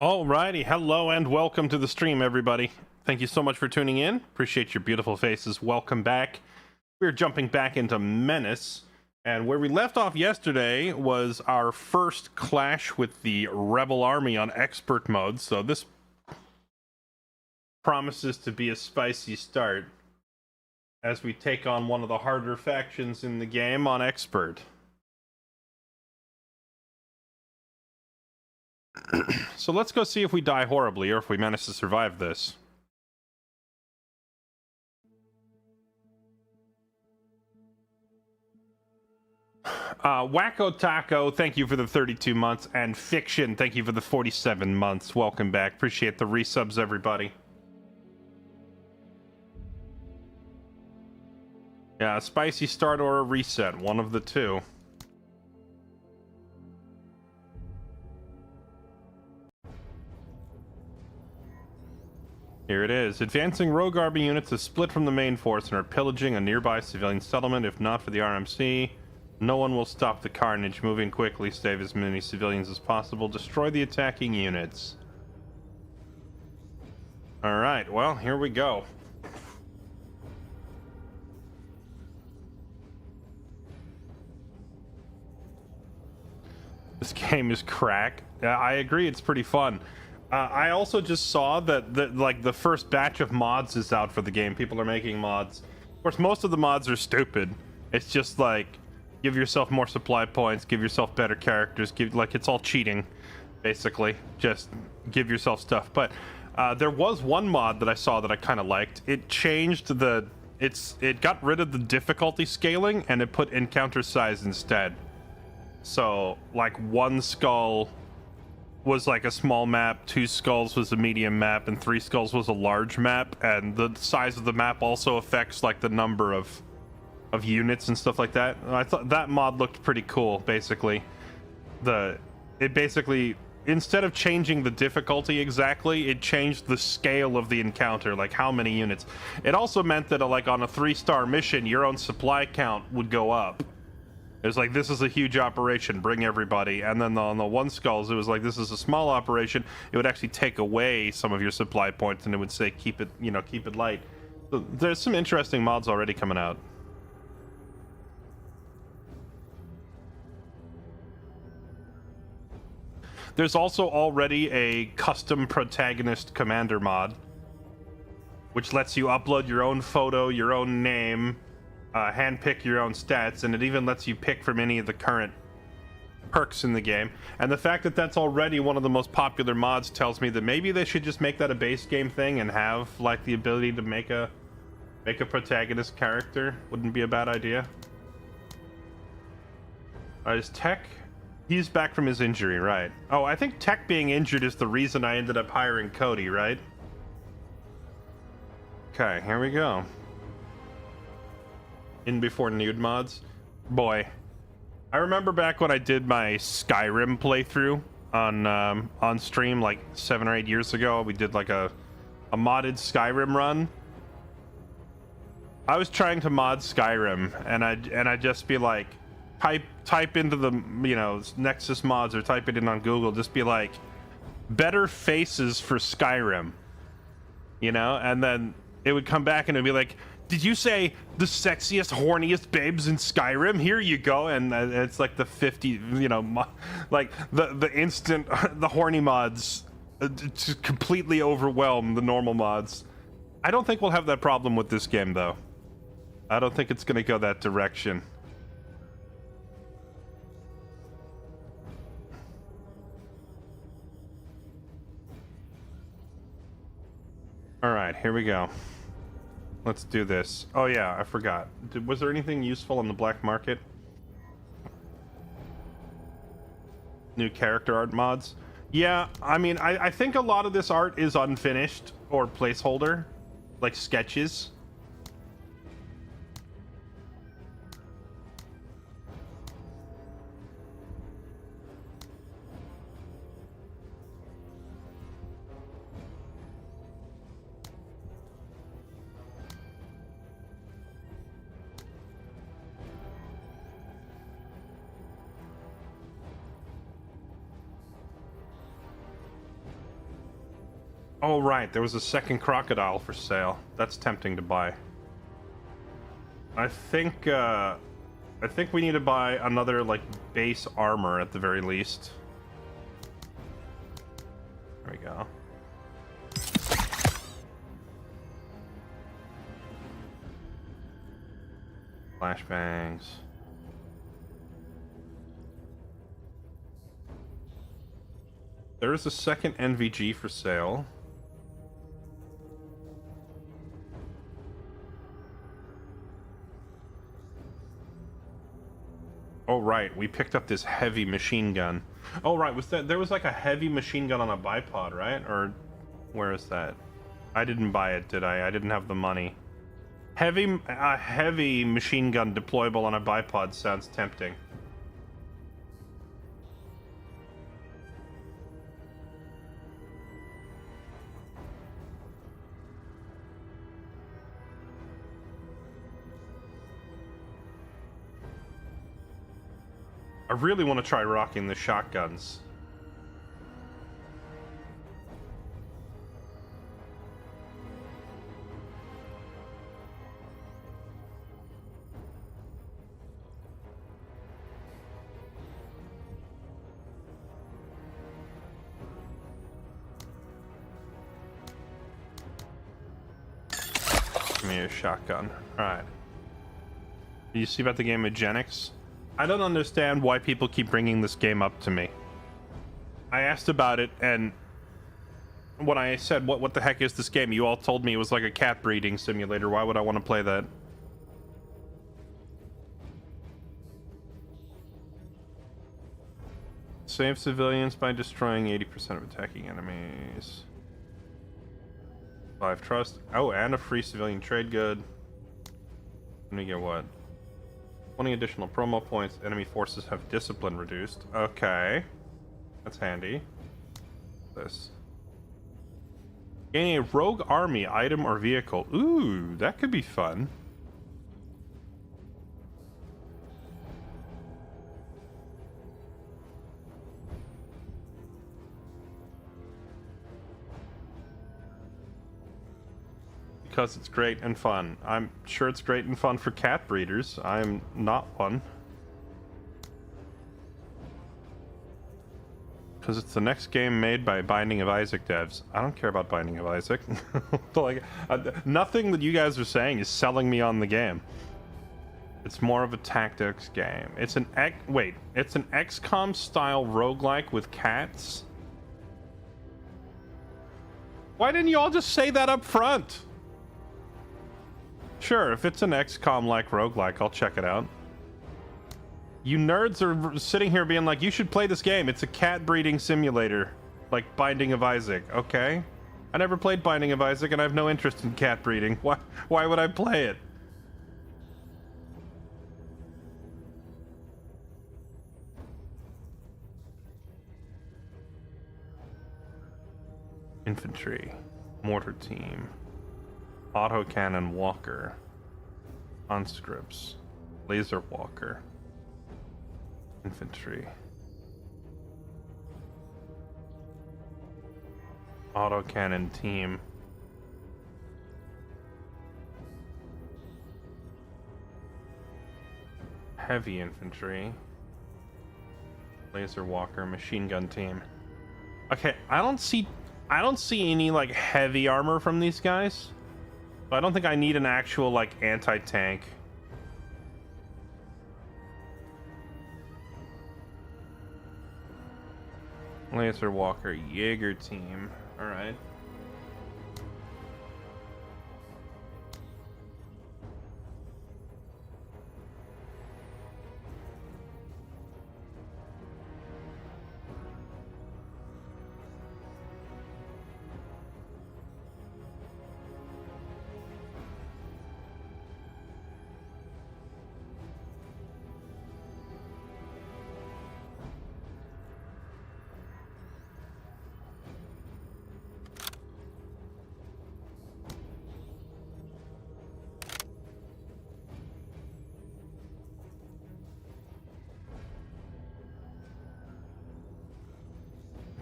Alrighty, hello and welcome to the stream, everybody. Thank you so much for tuning in. Appreciate your beautiful faces. Welcome back. We're jumping back into Menace, and where we left off yesterday was our first clash with the Rebel Army on Expert mode, so this promises to be a spicy start as we take on one of the harder factions in the game on Expert. So let's go see if we die horribly or if we manage to survive this. Wacko Taco, thank you for the 32 months, and Fiction, thank you for the 47 months. Welcome back. Appreciate the resubs, everybody. Yeah, a spicy start or a reset, one of the two. Here it is. Advancing rogue army units have split from the main force and are pillaging a nearby civilian settlement. If not for the RMC, no one will stop the carnage. Moving quickly, save as many civilians as possible. Destroy the attacking units. Alright, well, here we go. This game is crack. I agree, it's pretty fun. I also just saw that the first batch of mods is out for the game. People are making mods. Of course, most of the mods are stupid. It's just like, give yourself more supply points, give yourself better characters, it's all cheating, basically. Just give yourself stuff. But there was one mod that I saw that I kind of liked. It changed it got rid of the difficulty scaling and it put encounter size instead. So, like, one skull was like a small map, 2 skulls was a medium map, and 3 skulls was a large map, and the size of the map also affects like the number of units and stuff like that. I thought that mod looked pretty cool. Basically, it basically, instead of changing the difficulty exactly, it changed the scale of the encounter, like how many units. It also meant that like on a 3-star mission, your own supply count would go up. It was like, this is a huge operation, bring everybody. And then on the 1 skulls, it was like, this is a small operation. It would actually take away some of your supply points, and it would say, keep it light. So there's some interesting mods already coming out. There's also already a custom protagonist commander mod, which lets you upload your own photo, your own name, handpick your own stats, and it even lets you pick from any of the current perks in the game. And the fact that that's already one of the most popular mods tells me that maybe they should just make that a base game thing and have like the ability to make a protagonist character. Wouldn't be a bad idea. Is Tech? He's back from his injury, right? Oh, I think Tech being injured is the reason I ended up hiring Cody, right? Okay, here we go. In before nude mods. Boy, I remember back when I did my Skyrim playthrough on stream like 7 or 8 years ago. We did like a modded Skyrim run. I was trying to mod Skyrim, and I'd just be like, type into the, you know, Nexus mods, or type it in on Google, just be like, better faces for Skyrim, you know, and then it would come back and it'd be like, did you say the sexiest, horniest babes in Skyrim? Here you go. And it's like the 50, you know, like the instant, the horny mods just completely overwhelm the normal mods. I don't think we'll have that problem with this game, though. I don't think it's going to go that direction. All right, here we go. Let's do this. Oh yeah, I forgot. Was there anything useful on the black market? New character art mods? Yeah, I mean, I think a lot of this art is unfinished or placeholder, like sketches. Oh, right. There was a second crocodile for sale. That's tempting to buy. I think we need to buy another, like, base armor at the very least. There we go. Flashbangs. There is a second NVG for sale. Oh, right. We picked up this heavy machine gun. Oh, right. There was like a heavy machine gun on a bipod, right? Or where is that? I didn't buy it, did I? I didn't have the money. A heavy machine gun deployable on a bipod sounds tempting. I really want to try rocking the shotguns. Give me a shotgun. Alright. Do you see about the game Eugenics? I don't understand why people keep bringing this game up to me. I asked about it, and when I said, what the heck is this game? You all told me it was like a cat breeding simulator. Why would I want to play that? Save civilians by destroying 80% of attacking enemies. 5 trust. Oh, and a free civilian trade good. Let me get what? 20 additional promo points. Enemy forces have discipline reduced. Okay. That's handy. This. Gain a rogue army item or vehicle. Ooh, that could be fun. Because it's great and fun. I'm sure it's great and fun for cat breeders. I'm not one. Because it's the next game made by Binding of Isaac devs. I don't care about Binding of Isaac. Like, nothing that you guys are saying is selling me on the game. It's more of a tactics game. It's an it's an XCOM style roguelike with cats? Why didn't you all just say that up front? Sure, if it's an XCOM-like roguelike, I'll check it out. You nerds are sitting here being like, you should play this game. It's a cat breeding simulator. Like Binding of Isaac. Okay. I never played Binding of Isaac, and I have no interest in cat breeding. Why would I play it? Infantry. Mortar team. Autocannon walker. Conscripts. Laser walker. Infantry. Autocannon team. Heavy infantry. Laser walker. Machine gun team. Okay, I don't see any like heavy armor from these guys. I don't think I need an actual, like, anti-tank. Laser Walker, Jaeger team. Alright.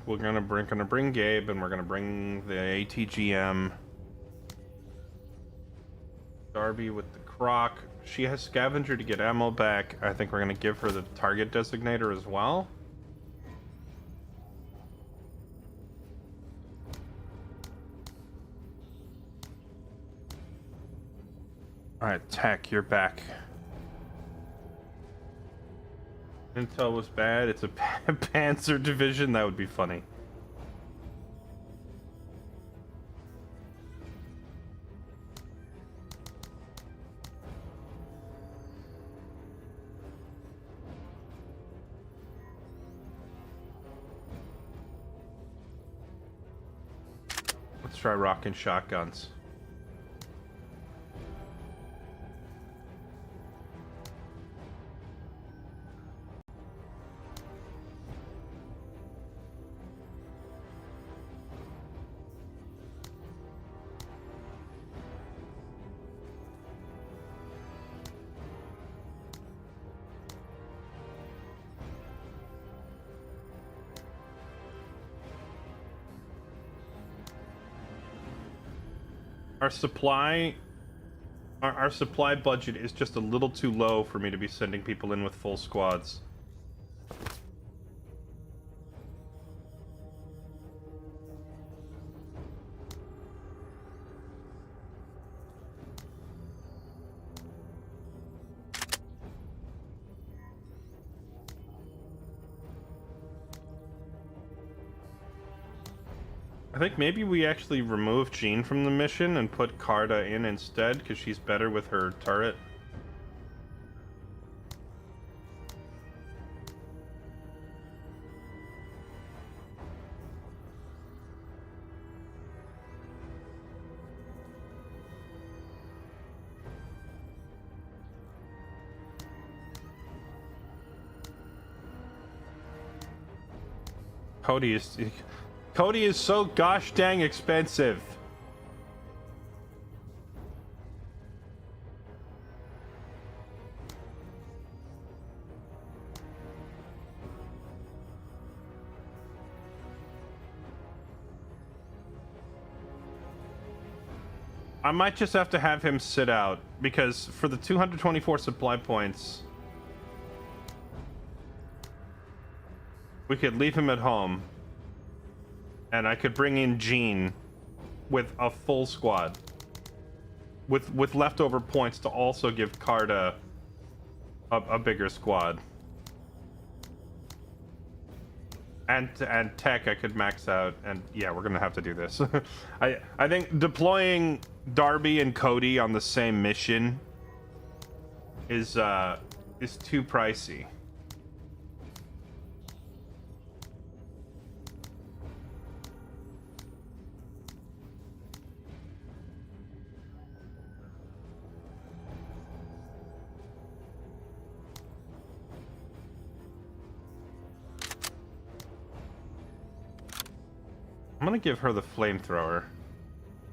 We're gonna bring Gabe, and we're gonna bring the ATGM. Darby with the Croc. She has Scavenger to get ammo back. I think we're gonna give her the target designator as well. Alright, Tech, you're back. Intel was bad. It's a Panzer division. That would be funny. Let's try rocking shotguns. Our supply budget is just a little too low for me to be sending people in with full squads. I think maybe we actually remove Jean from the mission and put Carta in instead, because she's better with her turret. Cody is so gosh dang expensive. I might just have to have him sit out, because for the 224 supply points, we could leave him at home. And I could bring in Jean with a full squad. With leftover points to also give Carta a bigger squad. And Tech I could max out, and yeah, we're gonna have to do this. I think deploying Darby and Cody on the same mission is too pricey. I'm gonna give her the flamethrower.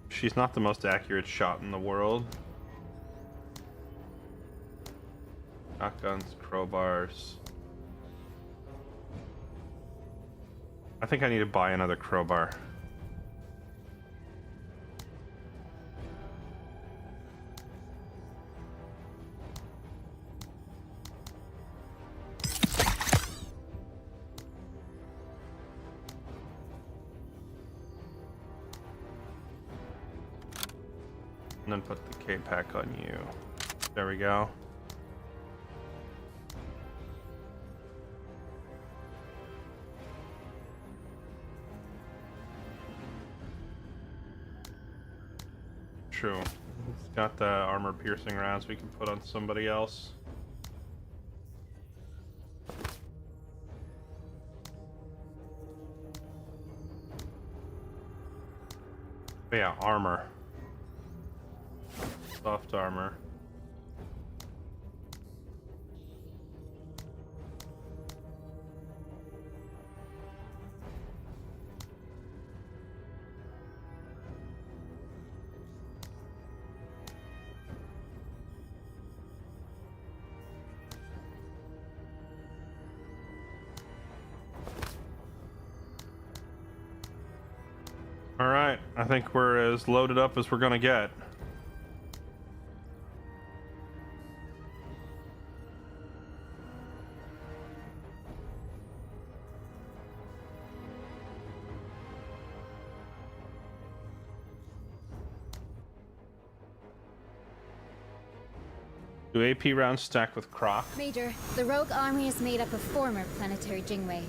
She's not the most accurate shot in the world. Shotguns, crowbars. I think I need to buy another crowbar. And then put the K-Pack on you. There we go. True. It's got the armor-piercing rounds we can put on somebody else. But yeah, armor. Soft armor. All right, I think we're as loaded up as we're gonna get. Do AP rounds stack with Croc? Major, the rogue army is made up of former planetary Jingwei.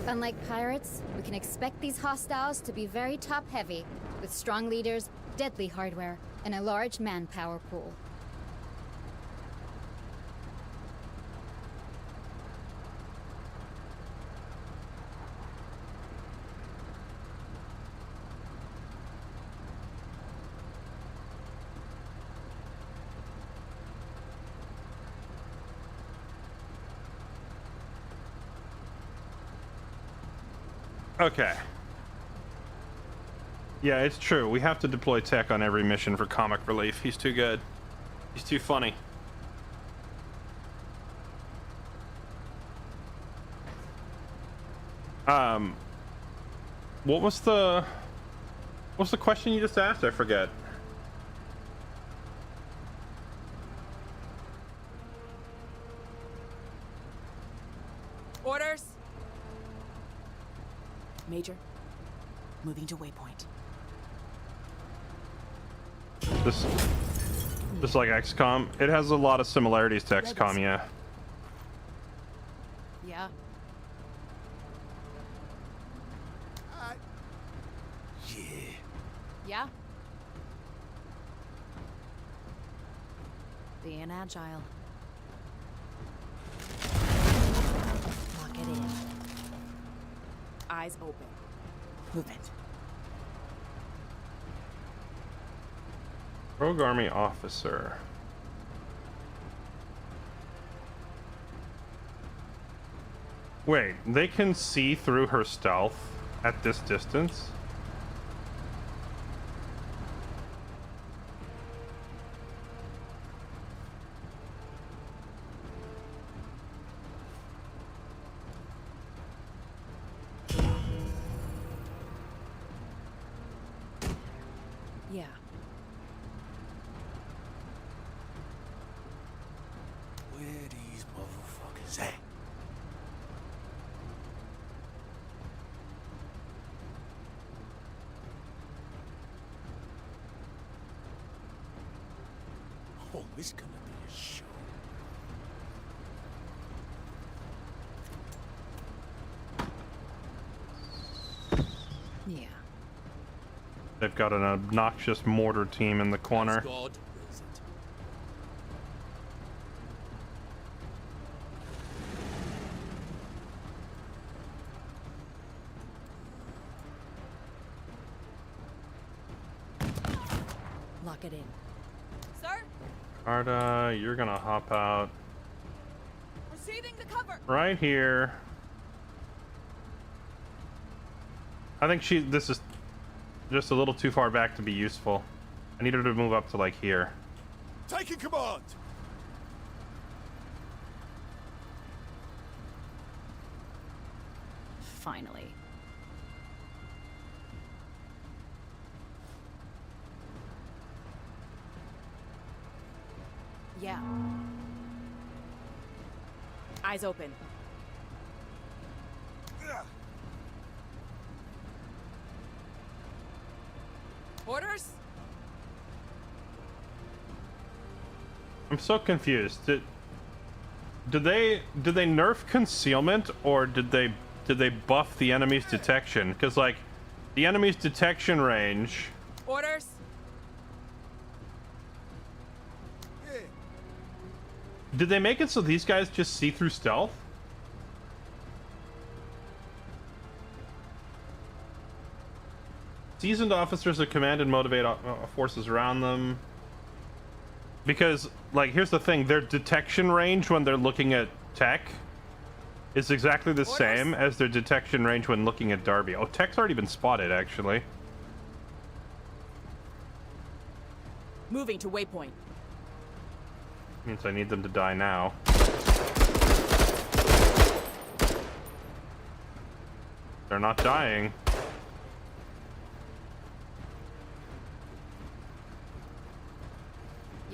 Unlike pirates, we can expect these hostiles to be very top-heavy, with strong leaders, deadly hardware, and a large manpower pool. Okay. Yeah, it's true. We have to deploy tech on every mission for comic relief. He's too good. He's too funny. What was the question you just asked? I forget. Orders. Major, moving to waypoint. This like XCOM. It has a lot of similarities to XCOM, yeah. Yeah. Yeah. Being agile. Lock it in. Eyes open. Movement. Rogue Army officer. Wait, they can see through her stealth at this distance? Yeah. Where these motherfuckers at? Oh, it's gonna be a show. Yeah. They've got an obnoxious mortar team in the corner. God wills it. Lock it in. Sir, Carta, you're gonna hop out receiving the cover. right here. I think this is just a little too far back to be useful. I need her to move up to like here. Taking command. Finally. Yeah. Eyes open. Orders? I'm so confused. Did they nerf concealment, or did they buff the enemy's detection? Because like the enemy's detection range. Orders? Did they make it so these guys just see through stealth? Seasoned officers that command and motivate forces around them. Because, like, here's the thing. Their detection range when they're looking at tech is exactly the same as their detection range when looking at Darby. Oh, tech's already been spotted, actually. Moving to waypoint. Means I need them to die now. They're not dying.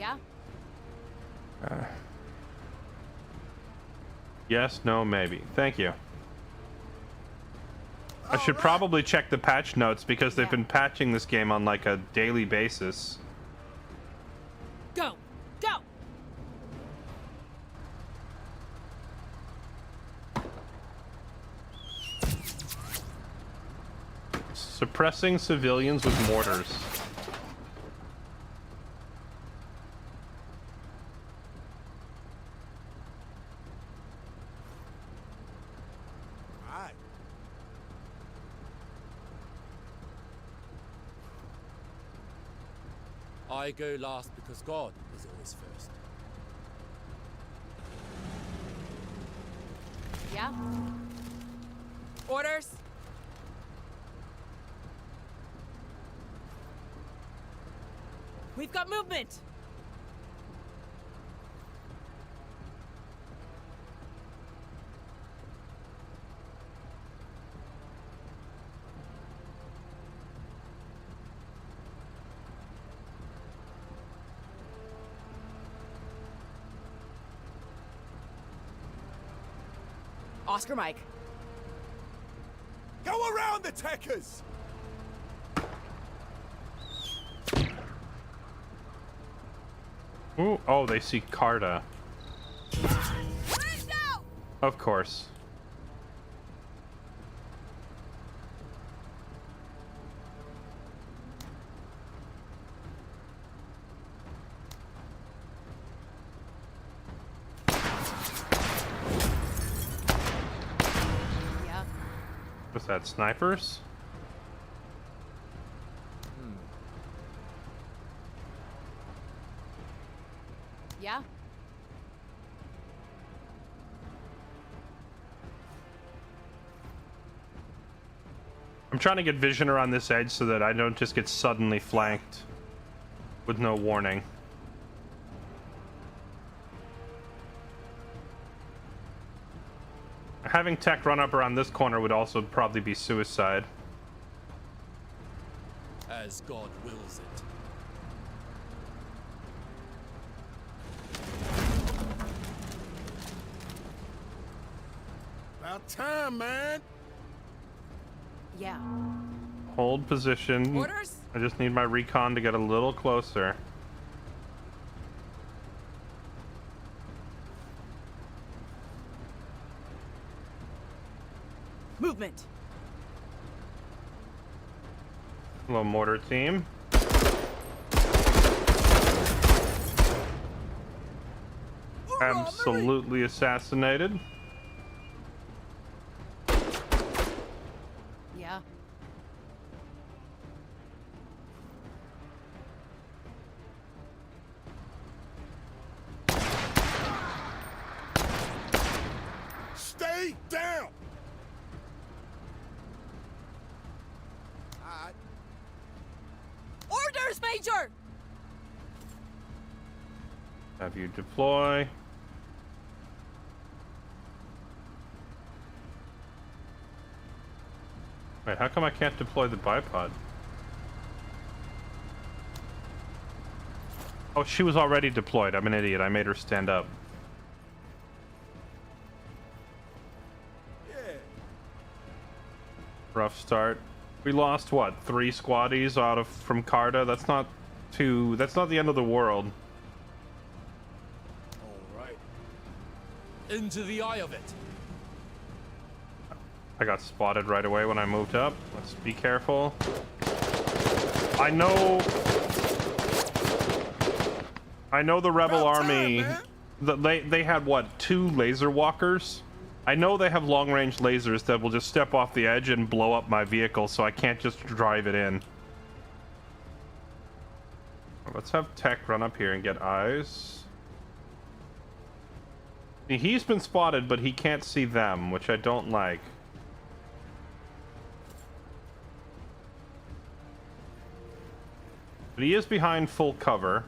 Yeah? Yes, no, maybe. Thank you. I should Alright. probably check the patch notes because they've Yeah. been patching this game on like a daily basis. Go! Go! Suppressing civilians with mortars. Right. I go last because God is always first. Yeah? Orders? We've got movement! Oscar Mike. Go around the techers! Ooh, oh, they see Carta. Let's go! Of course. Yeah. What's that, snipers? Yeah? I'm trying to get vision around this edge so that I don't just get suddenly flanked with no warning. Having tech run up around this corner would also probably be suicide. As God wills it. About time, man! Yeah. Hold position. Orders? I just need my recon to get a little closer. Movement! Hello, mortar team. Absolutely assassinated. Yeah. Stay down! Alright. Orders, Major! Have you deploy. Wait, how come I can't deploy the bipod? Oh, she was already deployed. I'm an idiot. I made her stand up. Yeah. Rough start. We lost what, 3 squaddies out of from Carta? That's not the end of the world. Alright. Into the eye of it. I got spotted right away when I moved up. Let's be careful. I know the rebel About army. time, man. They had what, 2 laser walkers? I know they have long range lasers that will just step off the edge and blow up my vehicle, so I can't just drive it in. Let's have Tech run up here and get eyes. See, he's been spotted, but he can't see them, which I don't like. But he is behind full cover.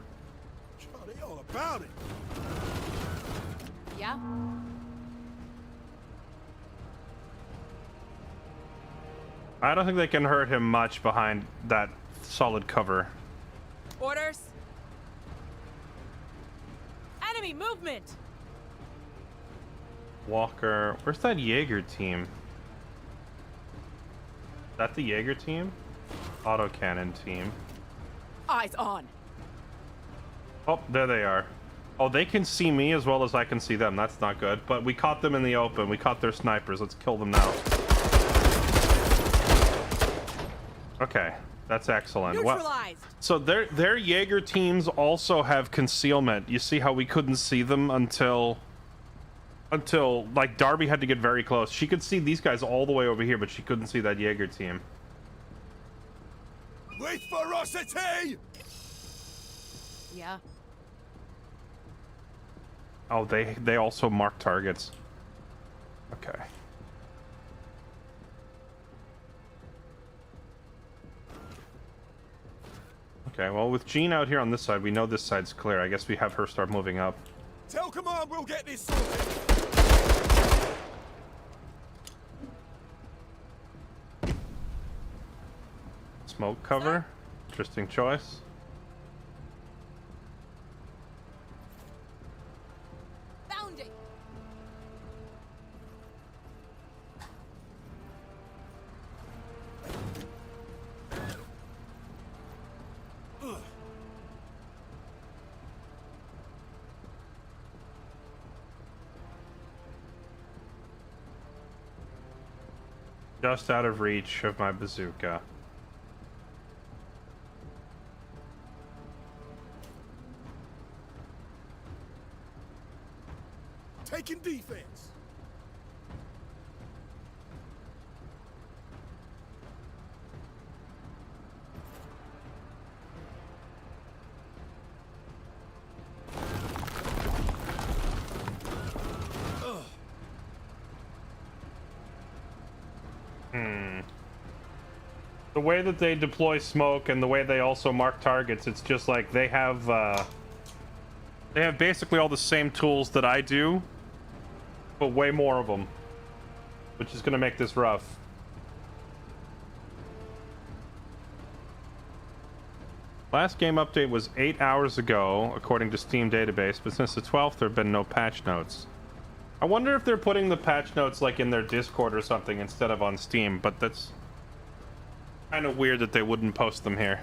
Charlie, all about it. Yeah? I don't think they can hurt him much behind that solid cover. Orders? Enemy movement! Walker. Where's that Jaeger team? Is that the Jaeger team? Autocannon team. Eyes on. Oh, there they are. Oh, they can see me as well as I can see them. That's not good. But we caught them in the open. We caught their snipers. Let's kill them now. Okay, that's excellent. Neutralized. So their Jaeger teams also have concealment. You see how we couldn't see them until like Darby had to get very close. She could see these guys all the way over here, but she couldn't see that Jaeger team. With ferocity! Yeah. Oh, they also mark targets. Okay. Okay, well, with Jean out here on this side, we know this side's clear. I guess we have her start moving up. Tell command we'll get this sorted. Smoke cover. Interesting choice. Bounding. Just out of reach of my bazooka. Taking defense. The way that they deploy smoke and the way they also mark targets, it's just like they have basically all the same tools that I do, but way more of them, which is going to make this rough. Last game update was 8 hours ago, according to Steam database, but since the 12th, there have been no patch notes. I wonder if they're putting the patch notes like in their Discord or something instead of on Steam, but that's kind of weird that they wouldn't post them here.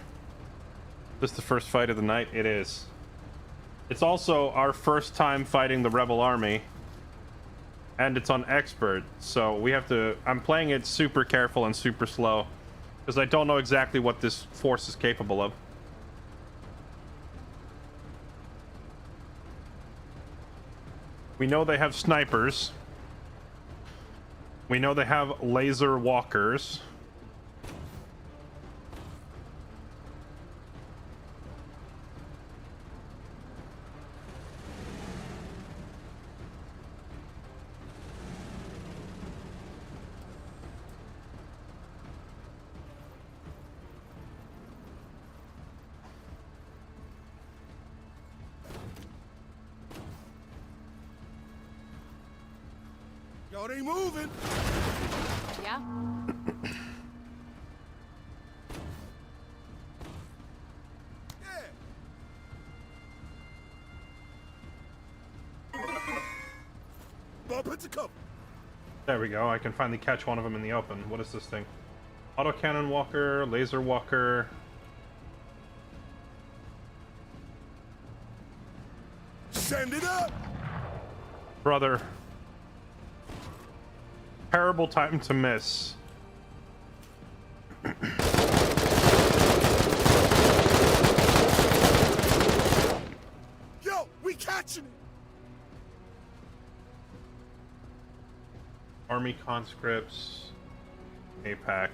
This is the first fight of the night? It is. It's also our first time fighting the Rebel Army, and it's on Expert, so we have to... I'm playing it super careful and super slow, because I don't know exactly what this force is capable of. We know they have snipers. We know they have laser walkers. Y'all ain't moving. Yeah. Bump into cover. There we go. I can finally catch one of them in the open. What is this thing? Autocannon walker, laser walker. Send it up. Brother. Terrible time to miss. Yo, we catching it. Army conscripts. APAC.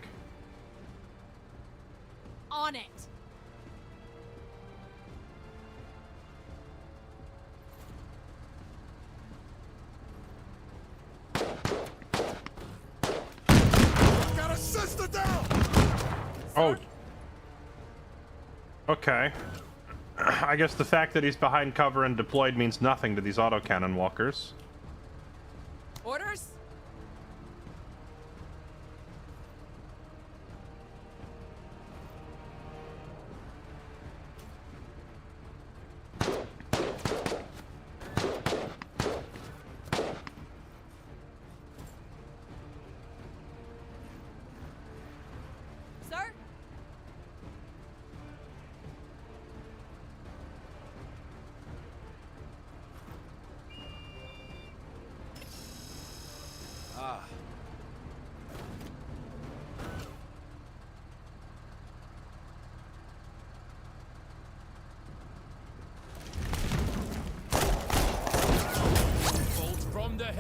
On it. Got a sister down. Oh. Okay. I guess the fact that he's behind cover and deployed means nothing to these autocannon walkers. Orders?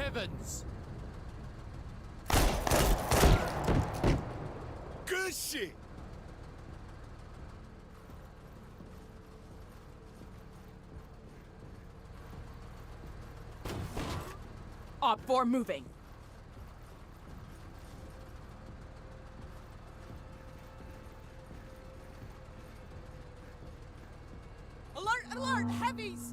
heavens! Good shit. Op 4 moving. Alert, alert, heavies!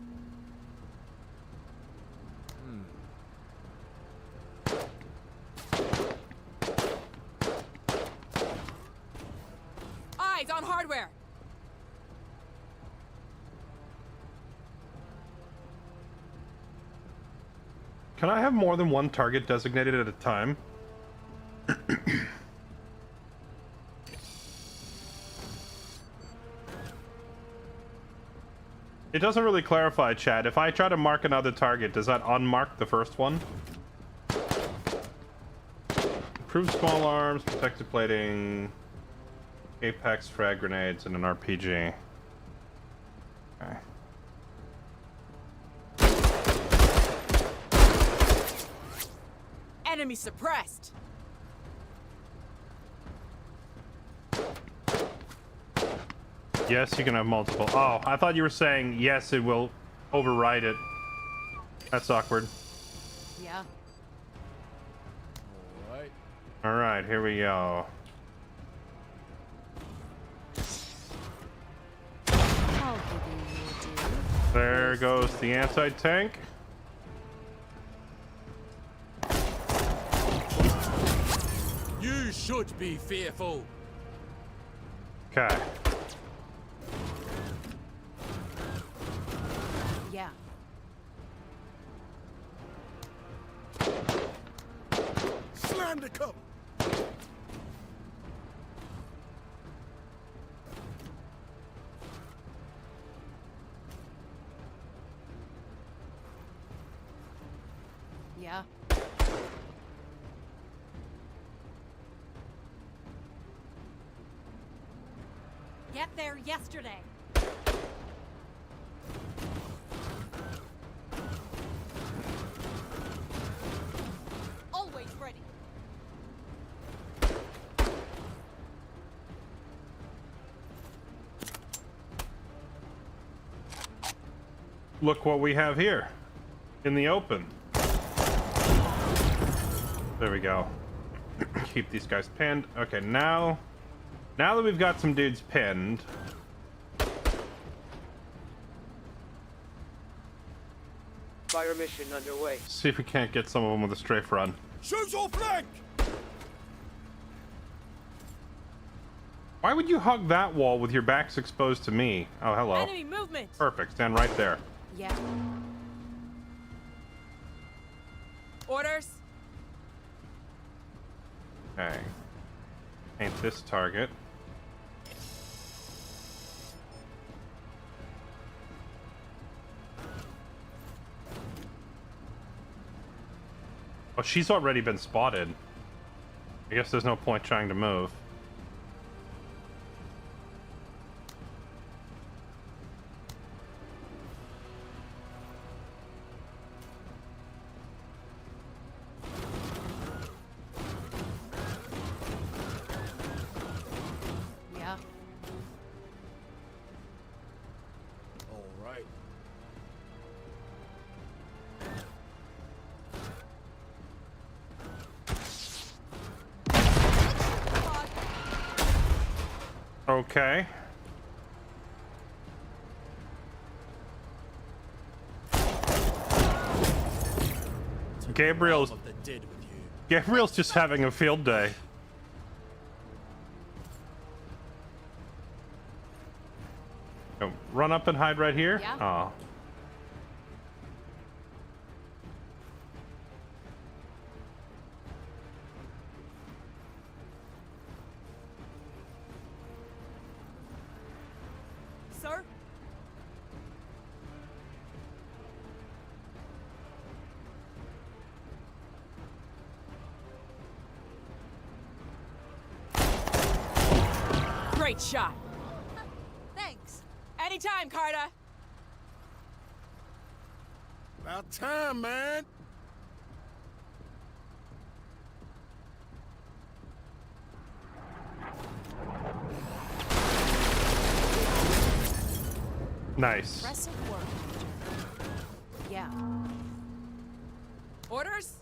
Eyes on hardware. Can I have more than one target designated at a time? It doesn't really clarify, chat. If I try to mark another target, does that unmark the first one? Improved small arms, protective plating, apex frag grenades, and an RPG. Okay. Enemy suppressed. Yes, you can have multiple. Oh, I thought you were saying yes, it will override it. That's awkward. Yeah. Alright. Alright, here we go. I'll give you your due. There goes the anti-tank. You should be fearful. Okay. Yeah. Slam the cover. Yeah. Get there yesterday. Always ready. Look what we have here. In the open. There we go. Keep these guys pinned. Okay, now that we've got some dudes pinned. Fire mission underway. See if we can't get some of them with a strafe run. Shoot your flank. Why would you hug that wall with your backs exposed to me? Oh, hello. Enemy movement. Perfect. Stand right there. Yeah. Orders. Okay. Paint this target. Oh, she's already been spotted. I guess there's no point trying to move. Yeah. Alright. Okay. Gabriel's Realm of the dead with you. Gabriel's just having a field day. Oh, run up and hide right here? Yeah. Oh. Sir. Great shot. Thanks. Anytime, Carter. About time, man. Nice. Impressive work. Yeah. Orders?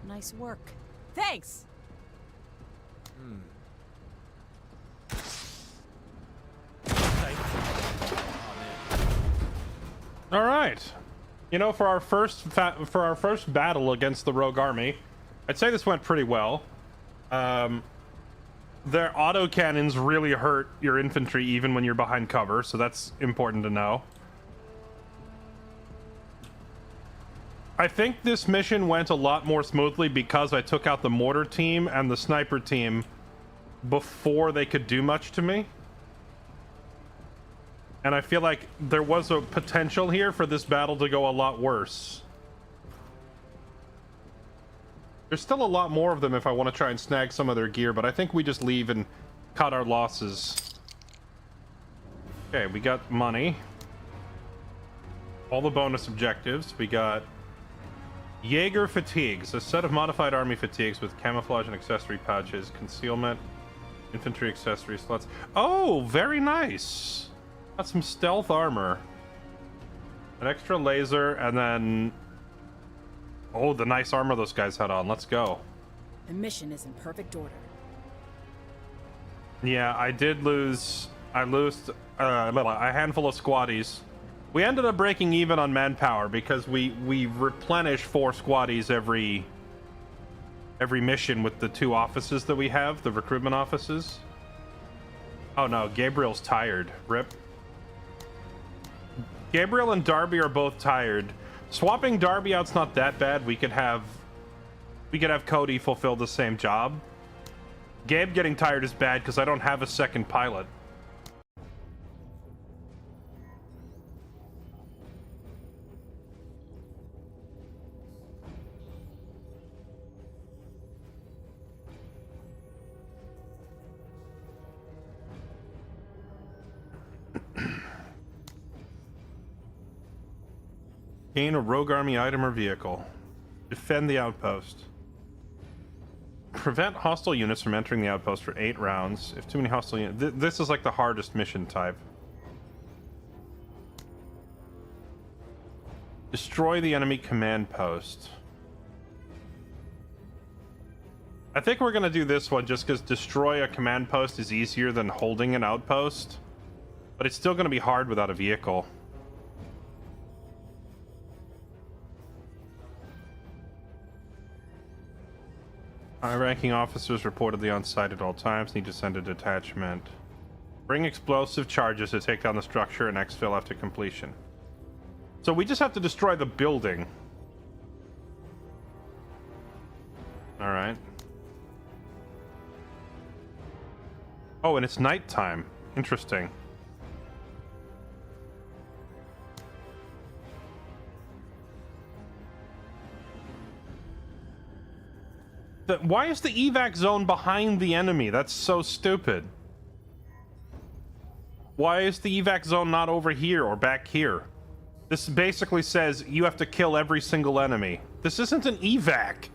Nice work. Thanks! All right. You know, for our first battle against the rogue army, I'd say this went pretty well. Their autocannons really hurt your infantry even when you're behind cover, so that's important to know. I think this mission went a lot more smoothly because I took out the mortar team and the sniper team before they could do much to me. And I feel like there was a potential here for this battle to go a lot worse. There's still a lot more of them if I want to try and snag some of their gear, but I think we just leave and cut our losses. Okay, we got money. All the bonus objectives. We got Jaeger fatigues, a set of modified army fatigues with camouflage and accessory pouches, concealment, infantry accessory slots. Oh, very nice. Got some stealth armor, an extra laser, and then oh, the nice armor those guys had on. Let's go. The mission is in perfect order. Yeah, I did lose. I lost a handful of squaddies. We ended up breaking even on manpower because we replenish 4 squaddies every mission with the 2 offices that we have, the recruitment offices. Oh no, Gabriel's tired. Rip. Gabriel and Darby are both tired. Swapping Darby out's not that bad. We could have Cody fulfill the same job. Gabe getting tired is bad because I don't have a second pilot. Gain a rogue army item or vehicle. Defend the outpost. Prevent hostile units from entering the outpost for 8 rounds. If too many hostile units... This is like the hardest mission type. Destroy the enemy command post. I think we're going to do this one just because destroy a command post is easier than holding an outpost. But it's still going to be hard without a vehicle. High-ranking officers reportedly on site at all times. Need to send a detachment. Bring explosive charges to take down the structure and exfil after completion. So we just have to destroy the building. Alright. Oh, and it's nighttime. Interesting. Why is the evac zone behind the enemy? That's so stupid. Why is the evac zone not over here or back here? This basically says you have to kill every single enemy. This isn't an evac.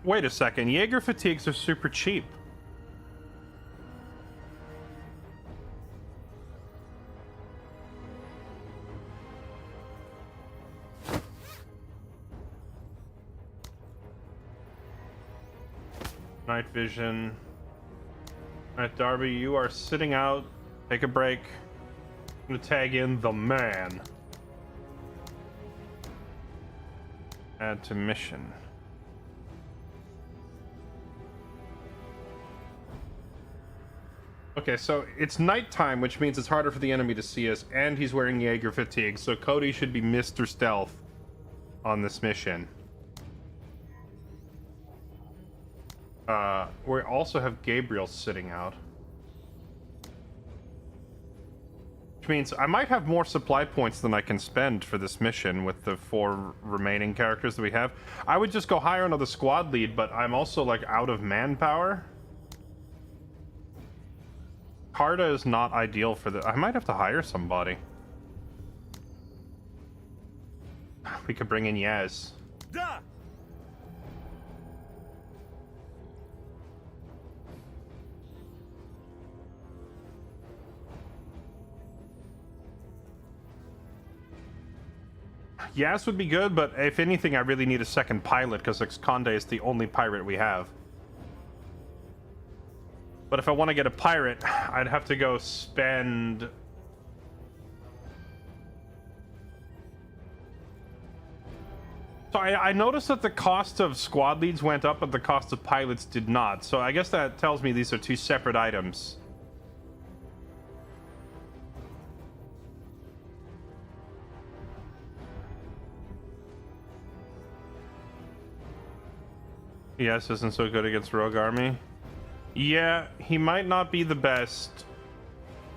Wait a second, Jaeger fatigues are super cheap. Night vision. Alright, Darby, you are sitting out. Take a break. I'm gonna tag in the man. Add to mission. Okay, so it's nighttime, which means it's harder for the enemy to see us, and he's wearing Jaeger fatigue, so Cody should be Mr. Stealth on this mission. We also have Gabriel sitting out. Which means I might have more supply points than I can spend for this mission with the 4 remaining characters that we have. I would just go hire another squad lead, but I'm also, like, out of manpower. Carta is not ideal for the... I might have to hire somebody. We could bring in Yaz. Da! Yaz would be good, but if anything, I really need a second pilot, because Conde is the only pirate we have. But if I want to get a pirate, I'd have to go spend... So I noticed that the cost of squad leads went up, but the cost of pilots did not. So I guess that tells me these are 2 separate items. Yes, isn't so good against Rogue Army. Yeah, he might not be the best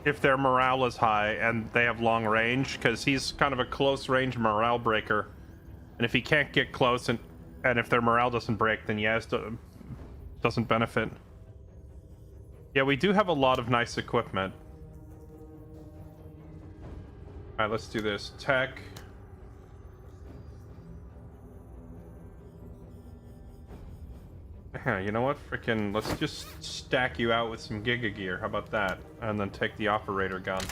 if their morale is high and they have long range, because he's kind of a close range morale breaker. And if he can't get close and if their morale doesn't break, then yes, doesn't benefit. Yeah, we do have a lot of nice equipment. Alright, let's do this. Tech. Yeah, you know what? Frickin', let's just stack you out with some Giga Gear. How about that? And then take the operator gun.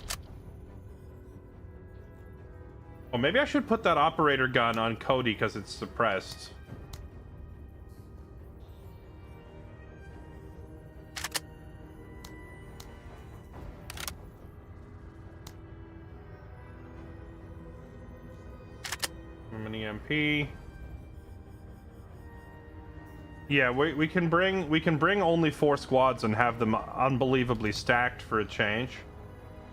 Well, maybe I should put that operator gun on Cody because it's suppressed. Mini MP. Yeah, we can bring only 4 squads and have them unbelievably stacked for a change.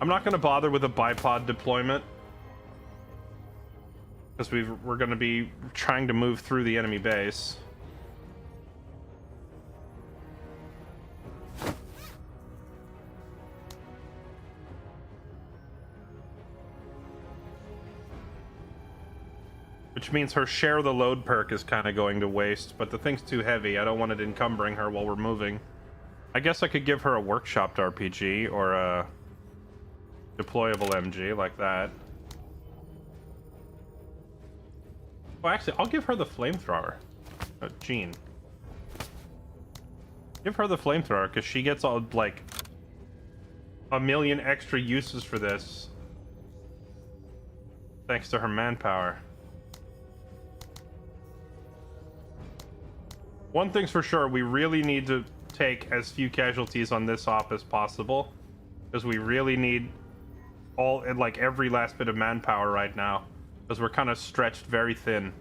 I'm not going to bother with a bipod deployment because we're going to be trying to move through the enemy base. Which means her share the load perk is kind of going to waste, but the thing's too heavy. I don't want it encumbering her while we're moving. I guess I could give her a workshopped RPG or a deployable MG like that. Well, actually, I'll give her the flamethrower. Jean. Give her the flamethrower, because she gets all, like, a million extra uses for this. Thanks to her manpower. One thing's for sure, we really need to take as few casualties on this op as possible, because we really need like every last bit of manpower right now, because we're kind of stretched very thin.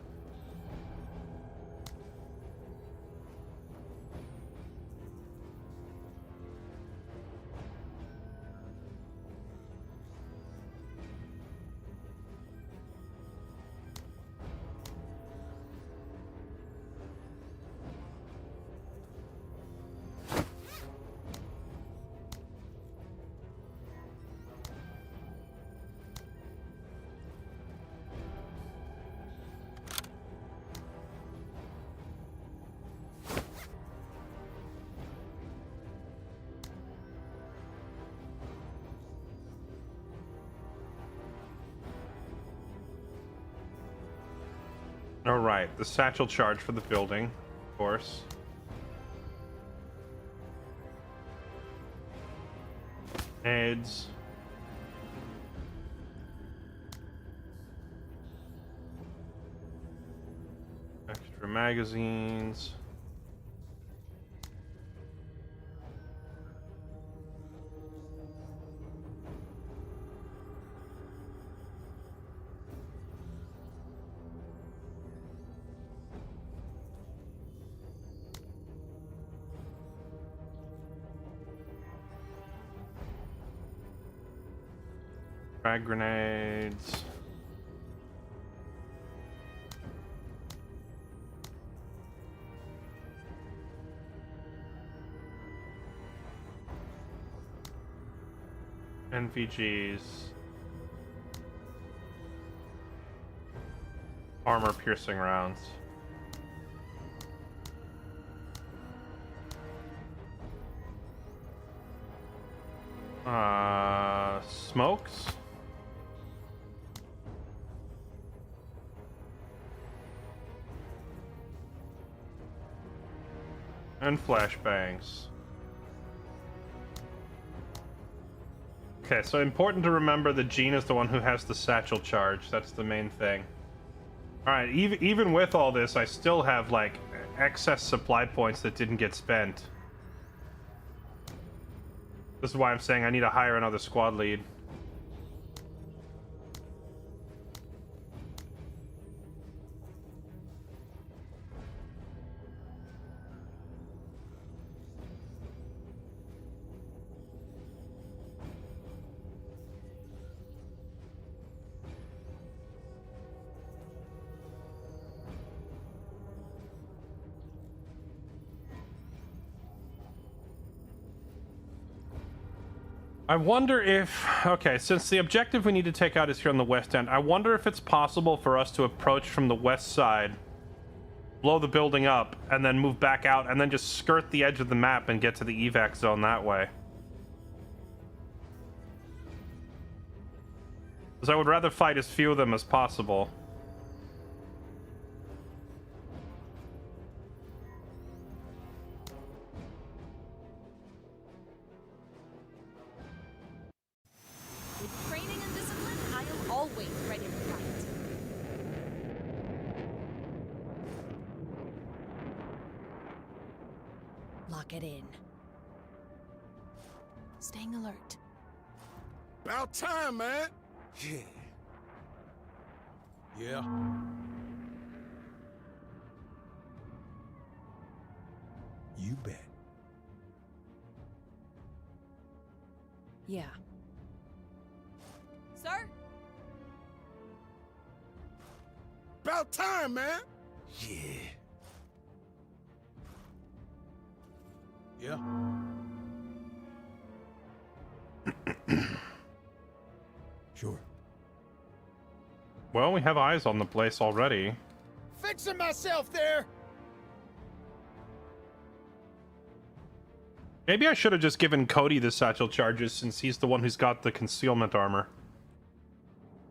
Alright, the satchel charge for the building, of course. Heads. Extra magazines. Frag grenades. NVGs. Armor piercing rounds. Smokes. And flashbangs. Okay, so important to remember that Jean is the one who has the satchel charge. That's the main thing. Alright, even with all this, I still have, like, excess supply points that didn't get spent. This is why I'm saying I need to hire another squad lead. I wonder if... Okay, since the objective we need to take out is here on the west end, I wonder if it's possible for us to approach from the west side, blow the building up, and then move back out, and then just skirt the edge of the map and get to the evac zone that way. Because I would rather fight as few of them as possible. With training and discipline, I am always ready to fight. Lock it in. Staying alert. About time, man. Yeah. Yeah. You bet. Yeah. Sir? About time, man. Yeah. Yeah. Sure. Well, we have eyes on the place already. Fixing myself there. Maybe I should have just given Cody the satchel charges since he's the one who's got the concealment armor.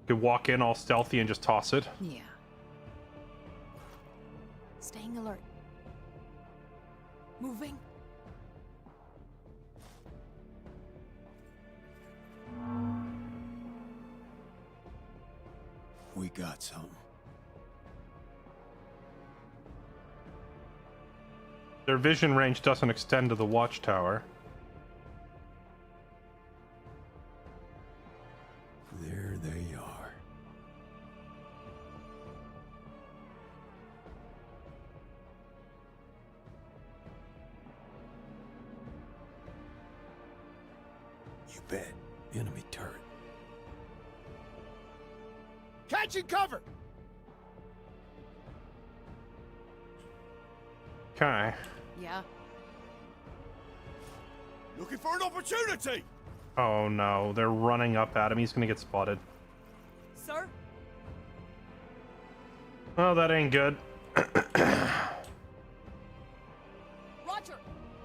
Could walk in all stealthy and just toss it. Yeah. Staying alert. Moving. We got something. Their vision range doesn't extend to the watchtower. There they are. You bet. Enemy turret. Catching cover! Okay. Yeah. Looking for an opportunity! Oh no, they're running up at him. He's gonna get spotted. Sir? Oh, that ain't good. Roger!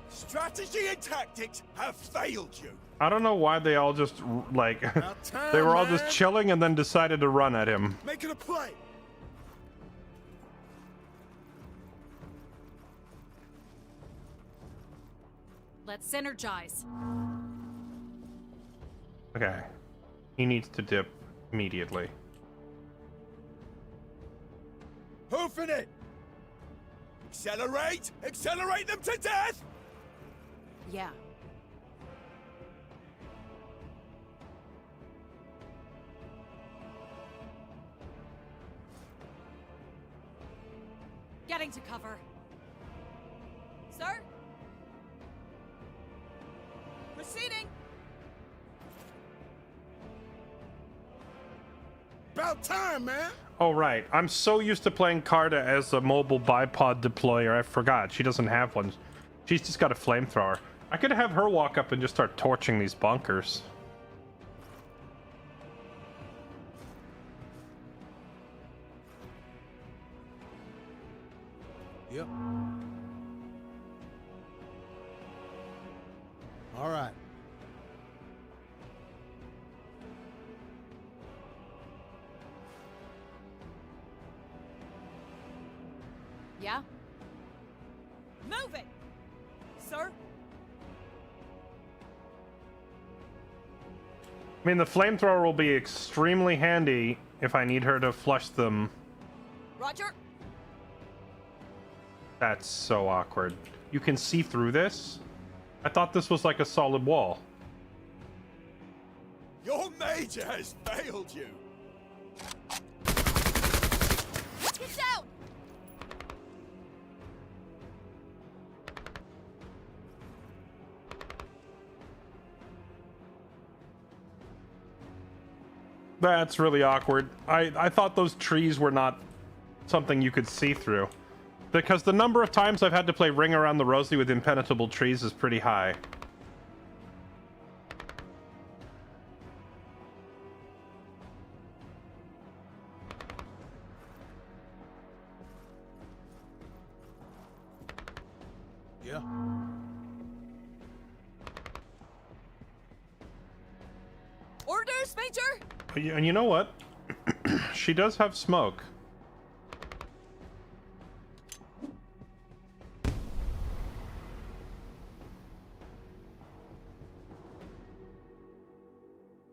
Strategy and tactics have failed you. I don't know why they all just, like... About time, they were all man. just chilling and then decided to run at him. Making a play. Let's synergize. Okay. He needs to dip immediately. Hoofing it! Accelerate! Accelerate them to death! Yeah. Getting to cover. Sir? Proceeding. About time, man. Oh, right. I'm so used to playing Carta as a mobile bipod deployer, I forgot. She doesn't have one. She's just got a flamethrower. I could have her walk up and just start torching these bunkers. Yep. All right. Yeah? Move it! Sir? I mean, the flamethrower will be extremely handy if I need her to flush them. Roger? That's so awkward. You can see through this? I thought this was like a solid wall. Your major has failed you. Get down! That's really awkward. I thought those trees were not something you could see through. Because the number of times I've had to play Ring Around the Rosie with impenetrable trees is pretty high. Yeah. Orders, Major? And you know what? She does have smoke.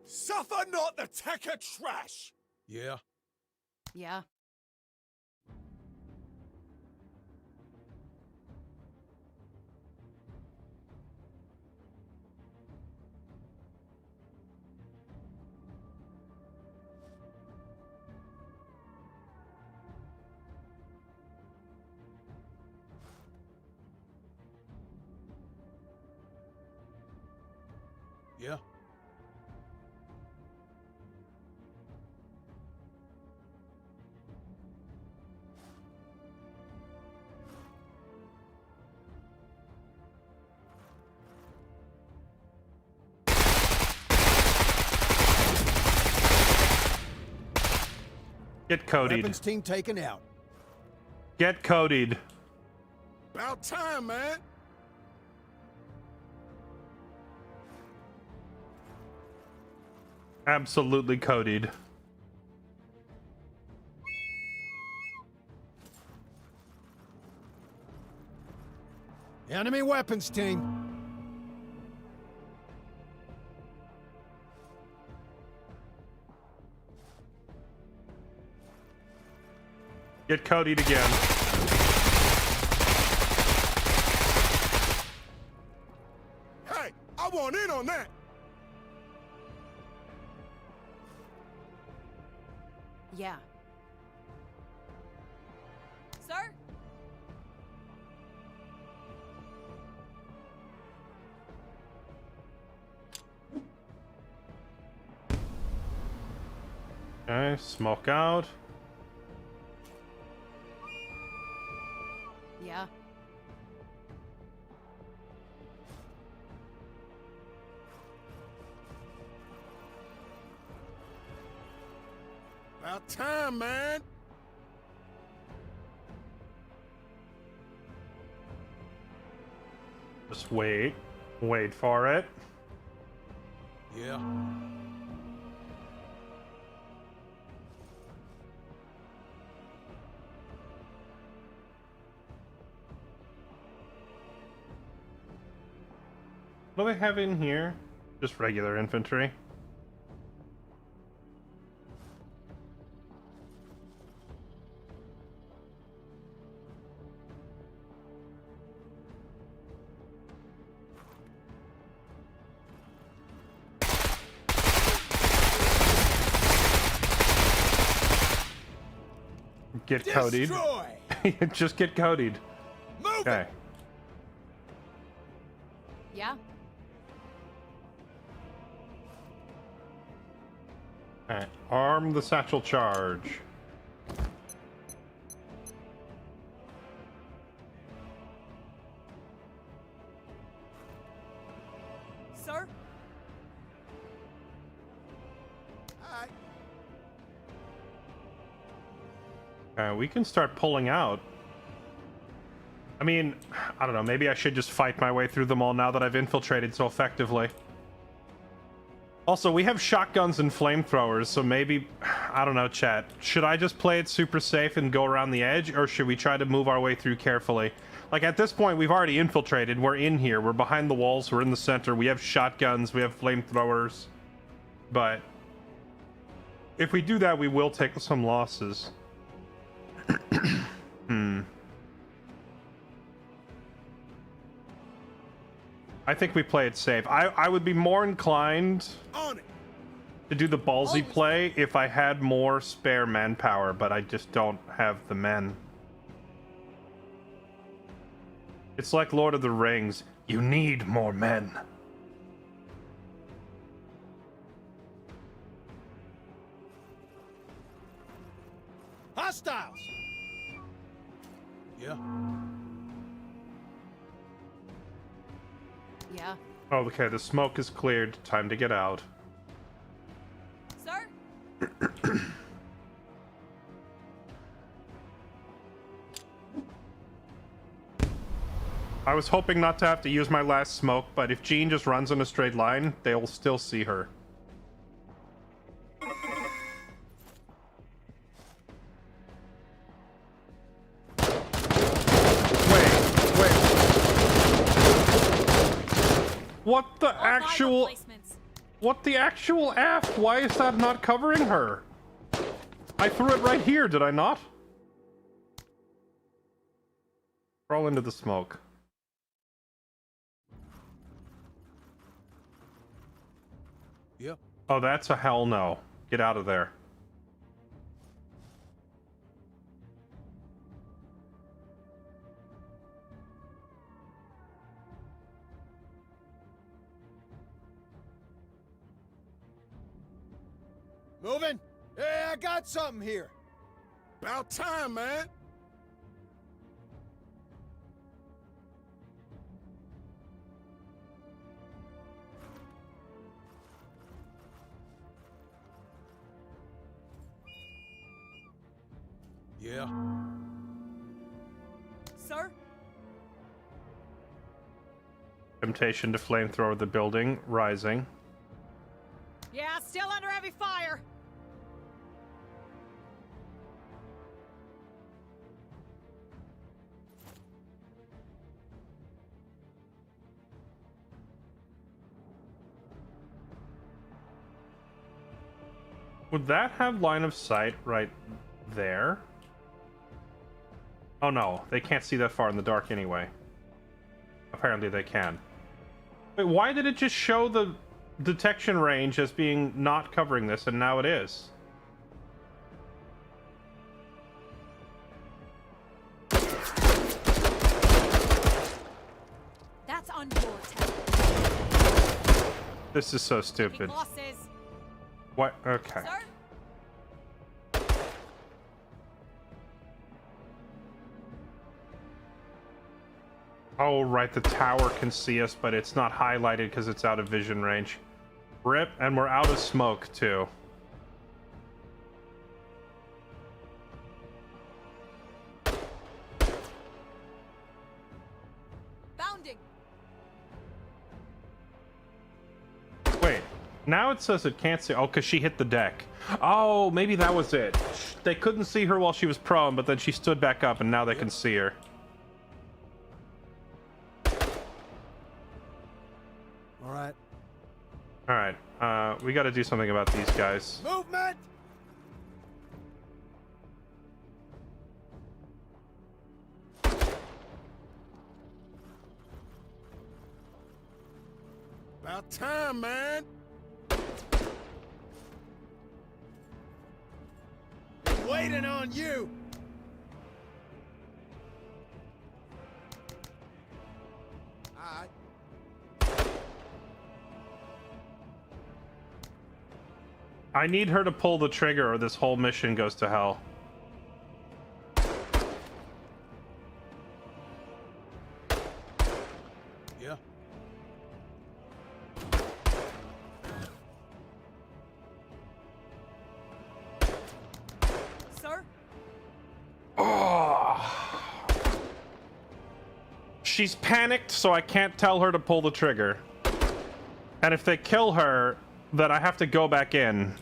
Suffer not the Tekka trash. Yeah. Yeah. Yeah. Get codied. Weapons team taken out. Get codied. About time, man. Absolutely codied. Enemy weapons team. Get codied again. Hey, I want in on that. Yeah. Sir? Okay, smoke out. Yeah. About time, man. Just wait. Wait for it. Yeah. What do they have in here? Just regular infantry. Get codied. Destroy. Just get codied. Move Okay. it. Yeah. Alright, arm the satchel charge. Sir? We can start pulling out. I mean, I don't know, maybe I should just fight my way through them all now that I've infiltrated so effectively. Also, we have shotguns and flamethrowers, so maybe, I don't know, chat. Should I just play it super safe and go around the edge, or should we try to move our way through carefully? Like, at this point, we've already infiltrated. We're in here. We're behind the walls. We're in the center. We have shotguns. We have flamethrowers. But if we do that, we will take some losses. I think we play it safe. I would be more inclined On it. to do the ballsy play if I had more spare manpower, but I just don't have the men. It's like Lord of the Rings. You need more men. Hostiles. Yeah. Yeah. Okay, the smoke is cleared. Time to get out. Sir? I was hoping not to have to use my last smoke, but if Jean just runs in a straight line, they'll still see her. Wait. What the All my actual... replacements. What the actual F? Why is that not covering her? I threw it right here, did I not? Crawl into the smoke. Yeah. Oh, that's a hell no. Get out of there. Moving. Hey, I got something here. About time, man. Yeah. Sir? Temptation to flamethrower the building, rising. Yeah, still under heavy fire. Would that have line of sight right there? Oh no, they can't see that far in the dark anyway. Apparently they can. Wait, why did it just show the detection range as being not covering this, and now it is? That's on your tab. This is so stupid. Losses. What? Okay. Sir? Oh, right, the tower can see us, but it's not highlighted because it's out of vision range. Rip, and we're out of smoke, too. Bounding. Wait, now it says it can't see. Oh, because she hit the deck. Oh, maybe that was it. They couldn't see her while she was prone, but then she stood back up, and now they can see her. All right. Alright, we gotta do something about these guys. Movement. About time, man. Been waiting on you. All right. I need her to pull the trigger or this whole mission goes to hell. Yeah. Sir? Oh. She's panicked, so I can't tell her to pull the trigger. And if they kill her, then I have to go back in.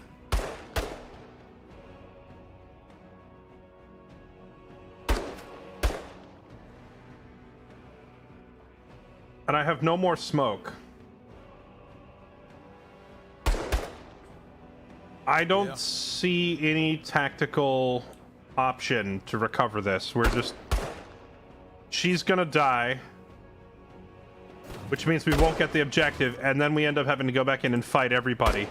And I have no more smoke. I don't see any tactical option to recover this. We're just... She's gonna die. Which means we won't get the objective, and then we end up having to go back in and fight everybody.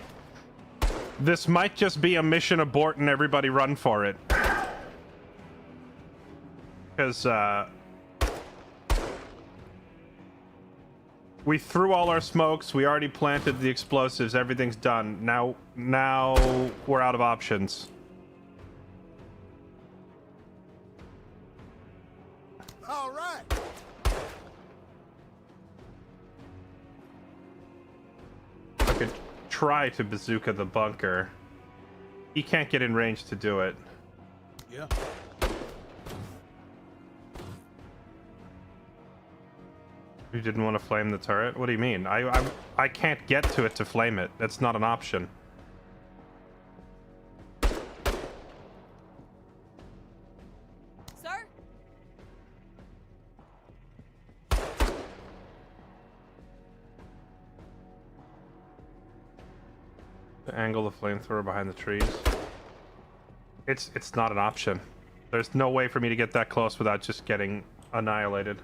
This might just be a mission abort and everybody run for it. Because, we threw all our smokes, we already planted the explosives, everything's done. Now we're out of options. All right. I could try to bazooka the bunker. He can't get in range to do it. Yeah. You didn't want to flame the turret? What do you mean? I can't get to it to flame it. That's not an option. Sir? To angle the flamethrower behind the trees. It's not an option. There's no way for me to get that close without just getting annihilated.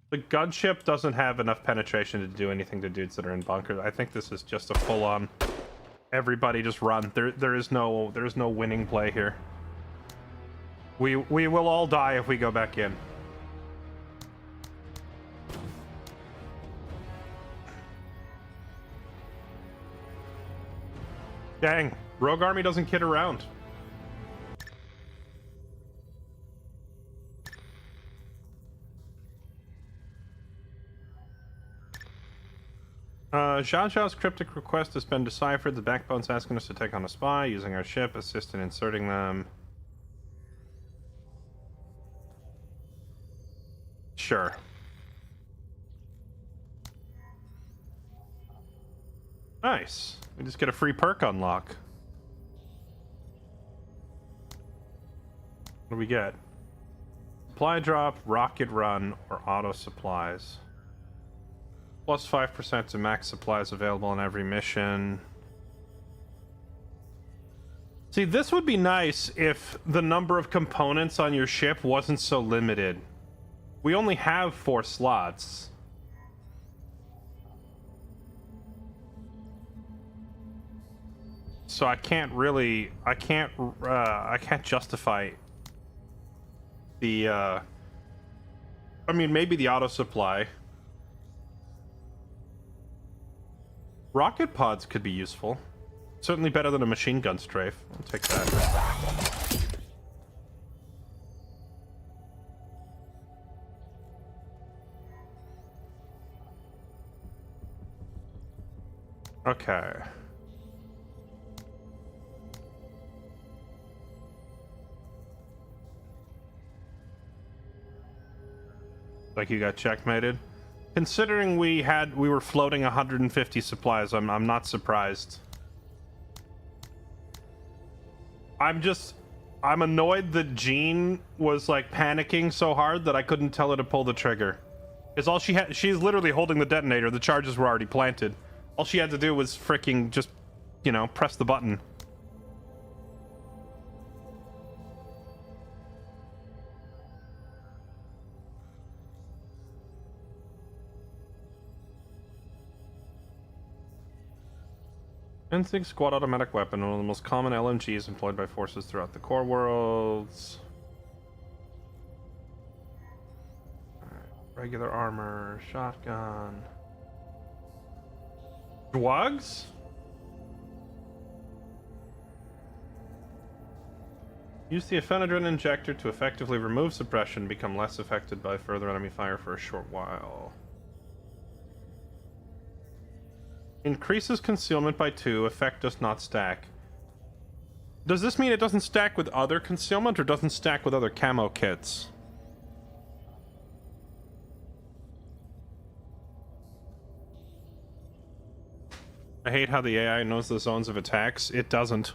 The gunship doesn't have enough penetration to do anything to dudes that are in bunkers. I think this is just a full-on everybody just run. There is no winning play here. We will all die if we go back in. Dang, Rogue Army doesn't kid around. Zhao Zhao's cryptic request has been deciphered. The Backbone's asking us to take on a spy using our ship. Assist in inserting them. Sure. Nice. We just get a free perk unlock. What do we get? Supply drop, rocket run, or auto supplies. Plus 5% to max supplies available on every mission. See, this would be nice if the number of components on your ship wasn't so limited. We only have 4 slots. So I can't justify the, I mean, maybe the auto supply. Rocket pods could be useful. Certainly better than a machine gun strafe. I'll take that. Okay. Like you got checkmated. Considering we were floating 150 supplies, I'm not surprised. I'm annoyed that Jean was like panicking so hard that I couldn't tell her to pull the trigger. Because all she's literally holding the detonator. The charges were already planted. All she had to do was freaking just, you know, press the button. Instinct squad automatic weapon, one of the most common LMGs employed by forces throughout the core worlds. Regular armor, shotgun. Drugs? Use the ephedrine injector to effectively remove suppression, become less affected by further enemy fire for a short while. Increases concealment by 2, effect does not stack. Does this mean it doesn't stack with other concealment or doesn't stack with other camo kits? I hate how the AI knows the zones of attacks. It doesn't.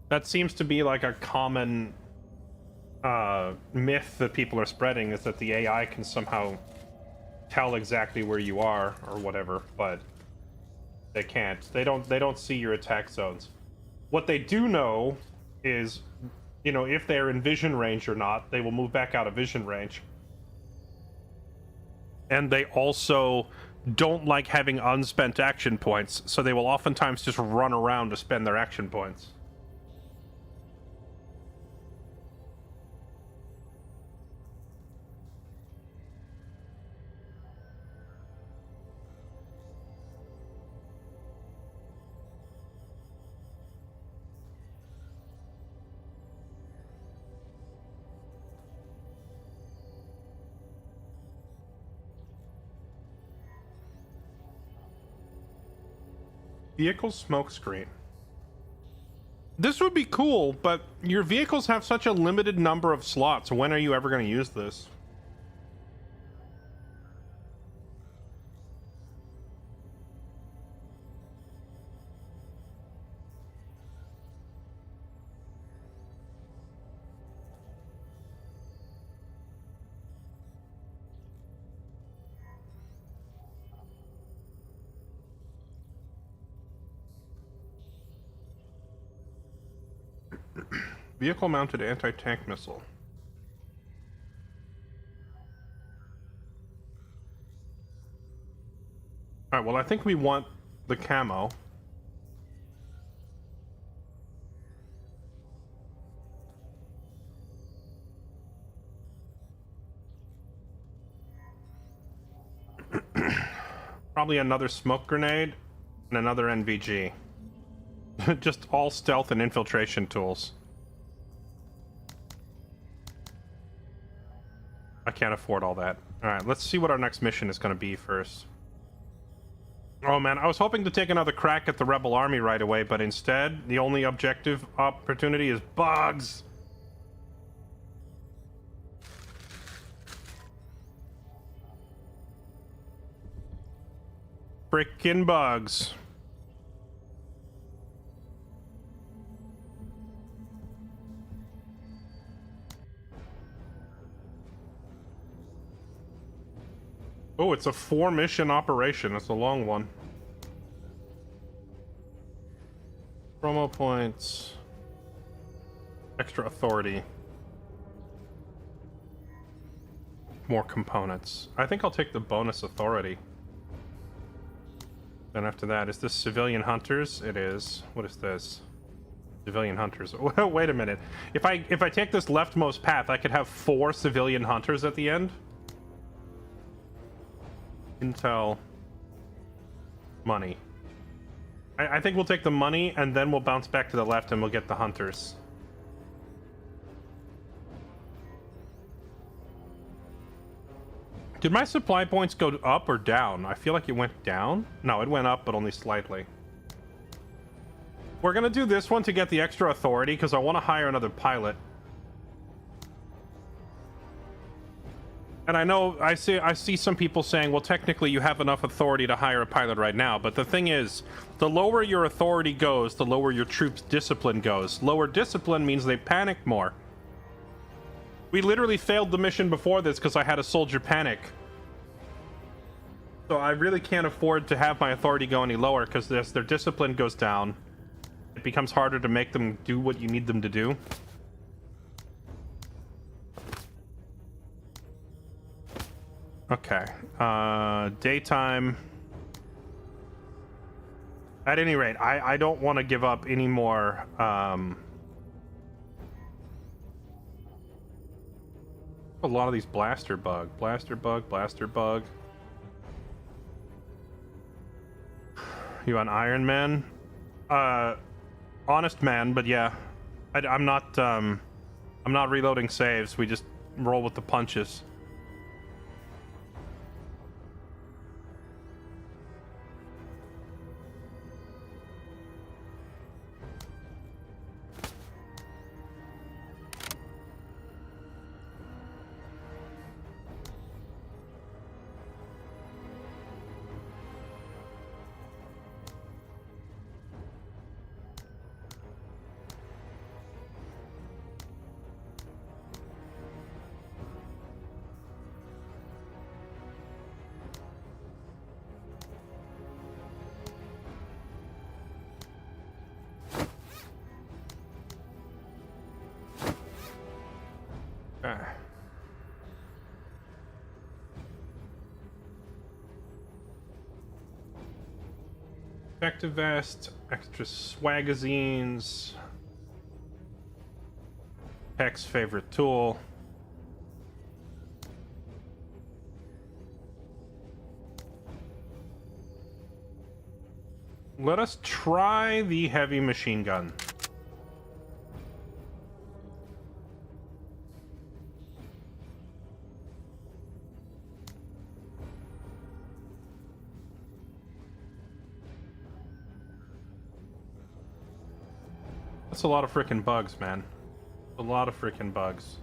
That seems to be like a common myth that people are spreading, is that the AI can somehow tell exactly where you are or whatever, but they can't. They don't see your attack zones. What they do know is, you know, if they're in vision range or not. They will move back out of vision range. And they also don't like having unspent action points, so they will oftentimes just run around to spend their action points. Vehicle smoke screen. This would be cool, but your vehicles have such a limited number of slots. When are you ever going to use this? Vehicle-mounted anti-tank missile. Alright, well, I think we want the camo. Probably another smoke grenade and another NVG. Just all stealth and infiltration tools. I can't afford all that. Alright, let's see what our next mission is going to be first. Oh man, I was hoping to take another crack at the Rebel Army right away, but instead, the only objective opportunity is bugs! Frickin' bugs. Oh, it's a 4-mission operation. It's a long one. Promo points. Extra authority. More components. I think I'll take the bonus authority. Then after that, is this civilian hunters? It is. What is this? Civilian hunters. Wait a minute. If I take this leftmost path, I could have 4 civilian hunters at the end. Intel. Money. I think we'll take the money and then we'll bounce back to the left and we'll get the hunters. Did my supply points go up or down? I feel like it went down. No, it went up, but only slightly. We're gonna do this one to get the extra authority because I want to hire another pilot. And I know I see some people saying, well, technically you have enough authority to hire a pilot right now, but the thing is, the lower your authority goes, the lower your troops' discipline goes. Lower discipline means they panic more. We literally failed the mission before this because I had a soldier panic. So I really can't afford to have my authority go any lower because their discipline goes down. it becomes harder to make them do what you need them to do. Okay. Daytime. At any rate, I don't want to give up any more. A lot of these blaster bug. You on Iron Man? Honest man, but yeah. I'm not reloading saves. We just roll with the punches. Effective vest, extra swagazines, Heck's favorite tool. Let us try the heavy machine gun. That's a lot of freaking bugs, man. A lot of freaking bugs.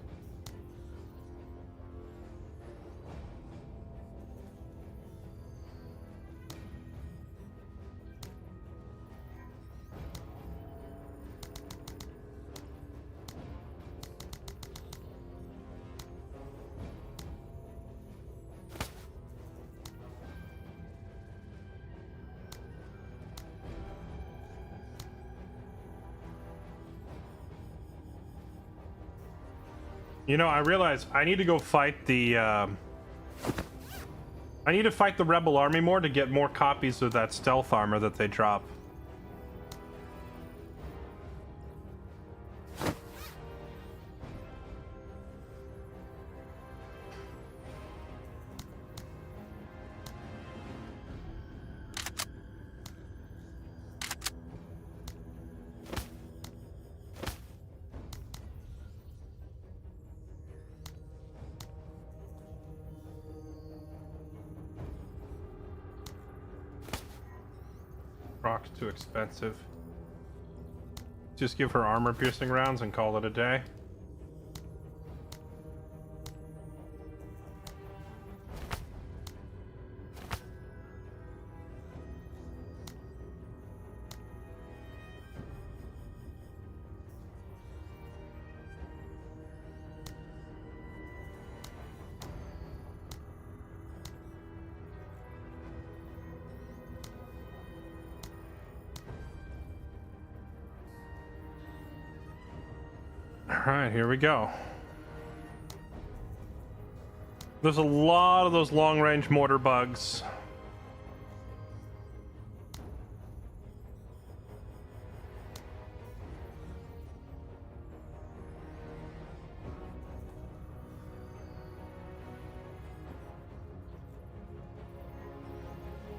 You know, I realize I need to go fight the, I need to fight the Rebel Army more to get more copies of that stealth armor that they drop. Rock's too expensive. Just give her armor piercing rounds and call it a day. Alright, here we go. There's a lot of those long-range mortar bugs.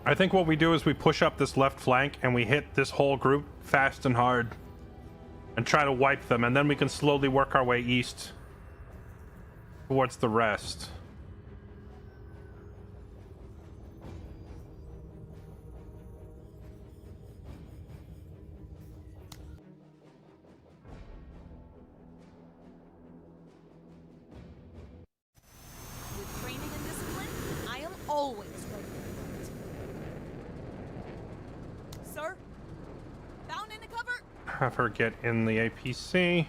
I think what we do is we push up this left flank and we hit this whole group fast and hard. And try to wipe them, and then we can slowly work our way east towards the rest. With training and discipline, I am always ready. Sir? Bound into cover? Have her get in the APC.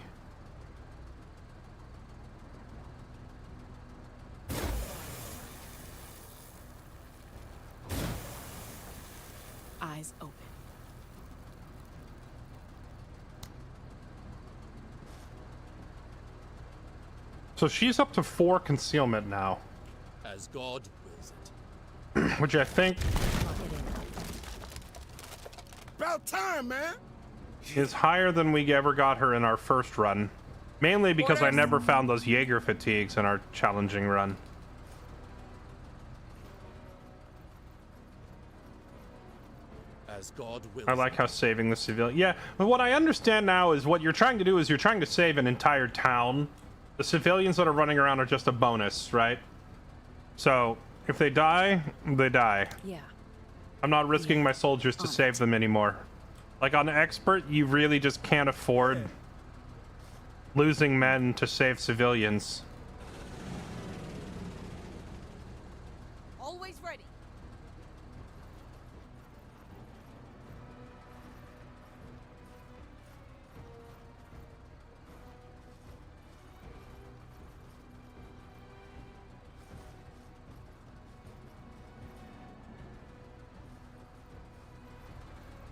Eyes open. So she's up to 4 concealment now, As God wills it. which I think About time, man. is higher than we ever got her in our first run. Mainly because I never found those Jaeger fatigues in our challenging run. As God wills I like how saving the civilian. Yeah, but what I understand now is what you're trying to do is you're trying to save an entire town. The civilians that are running around are just a bonus, right? So if they die, they die. Yeah. I'm not risking my soldiers to save them anymore. Like on expert, you really just can't afford losing men to save civilians. Always ready.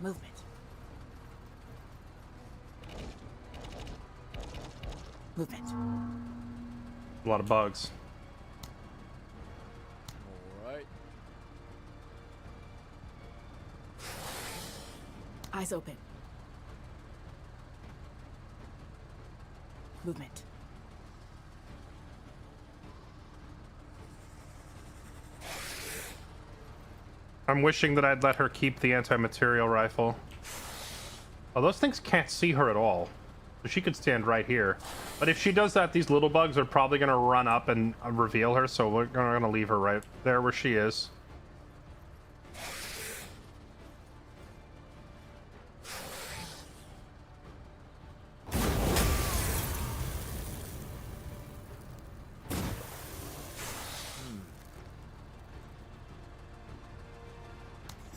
Movement. Movement. A lot of bugs. All right. Eyes open. Movement. I'm wishing that I'd let her keep the anti-material rifle. Oh, those things can't see her at all. So she could stand right here. But if she does that, these little bugs are probably going to run up and reveal her, so we're going to leave her right there where she is.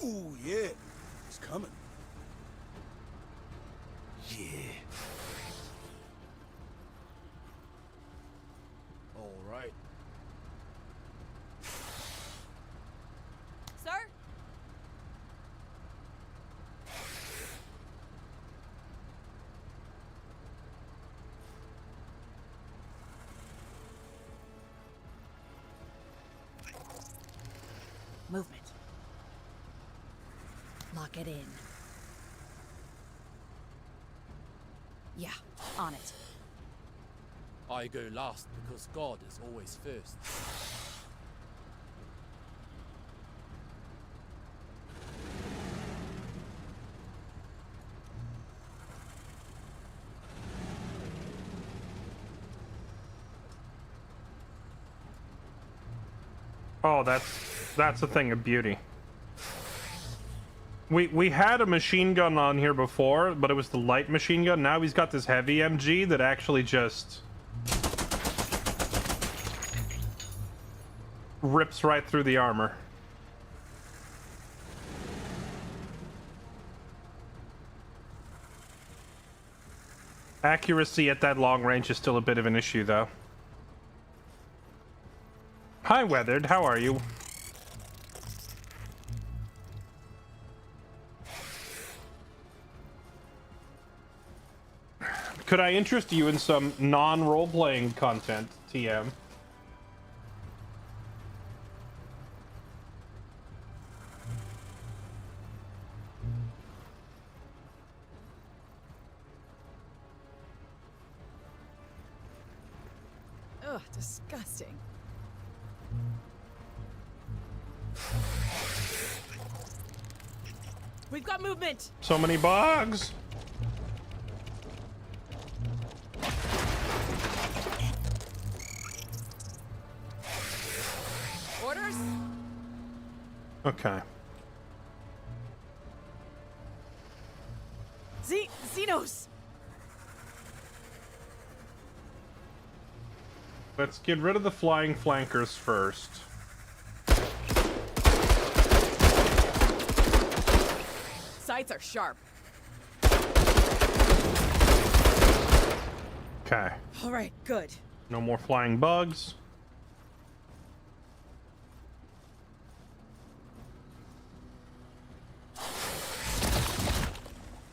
Ooh, yeah. It's coming. Yeah. All right. Sir? Movement. Lock it in. Yeah, on it. I go last because God is always first. Oh, that's a thing of beauty. We had a machine gun on here before, but it was the light machine gun. Now he's got this heavy MG that actually just rips right through the armor. Accuracy at that long range is still a bit of an issue, though. Hi, Weathered. How are you? Could I interest you in some non-role-playing content, TM? Ugh, disgusting. We've got movement. So many bugs. Orders? Okay. Xenos! Let's get rid of the flying flankers first. Sights are sharp. Okay. All right, good. No more flying bugs.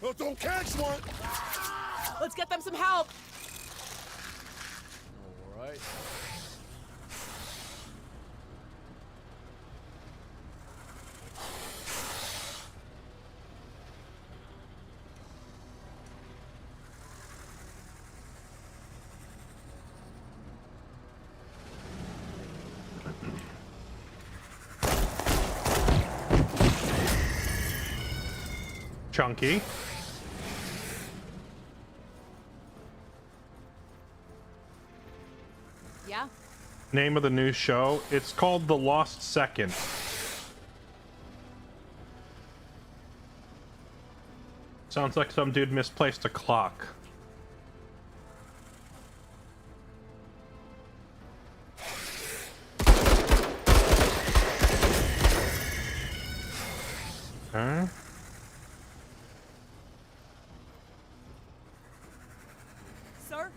Oh, don't catch one. Let's get them some help. All right. chunky. Yeah? Name of the new show? It's called The Lost Second. Sounds like some dude misplaced a clock. Huh? Sir?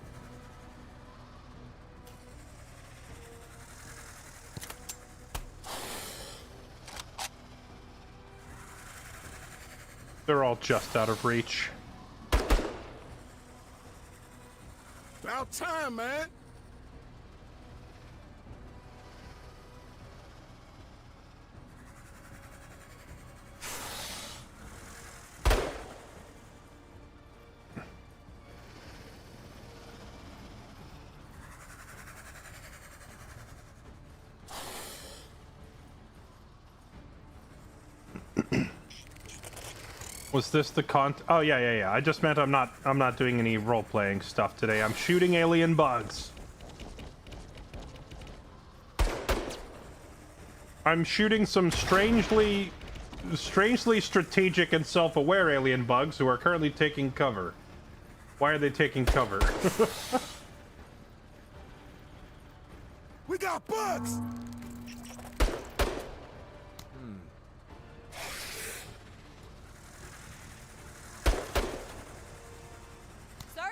They're all just out of reach. About time, man. Was this the Oh yeah. I just meant I'm not doing any role-playing stuff today. I'm shooting alien bugs. I'm shooting some strangely strategic and self-aware alien bugs who are currently taking cover. Why are they taking cover? We got bugs! Sir?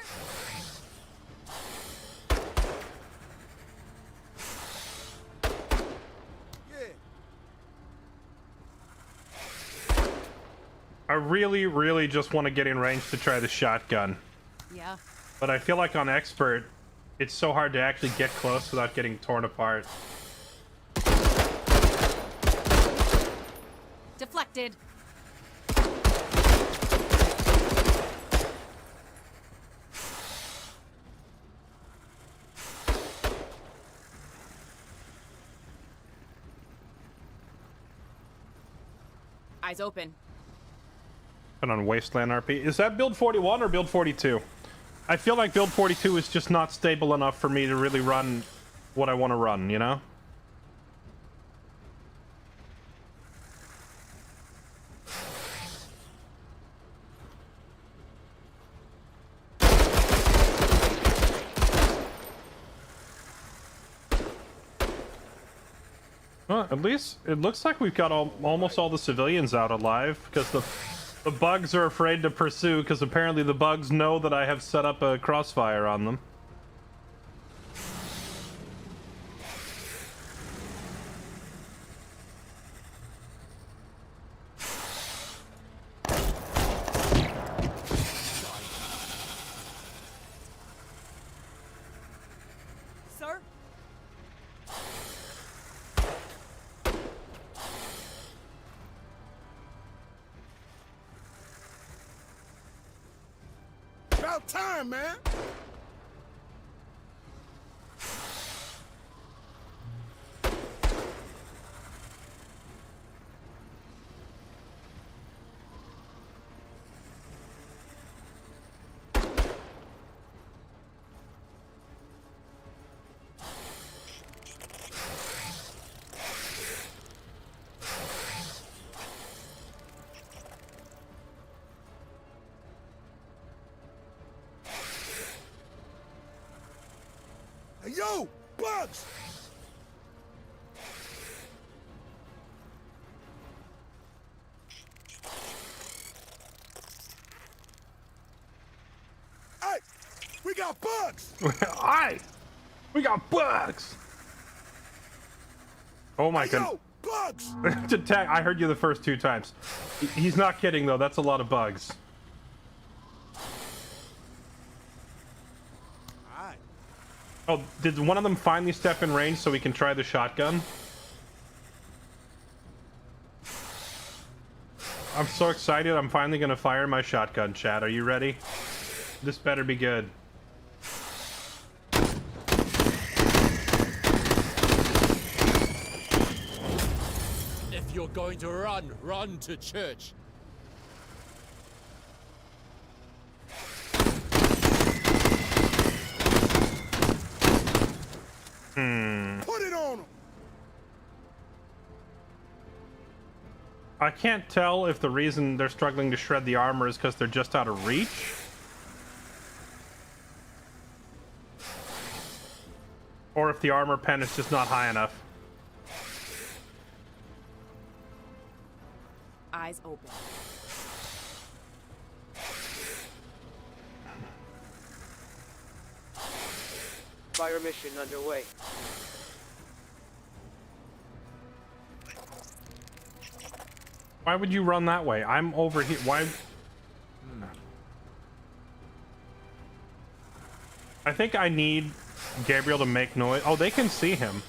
Yeah. I really just want to get in range to try the shotgun. Yeah. But I feel like on expert, it's so hard to actually get close without getting torn apart. Deflected. Eyes open. Put on Wasteland RP. Is that build 41 or build 42? I feel like build 42 is just not stable enough for me to really run what I want to run, you know? Well, at least it looks like we've got almost all the civilians out alive, because the bugs are afraid to pursue, because apparently the bugs know that I have set up a crossfire on them. Sir? About time, man. Hey, yo, bugs! Hey, we got bugs! Aye! We got bugs! Oh my Hey, god. yo, bugs! I heard you the first 2 times. He's not kidding though, that's a lot of bugs. Alright. Oh, did one of them finally step in range so we can try the shotgun? I'm so excited, I'm finally gonna fire my shotgun, chat. Are you ready? This better be good. If you're going to run, run to church. Put it on them! I can't tell if the reason they're struggling to shred the armor is because they're just out of reach. Or if the armor pen is just not high enough. Eyes open. Fire mission underway. Why would you run that way? I'm over here. Why? I think I need Gabriel to make noise. Oh, they can see him.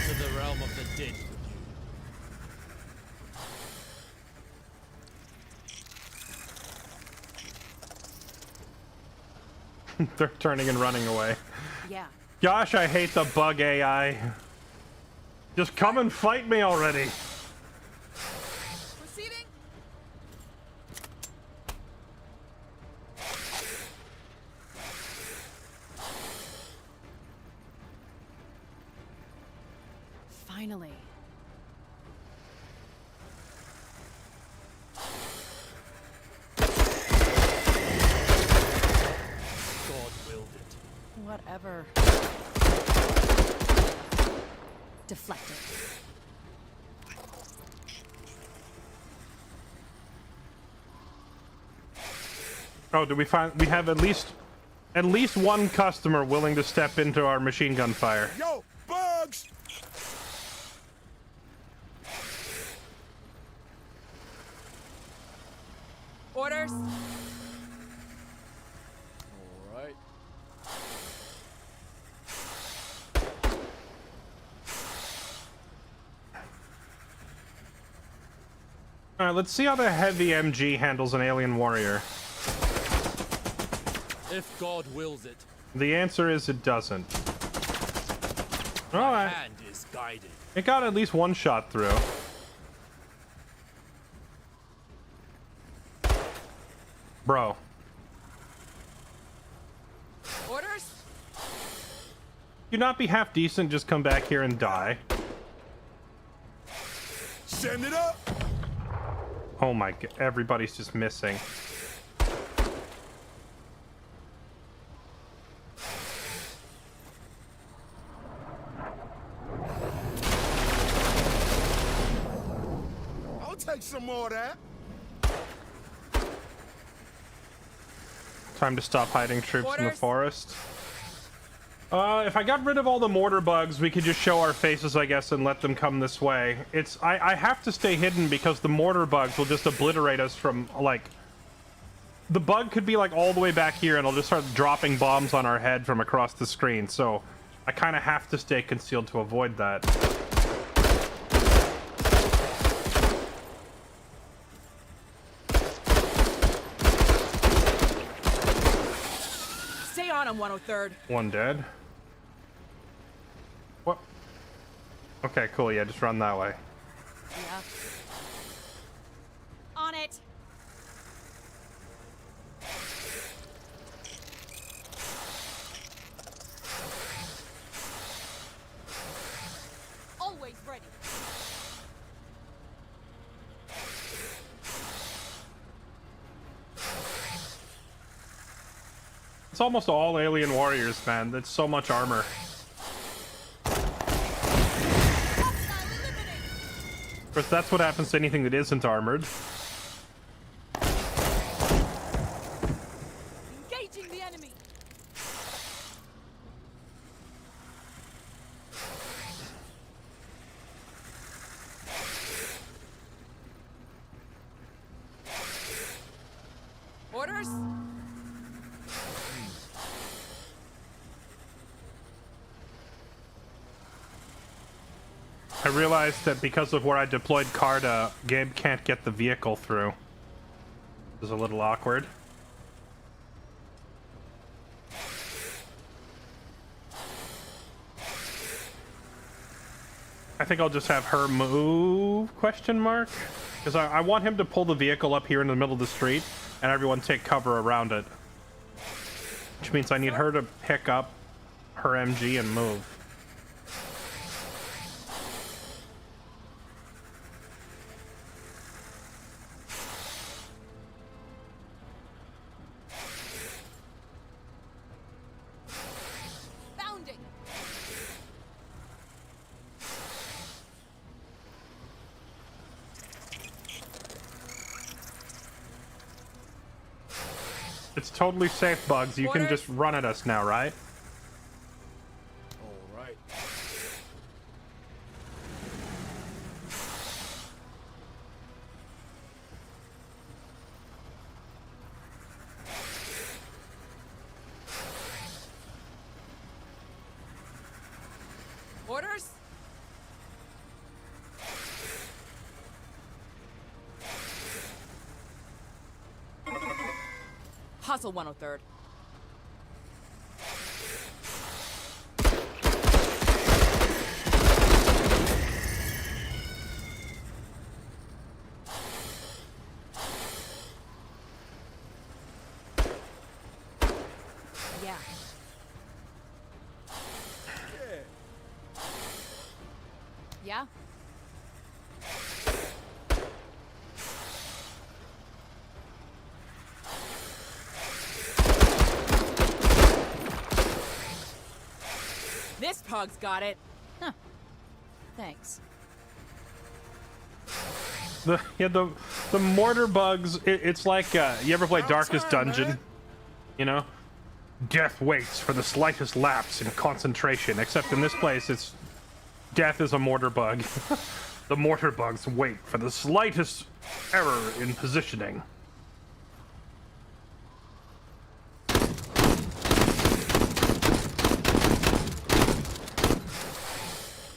To the realm of the dead with you. They're turning and running away. Yeah. Gosh, I hate the bug AI. Just come and fight me already. Proceeding. Finally. God willed it. Whatever. Deflected. Oh, do we find we have at least one customer willing to step into our machine gun fire? Yo, bugs! Orders. All right. All right, let's see how the heavy MG handles an alien warrior. If God wills it, The answer is it doesn't. All my right, hand is guided. it got at least one shot through. Bro, Orders. you not be half decent, just come back here and die. Send it up! Oh my god, everybody's just missing. I'll take some more of that. Time to stop hiding troops in the Orders. forest. If I got rid of all the mortar bugs, we could just show our faces, I guess, and let them come this way. I have to stay hidden because the mortar bugs will just obliterate us from, like... The bug could be, like, all the way back here, and it'll just start dropping bombs on our head from across the screen, so I kind of have to stay concealed to avoid that. Stay on him, 103rd. One dead. What? Okay, cool, yeah, just run that way. Yeah. On it. Always ready. It's almost all alien warriors, man. That's so much armor. Of course, that's what happens to anything that isn't armored. Engaging the enemy. Orders. I realized that because of where I deployed Carta, Gabe can't get the vehicle through. This is a little awkward. I think I'll just have her move, question mark? Because I want him to pull the vehicle up here in the middle of the street and everyone take cover around it. Which means I need her to pick up her MG and move. Bounding. It's totally safe, Bugs. You can just run at us now, right? All right. Orders? Hustle 103rd. Yeah. Yeah? This pug's got it. Huh. Thanks. The mortar bugs. It's like you ever play Darkest Dungeon? man. You know, death waits for the slightest lapse in concentration. Except in this place, it's death is a mortar bug. The mortar bugs wait for the slightest error in positioning.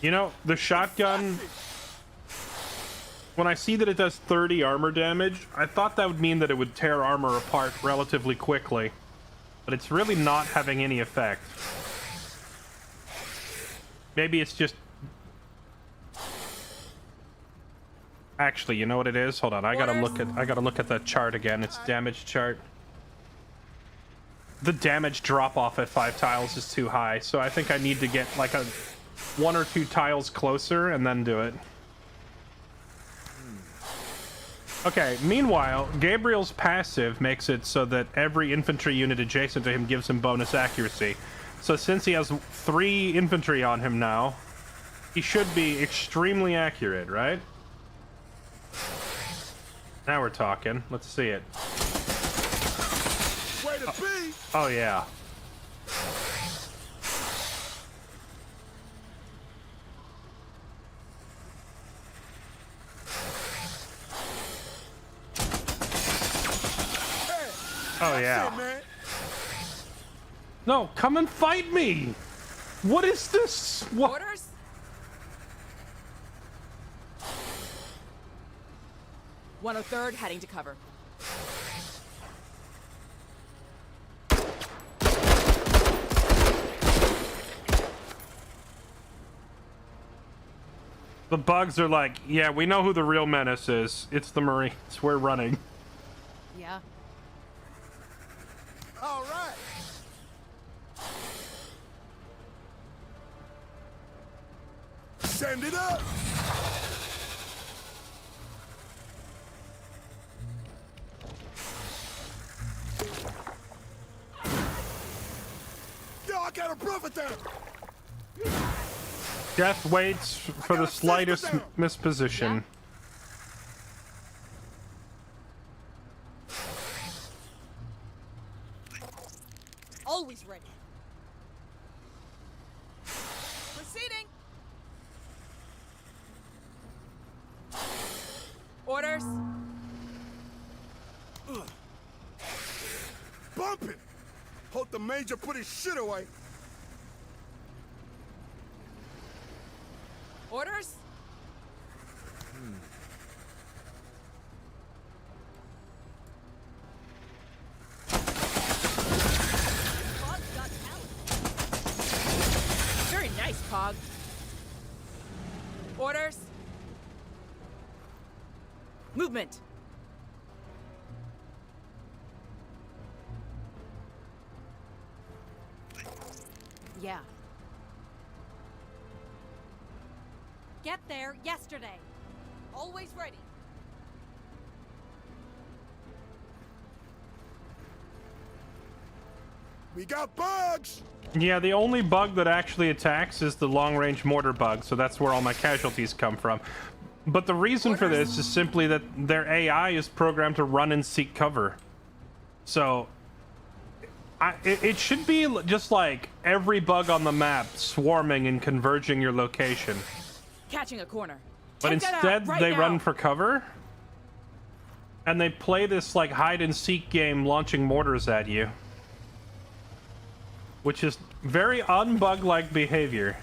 You know, the shotgun, when I see that it does 30 armor damage, I thought that would mean that it would tear armor apart relatively quickly. But it's really not having any effect. Maybe it's just... Actually, you know what it is? Hold on, I gotta look at that chart again. It's damage chart. The damage drop off at 5 tiles is too high, so I think I need to get like a 1 or 2 tiles closer and then do it. Okay, meanwhile, Gabriel's passive makes it so that every infantry unit adjacent to him gives him bonus accuracy. So since he has 3 infantry on him now, he should be extremely accurate, right? Now we're talking. Let's see it. Way to be! Oh, yeah. Oh, yeah. That's it, man. No, come and fight me! What is this? What? Orders? "103rd heading to cover." The bugs are like, yeah, we know who the real menace is. It's the Marines. We're running. Yeah. All right. Send it up. Yo, I got a brother down. Death waits for the slightest misposition. Always ready. Proceeding. Orders? Bumping. Hope the major put his shit away. Orders? Pog's got talent. Very nice, Pog. Orders. Movement. Yeah. Get there yesterday. Always ready. We got bugs! Yeah, the only bug that actually attacks is the long-range mortar bug, so that's where all my casualties come from. But the reason for this is simply that their AI is programmed to run and seek cover. So, it should be just like every bug on the map swarming and converging your location. Catching a corner. But Take that instead, out right they now. run for cover. And they play this like hide-and-seek game launching mortars at you. Which is very unbug-like behavior.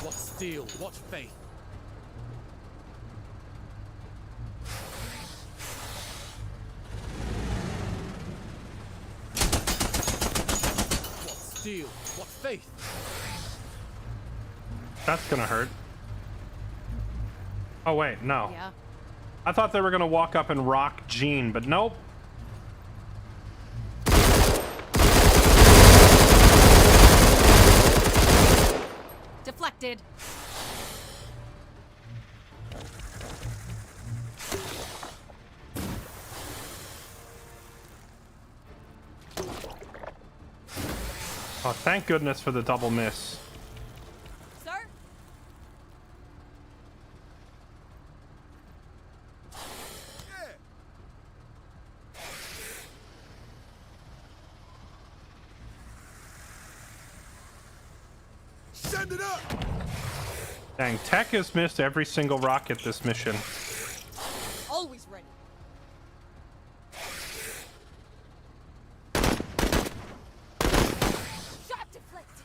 What steel? What faith? What steel? What faith? That's gonna hurt. Oh wait, no. Yeah. I thought they were gonna walk up and rock Jean, but nope. Deflected. Oh, thank goodness for the double miss. Sir? Send it up! Dang, Tech has missed every single rocket this mission. Always ready. Shot deflected.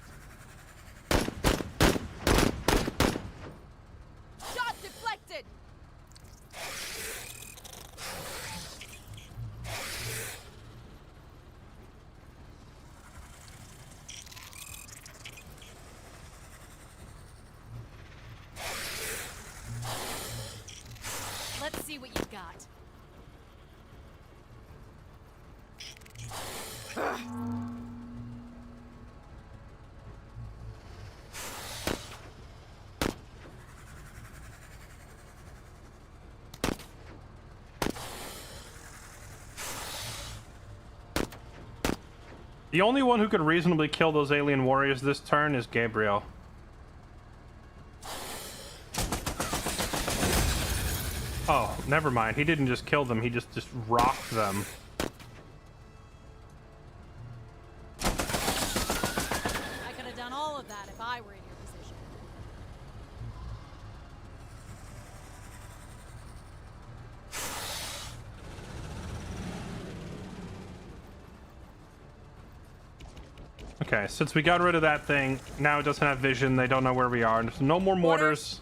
Shot deflected. Let's see what you got. The only one who could reasonably kill those alien warriors this turn is Gabriel. Oh, never mind. He didn't just kill them, he just rocked them. I could have done all of that if I were in your position. Okay, since we got rid of that thing, now it doesn't have vision, they don't know where we are. There's no more mortars.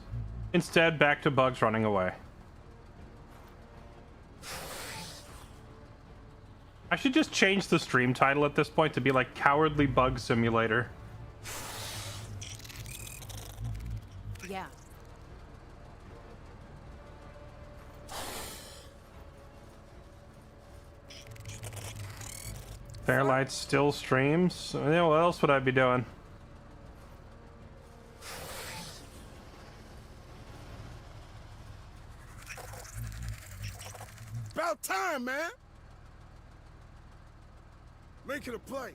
Instead, back to bugs running away. I should just change the stream title at this point to be like Cowardly Bug Simulator. Yeah. Fairlight still streams. Yeah, what else would I be doing? About time, man! Make it a play.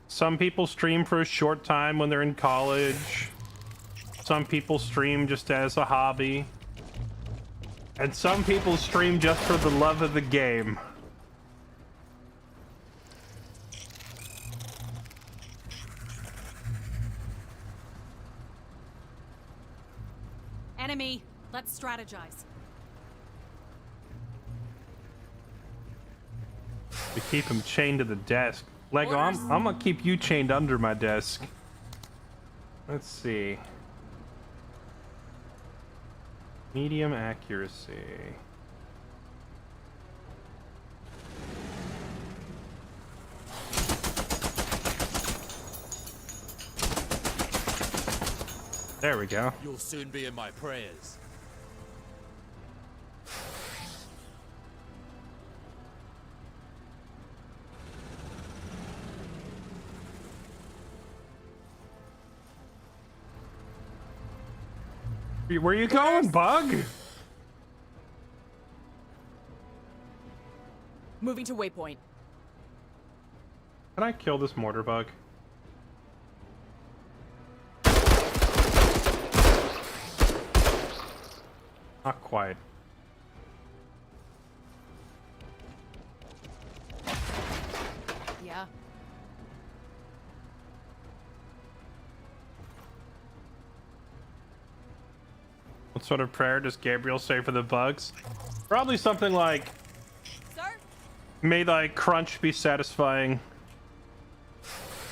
Some people stream for a short time when they're in college. Some people stream just as a hobby. And some people stream just for the love of the game. Enemy, let's strategize. To keep him chained to the desk. Lego, I'm gonna keep you chained under my desk. Let's see. Medium accuracy. There we go. You'll soon be in my prayers. Where you going, Bug? Moving to waypoint. Can I kill this mortar bug? Not quite. Yeah. What sort of prayer does Gabriel say for the bugs? Probably something like, Sir? may thy crunch be satisfying.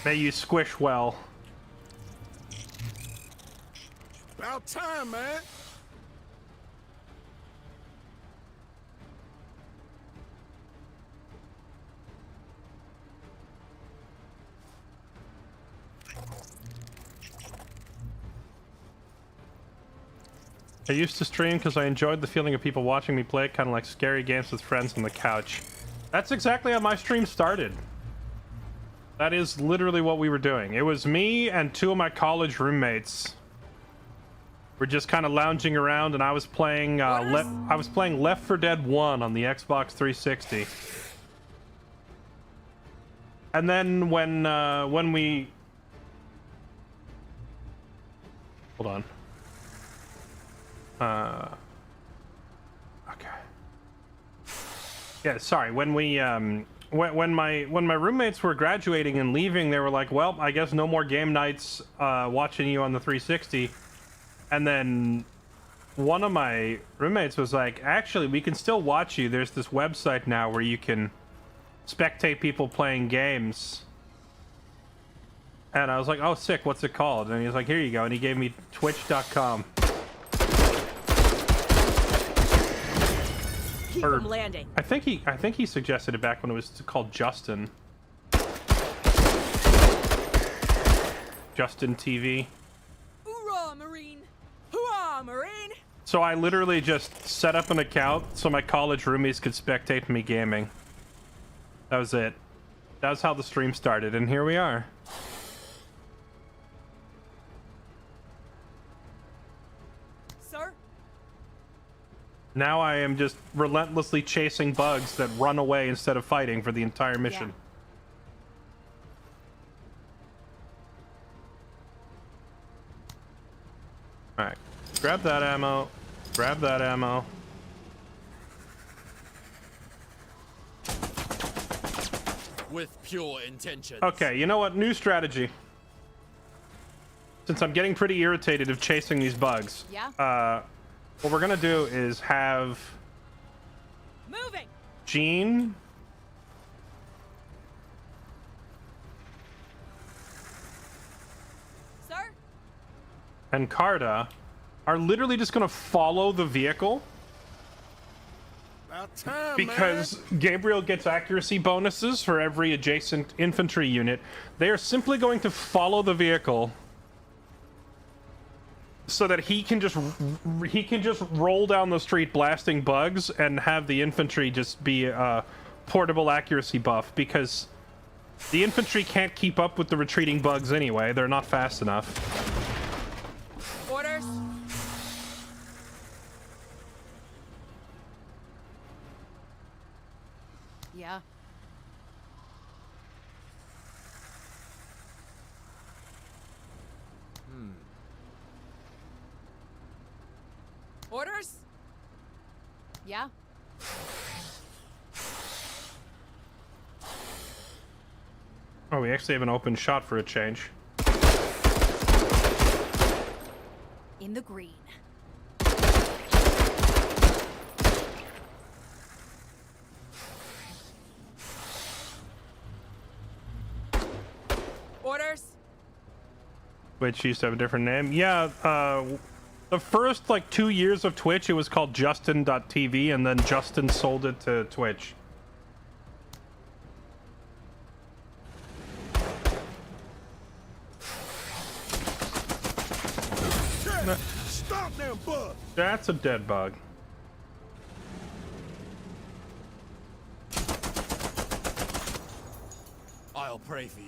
May you squish well. About time, man. I used to stream because I enjoyed the feeling of people watching me play, kind of like scary games with friends on the couch. That's exactly how my stream started. That is literally what we were doing. It was me and two of my college roommates. We're just kind of lounging around, and I was playing Left 4 Dead 1 on the Xbox 360. And then when we hold on. Okay. Yeah, sorry. When we when my roommates were graduating and leaving, they were like, "Well, I guess no more game nights watching you on the 360." And then one of my roommates was like, "Actually, we can still watch you. There's this website now where you can spectate people playing games." And I was like, "Oh, sick. What's it called?" And he was like, "Here you go." And he gave me twitch.com. Keep them landing. I think he suggested it back when it was called Justin. Justin TV. Hoorah, Marine! Hoorah, Marine! So I literally just set up an account so my college roomies could spectate me gaming. That was it. That was how the stream started, and here we are. Sir? Now I am just relentlessly chasing bugs that run away instead of fighting for the entire mission. Yeah. Alright. Grab that ammo. Grab that ammo. With pure intentions. Okay, you know what? New strategy. Since I'm getting pretty irritated of chasing these bugs. Yeah? What we're gonna do is have Moving! Jean Sir? and Carta are literally just gonna follow the vehicle About time, because man. Gabriel gets accuracy bonuses for every adjacent infantry unit. They are simply going to follow the vehicle so that he can just roll down the street blasting bugs and have the infantry just be a portable accuracy buff, because the infantry can't keep up with the retreating bugs anyway. They're not fast enough. Orders? Yeah. Orders? Yeah. Oh, we actually have an open shot for a change. In the green. Orders? Which used to have a different name. Yeah, The first like 2 years of Twitch, it was called Justin.tv, and then Justin sold it to Twitch. Stop them bugs! That's a dead bug. I'll pray for you.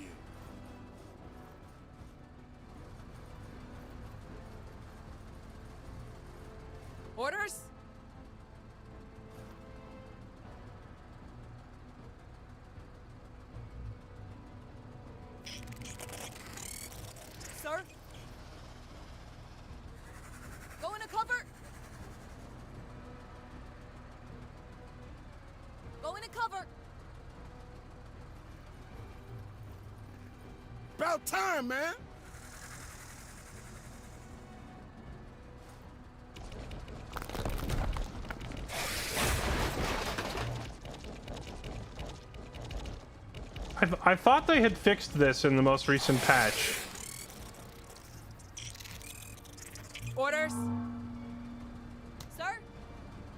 Orders? Sir? Go into cover! Go into cover! About time, man! I thought they had fixed this in the most recent patch. Orders? Sir?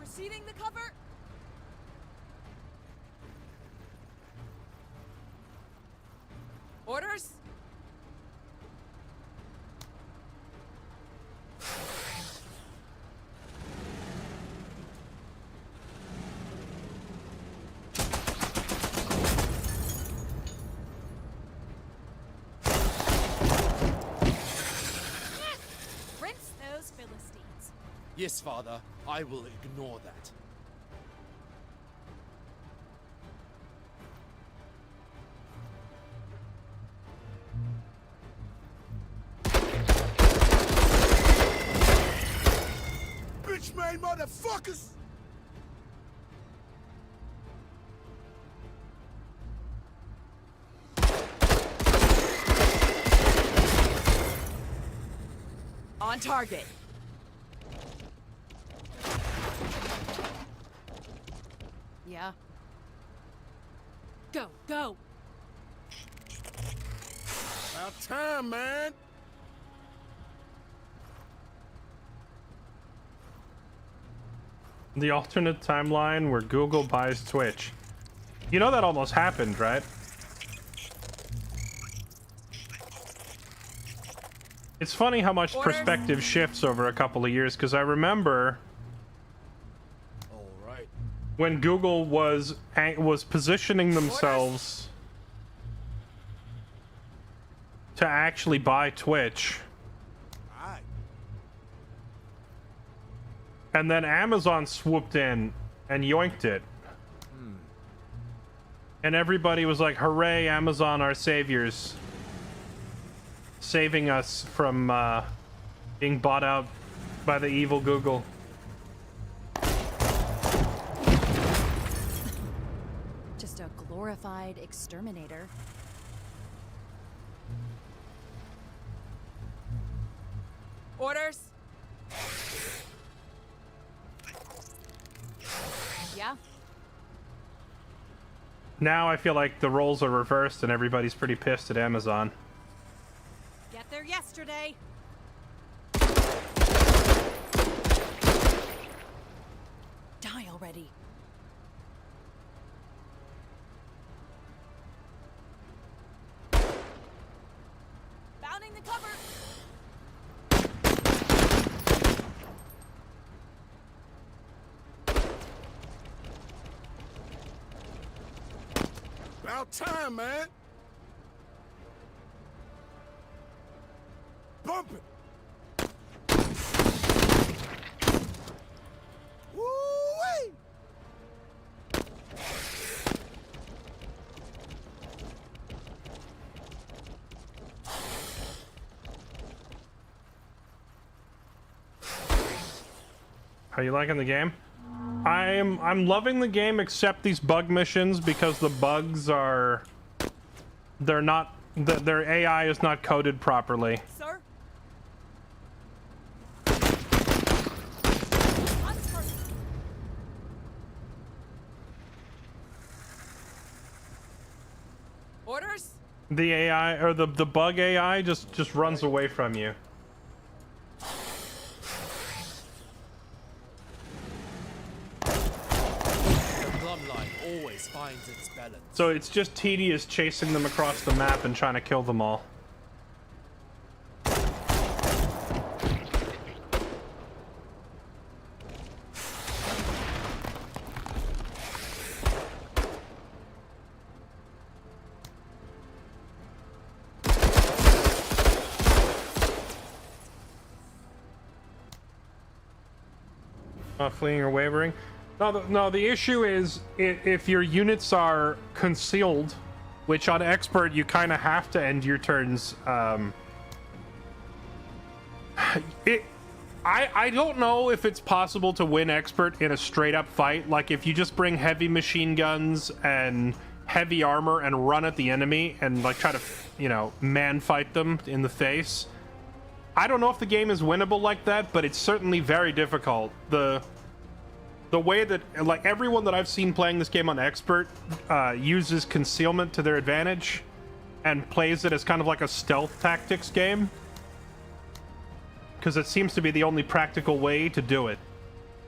Receiving the cover? Orders? Rinse those Philistines. Yes, Father, I will ignore that. Bitch-made motherfuckers! On target. Yeah. Go, go. About time, man! The alternate timeline where Google buys Twitch. You know that almost happened, right? It's funny how much Orders. perspective shifts over a couple of years, because I remember All right. when Google was positioning themselves to actually buy Twitch, Alright. and then Amazon swooped in and yoinked it. And everybody was like, hooray, Amazon, our saviors. Saving us from being bought out by the evil Google. Just a glorified exterminator. Orders? Yeah? Now I feel like the roles are reversed and everybody's pretty pissed at Amazon. Get there yesterday. Die already. Bounding the cover. About time, man! Bump it! Woo-wee! How you liking the game? I'm loving the game except these bug missions, because the bugs are their AI is not coded properly. Sir? On target. Orders? The AI or the bug AI just runs away from you. always finds its balance. So it's just tedious chasing them across the map and trying to kill them all. Not fleeing or wavering. No, the issue is if your units are concealed, which on expert you kind of have to end your turns. I don't know if it's possible to win expert in a straight up fight. Like if you just bring heavy machine guns and heavy armor and run at the enemy and like try to, you know, man fight them in the face. I don't know if the game is winnable like that, but it's certainly very difficult. The way that, like, everyone that I've seen playing this game on expert uses concealment to their advantage and plays it as kind of like a stealth tactics game, because it seems to be the only practical way to do it.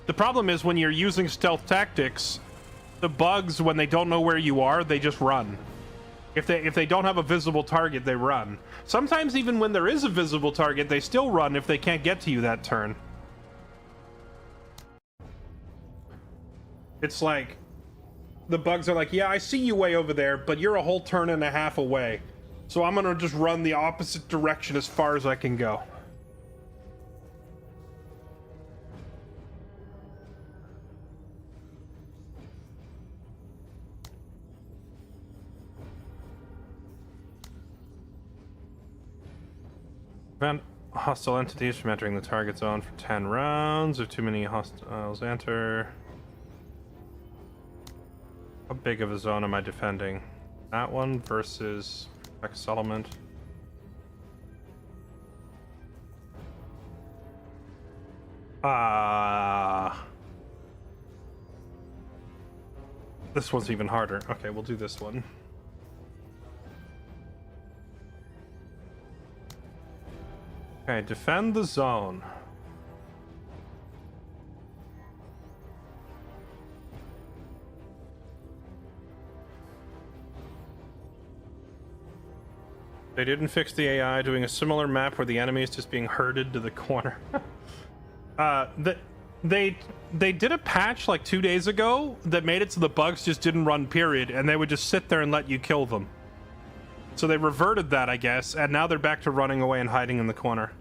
The problem is when you're using stealth tactics, the bugs, when they don't know where you are, they just run. If they don't have a visible target, they run. Sometimes even when there is a visible target, they still run if they can't get to you that turn. It's like, the bugs are like, yeah, I see you way over there, but you're a whole turn and a half away. So I'm gonna just run the opposite direction as far as I can go. Prevent hostile entities from entering the target zone for 10 rounds. If too many hostiles enter. How big of a zone am I defending? That one versus Protect Settlement. This one's even harder. Okay, we'll do this one. Okay, defend the zone. They didn't fix the AI, doing a similar map where the enemy is just being herded to the corner. They did a patch like 2 days ago that made it so the bugs just didn't run, period, and they would just sit there and let you kill them. So they reverted that, I guess, and now they're back to running away and hiding in the corner.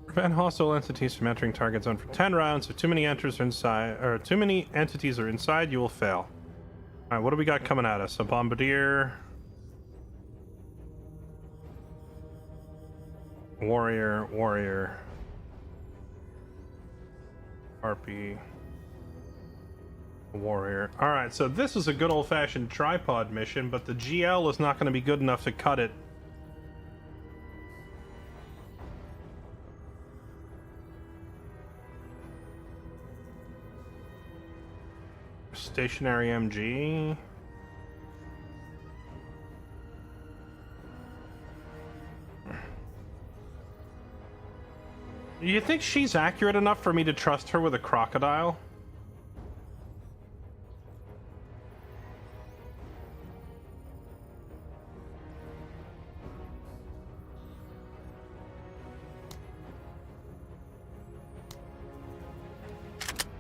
Prevent hostile entities from entering target zone for 10 rounds. If too many entities are inside, you will fail. Alright, what do we got coming at us? A bombardier. Warrior. Harpy. Warrior. Alright, so this is a good old-fashioned tripod mission, but the GL is not going to be good enough to cut it. Stationary MG. Do you think she's accurate enough for me to trust her with a crocodile?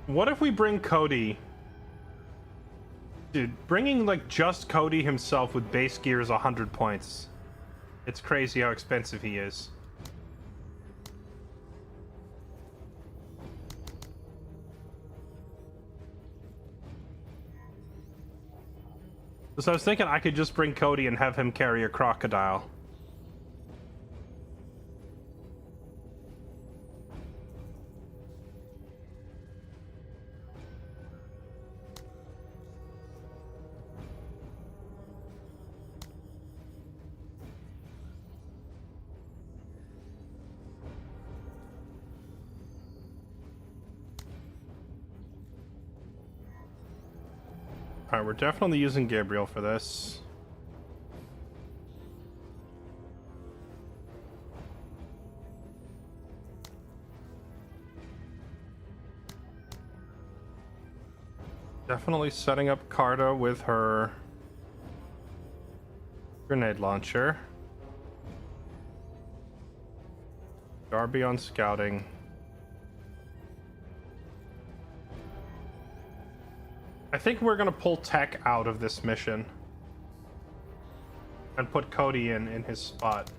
What if we bring Cody? Dude, bringing like just Cody himself with base gear is 100 points. It's crazy how expensive he is. So I was thinking I could just bring Cody and have him carry a crocodile. Alright, we're definitely using Gabriel for this. Definitely setting up Carta with her grenade launcher. Darby on scouting. I think we're gonna pull Tech out of this mission and put Cody in his spot.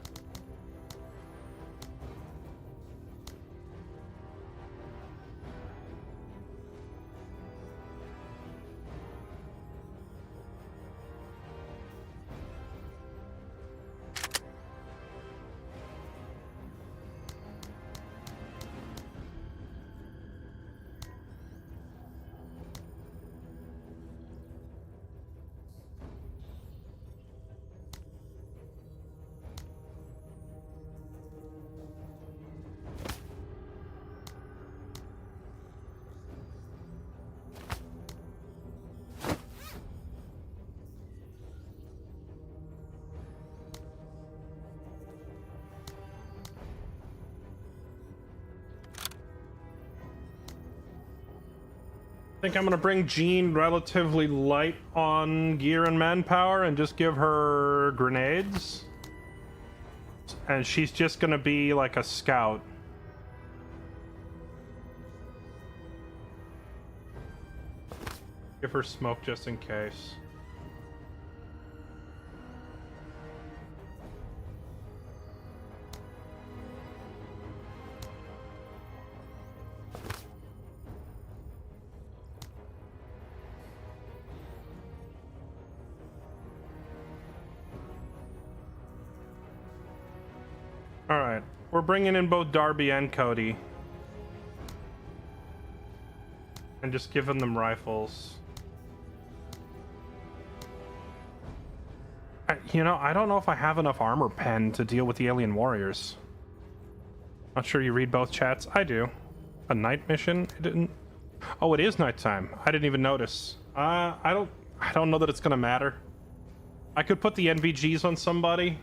I think I'm gonna bring Jean relatively light on gear and manpower and just give her grenades. And she's just gonna be like a scout. Give her smoke just in case. Alright, we're bringing in both Darby and Cody. And just giving them rifles. You know, I don't know if I have enough armor pen to deal with the alien warriors. Not sure you read both chats. I do. A night mission? It didn't... Oh, it is nighttime. I didn't even notice. I don't know that it's gonna matter. I could put the NVGs on somebody.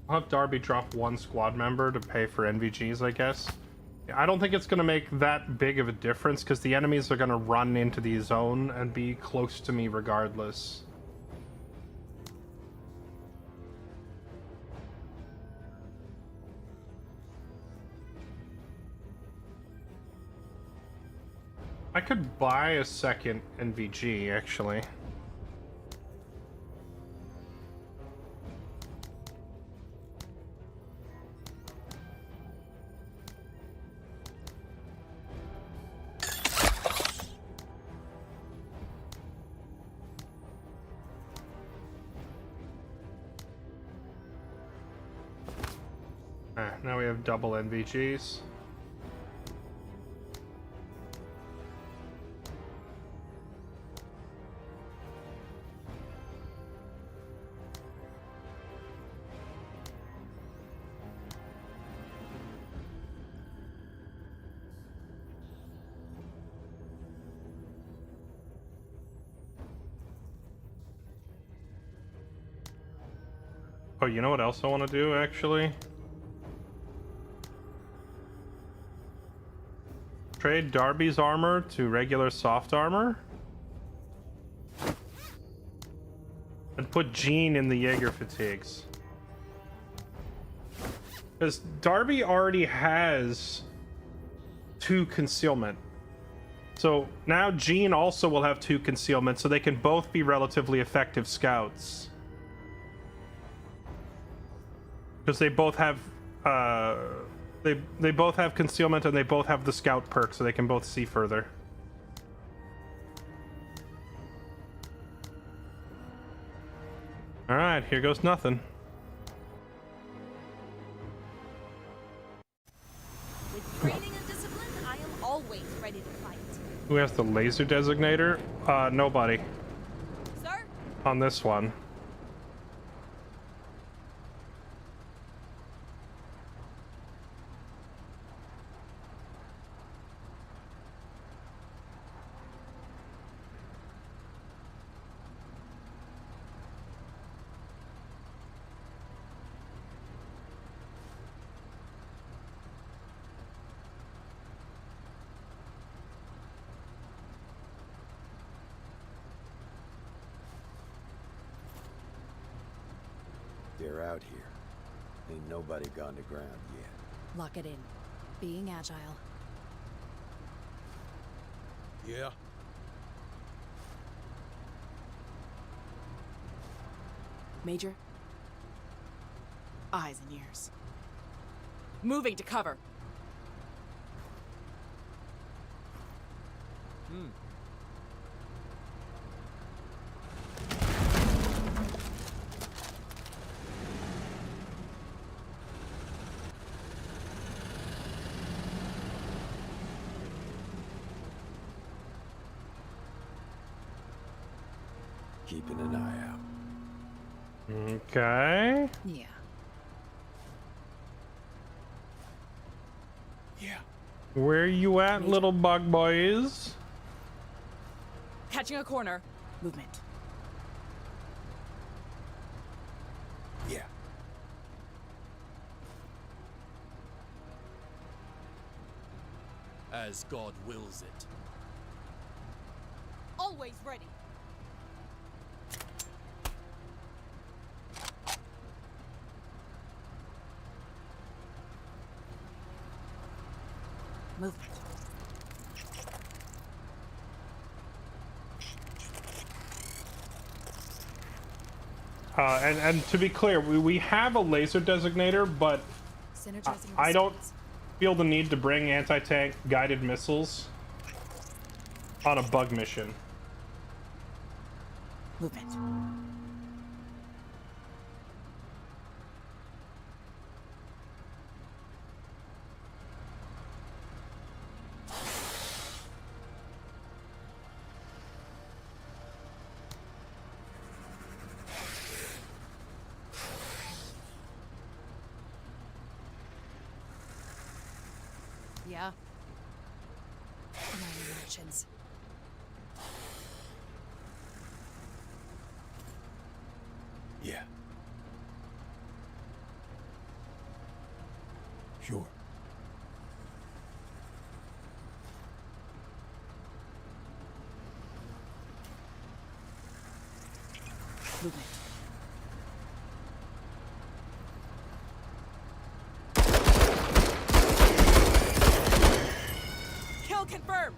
I'll have Darby drop one squad member to pay for NVGs, I guess. I don't think it's going to make that big of a difference because the enemies are going to run into the zone and be close to me regardless. I could buy a second NVG, actually. Now we have double NVGs. Oh, you know what else I want to do, actually? Trade Darby's armor to regular soft armor. And put Jean in the Jaeger fatigues. Because Darby already has 2 concealment. So now Jean also will have 2 concealment, so they can both be relatively effective scouts. Because they both have they both have concealment and they both have the scout perk, so they can both see further. All right, here goes nothing. With training and discipline, I am always ready to fight. Who has the laser designator? Nobody. Sir? On this one. care out here. Ain't nobody gone to ground yet. Lock it in. Being agile. Yeah. Major? Eyes and ears. Moving to cover. Keeping an eye out. Okay. Yeah. Yeah. Where you at, little bug boys? Catching a corner. Movement. Yeah. As God wills it. Always ready. Movement. And to be clear, we have a laser designator, but Synergizing I don't response. feel the need to bring anti-tank guided missiles on a bug mission. Movement. Yeah. Minor actions. Yeah. Sure. Movement. Kill confirmed.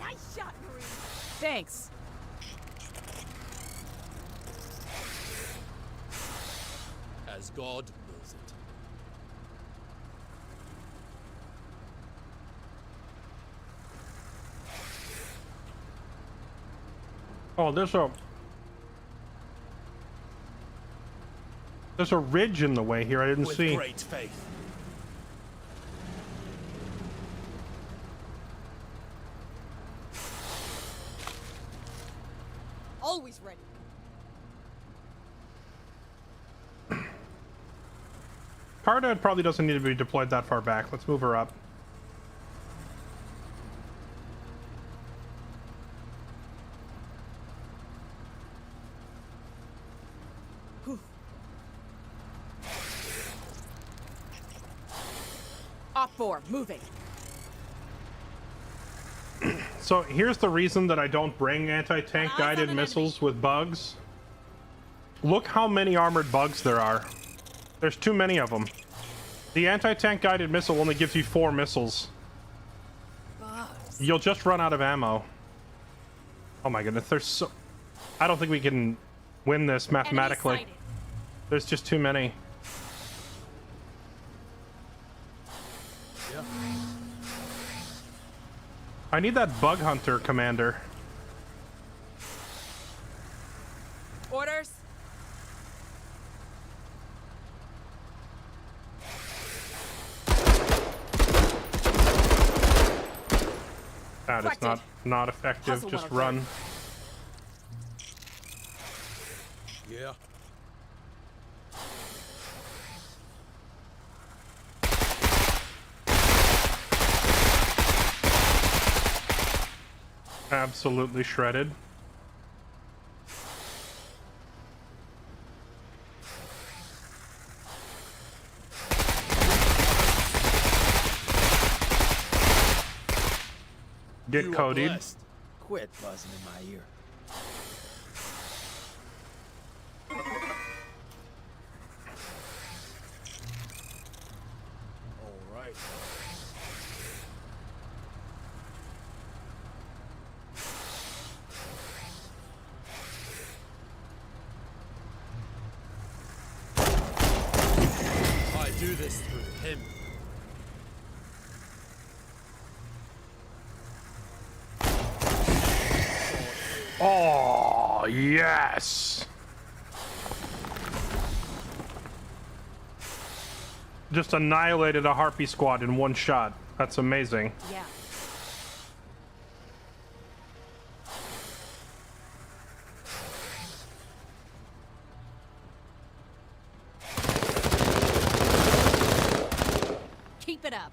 Nice shot, Marine. Thanks. As God wills it. Oh, there's a ridge in the way here. I didn't With see. great faith. Always ready. Carda probably doesn't need to be deployed that far back. Let's move her up. Op 4, moving. So here's the reason that I don't bring anti-tank Eyes on guided an missiles with bugs. Look how many armored bugs there are. There's too many of them. The anti-tank guided missile only gives you 4 missiles. Bugs. You'll just run out of ammo. Oh my goodness, there's so... I don't think we can win this mathematically. Enemy There's just too many. Yeah. I need that bug hunter, Commander. sighted. Orders. That is Corrected. not effective. Hustle Just well run. done. Yeah. Absolutely shredded. Get You are codied. blessed. Quit buzzing in my ear. All right. I do this through him. Oh, yes. Just annihilated a harpy squad in one shot. That's amazing. Yeah. Keep it up.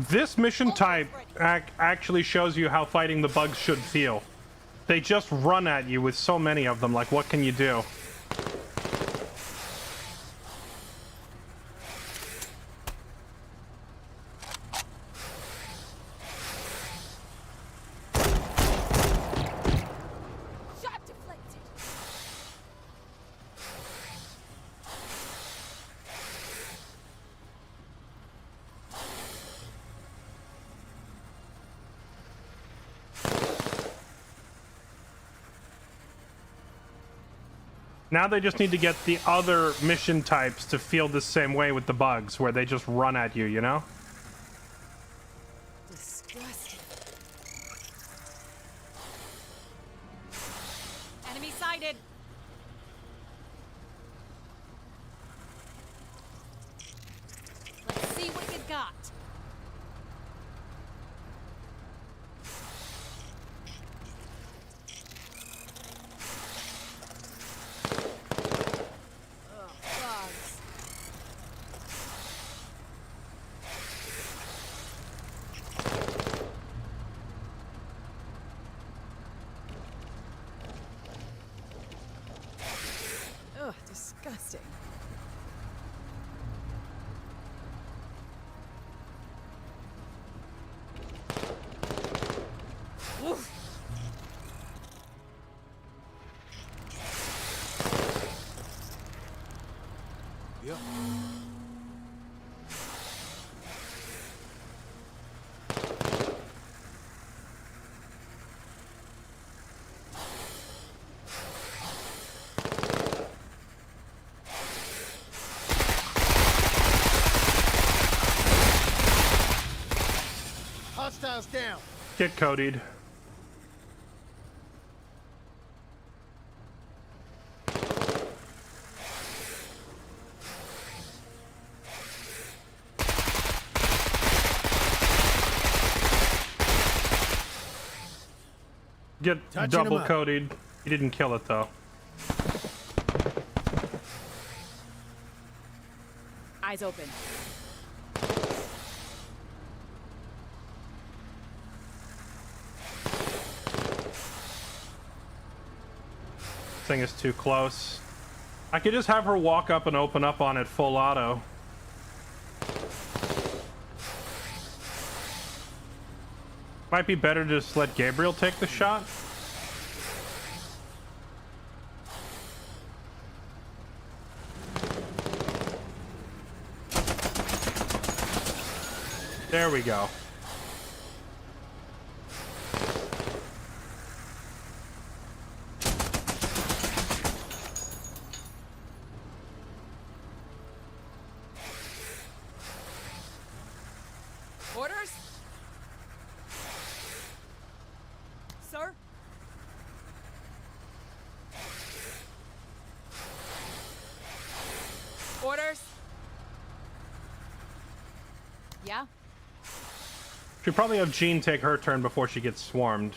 This mission type actually shows you how fighting the bugs should feel. They just run at you with so many of them. Like, what can you do? Shot deflected. Now they just need to get the other mission types to feel the same way with the bugs, where they just run at you, you know? Disgusting. Enemy sighted. Let's see what you got. Ugh, bugs. Ugh, disgusting. Oof. Yeah. Hostiles down. Get codied. Get Touching double him up. codied. He didn't kill it though. Eyes open. Thing is too close. I could just have her walk up and open up on it full auto. Might be better to just let Gabriel take the shot. There we go. Orders? Sir? Orders? Yeah? Should probably have Jean take her turn before she gets swarmed.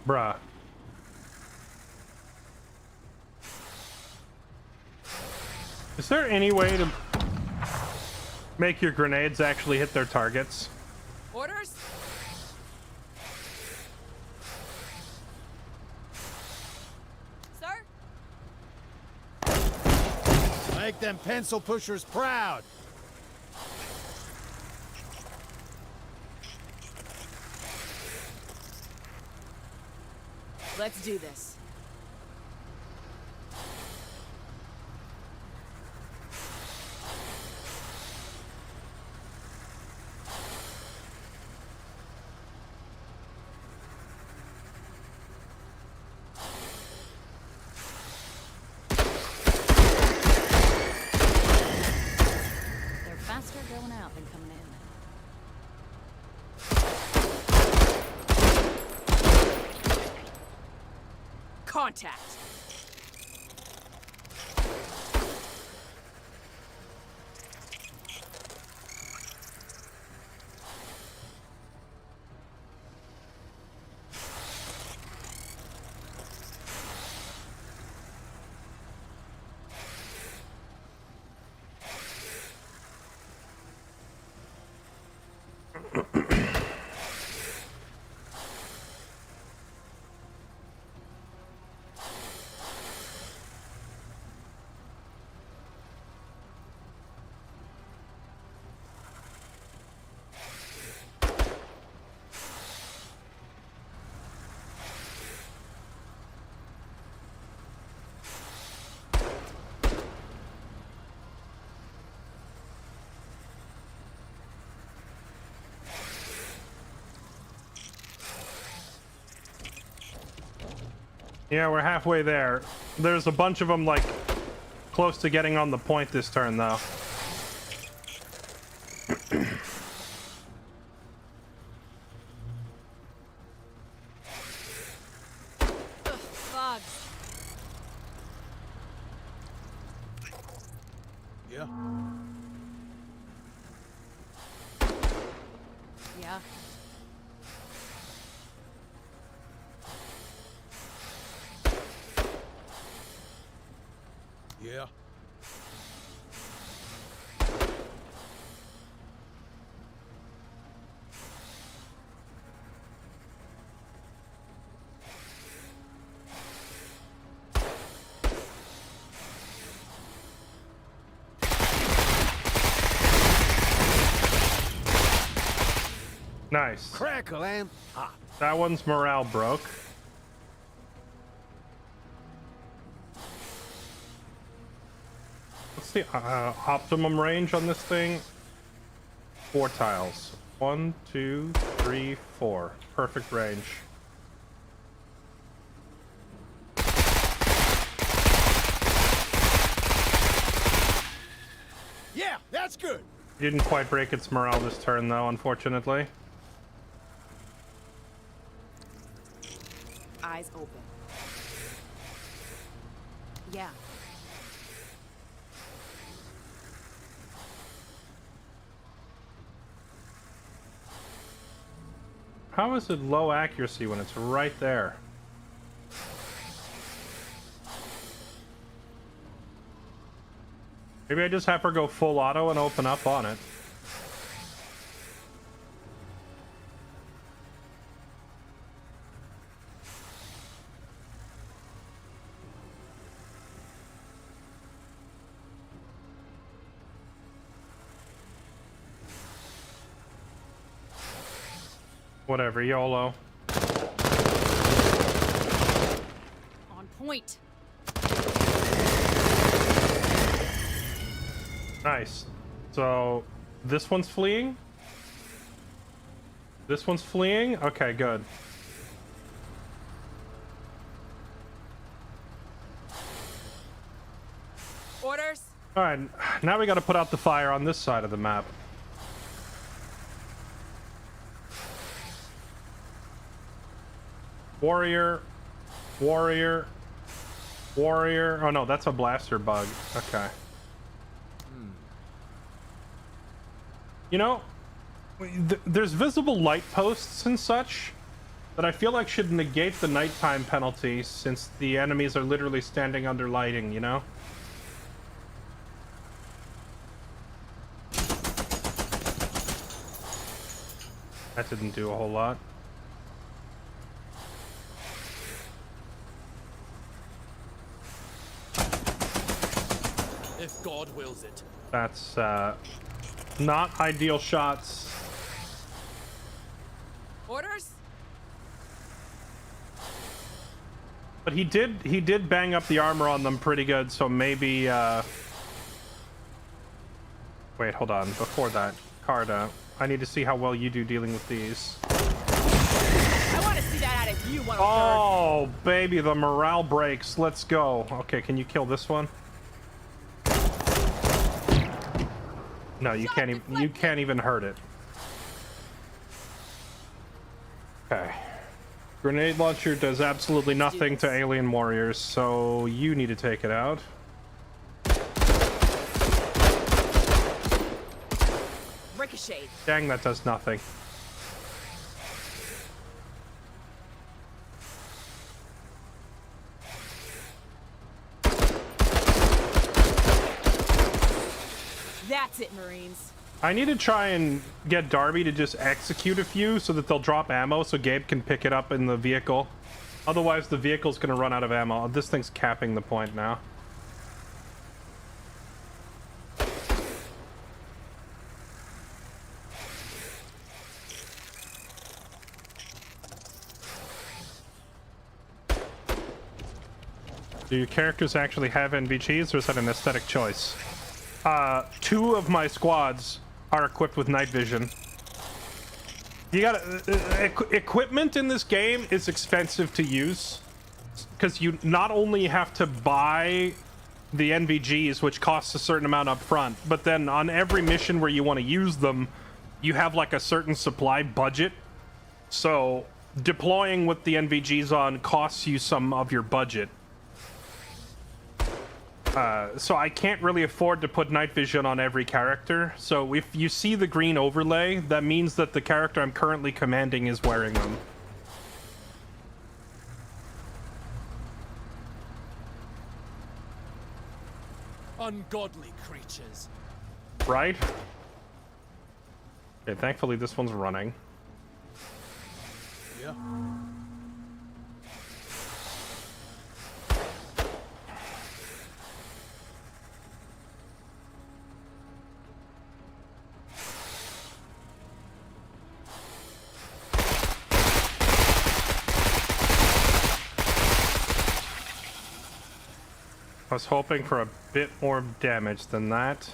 Bruh. Is there any way to make your grenades actually hit their targets? Orders? Sir? Make them pencil pushers proud. Let's do this. They're faster going out than coming in. Contact! Yeah, we're halfway there. There's a bunch of them, like, close to getting on the point this turn, though. Fog. Yeah. Yeah. Yeah. Nice. Crackle and pop. That one's morale broke. What's the optimum range on this thing? 4 tiles. 1, 2, 3, 4. Perfect range. Yeah, that's good. Didn't quite break its morale this turn, though, unfortunately. Eyes open. Yeah. How is it low accuracy when it's right there? Maybe I just have her go full auto and open up on it. Whatever, YOLO. On point. Nice. So, this one's fleeing? This one's fleeing? Okay, good. Orders? Alright, now we gotta put out the fire on this side of the map. Warrior. Warrior. Warrior. Oh no, that's a blaster bug. Okay. You know, there's visible light posts and such that I feel like should negate the nighttime penalty since the enemies are literally standing under lighting, you know? That didn't do a whole lot. If God wills it. That's not ideal shots. Orders? But he did bang up the armor on them pretty good, so maybe wait, hold on. Before that, Carda, I need to see how well you do dealing with these. I want to see that out of you, 103rd. Oh, baby, the morale breaks. Let's go. Okay, can you kill this one? No, you can't even. You can't even hurt it. Okay. Grenade launcher does absolutely nothing to alien warriors, so you need to take it out. Ricochet. Dang, that does nothing. That's it, Marines. I need to try and get Darby to just execute a few so that they'll drop ammo so Gabe can pick it up in the vehicle. Otherwise, the vehicle's gonna run out of ammo. This thing's capping the point now. Do your characters actually have NVGs, or is that an aesthetic choice? 2 of my squads are equipped with night vision. You gotta equipment in this game is expensive to use because you not only have to buy the NVGs, which costs a certain amount up front, but then on every mission where you want to use them, you have like a certain supply budget. So deploying with the NVGs on costs you some of your budget. So I can't really afford to put night vision on every character. So if you see the green overlay, that means that the character I'm currently commanding is wearing them. Ungodly creatures. Right? Okay, thankfully this one's running. Yeah. I was hoping for a bit more damage than that.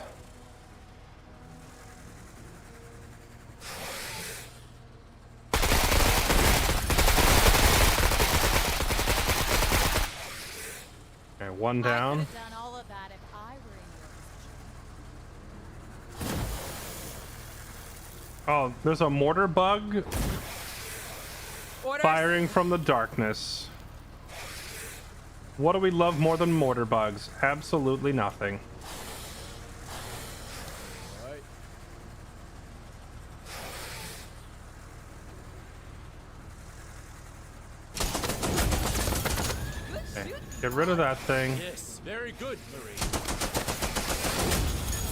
Okay, one down. I could have done all of that if I were in your position. Oh, there's a mortar bug Orders? firing from the darkness. What do we love more than mortar bugs? Absolutely nothing. All right. Okay, get rid of that thing. Yes, very good, Marine.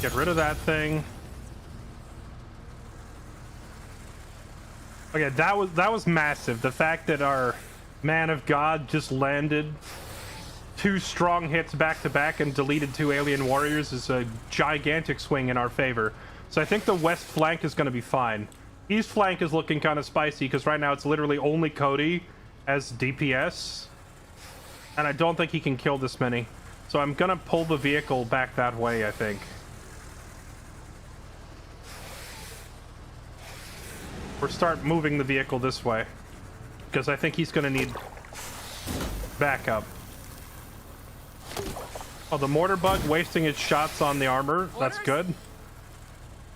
Get rid of that thing. Okay, that was massive. The fact that our man of God just landed 2 strong hits back to back and deleted 2 alien warriors is a gigantic swing in our favor. So I think the west flank is going to be fine. East flank is looking kind of spicy because right now it's literally only Cody as DPS. And I don't think he can kill this many. So I'm going to pull the vehicle back that way, I think. Or start moving the vehicle this way. Because I think he's going to need backup. Oh, the mortar bug wasting its shots on the armor. That's good.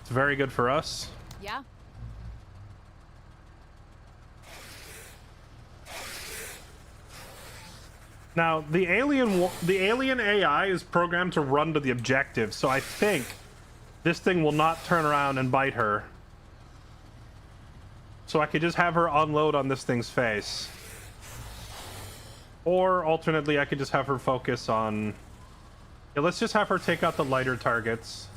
It's very good for us. Yeah. Now, the alien AI is programmed to run to the objective, so I think this thing will not turn around and bite her. So I could just have her unload on this thing's face. Or alternately, I could just have her focus on... Yeah, let's just have her take out the lighter targets.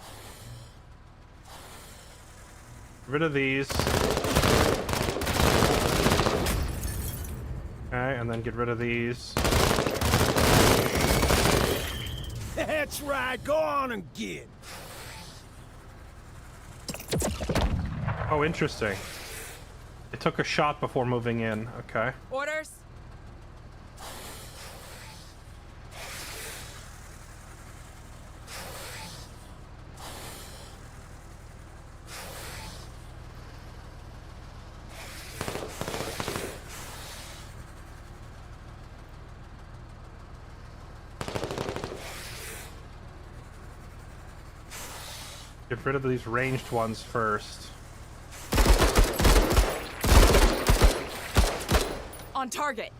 Get rid of these. Okay, and then get rid of these. That's right. Go on and get. Oh, interesting. It took a shot before moving in. Okay. Orders. Get rid of these ranged ones first. On target.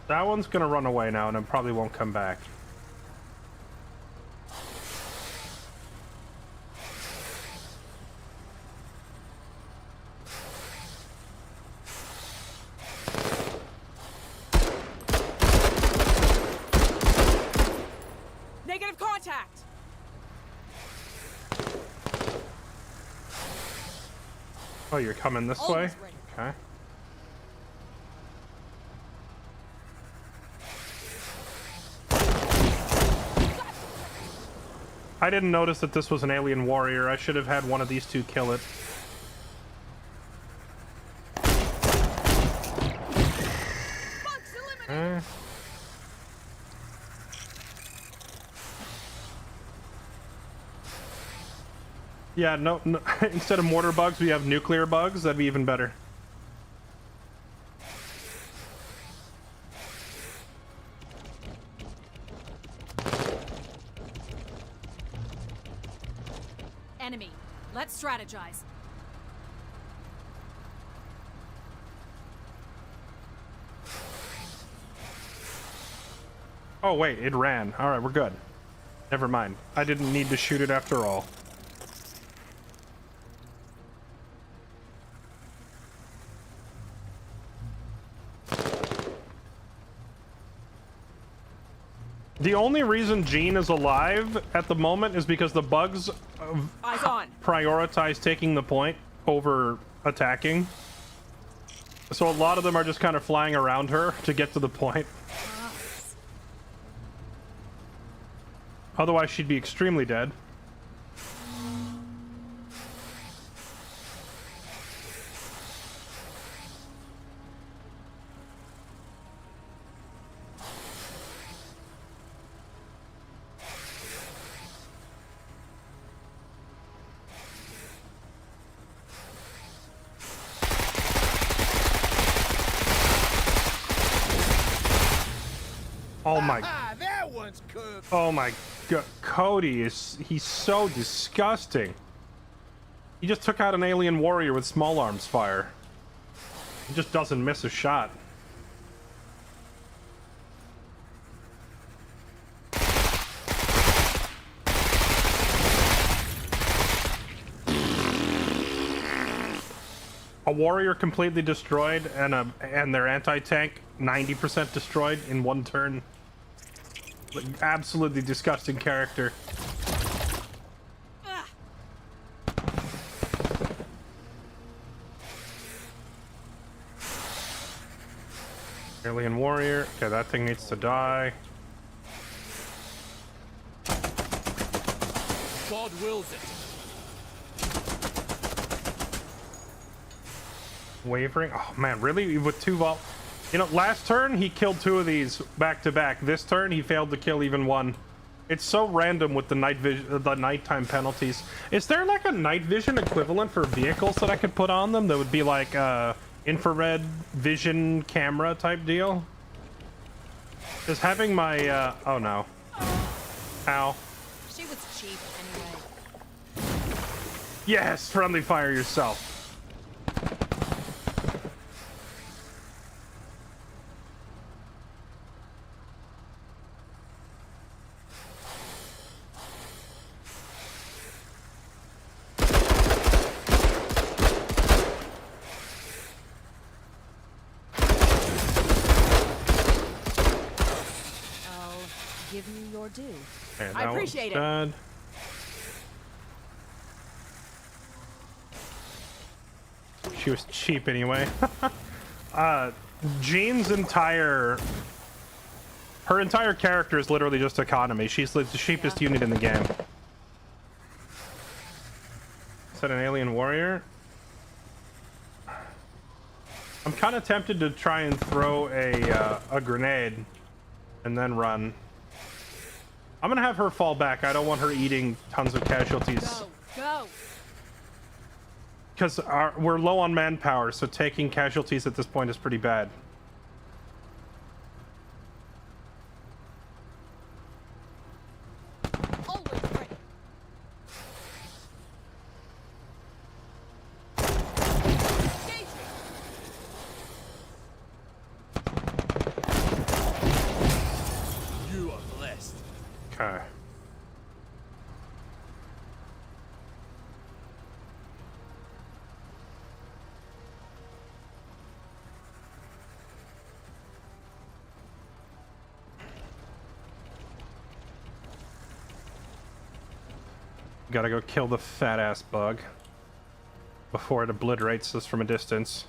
That one's gonna run away now and it probably won't come back. Negative contact. Oh, you're coming this way? Almost ready. Okay. I didn't notice that this was an alien warrior. I should have had one of these two kill it. Bugs eliminated. Yeah, no, instead of mortar bugs, we have nuclear bugs. That'd be even better. Enemy. Let's strategize. Oh, wait, it ran. All right, we're good. Never mind. I didn't need to shoot it after all. The only reason Jean is alive at the moment is because the bugs Eyes on. prioritize taking the point over attacking. So a lot of them are just kind of flying around her to get to the point. Otherwise, she'd be extremely dead. Oh my, Ah, that one's cooked. oh my god, Cody he's so disgusting. He just took out an alien warrior with small arms fire. He just doesn't miss a shot. A warrior completely destroyed and their anti-tank 90% destroyed in one turn. Like, absolutely disgusting character. Alien warrior. Okay, that thing needs to die. God wills it. Wavering. Oh man, really? With two vol... You know, last turn he killed two of these back to back. This turn he failed to kill even one. It's so random with the the nighttime penalties. Is there like a night vision equivalent for vehicles that I could put on them that would be like infrared vision camera type deal? Just having my oh no. Ow. She was cheap anyway. Yes, friendly fire yourself. Give you your due. Okay, I that appreciate one's it. dead. She was cheap anyway. Jean's entire character is literally just economy. She's the cheapest unit in the game. Is that an alien warrior? I'm kind of tempted to try and throw a grenade and then run. I'm gonna have her fall back. I don't want her eating tons of casualties. Go, go. Because we're low on manpower, so taking casualties at this point is pretty bad. Always ready. Engaging. You are blessed. Okay. Gotta go kill the fat ass bug before it obliterates us from a distance.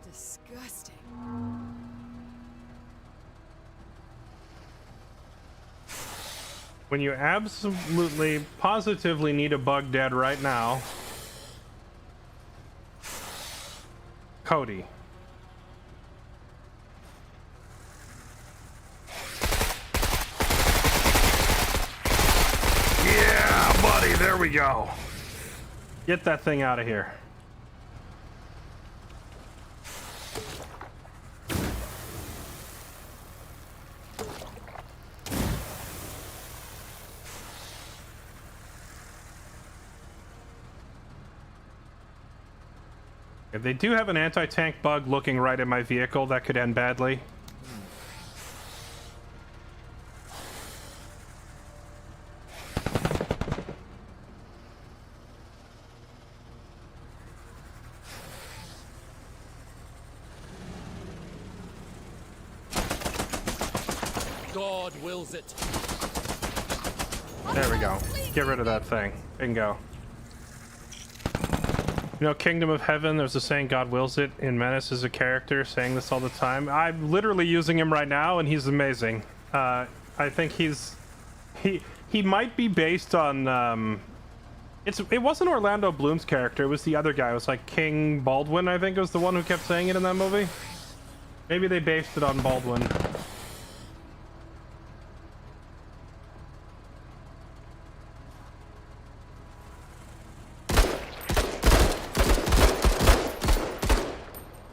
Disgusting. When you absolutely, positively need a bug dead right now, Cody. Yeah, buddy, there we go. Get that thing out of here. If they do have an anti-tank bug looking right at my vehicle, that could end badly. God wills it. There we go. Get rid of that thing. Bingo. You know, Kingdom of Heaven, there's a saying, God wills it. In Menace is a character saying this all the time. I'm literally using him right now, and he's amazing. I think he might be based on, it wasn't Orlando Bloom's character, it was the other guy. It was like King Baldwin, I think was the one who kept saying it in that movie. Maybe they based it on Baldwin.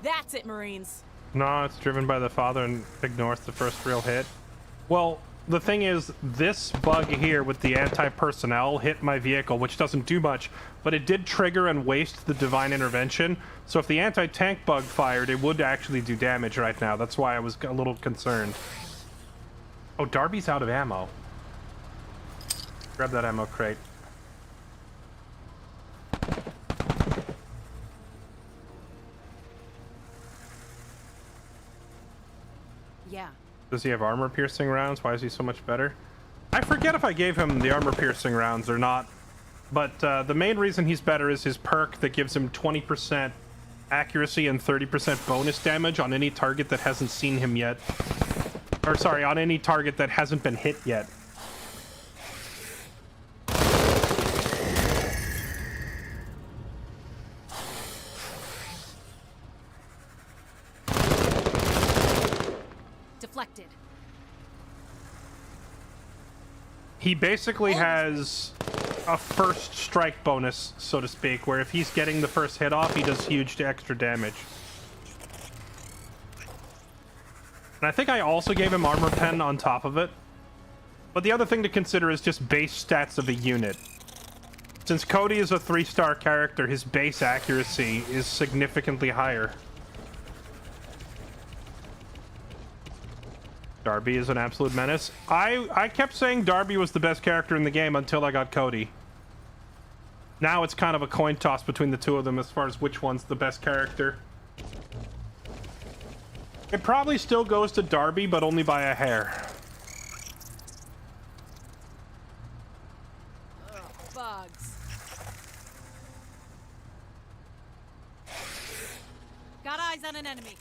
That's it, Marines. No, it's driven by the father and ignores the first real hit. Well, the thing is, this bug here with the anti-personnel hit my vehicle, which doesn't do much, but it did trigger and waste the divine intervention. So if the anti-tank bug fired, it would actually do damage right now. That's why I was a little concerned. Oh, Darby's out of ammo. Grab that ammo crate. Yeah. Does he have armor-piercing rounds? Why is he so much better? I forget if I gave him the armor-piercing rounds or not, but the main reason he's better is his perk that gives him 20% accuracy and 30% bonus damage on any target that hasn't seen him yet. Or sorry, on any target that hasn't been hit yet. Deflected. He basically has a first strike bonus, so to speak, where if he's getting the first hit off, he does huge extra damage. And I think I also gave him armor pen on top of it. But the other thing to consider is just base stats of a unit. Since Cody is a 3-star character, his base accuracy is significantly higher. Darby is an absolute menace. I kept saying Darby was the best character in the game until I got Cody. Now it's kind of a coin toss between the two of them as far as which one's the best character. It probably still goes to Darby, but only by a hair. Ugh, bugs. Eyes on an enemy.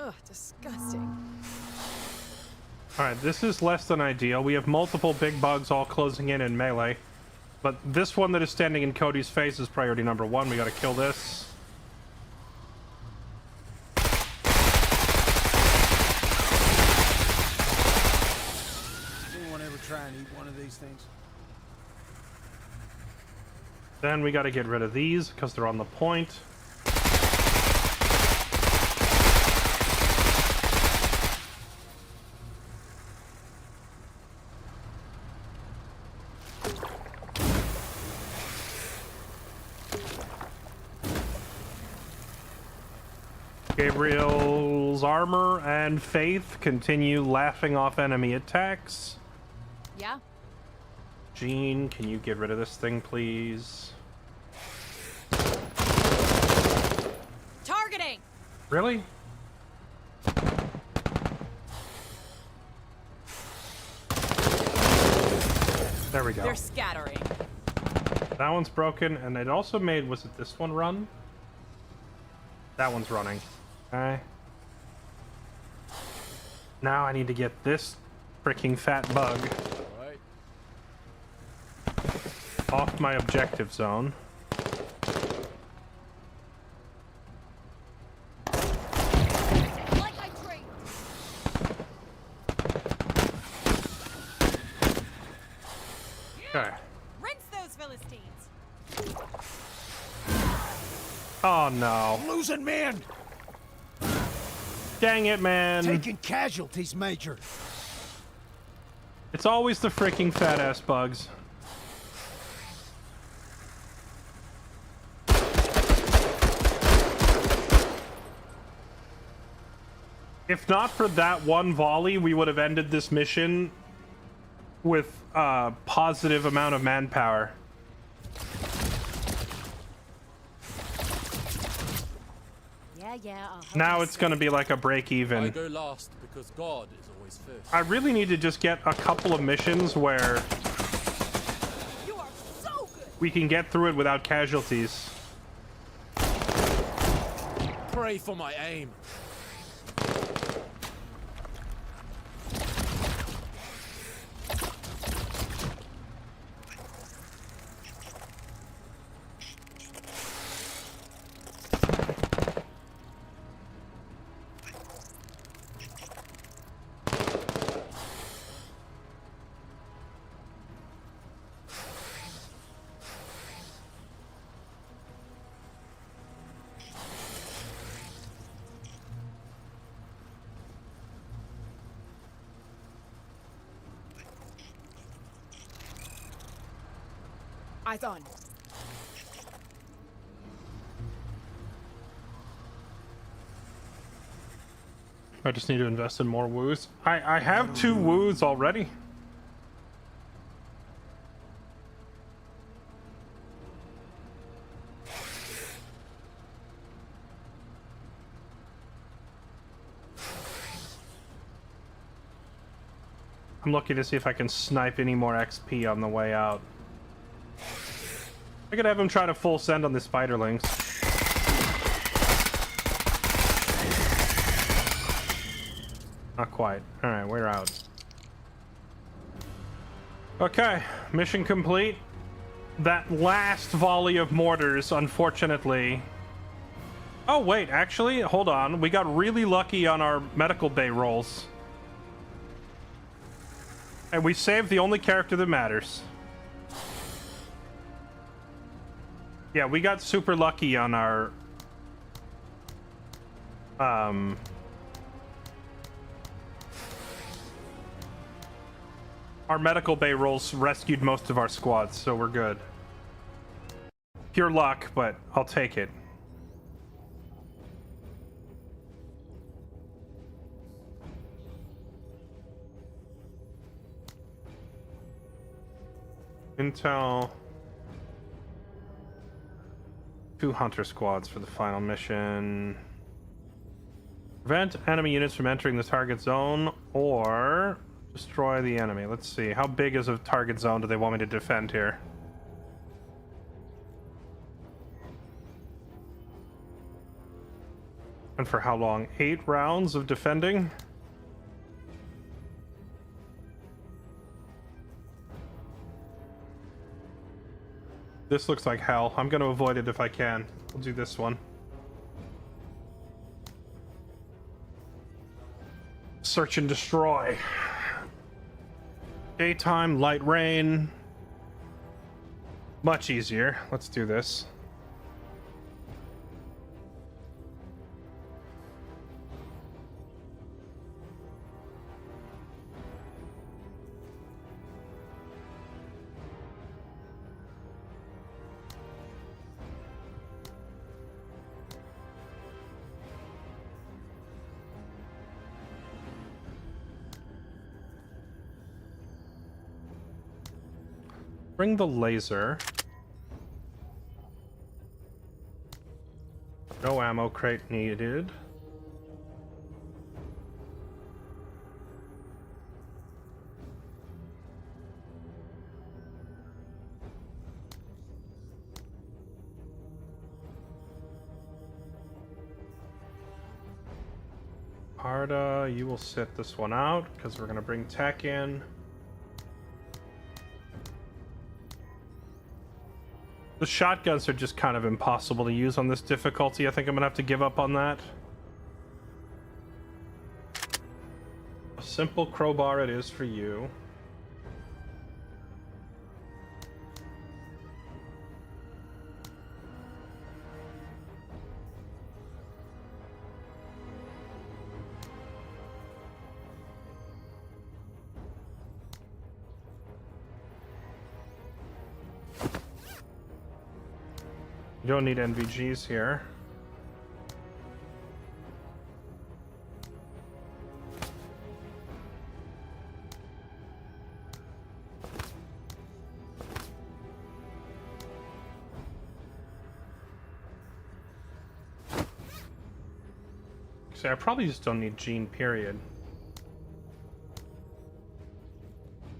Ugh, disgusting. Alright, this is less than ideal. We have multiple big bugs all closing in melee. But this one that is standing in Cody's face is priority number 1. We gotta kill this. Anyone ever try and eat one of these things? Then we gotta get rid of these because they're on the point. Gabriel's armor and faith continue laughing off enemy attacks. Yeah. Jean, can you get rid of this thing, please? Targeting. Really? There we go. They're scattering. That one's broken, and it also made, was it this one run? That one's running. Okay. Now I need to get this freaking fat bug Alright. off my objective zone. Like I trained. Okay. Rinse those Philistines. Oh no. Losing men! Dang it, man. Taking casualties, Major. It's always the freaking fat ass bugs. If not for that one volley, we would have ended this mission with a positive amount of manpower. Yeah, I'll help Now you it's going to be like a break I even. go last because God is always first. I really need to just get a couple of missions where You are so good. we can get through it without casualties. Pray for my aim. Eyes on. I just need to invest in more woos. I have 2 woos already. I'm looking to see if I can snipe any more XP on the way out. I could have him try to full send on the spiderlings. Not quite. Alright, we're out. Okay, mission complete. That last volley of mortars, unfortunately... Oh, wait, actually, hold on. We got really lucky on our medical bay rolls. And we saved the only character that matters. Yeah, we got super lucky on our... Our medical bay rolls rescued most of our squads, so we're good. Pure luck, but I'll take it. Intel. 2 hunter squads for the final mission. Prevent enemy units from entering the target zone, or Destroy the enemy. Let's see. How big is a target zone do they want me to defend here? And for how long? 8 rounds of defending? This looks like hell. I'm going to avoid it if I can. We'll do this one. Search and destroy. Daytime, light rain. Much easier. Let's do this. Bring the laser. No ammo crate needed. Arda, you will sit this one out because we're going to bring tech in. The shotguns are just kind of impossible to use on this difficulty. I think I'm gonna have to give up on that. A simple crowbar it is for you. You don't need NVGs here. See, I probably just don't need Gene, period.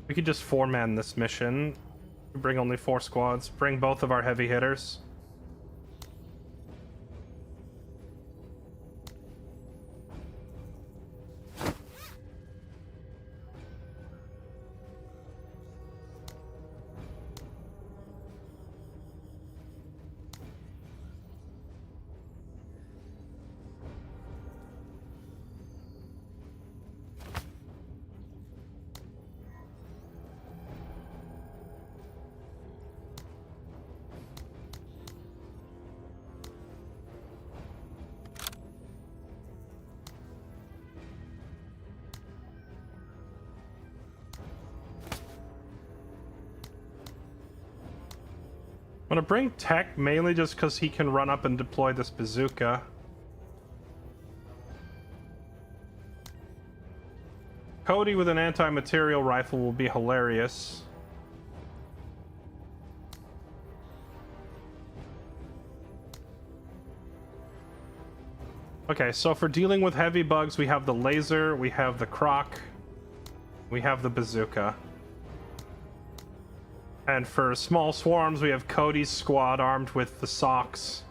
We could just four-man this mission. Bring only 4 squads. Bring both of our heavy hitters. I'm gonna bring Tech mainly just because he can run up and deploy this bazooka. Cody with an anti-material rifle will be hilarious. Okay, so for dealing with heavy bugs, we have the laser, we have the croc, we have the bazooka. And for small swarms, we have Cody's squad armed with the socks.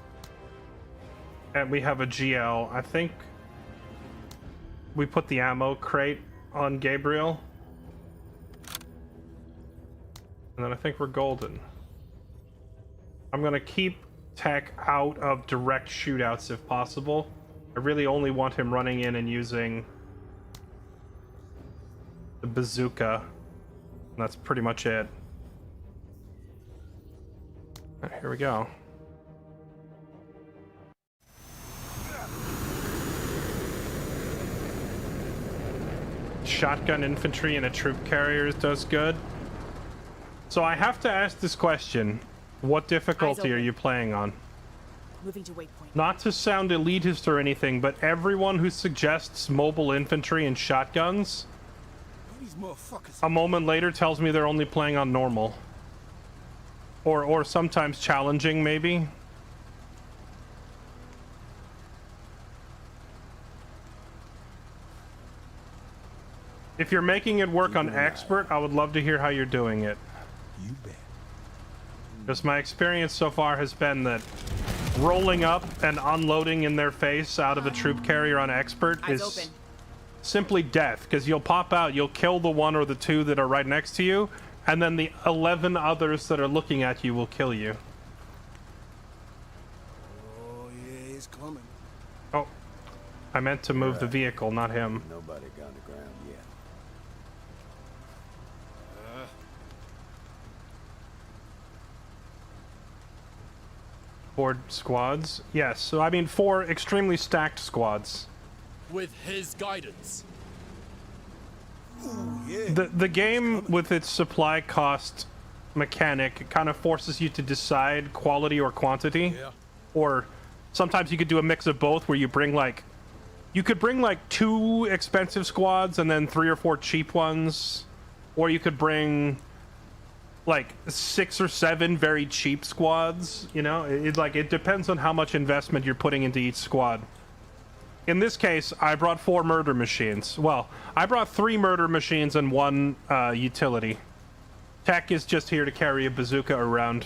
And we have a GL. I think we put the ammo crate on Gabriel. And then I think we're golden. I'm gonna keep Tech out of direct shootouts if possible. I really only want him running in and using the bazooka. And that's pretty much it. Right, here we go. Shotgun infantry and a troop carrier does good. So I have to ask this question. What difficulty are you playing on? Moving to waypoint. Not to sound elitist or anything, but everyone who suggests mobile infantry and shotguns, These motherfuckers. a moment later tells me they're only playing on normal. Or sometimes challenging, maybe. If you're making it work on expert, I would love to hear how you're doing it. You bet. Because my experience so far has been that rolling up and unloading in their face out of a troop carrier on expert Eyes is open. simply death. Because you'll pop out, you'll kill the one or the two that are right next to you, and then the 11 others that are looking at you will kill you. Oh, yeah, it's coming. Oh, I meant to move the vehicle, not him. Nobody gone to ground yet. Four squads? Yes, so I mean 4 extremely stacked squads. With his guidance. Ooh, yeah. The game, with its supply cost mechanic, kind of forces you to decide quality or quantity. Yeah. Or sometimes you could do a mix of both, where you bring like... You could bring like 2 expensive squads and then 3 or 4 cheap ones. Or you could bring like 6 or 7 very cheap squads, you know? It depends on how much investment you're putting into each squad. In this case, I brought 4 murder machines. Well, I brought 3 murder machines and 1 utility. Tech is just here to carry a bazooka around.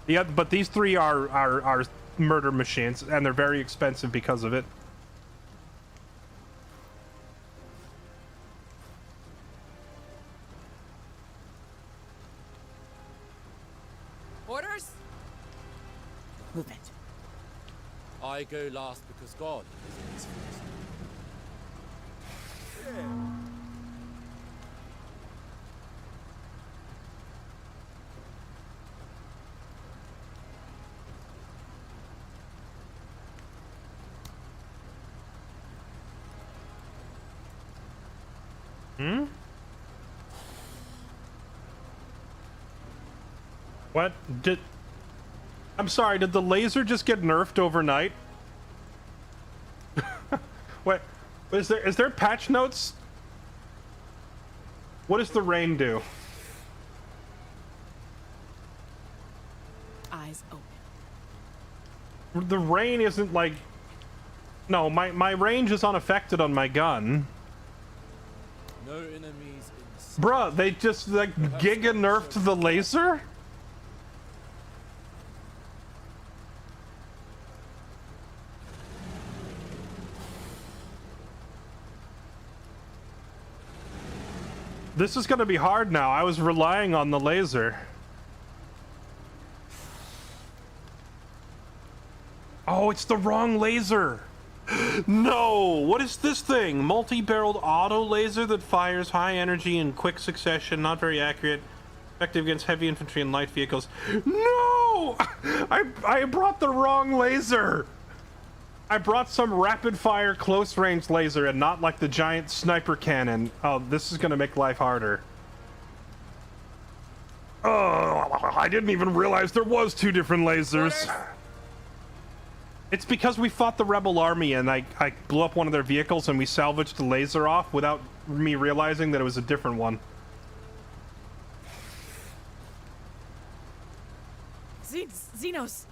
But these 3 are murder machines, and they're very expensive because of it. Orders? Movement. I go last because God is always first. What? I'm sorry, did the laser just get nerfed overnight? What? Is there patch notes? What does the rain do? Eyes open. The rain isn't like... No, my range is unaffected on my gun. No enemies in sight. Bruh, they just like giga nerfed the laser? This is gonna be hard now. I was relying on the laser. Oh, it's the wrong laser. No, what is this thing? Multi-barreled auto laser that fires high energy in quick succession, not very accurate, effective against heavy infantry and light vehicles. No! I brought the wrong laser. I brought some rapid-fire close-range laser and not like the giant sniper cannon. Oh, this is gonna make life harder. Oh, I didn't even realize there was 2 different lasers. It's because we fought the rebel army and I blew up one of their vehicles and we salvaged the laser off without me realizing that it was a different one. Xenos!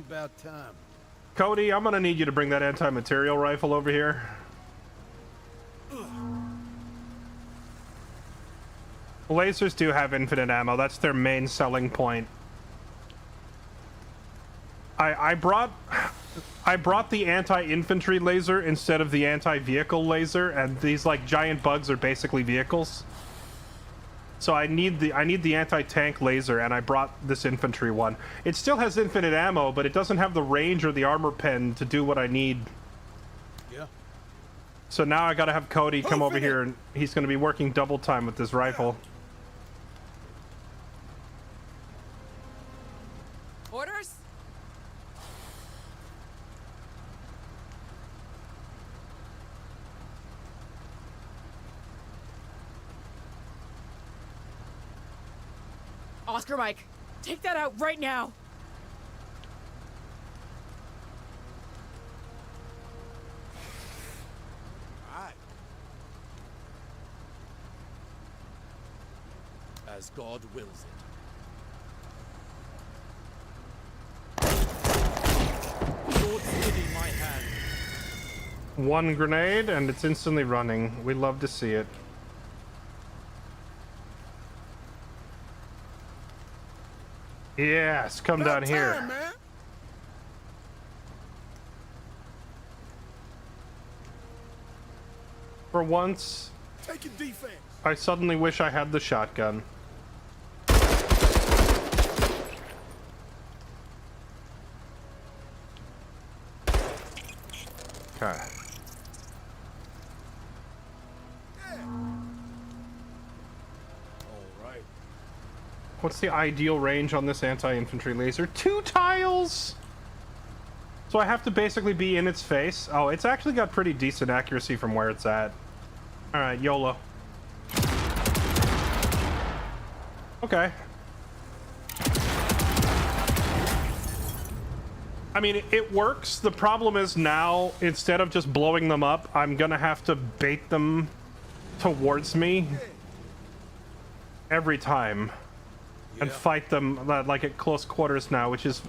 About time. Cody, I'm gonna need you to bring that anti-material rifle over here. Lasers do have infinite ammo. That's their main selling point. I brought the anti-infantry laser instead of the anti-vehicle laser, and these like giant bugs are basically vehicles. So I need the anti-tank laser, and I brought this infantry one. It still has infinite ammo, but it doesn't have the range or the armor pen to do what I need. Yeah. So now I gotta have Cody come over here, and he's gonna be working double time with this rifle. Orders? Oscar Mike, take that out right now! Right. As God wills it. One grenade and it's instantly running. We love to see it. Yes, come down here. Man. For once, Taking defense. I suddenly wish I had the shotgun. Okay. Alright. What's the ideal range on this anti-infantry laser? 2 tiles! So I have to basically be in its face. Oh, it's actually got pretty decent accuracy from where it's at. Alright, YOLO. Okay. I mean, it works. The problem is now, instead of just blowing them up, I'm gonna have to bait them towards me every time and fight them like at close quarters now, which is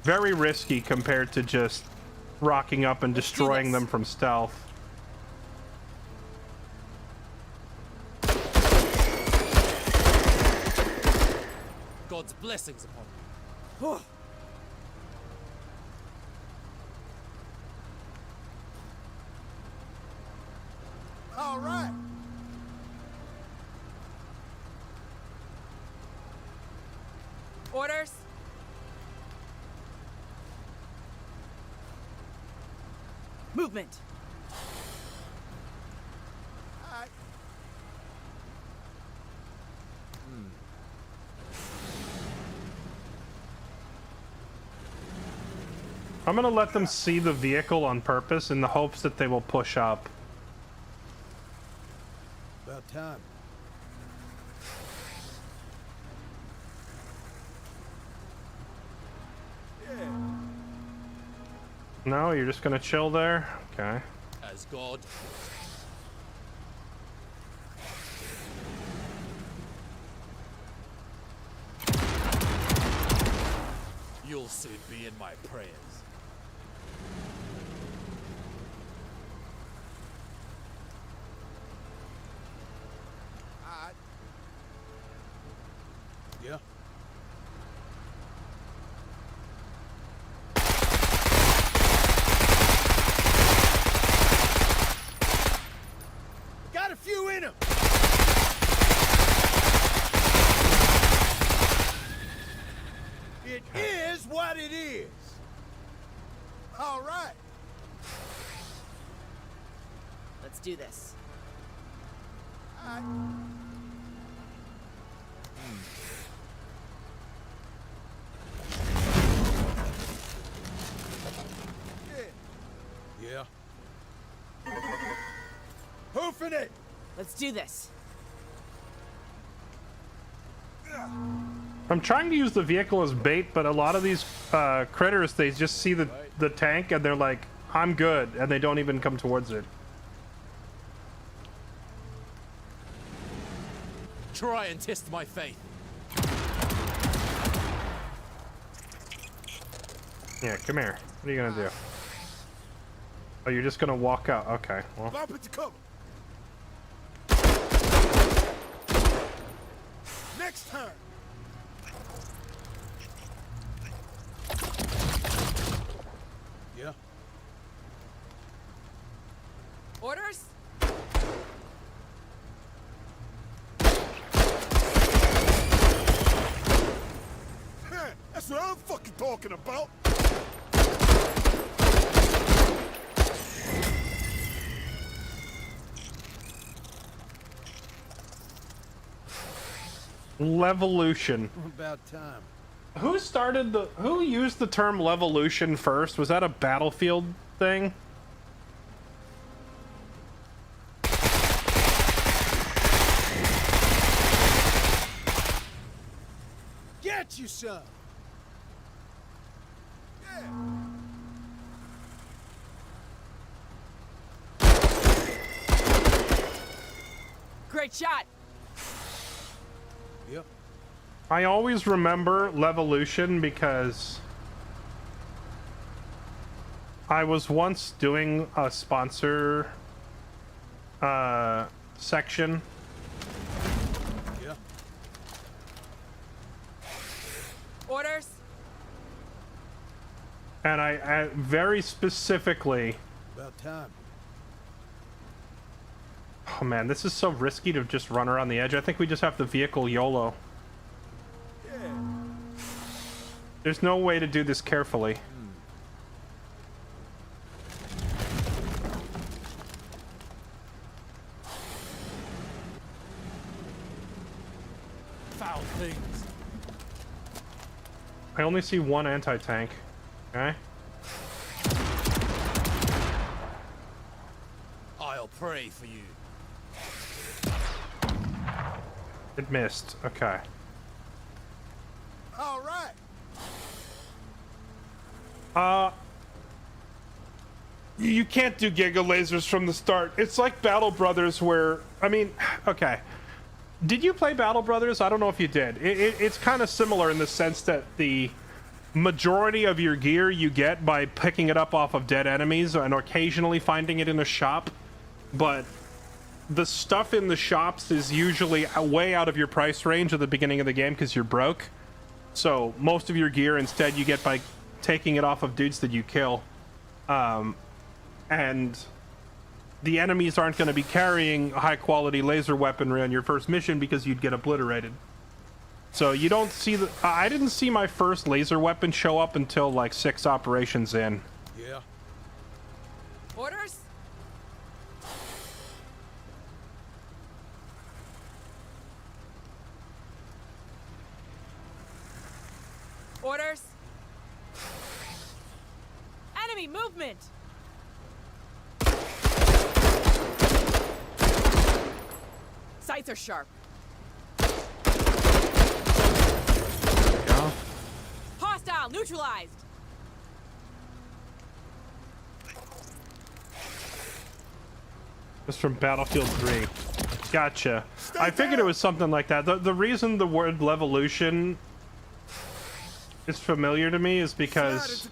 very risky compared to just rocking up and destroying them from stealth. God's blessings upon you. All right. Orders? Movement. I'm gonna let them see the vehicle on purpose in the hopes that they will push up. About time. No, you're just gonna chill there? Okay. As God. You'll soon be in my prayers. Yeah. Got a few in him. It is what it is. All right. Let's do this. Yeah. Hoofing it. Let's do this. I'm trying to use the vehicle as bait, but a lot of these critters, they just see the tank and they're like, I'm good, and they don't even come towards it. Try and test my faith. Yeah, come here. What are you gonna do? Oh, you're just gonna walk out. Okay, well. Bump it to cover. Next turn. Yeah. Orders? That's what I'm fucking talking about. Levolution. About time. Who used the term levolution first? Was that a Battlefield thing? Get you some. Great shot. Yep. I always remember Levolution because I was once doing a sponsor section. Yeah. Orders. And I very specifically... About time. Oh man, this is so risky to just run around the edge. I think we just have the vehicle YOLO. Yeah. There's no way to do this carefully. Foul things. I only see one anti-tank. Okay? I'll pray for you. It missed. Okay. All right. You can't do Giga Lasers from the start. It's like Battle Brothers where... I mean, okay. Did you play Battle Brothers? I don't know if you did. It's kind of similar in the sense that the majority of your gear you get by picking it up off of dead enemies and occasionally finding it in a shop. But the stuff in the shops is usually way out of your price range at the beginning of the game because you're broke. So most of your gear instead you get by taking it off of dudes that you kill. And the enemies aren't going to be carrying high quality laser weaponry on your first mission because you'd get obliterated. So you don't see the... I didn't see my first laser weapon show up until like 6 operations in. Yeah. Orders. Orders. Enemy movement. Sights are sharp. Yeah. Hostile neutralized. It's from Battlefield 3. Gotcha. I figured it was something like that. The reason the word Levolution is familiar to me is because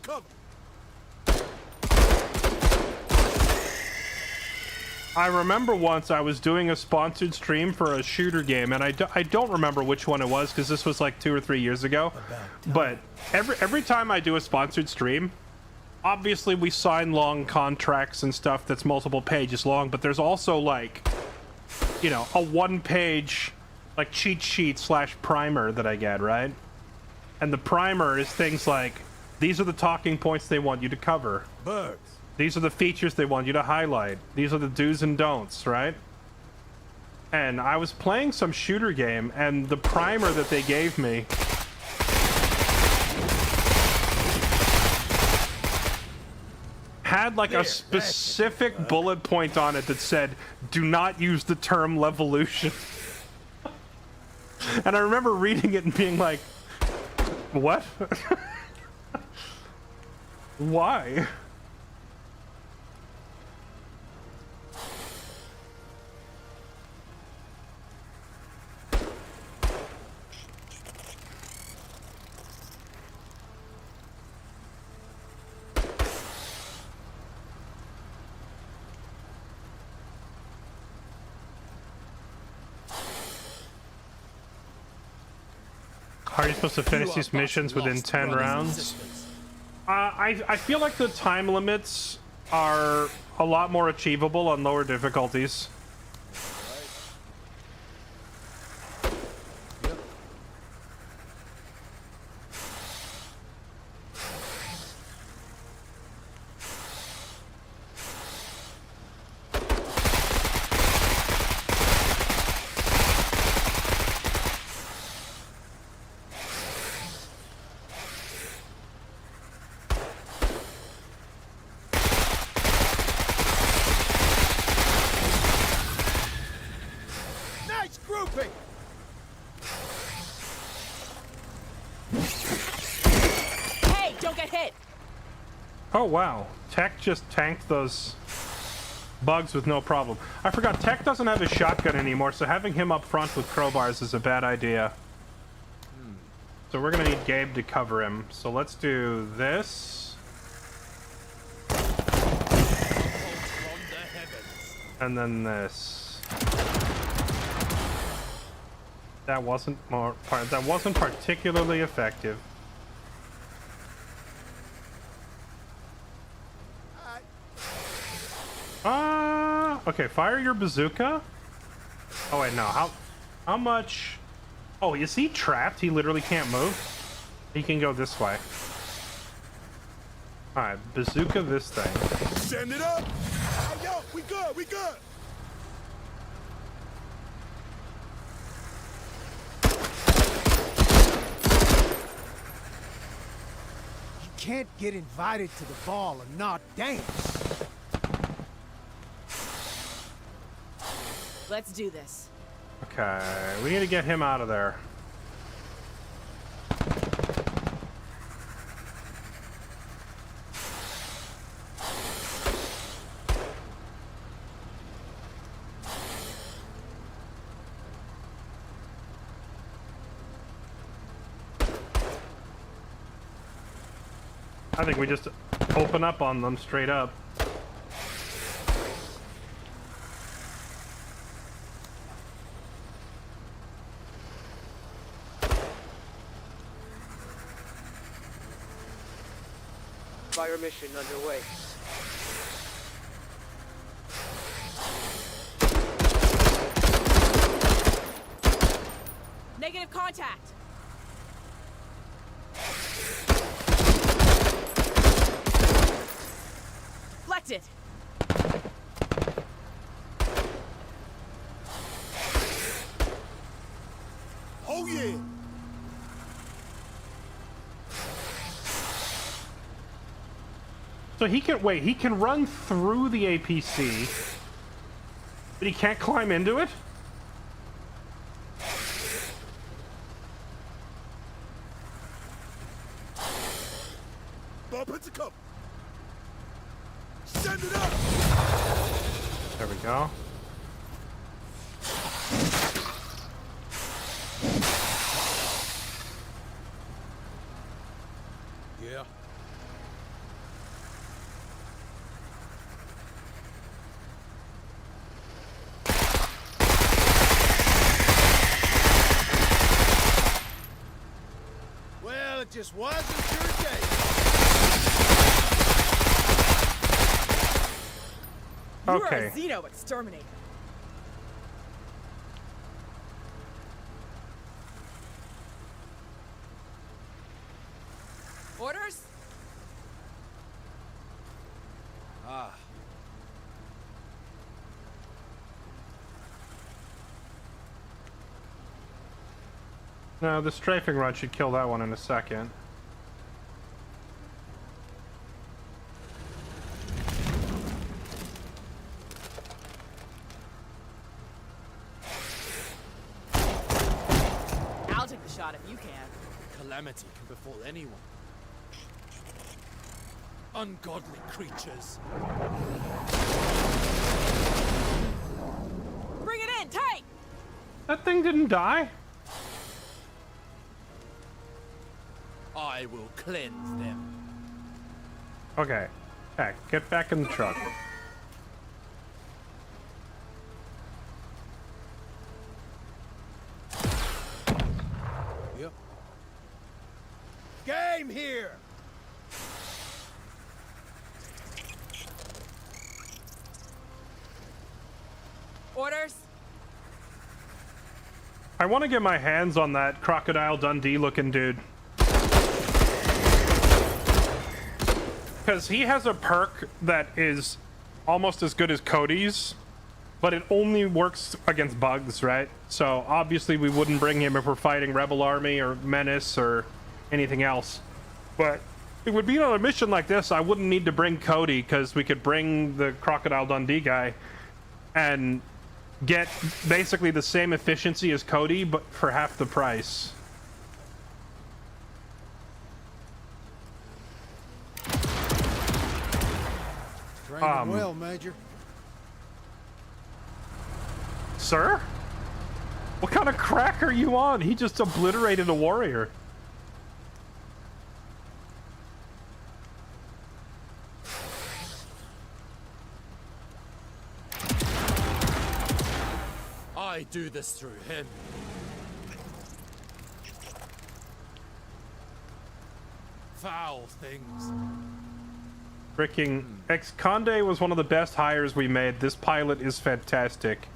I remember once I was doing a sponsored stream for a shooter game, and I don't remember which one it was because this was like 2 or 3 years ago. But every time I do a sponsored stream, obviously we sign long contracts and stuff that's multiple pages long, but there's also like, you know, a 1-page like cheat sheet / primer that I get, right? And the primer is things like, these are the talking points they want you to cover. Bugs. These are the features they want you to highlight. These are the do's and don'ts, right? And I was playing some shooter game, and the primer that they gave me had like a specific bullet point on it that said, do not use the term Levolution. And I remember reading it and being like, what? Why? How are you supposed to finish these missions within 10 rounds? I feel like the time limits are a lot more achievable on lower difficulties. Oh wow, Tech just tanked those bugs with no problem. I forgot, Tech doesn't have his shotgun anymore, so having him up front with crowbars is a bad idea. So we're gonna need Gabe to cover him. So let's do this. And then this. That wasn't particularly effective. Okay, fire your bazooka. Oh wait, no. How much? Oh, is he trapped? He literally can't move. He can go this way. All right, bazooka this thing. Send it up! Hey, yo, we good, we good! You can't get invited to the ball and not dance. Let's do this. Okay, we need to get him out of there. I think we just open up on them straight up. Fire mission underway. Negative contact. Deflected. Oh yeah! So he can wait. He can run through the APC, but he can't climb into it. Bump it to cover. Send it up! There we go. Yeah. Well, it just wasn't your day. You're Okay. a Xeno exterminator. Orders? Ah. No, the strafing run should kill that one in a second. I'll take the shot if you can. Calamity can befall anyone. Ungodly creatures. Bring it in, tight! That thing didn't die. I will cleanse them. Okay. Heck, get back in the truck. Yep. Game here. Orders? I want to get my hands on that Crocodile Dundee looking dude. Because he has a perk that is almost as good as Cody's, but it only works against bugs, right? So obviously we wouldn't bring him if we're fighting Rebel Army or Menace or anything else. But it would be on a mission like this, I wouldn't need to bring Cody, because we could bring the Crocodile Dundee guy and get basically the same efficiency as Cody, but for half the price. Training well, Major. Sir? What kind of crack are you on? He just obliterated a warrior. I do this through him. Foul things. Freaking Ex-Conde was one of the best hires we made. This pilot is fantastic.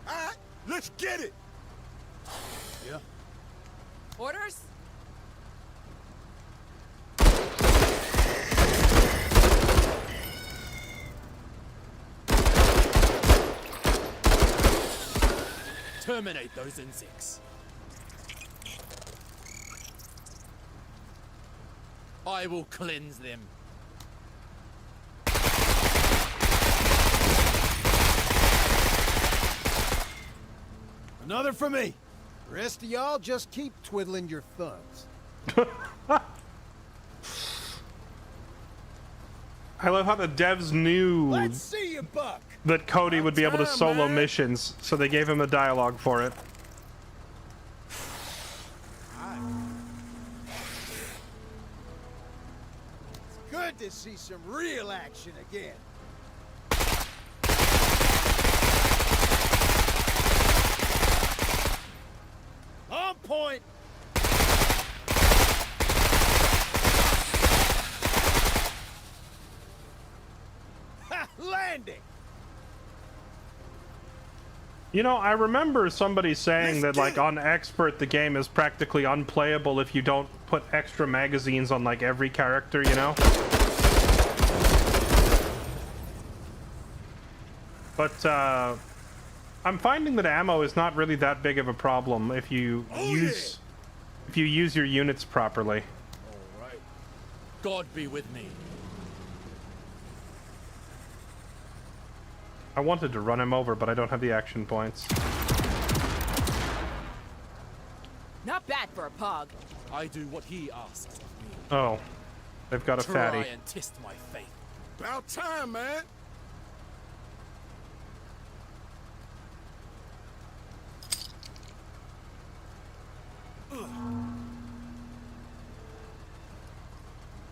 Alright, let's get it! Yeah. Orders? Terminate those insects. I will cleanse them. Another for me. The rest of y'all just keep twiddling your thumbs. I love how the devs knew Let's see you, Buck. that Cody would be able to Time, solo man. missions, so they gave him a dialogue for it. It's good to see some real action again. On point. Ha! Landing. You know, I remember somebody saying that, like, on Expert, the game is practically unplayable if you don't put extra magazines on, like, every character, you know? But, I'm finding that ammo is not really that big of a problem if you use your units properly. All right. God be with me. I wanted to run him over, but I don't have the action points. Not bad for a pug. I do what he asks of me. Oh, they've got a Try fatty. and test my faith. About time, man!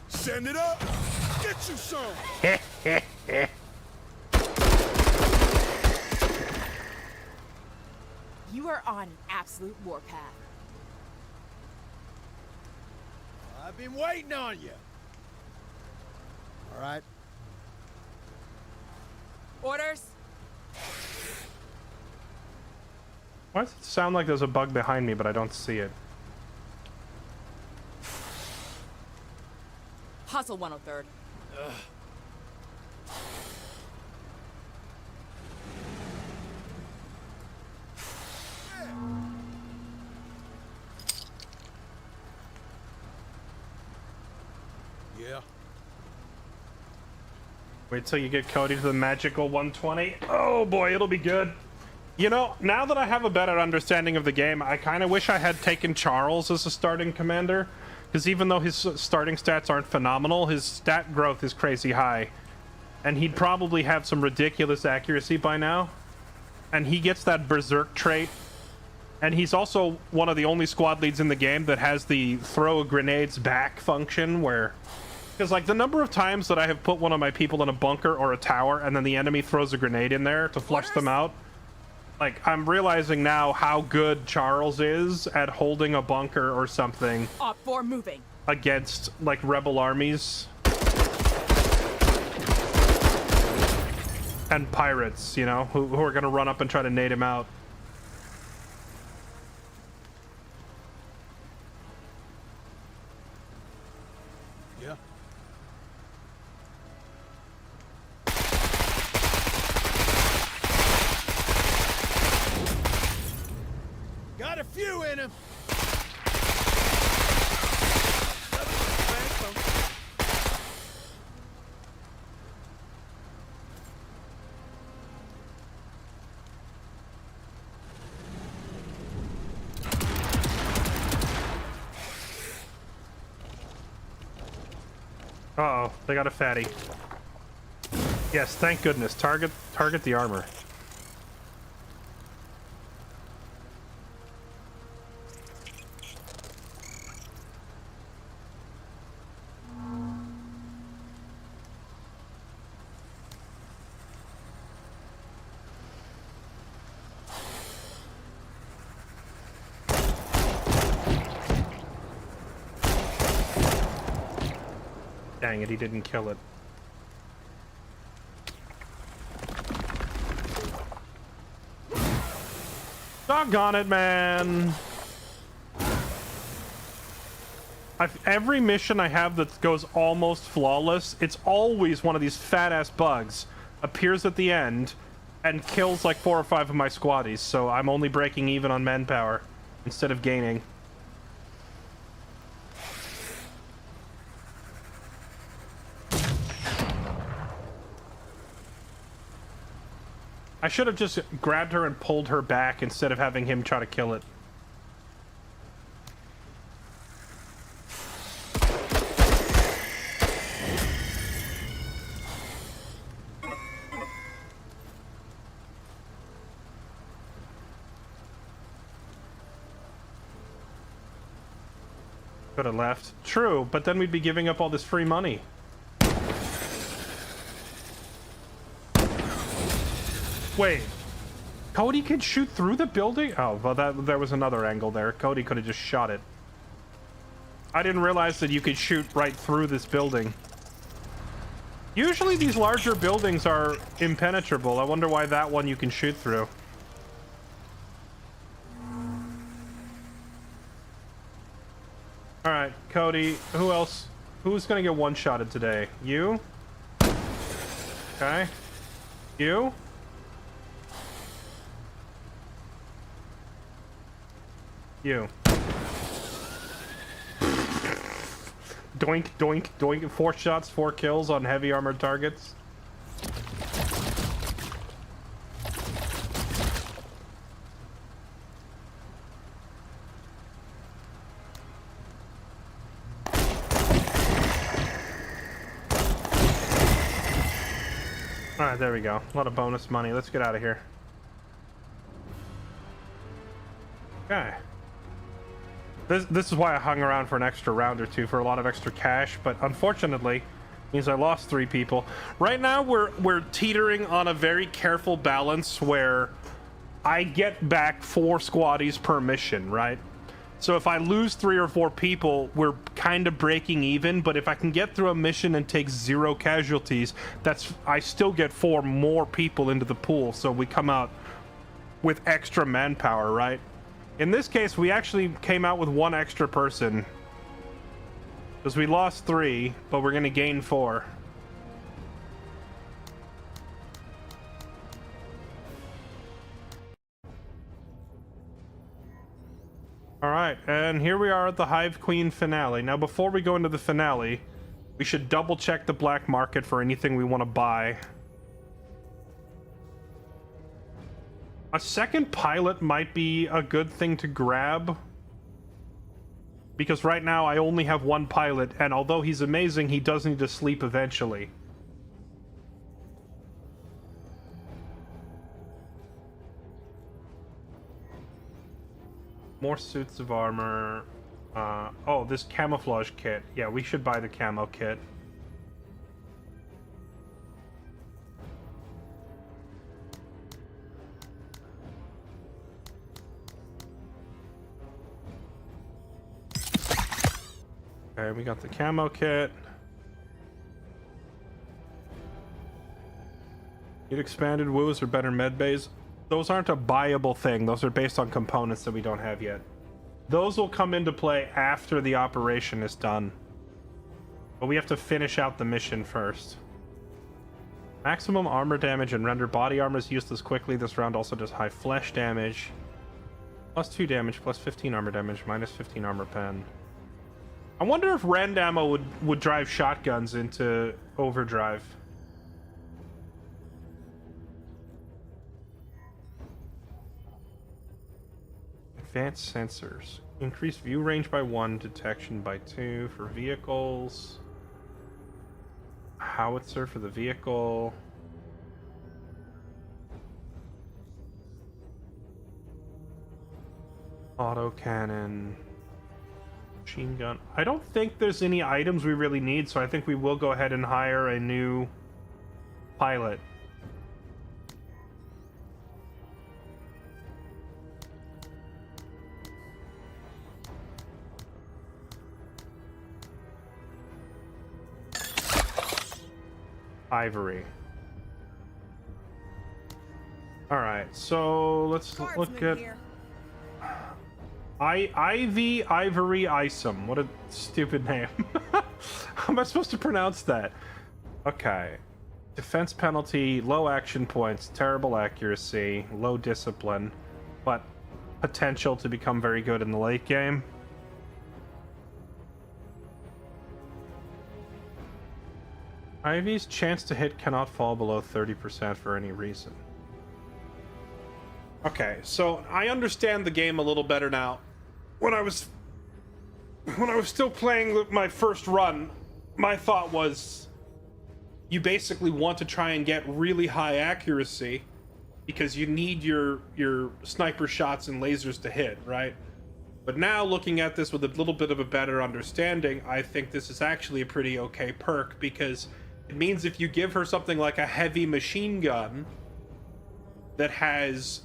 Send it up! Get you some! You are on an absolute warpath. I've been waiting on you. All right. Orders? Why does it sound like there's a bug behind me, but I don't see it? Hustle 103rd. Yeah. Wait till you get Cody to the magical 120. Oh boy, it'll be good. You know, now that I have a better understanding of the game, I kind of wish I had taken Charles as a starting commander. Because even though his starting stats aren't phenomenal, his stat growth is crazy high. And he'd probably have some ridiculous accuracy by now. And he gets that berserk trait. And he's also one of the only squad leads in the game that has the throw grenades back function where... Because, like, the number of times that I have put one of my people in a bunker or a tower and then the enemy throws a grenade in there to flush them out. Like, I'm realizing now how good Charles is at holding a bunker or something Op 4 moving. against, like, rebel armies. And pirates, you know, who are going to run up and try to nade him out. Yeah. Got a few in him. Uh-oh, they got a fatty. Yes, thank goodness. Target the armor. Dang it, he didn't kill it. Doggone it, man. Every mission I have that goes almost flawless, it's always one of these fat-ass bugs appears at the end and kills like 4 or 5 of my squaddies, so I'm only breaking even on manpower instead of gaining. I should have just grabbed her and pulled her back instead of having him try to kill it. Could have left. True, but then we'd be giving up all this free money. Wait, Cody can shoot through the building? Oh, well, there was another angle there. Cody could have just shot it. I didn't realize that you could shoot right through this building. Usually these larger buildings are impenetrable. I wonder why that one you can shoot through. All right, Cody, who else? Who's gonna get one-shotted today? You? Okay. You? You. Doink, doink, doink. 4 shots, 4 kills on heavy armored targets. Alright, there we go. A lot of bonus money. Let's get out of here. Okay. This is why I hung around for an extra round or two, for a lot of extra cash, but unfortunately means I lost 3 people. Right now we're teetering on a very careful balance where I get back 4 squaddies per mission, right? So if I lose 3 or 4 people, we're kind of breaking even, but if I can get through a mission and take 0 casualties, I still get 4 more people into the pool, so we come out with extra manpower, right? In this case, we actually came out with 1 extra person. Because we lost 3, but we're going to gain 4. Alright, and here we are at the Hive Queen finale. Now, before we go into the finale, we should double check the black market for anything we want to buy. A second pilot might be a good thing to grab. Because right now I only have 1 pilot, and although he's amazing, he does need to sleep eventually. More suits of armor. Oh, this camouflage kit. Yeah, we should buy the camo kit. Okay, we got the camo kit. Need expanded woos or better med bays. Those aren't a buyable thing. Those are based on components that we don't have yet. Those will come into play after the operation is done. But we have to finish out the mission first. Maximum armor damage and render body armor is useless quickly. This round also does high flesh damage. Plus 2 damage, plus 15 armor damage, minus 15 armor pen. I wonder if rend ammo would drive shotguns into overdrive. Advanced sensors. Increase view range by 1, detection by 2 for vehicles. Howitzer for the vehicle. Autocannon. Machine gun. I don't think there's any items we really need, so I think we will go ahead and hire a new pilot. Ivory. All right, so let's look at Ivy Ivory Isom. What a stupid name. How am I supposed to pronounce that? Okay. Defense penalty, low action points, terrible accuracy, low discipline, but potential to become very good in the late game. Ivy's chance to hit cannot fall below 30% for any reason. Okay, so I understand the game a little better now. When I was still playing my first run, my thought was you basically want to try and get really high accuracy because you need your sniper shots and lasers to hit, right? But now looking at this with a little bit of a better understanding, I think this is actually a pretty okay perk because it means if you give her something like a heavy machine gun that has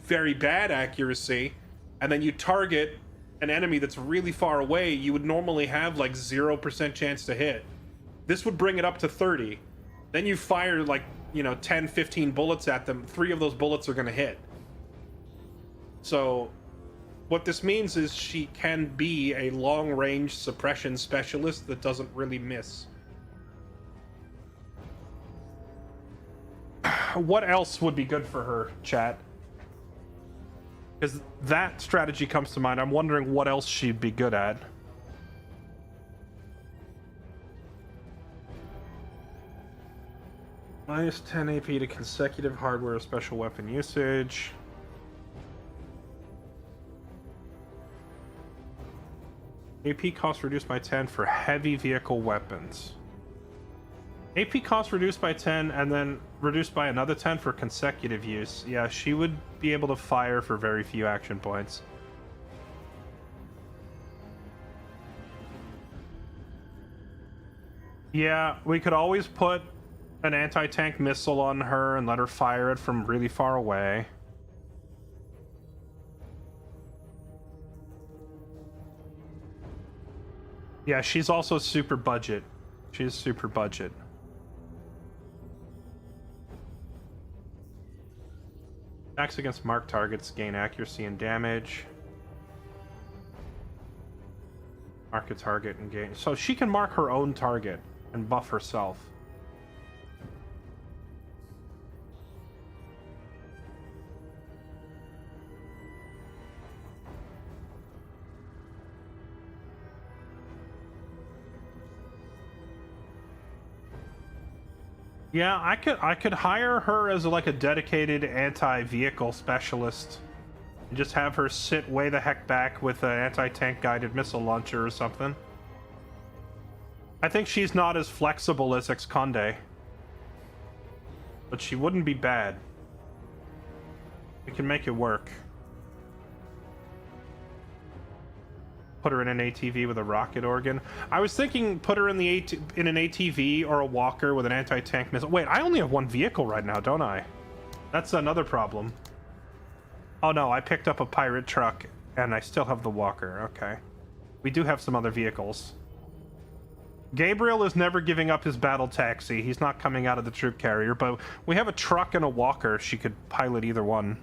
very bad accuracy, and then you target an enemy that's really far away, you would normally have like 0% chance to hit. This would bring it up to 30. Then you fire like, 10, 15 bullets at them. 3 of those bullets are going to hit. So what this means is she can be a long-range suppression specialist that doesn't really miss. What else would be good for her, chat? Because that strategy comes to mind. I'm wondering what else she'd be good at. Minus 10 AP to consecutive hardware special weapon usage. AP cost reduced by 10 for heavy vehicle weapons. AP cost reduced by 10 and then reduced by another 10 for consecutive use. Yeah, she would be able to fire for very few action points. Yeah, we could always put an anti-tank missile on her and let her fire it from really far away. Yeah, she's also super budget. She's super budget. Attacks against marked targets gain accuracy and damage. Mark a target and gain. So she can mark her own target and buff herself. Yeah, I could hire her as like a dedicated anti-vehicle specialist and just have her sit way the heck back with an anti-tank guided missile launcher or something. I think she's not as flexible as Ex-Conde, but she wouldn't be bad. We can make it work. Put her in an ATV with a rocket organ. I was thinking put her in in an ATV or a walker with an anti-tank missile. Wait, I only have one vehicle right now, don't I? That's another problem. Oh no, I picked up a pirate truck and I still have the walker. Okay. We do have some other vehicles. Gabriel is never giving up his battle taxi. He's not coming out of the troop carrier, but we have a truck and a walker. She could pilot either one.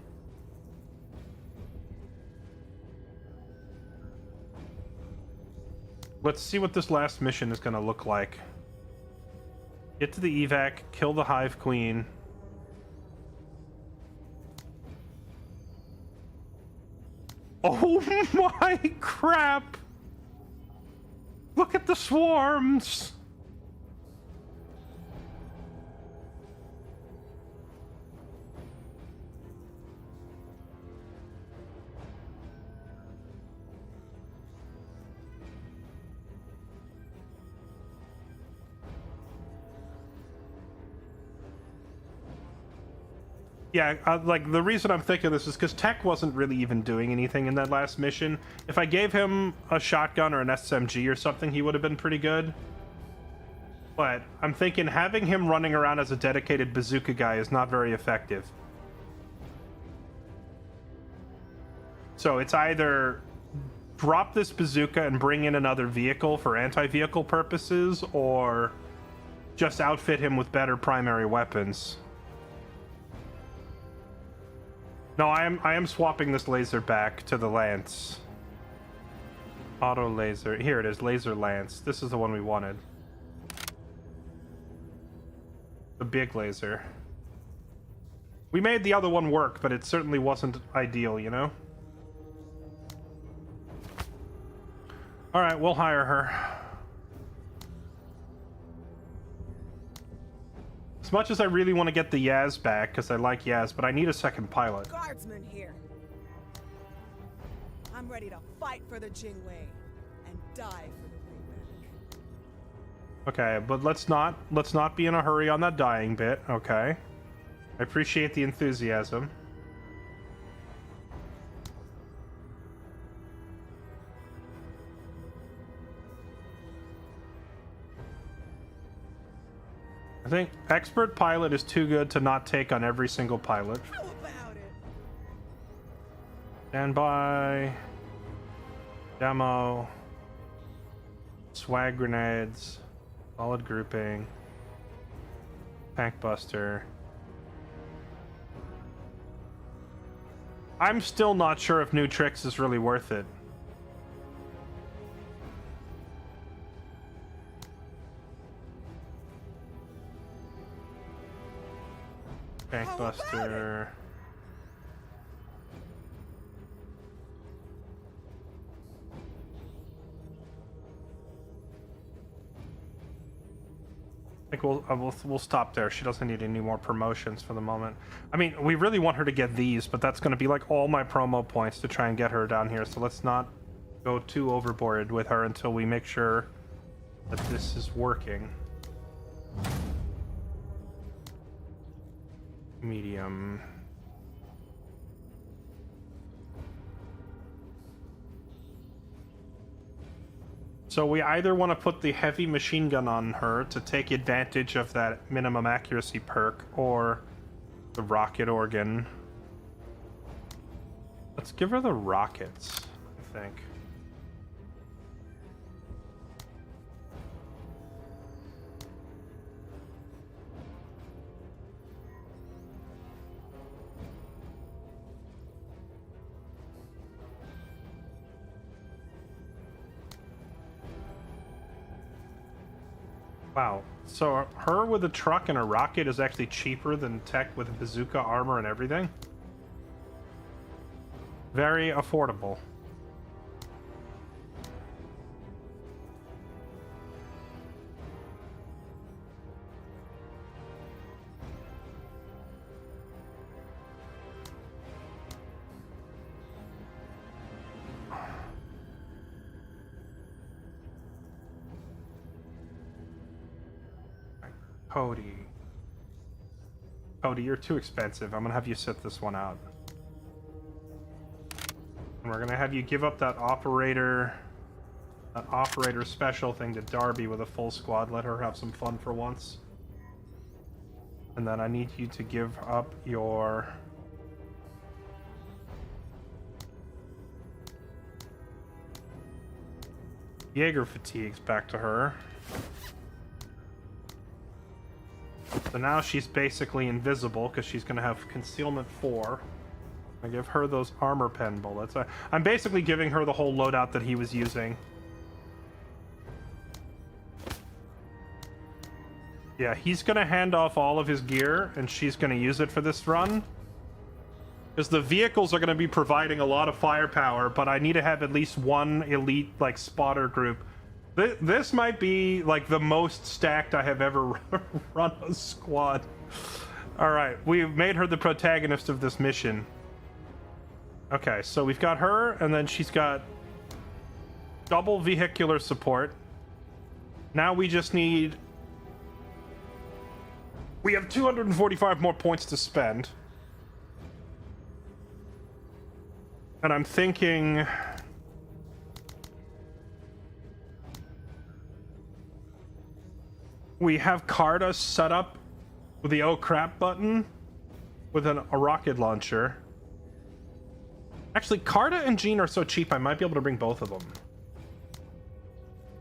Let's see what this last mission is going to look like. Get to the evac, kill the Hive Queen. Oh my crap! Look at the swarms! Yeah, like, the reason I'm thinking this is because Tech wasn't really even doing anything in that last mission. If I gave him a shotgun or an SMG or something, he would have been pretty good. But I'm thinking having him running around as a dedicated bazooka guy is not very effective. So it's either drop this bazooka and bring in another vehicle for anti-vehicle purposes, or just outfit him with better primary weapons. No, I am swapping this laser back to the lance. Auto laser. Here it is, laser lance. This is the one we wanted. The big laser. We made the other one work, but it certainly wasn't ideal, you know? Alright, we'll hire her. As much as I really want to get the Yaz back, because I like Yaz, but I need a second pilot. Guardsman here. I'm ready to fight for the Jingwei and die for the rematch. Okay, but let's not be in a hurry on that dying bit, okay? I appreciate the enthusiasm. I think expert pilot is too good to not take on every single pilot. How about it? Stand by. Demo. Swag grenades. Solid grouping. Tank buster. I'm still not sure if new tricks is really worth it. Tank buster. I think we'll stop there. She doesn't need any more promotions for the moment. I mean, we really want her to get these, but that's going to be like all my promo points to try and get her down here. So let's not go too overboard with her until we make sure that this is working. Medium. So we either want to put the heavy machine gun on her to take advantage of that minimum accuracy perk, or the rocket organ. Let's give her the rockets, I think. Wow, so her with a truck and a rocket is actually cheaper than Tech with bazooka, armor, and everything? Very affordable. Cody, you're too expensive. I'm gonna have you sit this one out. And we're gonna have you give up that operator special thing to Darby with a full squad. Let her have some fun for once. And then I need you to give up your... Jaeger fatigues back to her. So now she's basically invisible because she's going to have concealment 4. I give her those armor pen bullets. I'm basically giving her the whole loadout that he was using. Yeah, he's going to hand off all of his gear and she's going to use it for this run. Because the vehicles are going to be providing a lot of firepower, but I need to have at least one elite, like, spotter group. This might be, like, the most stacked I have ever run a squad. Alright, we've made her the protagonist of this mission. Okay, so we've got her, and then she's got double vehicular support. Now we just need... We have 245 more points to spend. And I'm thinking... we have Carta set up with the oh crap button with a rocket launcher. Actually, Carta and Jean are so cheap, I might be able to bring both of them.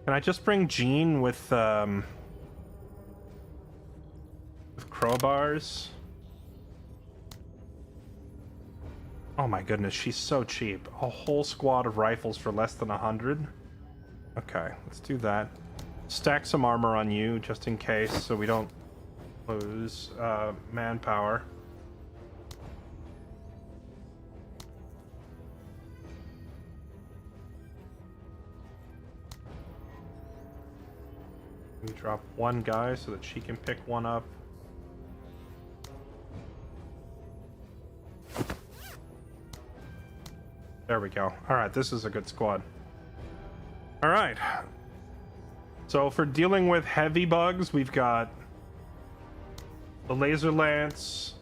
Can I just bring Jean with crowbars? Oh my goodness, she's so cheap. A whole squad of rifles for less than 100. Okay, let's do that. Stack some armor on you just in case, so we don't lose manpower. We drop one guy so that she can pick one up. There we go. All right, this is a good squad. All right. So for dealing with heavy bugs, we've got the laser lance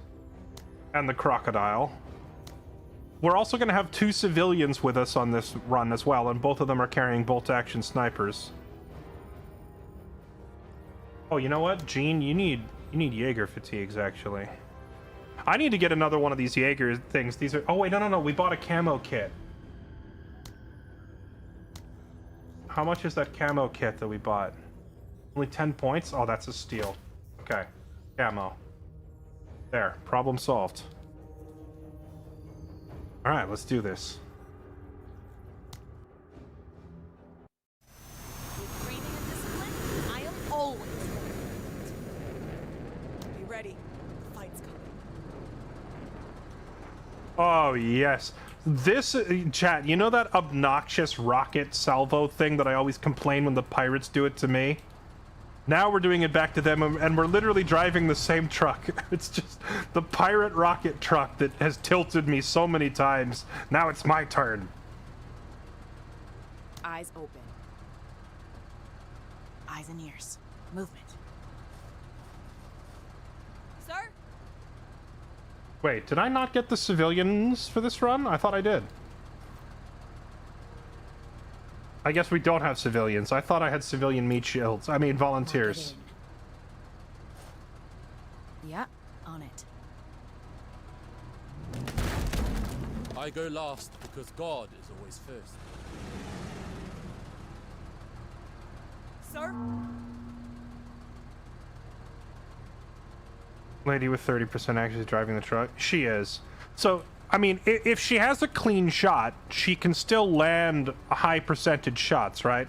and the crocodile. We're also going to have 2 civilians with us on this run as well, and both of them are carrying bolt-action snipers. Oh, you know what, Jean? You need Jaeger fatigues, actually. I need to get another one of these Jaeger things. These are... oh, wait, no. We bought a camo kit. How much is that camo kit that we bought? Only 10 points? Oh, that's a steal. Okay. Camo. There. Problem solved. Alright, let's do this. With training and discipline, I am always Be ready. The fight's coming. Oh, yes. This, chat, you know that obnoxious rocket salvo thing that I always complain when the pirates do it to me? Now we're doing it back to them, and we're literally driving the same truck. It's just the pirate rocket truck that has tilted me so many times. Now it's my turn. Eyes open. Eyes and ears. Movement. Sir? Wait, did I not get the civilians for this run? I thought I did. I guess we don't have civilians. I thought I had civilian meat shields. I mean, volunteers. Yeah, on it. I go last because God is always first. Sir? Lady with 30% actually driving the truck. She is. So, I mean, if she has a clean shot, she can still land a high percentage shots, right?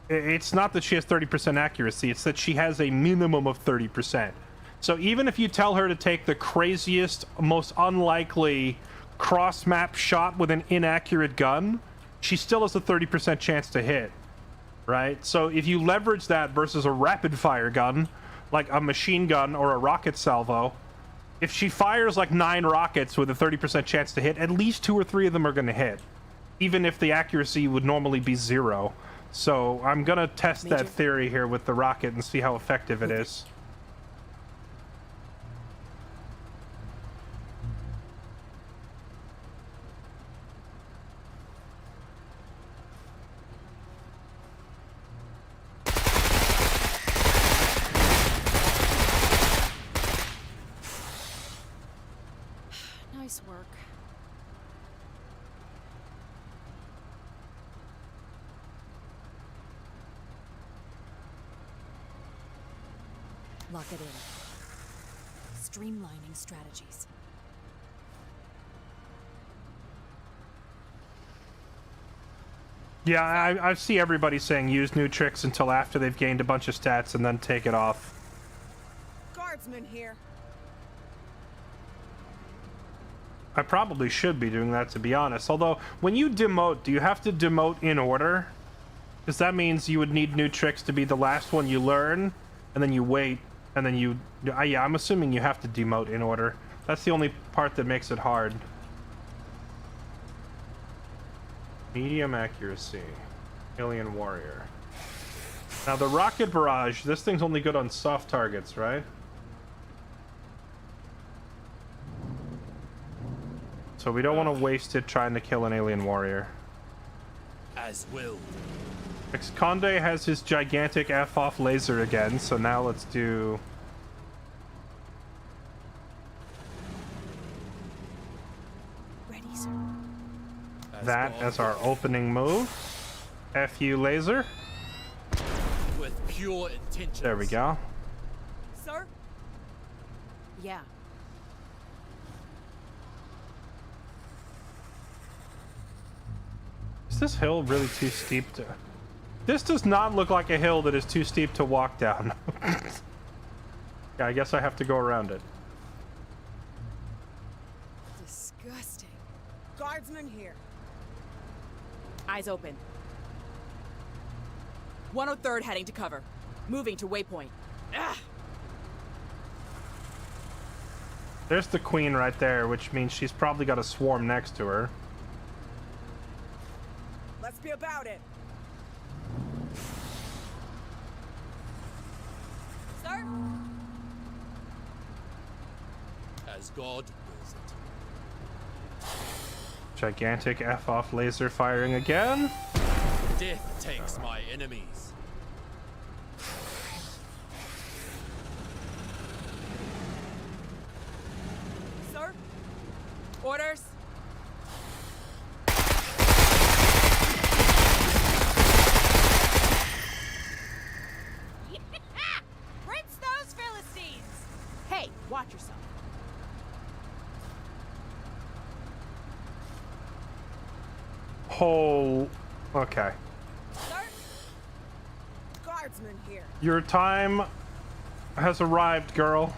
It's not that she has 30% accuracy, it's that she has a minimum of 30%. So even if you tell her to take the craziest, most unlikely cross-map shot with an inaccurate gun, she still has a 30% chance to hit, right? So if you leverage that versus a rapid-fire gun, like a machine gun or a rocket salvo, if she fires like 9 rockets with a 30% chance to hit, at least 2 or 3 of them are going to hit, even if the accuracy would normally be 0. So I'm going to test that theory here with the rocket and see how effective it is. Nice work. Lock it in. Streamlining strategies. Yeah, I see everybody saying use new tricks until after they've gained a bunch of stats and then take it off. Guardsman here. I probably should be doing that, to be honest. Although, when you demote, do you have to demote in order? Because that means you would need new tricks to be the last one you learn, and then you wait, and then you... yeah, I'm assuming you have to demote in order. That's the only part that makes it hard. Medium accuracy. Alien warrior. Now, the rocket barrage, this thing's only good on soft targets, right? So we don't want to waste it trying to kill an alien warrior. As willed. Conde has his gigantic F-off laser again, so now let's do... Ready, sir. that as our opening move. FU laser. With pure intentions. There we go. Sir? Yeah. Is this hill really too steep to... This does not look like a hill that is too steep to walk down. Yeah, I guess I have to go around it. Disgusting. Guardsman here. Eyes open. 103rd heading to cover. Moving to waypoint. Ah! There's the queen right there, which means she's probably got a swarm next to her. Let's be about it. Sir? As God wills it. Gigantic F-off laser firing again. Death takes my enemies. Sir? Orders? Rinse those Philistines! Hey, watch yourself. Whole... Okay. Sir? Guardsman here. Your time has arrived, girl.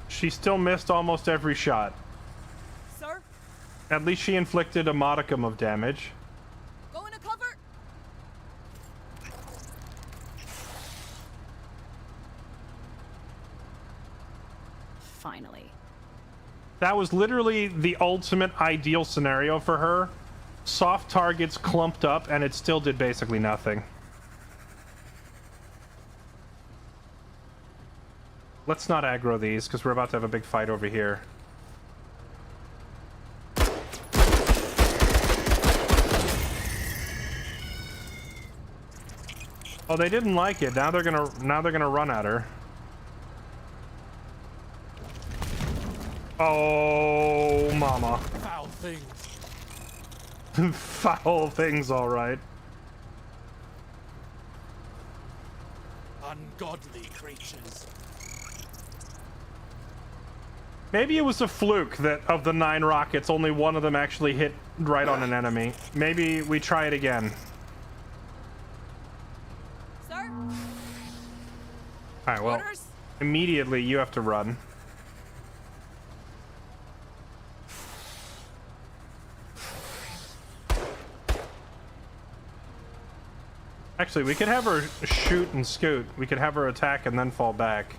She still missed almost every shot. Sir? At least she inflicted a modicum of damage. Go into cover! Finally. That was literally the ultimate ideal scenario for her. Soft targets clumped up, and it still did basically nothing. Let's not aggro these, because we're about to have a big fight over here. Oh, they didn't like it. Now they're gonna run at her. Oh, mama. Foul things. Foul things, all right. Ungodly creatures. Maybe it was a fluke that of the 9 rockets, only one of them actually hit right on an enemy. Maybe we try it again. Sir? Alright, well, Orders? immediately you have to run. Actually, we could have her shoot and scoot. We could have her attack and then fall back.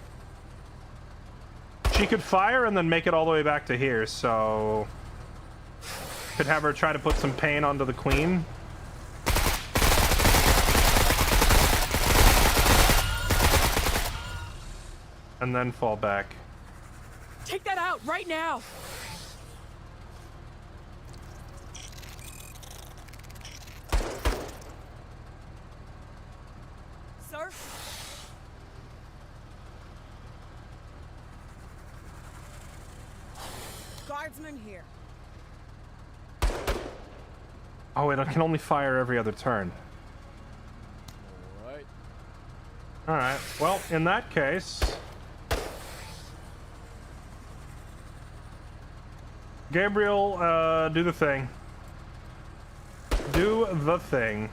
She could fire and then make it all the way back to here, so... Could have her try to put some pain onto the queen. And then fall back. Take that out right now! Sir? Guardsman here. Oh, it can only fire every other turn. Alright. Alright, well, in that case... Gabriel, do the thing. Do the thing.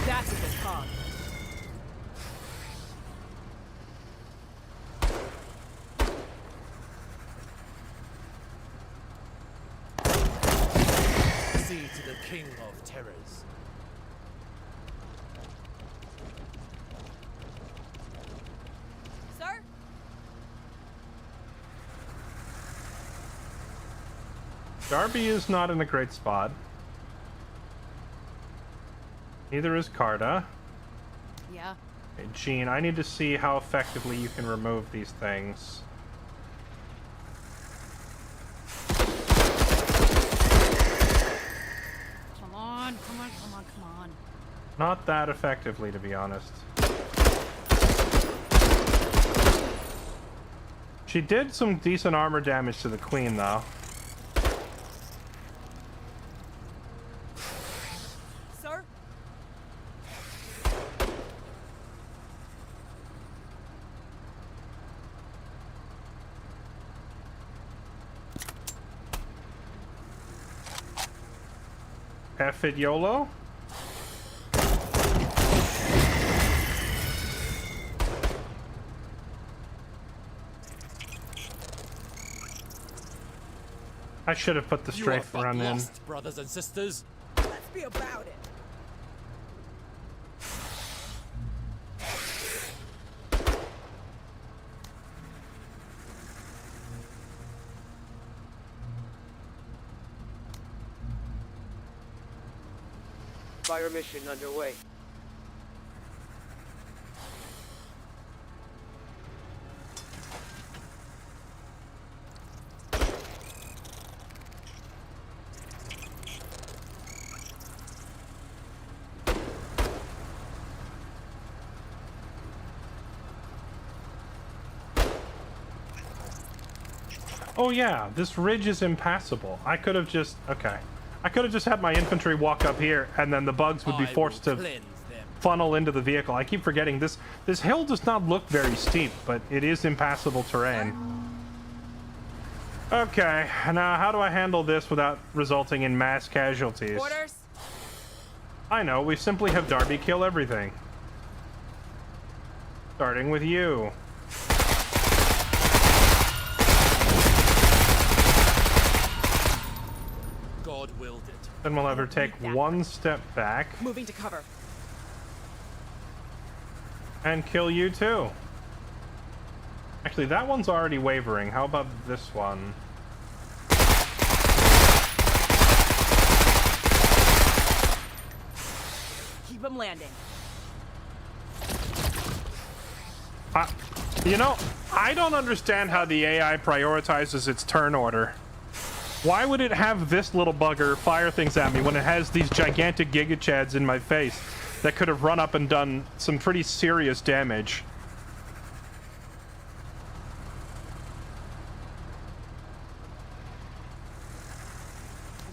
That's a good call. See to the King of Terrors. Sir? Darby is not in a great spot. Neither is Carta. Yeah. Okay, Jean, I need to see how effectively you can remove these things. Come on, come on, come on, come on. Not that effectively, to be honest. She did some decent armor damage to the queen, though. Sir? F it, YOLO? I should have put the You are strafe but run in. lost, brothers and sisters. Let's be about it. Fire mission underway. Oh yeah, this ridge is impassable. I could have just... okay. I could have just had my infantry walk up here, and then the bugs would be forced to funnel into the vehicle. I keep forgetting this hill does not look very steep, but it is impassable terrain. Okay, now how do I handle this without resulting in mass casualties? Orders? I know, we simply have Darby kill everything. Starting with you. God willed it. Then we'll have her take one step back Moving to cover. and kill you too. Actually, that one's already wavering. How about this one? Keep them landing. You know, I don't understand how the AI prioritizes its turn order. Why would it have this little bugger fire things at me when it has these gigantic Giga Chads in my face that could have run up and done some pretty serious damage?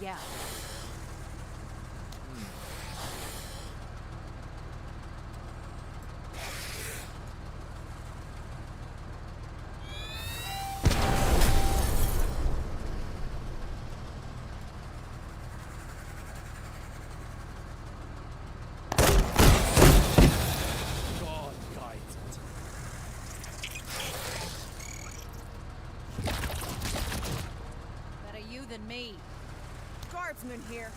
Yeah. God guides it. Better you than me. Guardsman here.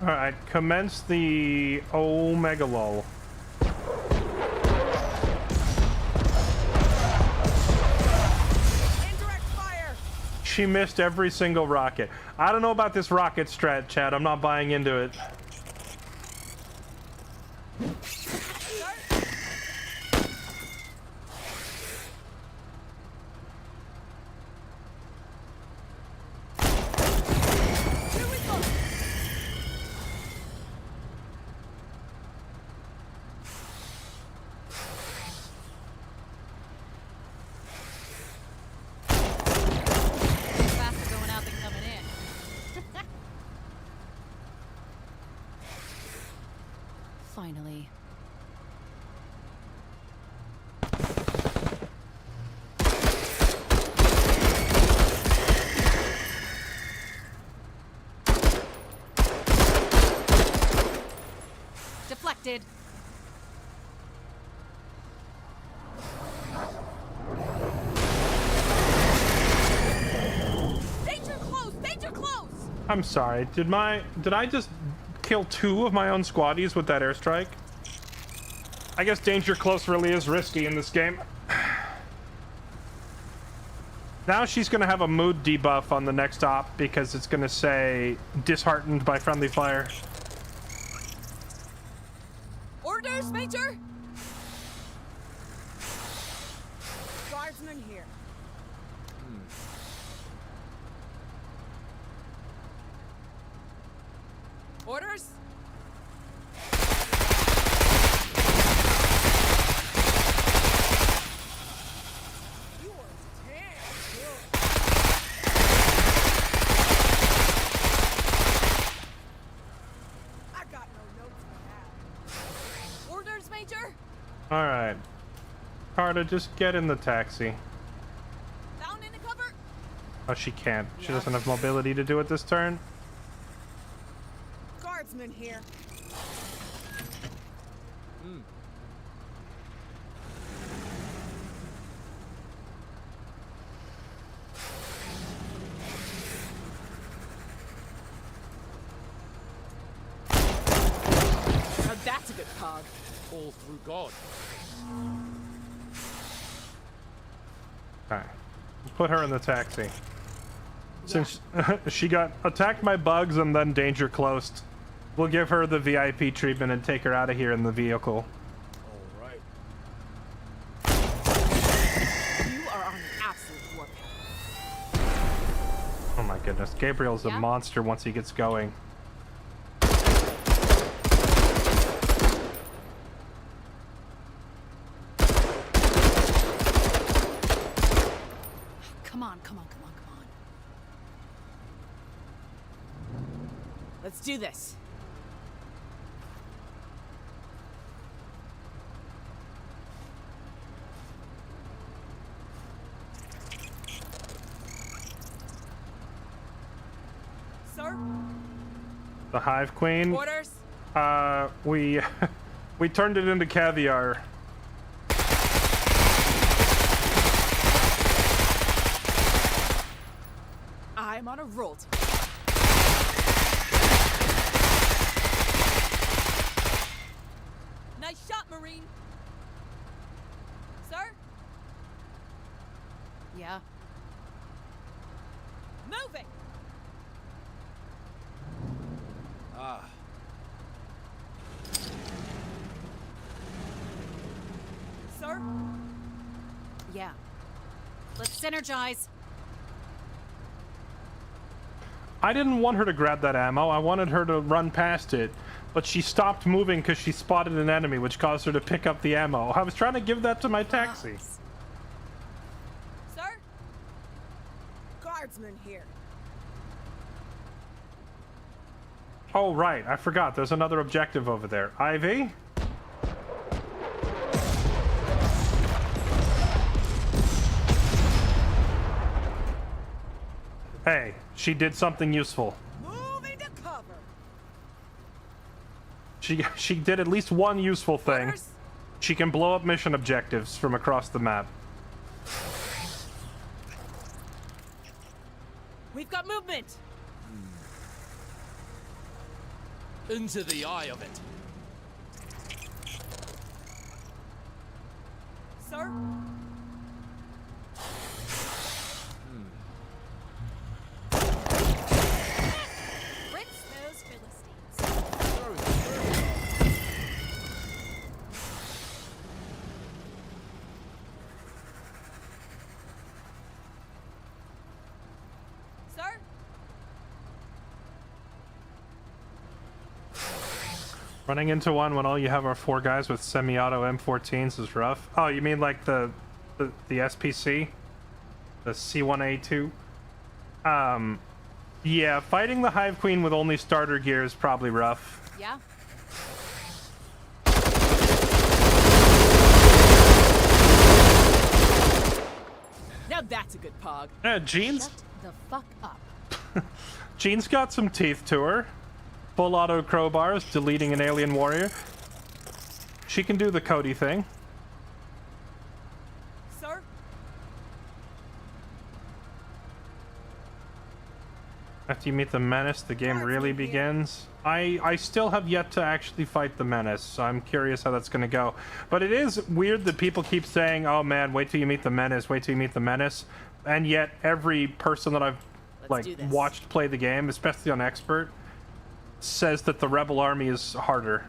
Alright, commence the Omega Lull. Indirect fire. She missed every single rocket. I don't know about this rocket strat, Chad. I'm not buying into it. Here we go. Faster going out than coming in. Finally. Deflected. Danger close. Danger close. I'm sorry. Did I just kill 2 of my own squaddies with that airstrike? I guess danger close really is risky in this game. Now she's going to have a mood debuff on the next op because it's going to say disheartened by friendly fire. Orders, Major? Guardsman here. Orders? You are damn good. I got no notes for that. Orders, Major? All right. Carta, just get in the taxi. Down in the cover? Oh, she can't. She doesn't have mobility to do it this turn. Guardsman here. Now that's a good pog. All through God. All right. Put her in the taxi. Since she got attacked by bugs and then danger closed, we'll give her the VIP treatment and take her out of here in the vehicle. All right. You are on an absolute warpath. Oh my goodness. Gabriel's a Yeah? monster once he gets going. Come on, come on, come on, come on. Let's do this. Sir? The Hive Queen. Orders? We we turned it into caviar. I'm on a roll. Nice shot, Marine. Sir? Yeah. Moving! Ah. Sir? Yeah. Let's synergize. I didn't want her to grab that ammo. I wanted her to run past it, but she stopped moving because she spotted an enemy, which caused her to pick up the ammo. I was trying to give that to my taxi. Sir? Guardsman here. Oh, right. I forgot. There's another objective over there. Ivy? Hey, she did something useful. Moving to cover. She did at least one useful thing. Orders? She can blow up mission objectives from across the map. We've got movement! Into the eye of it. Sir? Rinse those Philistines. Sir? Running into one when all you have are 4 guys with semi-auto M14s is rough. Oh, you mean like the SPC? The C1A2? Yeah, fighting the Hive Queen with only starter gear is probably rough. Yeah. Now that's a good pog. Yeah, Jean's Shut the fuck up. Jean's got some teeth to her. Full auto crowbars, deleting an alien warrior. She can do the Cody thing. Sir? After you meet the Menace, the game really begins. I still have yet to actually fight the Menace, so I'm curious how that's going to go. But it is weird that people keep saying, oh man, wait till you meet the Menace, wait till you meet the Menace. and yet every person that I've Let's do this. watched play the game, especially on expert, says that the Rebel Army is harder.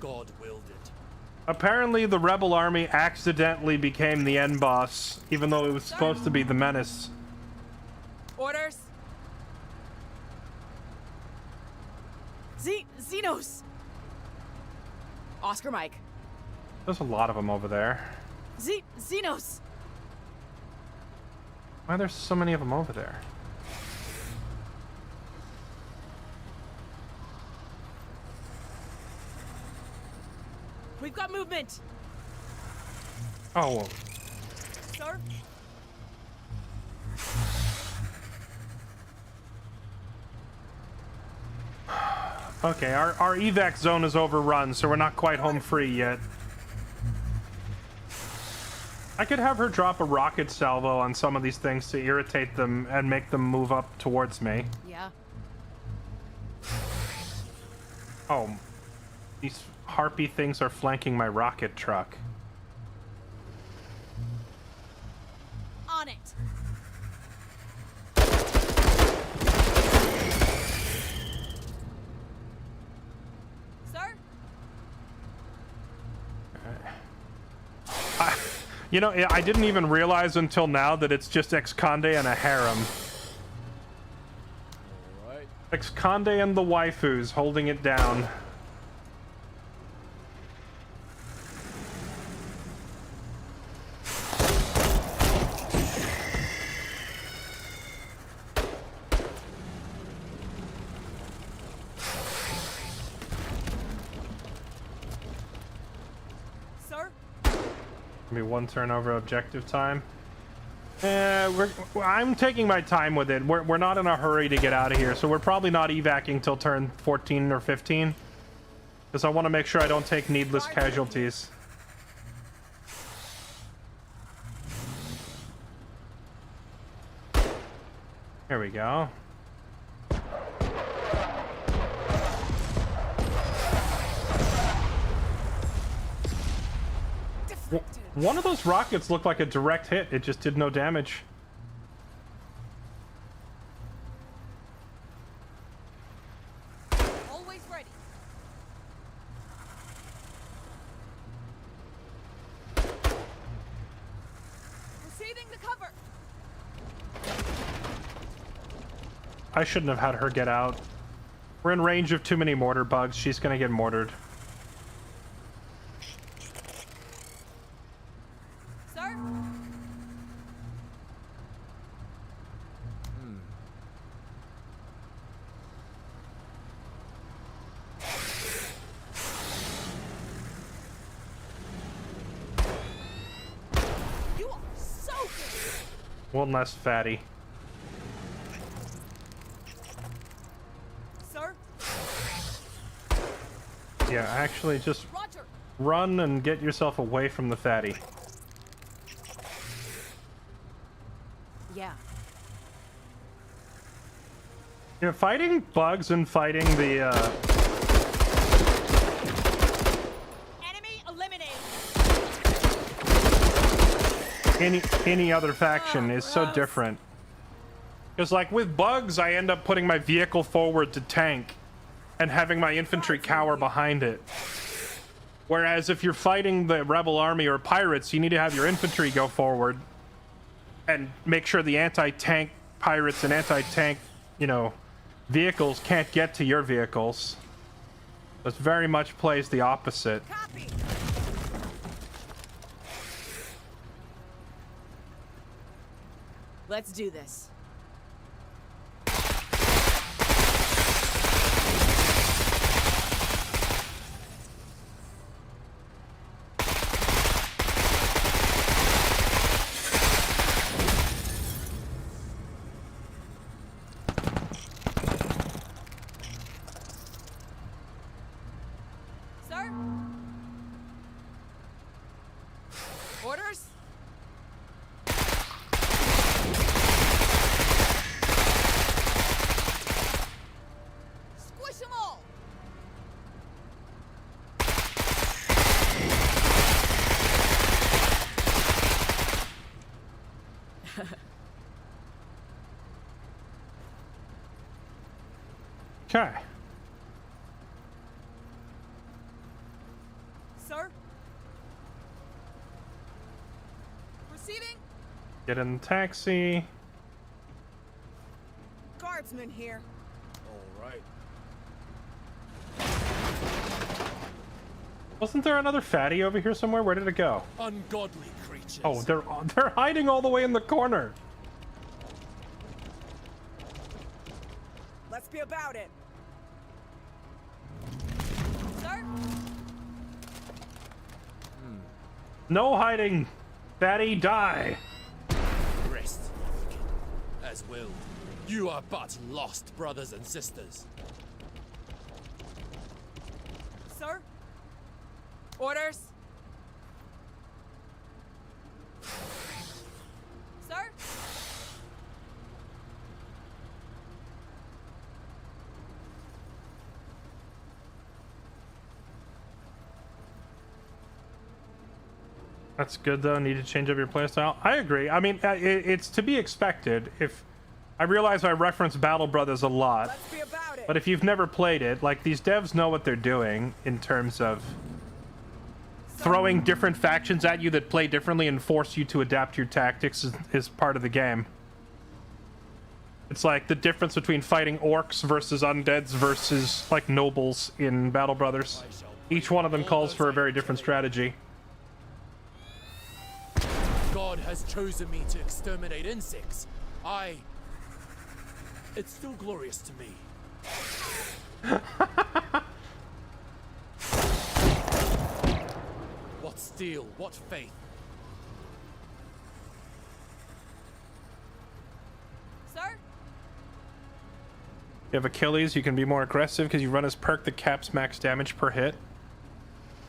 God willed it. Apparently, the Rebel Army accidentally became the end boss, even though it was supposed to be the Menace. Orders. Xenos. Oscar Mike. There's a lot of them over there. Xenos. Why are there so many of them over there? We've got movement. Oh, Sir? okay. Our evac zone is overrun, so we're not quite home free yet. I could have her drop a rocket salvo on some of these things to irritate them and make them move up towards me. Yeah. Oh, these harpy things are flanking my rocket truck. On it. Sir? You know, I didn't even realize until now that it's just Ex-Conde and a harem. Alright. Ex-Conde and the waifus holding it down. Sir? Maybe one turnover objective time. I'm taking my time with it. We're not in a hurry to get out of here, so we're probably not evacing till turn 14 or 15. Because I want to make sure I don't take needless casualties. Here we go. One of those rockets looked like a direct hit. It just did no damage. Always ready. Receiving the cover. I shouldn't have had her get out. We're in range of too many mortar bugs. She's gonna get mortared. Sir? You are so good. One less fatty. Sir? Yeah, actually just Roger. run and get yourself away from the fatty. Yeah. You know, fighting bugs and fighting the, Enemy eliminated. any other faction is so different. Because, like, with bugs, I end up putting my vehicle forward to tank and having my infantry cower behind it. Whereas if you're fighting the rebel army or pirates, you need to have your infantry go forward and make sure the anti-tank pirates and anti-tank, you know, vehicles can't get to your vehicles. This very much plays the opposite. Copy. Let's do this. Sir? Orders? Okay. Sir? Proceeding? Get in the taxi. Guardsman here. All right. Wasn't there another fatty over here somewhere? Where did it go? Ungodly creatures. Oh, they're hiding all the way in the corner. Let's be about it. Sir? No hiding. Fatty, die. Rest, as willed. You are but lost brothers and sisters. Sir? Orders? Sir? That's good though. Need to change up your playstyle. I agree. I mean, it's to be expected. If I realize I reference Battle Brothers a lot, Let's be about it. but if you've never played it, like these devs know what they're doing in terms of throwing different factions at you that play differently and force you to adapt your tactics is part of the game. It's like the difference between fighting orcs versus undeads versus like nobles in Battle Brothers. Each one of them calls for a very different strategy. God has chosen me to exterminate insects. It's still glorious to me. What steel, what faith. Sir? You have Achilles, you can be more aggressive because you run his perk that caps max damage per hit.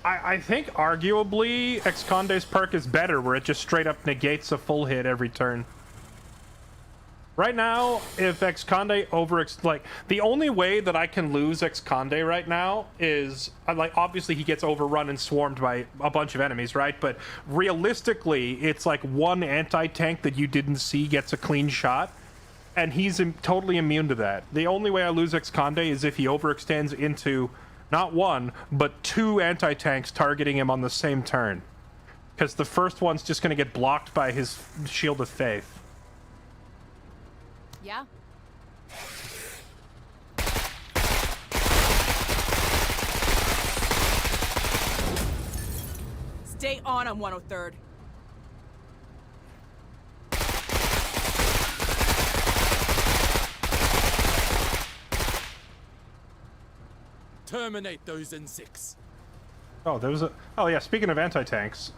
I think arguably Exconde's perk is better, where it just straight up negates a full hit every turn. Right now, if Exconde like, the only way that I can lose Exconde right now is, like, obviously he gets overrun and swarmed by a bunch of enemies, right? But realistically, it's like one anti-tank that you didn't see gets a clean shot, and he's totally immune to that. The only way I lose Exconde is if he overextends into not one, but two anti-tanks targeting him on the same turn. Because the first one's just going to get blocked by his Shield of Faith. Yeah? Stay on 103rd. Terminate those insects. Oh, there was a... Oh, yeah, speaking of anti-tanks.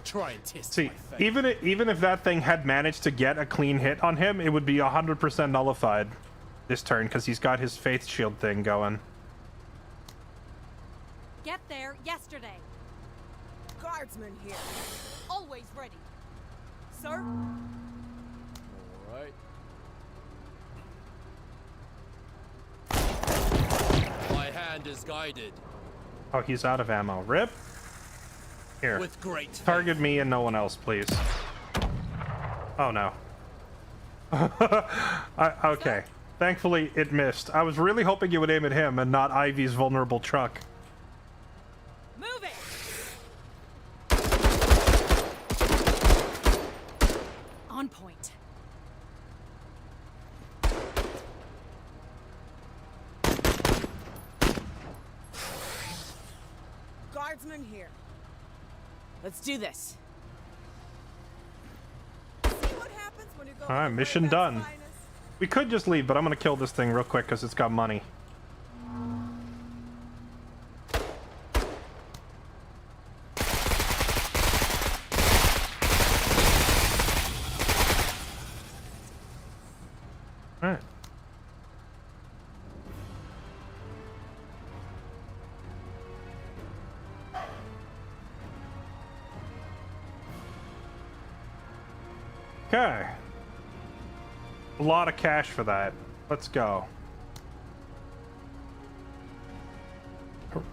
Try and test See, my faith. even if that thing had managed to get a clean hit on him, it would be 100% nullified this turn, because he's got his Faith Shield thing going. Get there yesterday. Guardsman here. Always ready. Sir? All right. My hand is guided. Oh, he's out of ammo. Rip. Here. With great Target me and no one else, please. Oh, no. Okay. Thankfully, it missed. I was really hoping you would aim at him and not Ivy's vulnerable truck. Move it! On point. Guardsman here. Let's do this. See what happens when you go All right, to the mission very done. best finest? We could just leave, but I'm going to kill this thing real quick because it's got money. All right. Okay. A lot of cash for that. Let's go.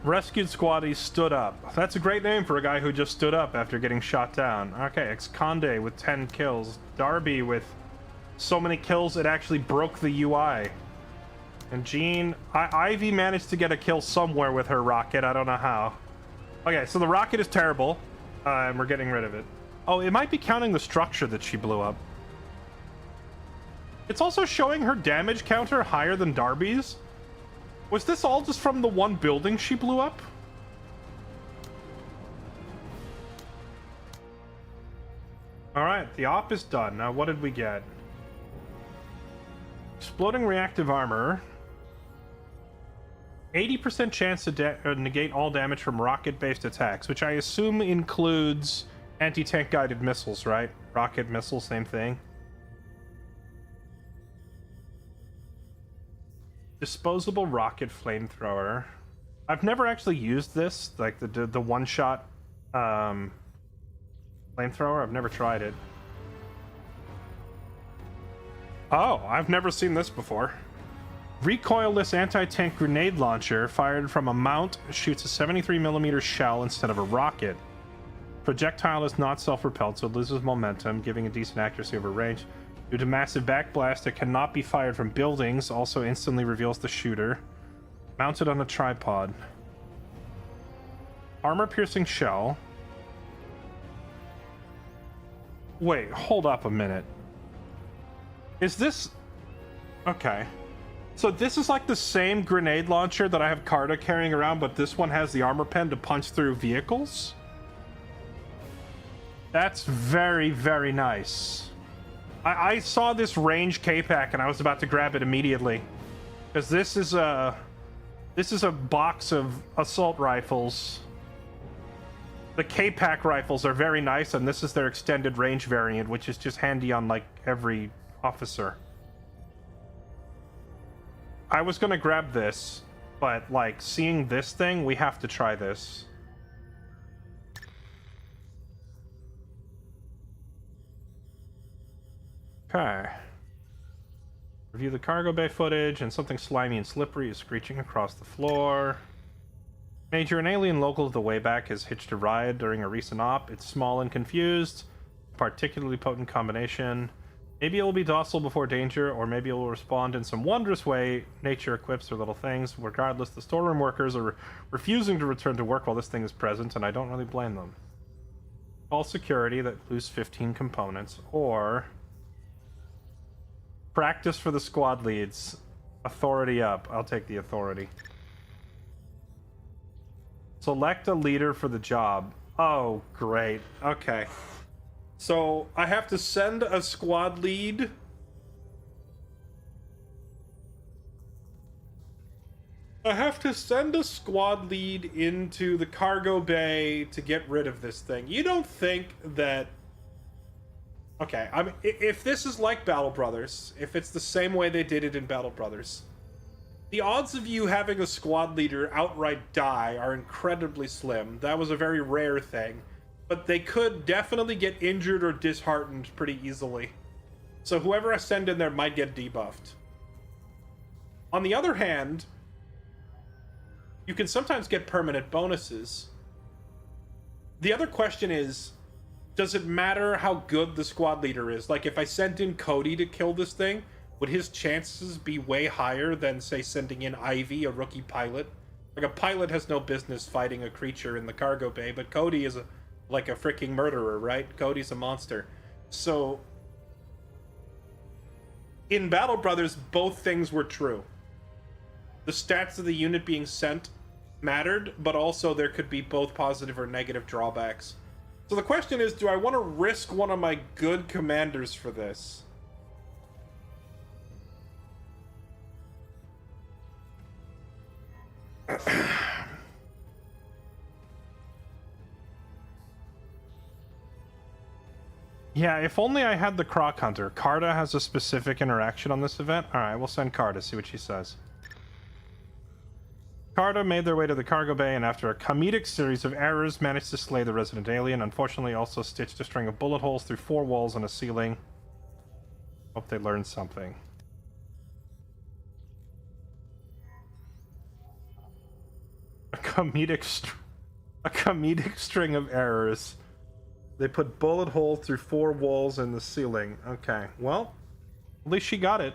Rescued squaddies stood up. That's a great name for a guy who just stood up after getting shot down. Okay, Exconde with 10 kills. Darby with so many kills it actually broke the UI. And Jean, Ivy managed to get a kill somewhere with her rocket. I don't know how. Okay, so the rocket is terrible, and we're getting rid of it. Oh, it might be counting the structure that she blew up. It's also showing her damage counter higher than Darby's. Was this all just from the one building she blew up? Alright, the op is done. Now, what did we get? Exploding reactive armor. 80% chance to negate all damage from rocket-based attacks, which I assume includes anti-tank guided missiles, right? Rocket missile, same thing. Disposable rocket flamethrower. I've never actually used this, like the one-shot flamethrower. I've never tried it. Oh, I've never seen this before. Recoilless anti-tank grenade launcher fired from a mount shoots a 73mm shell instead of a rocket. Projectile is not self-propelled, so it loses momentum, giving a decent accuracy over range. Due to massive backblast, it cannot be fired from buildings, also instantly reveals the shooter. Mounted on a tripod. Armor-piercing shell. Wait, hold up a minute. Is this... Okay. So this is like the same grenade launcher that I have Carta carrying around, but this one has the armor pen to punch through vehicles? That's very, very nice. I saw this range K-Pack and I was about to grab it immediately. Because this is a box of assault rifles. The K-Pack rifles are very nice, and this is their extended range variant, which is just handy on like every officer. I was gonna grab this, but like seeing this thing, we have to try this. Okay. Review the cargo bay footage, and something slimy and slippery is screeching across the floor. Major, an alien local to the Wayback has hitched a ride during a recent op. It's small and confused. Particularly potent combination. Maybe it will be docile before danger, or maybe it will respond in some wondrous way nature equips or little things. Regardless, the storeroom workers are refusing to return to work while this thing is present, and I don't really blame them. Call security that lose 15 components, or... Practice for the squad leads. Authority up. I'll take the authority. Select a leader for the job. Oh, great. Okay. So, I have to send a squad lead. I have to send a squad lead into the cargo bay to get rid of this thing. You don't think that... Okay, I mean, if this is like Battle Brothers, if it's the same way they did it in Battle Brothers, the odds of you having a squad leader outright die are incredibly slim. That was a very rare thing. But they could definitely get injured or disheartened pretty easily. So whoever I send in there might get debuffed. On the other hand, you can sometimes get permanent bonuses. The other question is, does it matter how good the squad leader is? Like, if I sent in Cody to kill this thing, would his chances be way higher than, say, sending in Ivy, a rookie pilot? Like, a pilot has no business fighting a creature in the cargo bay, but Cody is like a freaking murderer, right? Cody's a monster. So, in Battle Brothers, both things were true. The stats of the unit being sent mattered, but also there could be both positive or negative drawbacks. So the question is, do I want to risk one of my good commanders for this? Yeah, if only I had the Croc Hunter. Carta has a specific interaction on this event. Alright, we'll send Carta, see what she says. Carta made their way to the cargo bay, and after a comedic series of errors, managed to slay the resident alien. Unfortunately, also stitched a string of bullet holes through 4 walls and a ceiling. Hope they learned something. A comedic string of errors. They put bullet holes through 4 walls and the ceiling. Okay, well, at least she got it.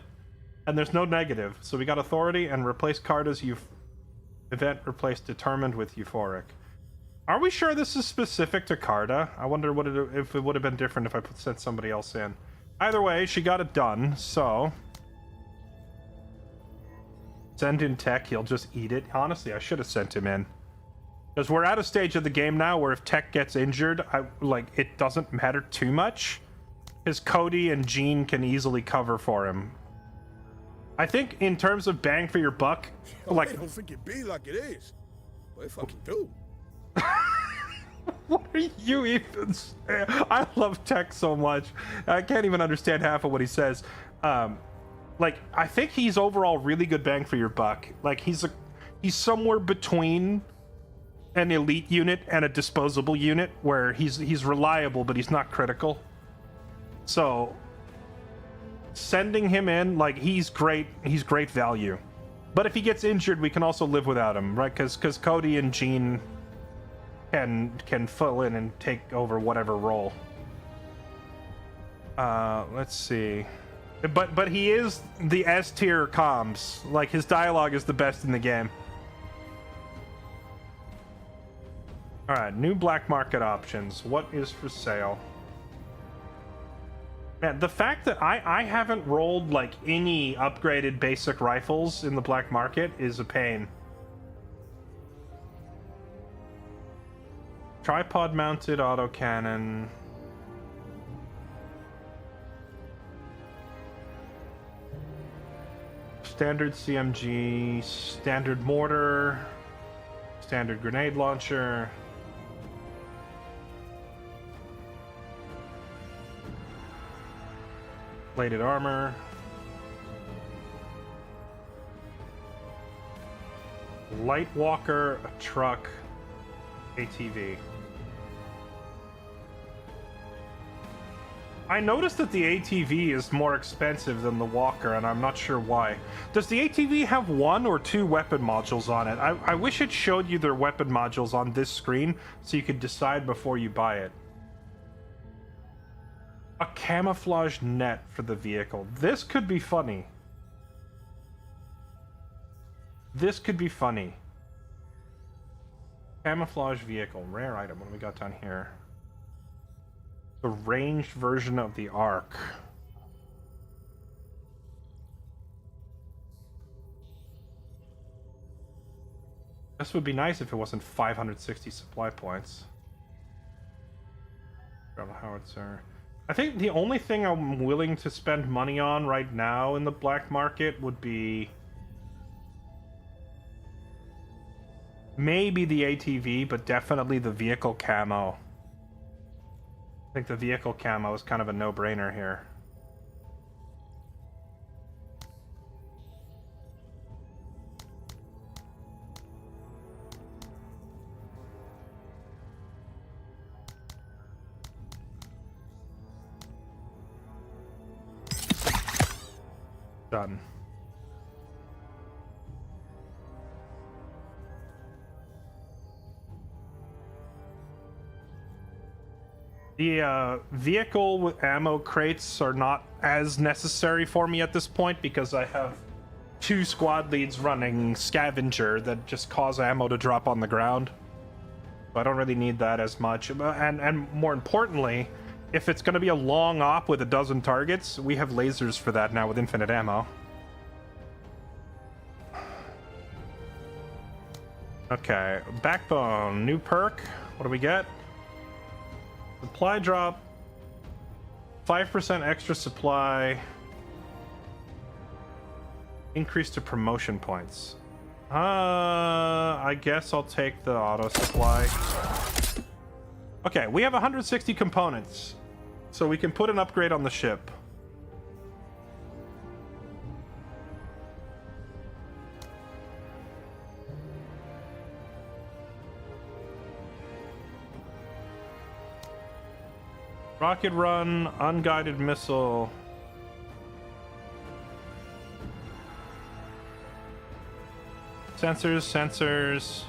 And there's no negative. So we got authority and replace Carta's event, replace determined with euphoric. Are we sure this is specific to Carta? I wonder if it would have been different if I sent somebody else in. Either way, she got it done, so... Send in Tech, he'll just eat it. Honestly, I should have sent him in. Because we're at a stage of the game now where if Tech gets injured, it doesn't matter too much. Because Cody and Jean can easily cover for him. I think in terms of bang for your buck, I don't think it be like it is. But it fucking do. What are you even saying? I love Tech so much. I can't even understand half of what he says. I think he's overall really good bang for your buck. Like, he's somewhere between an elite unit and a disposable unit, where he's reliable, but he's not critical. So, sending him in, he's great value. But if he gets injured, we can also live without him, right? Because Cody and Jean can fill in and take over whatever role. Let's see. But he is the S tier comms. Like, his dialogue is the best in the game. Alright, new black market options. What is for sale? Man, the fact that I haven't rolled, any upgraded basic rifles in the black market is a pain. Tripod mounted autocannon. Standard CMG, standard mortar, standard grenade launcher. Plated armor. Light walker, a truck, ATV. I noticed that the ATV is more expensive than the walker, and I'm not sure why. Does the ATV have 1 or 2 weapon modules on it? I wish it showed you their weapon modules on this screen so you could decide before you buy it. A camouflage net for the vehicle. This could be funny. This could be funny. Camouflage vehicle. Rare item. What do we got down here? The ranged version of the Arc. This would be nice if it wasn't 560 supply points. Grab a howitzer. I think the only thing I'm willing to spend money on right now in the black market would be maybe the ATV, but definitely the vehicle camo. I think the vehicle camo is kind of a no-brainer here. Done. The vehicle with ammo crates are not as necessary for me at this point because I have 2 squad leads running scavenger that just cause ammo to drop on the ground. So I don't really need that as much. And more importantly, if it's going to be a long op with a dozen targets, we have lasers for that now with infinite ammo. Okay, backbone, new perk. What do we get? Supply drop, 5% extra supply, increase to promotion points. I guess I'll take the auto supply. Okay, we have 160 components, so we can put an upgrade on the ship. Rocket run, unguided missile. Sensors.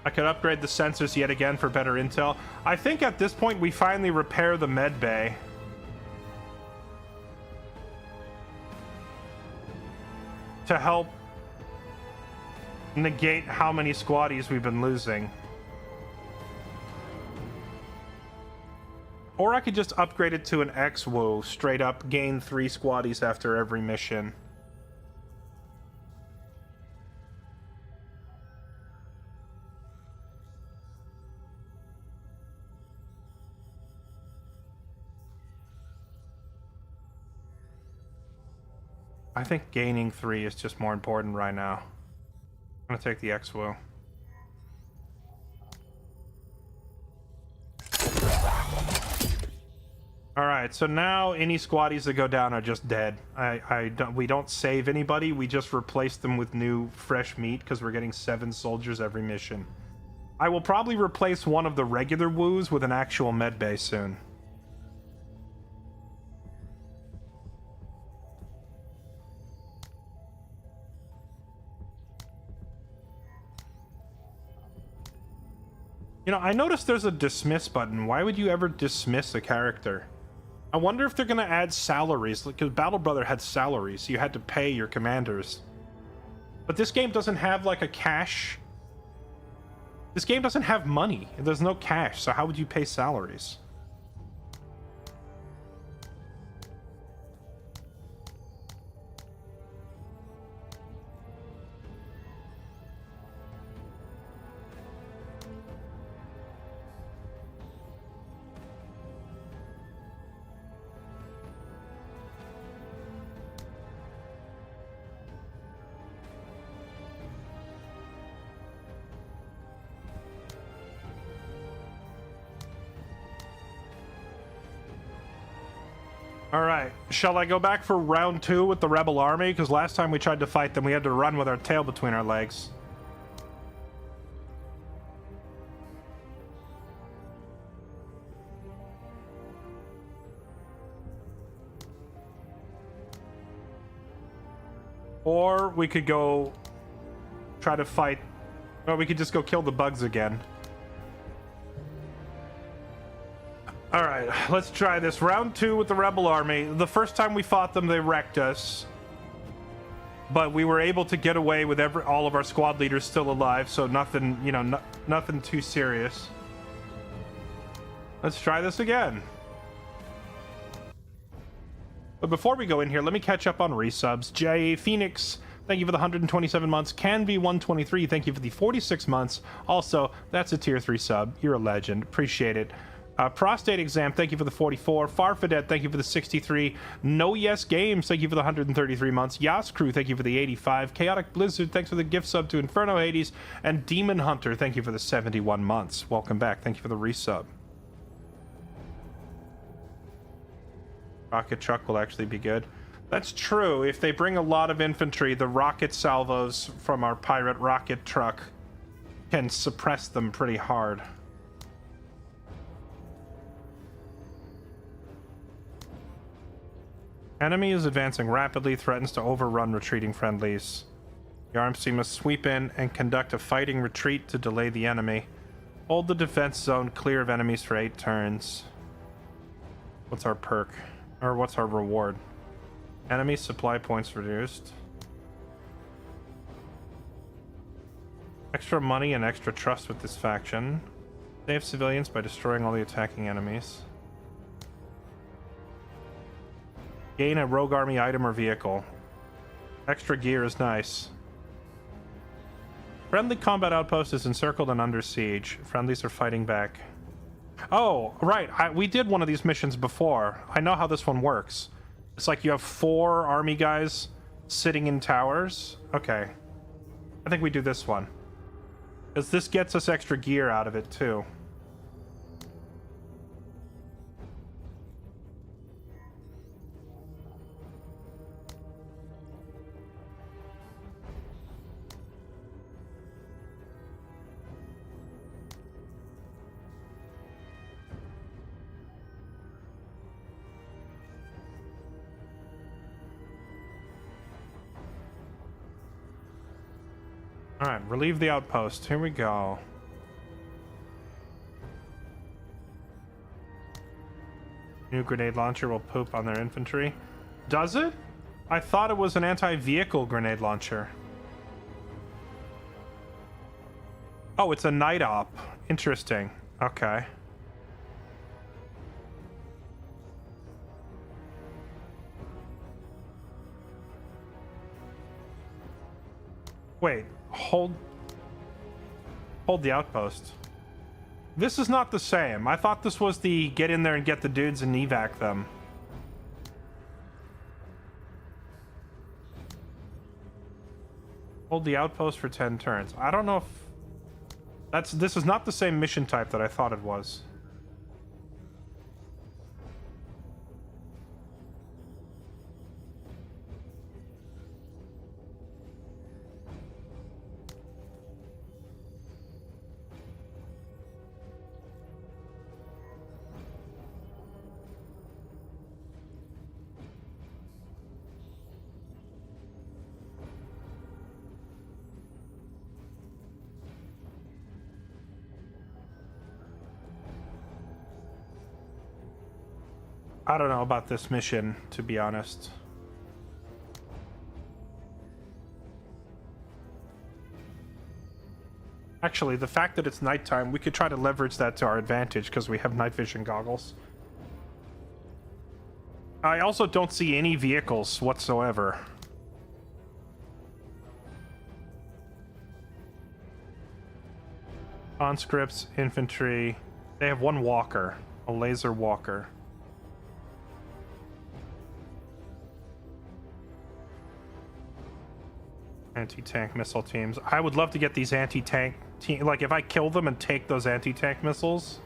I could upgrade the sensors yet again for better intel. I think at this point we finally repair the med bay. to help negate how many squaddies we've been losing. Or I could just upgrade it to an X-Woo, straight up gain 3 squaddies after every mission. I think gaining 3 is just more important right now. I'm gonna take the X-Woo. Alright, so now any squaddies that go down are just dead. We don't save anybody, we just replace them with new, fresh meat, because we're getting 7 soldiers every mission. I will probably replace one of the regular woos with an actual medbay soon. You know, I noticed there's a dismiss button. Why would you ever dismiss a character? I wonder if they're going to add salaries, because Battle Brother had salaries, so you had to pay your commanders. But this game doesn't have, like, a cash. This game doesn't have money. There's no cash, so how would you pay salaries? Alright, shall I go back for round 2 with the Rebel Army? Because last time we tried to fight them, we had to run with our tail between our legs. Or we could go try to fight, or we could just go kill the bugs again. Alright, let's try this. Round 2 with the Rebel Army. The first time we fought them, they wrecked us. But we were able to get away with all of our squad leaders still alive, so nothing, you know, nothing too serious. Let's try this again. But before we go in here, let me catch up on resubs. J. Phoenix, thank you for the 127 months. Canby 123, thank you for the 46 months. Also, that's a tier 3 sub. You're a legend. Appreciate it. Prostate Exam, thank you for the 44. Farfadet, thank you for the 63. No Yes Games, thank you for the 133 months. Yas Crew, thank you for the 85. Chaotic Blizzard, thanks for the gift sub to Inferno Hades. And Demon Hunter, thank you for the 71 months. Welcome back. Thank you for the resub. Rocket truck will actually be good. That's true. If they bring a lot of infantry, the rocket salvos from our pirate rocket truck can suppress them pretty hard. Enemy is advancing rapidly, threatens to overrun retreating friendlies. The RMC must sweep in and conduct a fighting retreat to delay the enemy. Hold the defense zone clear of enemies for 8 turns. What's our perk? Or what's our reward? Enemy supply points reduced. Extra money and extra trust with this faction. Save civilians by destroying all the attacking enemies. Gain a rogue army item or vehicle. Extra gear is nice. Friendly combat outpost is encircled and under siege. Friendlies are fighting back. Oh, right. We did one of these missions before. I know how this one works. It's like you have 4 army guys sitting in towers. Okay. I think we do this one. Because this gets us extra gear out of it, too. Alright, relieve the outpost. Here we go. New grenade launcher will poop on their infantry. Does it? I thought it was an anti-vehicle grenade launcher. Oh, it's a night op. Interesting. Okay. Wait, hold the outpost. This is not the same. I thought this was the get in there and get the dudes and evac them. Hold the outpost for 10 turns. I don't know if this is not the same mission type that I thought it was. I don't know about this mission, to be honest. Actually, the fact that it's nighttime, we could try to leverage that to our advantage because we have night vision goggles. I also don't see any vehicles whatsoever. Conscripts, infantry. They have one walker, a laser walker. Anti-tank missile teams. I would love to get these anti-tank team. Like, if I kill them and take those anti-tank missiles.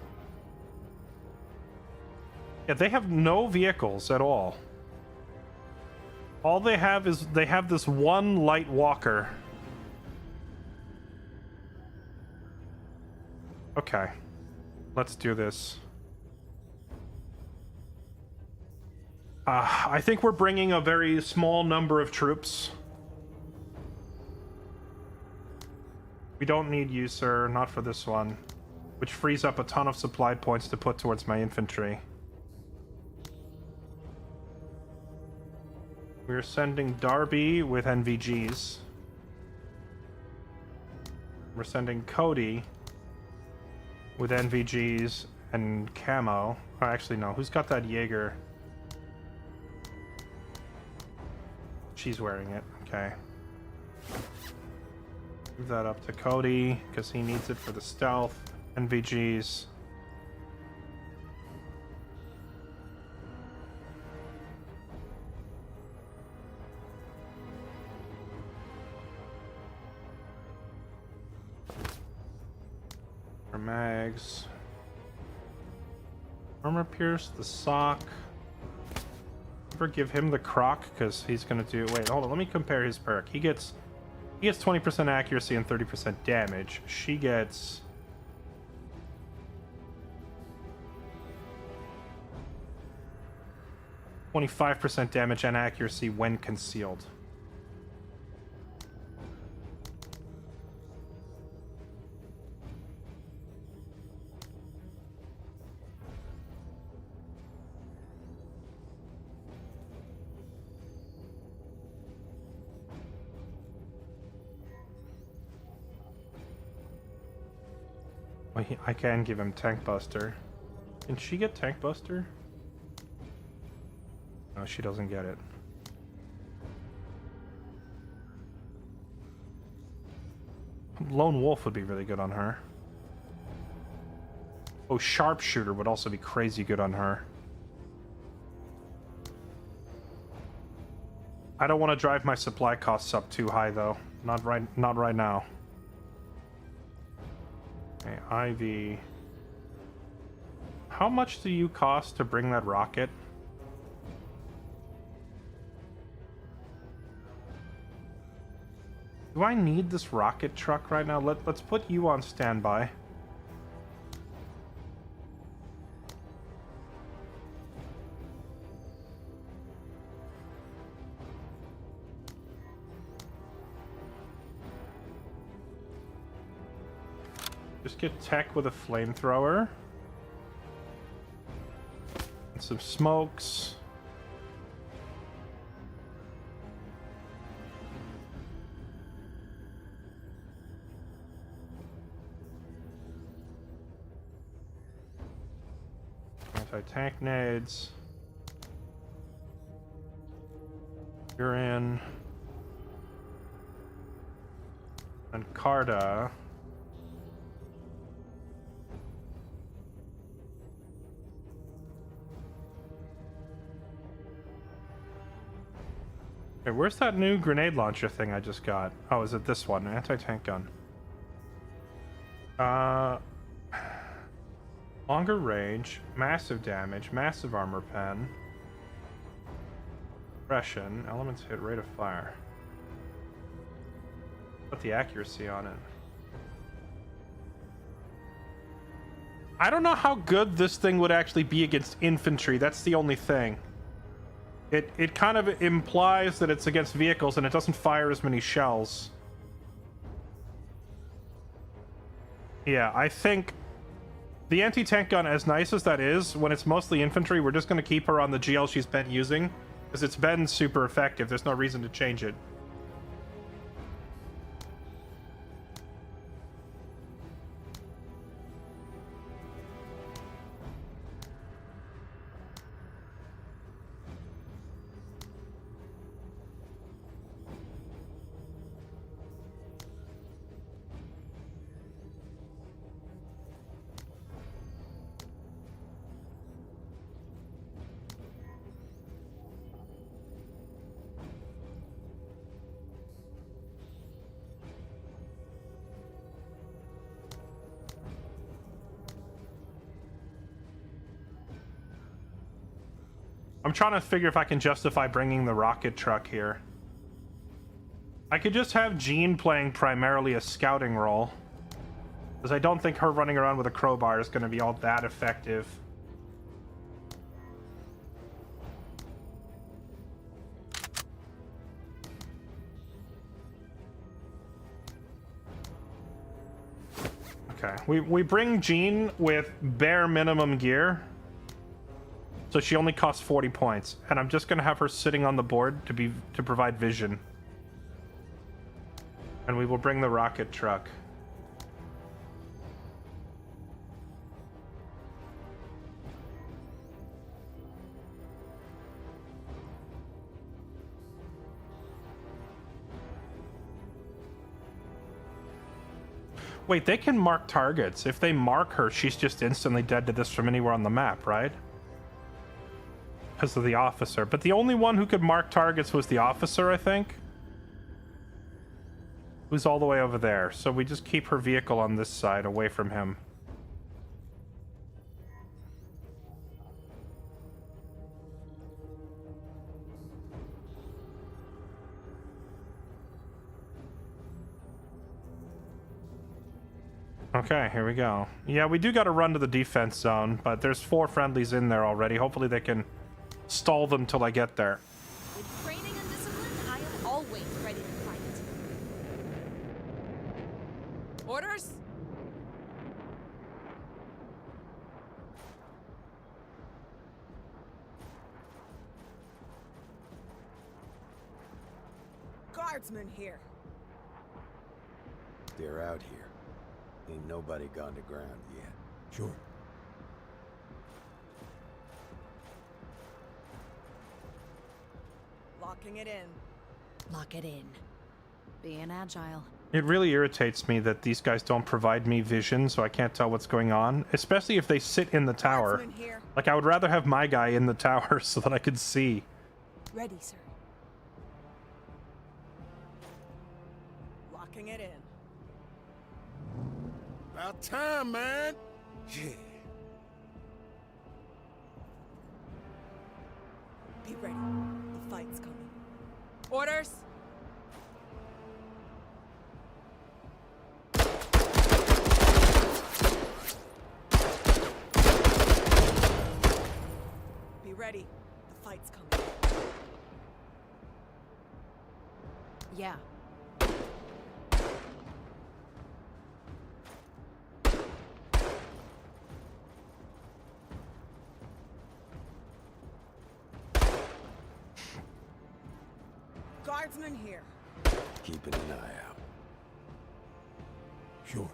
Yeah, they have no vehicles at all. All they have is they have this one light walker. Okay. Let's do this. I think we're bringing a very small number of troops. We don't need you, sir. Not for this one. Which frees up a ton of supply points to put towards my infantry. We're sending Darby with NVGs. We're sending Cody with NVGs and camo. Oh, actually, no. Who's got that Jaeger? She's wearing it. Okay. Move that up to Cody, because he needs it for the stealth. NVGs. For mags. Armor pierce, the sock. Never give him the croc, because he's gonna do... Wait, hold on, let me compare his perk. He gets 20% accuracy and 30% damage. She gets... ...25% damage and accuracy when concealed. I can give him Tank Buster. Can she get Tank Buster? No, she doesn't get it. Lone Wolf would be really good on her. Oh, Sharpshooter would also be crazy good on her. I don't want to drive my supply costs up too high, though. Not right now. Okay, Ivy. How much do you cost to bring that rocket? Do I need this rocket truck right now? Let's put you on standby. Just get tech with a flamethrower. And some smokes. Anti-tank nades. You're in. And Carta. Okay, where's that new grenade launcher thing I just got? Oh, is it this one? Anti-tank gun. Longer range, massive damage, massive armor pen. Suppression, elements hit, rate of fire. Put the accuracy on it. I don't know how good this thing would actually be against infantry. That's the only thing. It kind of implies that it's against vehicles and it doesn't fire as many shells. Yeah, I think the anti-tank gun, as nice as that is, when it's mostly infantry, we're just going to keep her on the GL she's been using, because it's been super effective. There's no reason to change it. I'm trying to figure if I can justify bringing the rocket truck here. I could just have Jean playing primarily a scouting role, because I don't think her running around with a crowbar is going to be all that effective. Okay, we bring Jean with bare minimum gear. So she only costs 40 points, and I'm just gonna have her sitting on the board to provide vision. And we will bring the rocket truck. Wait, they can mark targets. If they mark her, she's just instantly dead to this from anywhere on the map, right? Because of the officer. But the only one who could mark targets was the officer, I think. Who's all the way over there. So we just keep her vehicle on this side, away from him. Okay, here we go. Yeah, we do got to run to the defense zone, but there's 4 friendlies in there already. Hopefully they can stall them till I get there. With training and discipline, I am always ready to fight. Orders? Guardsmen here. They're out here. Ain't nobody gone to ground yet. Sure. Locking it in. Lock it in. Being agile. It really irritates me that these guys don't provide me vision, so I can't tell what's going on, especially if they sit in the tower. Guardsmen here. Like, I would rather have my guy in the tower so that I could see. Ready, sir. Locking it in. About time, man. Yeah. Be ready. The fight's coming. Orders? Be ready. The fight's coming. Yeah. Guardsmen here. Keeping an eye out. Sure.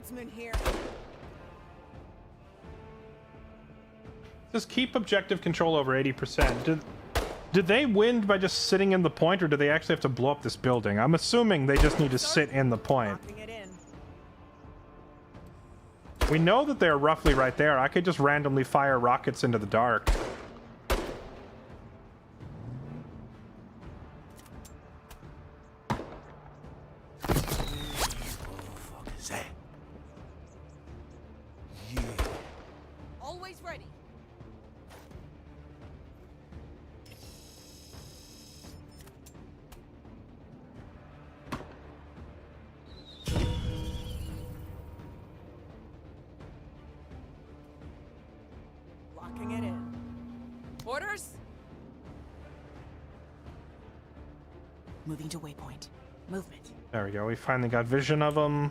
Guardsman here. Just keep objective control over 80%. Did they win by just sitting in the point, or do they actually have to blow up this building? I'm assuming they just need to sit in the point. Locking it in. We know that they're roughly right there. I could just randomly fire rockets into the dark. Always ready. Locking it in. Orders? Moving to waypoint. Movement. There we go. We finally got vision of them.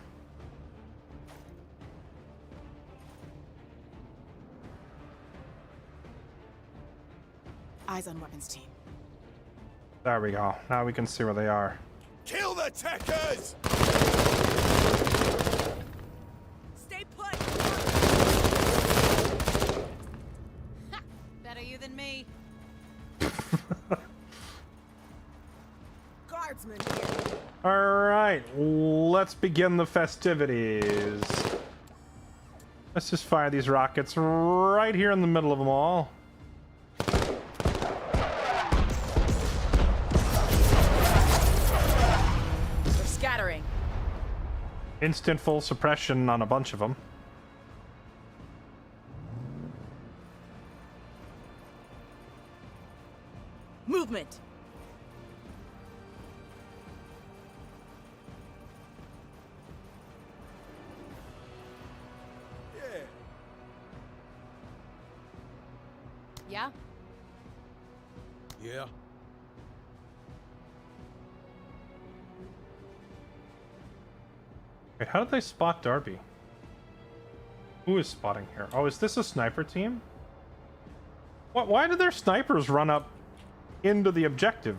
Eyes on weapons team. There we go. Now we can see where they are. Kill the techers! Stay put. Better you than me. Guardsman here. All right, let's begin the festivities. Let's just fire these rockets right here in the middle of them all. They're scattering. Instant full suppression on a bunch of them. Movement. Yeah. Yeah? Yeah. Wait, how did they spot Darby? Who is spotting here? Oh, is this a sniper team? What? Why did their snipers run up into the objective?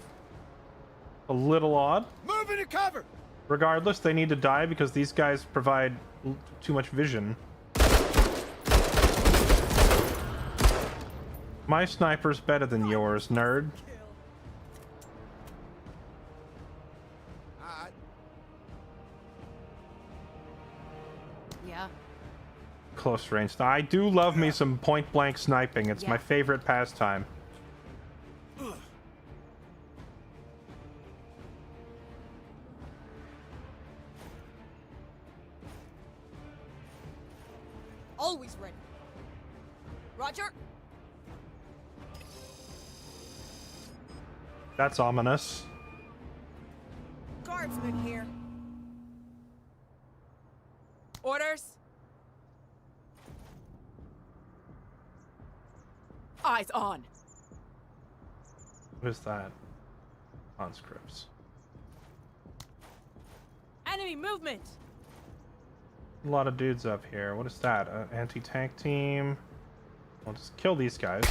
A little odd. Moving to cover! Regardless, they need to die because these guys provide too much vision. My sniper's better than yours, nerd. Yeah. Close range. Now, I do love me some point-blank sniping. It's my favorite pastime. Always ready. Roger. That's ominous. Guardsman here. Orders. Eyes on. What is that? Conscripts. Enemy movement. A lot of dudes up here. What is that? An anti-tank team? I'll just kill these guys.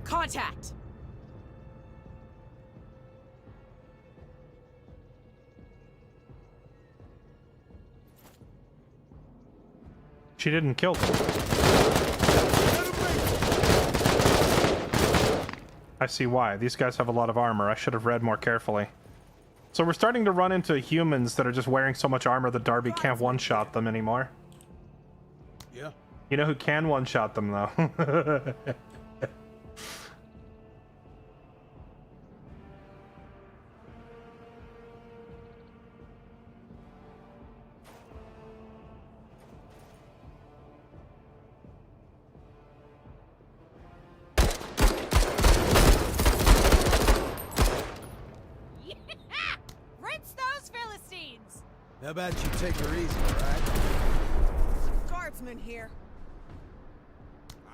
Contact. She didn't kill them. I see why. These guys have a lot of armor. I should have read more carefully. So we're starting to run into humans that are just wearing so much armor that Darby can't one-shot them anymore. Yeah. You know who can one-shot them, though? Rinse those Philistines. How about you take her easy, all right? Guardsman here.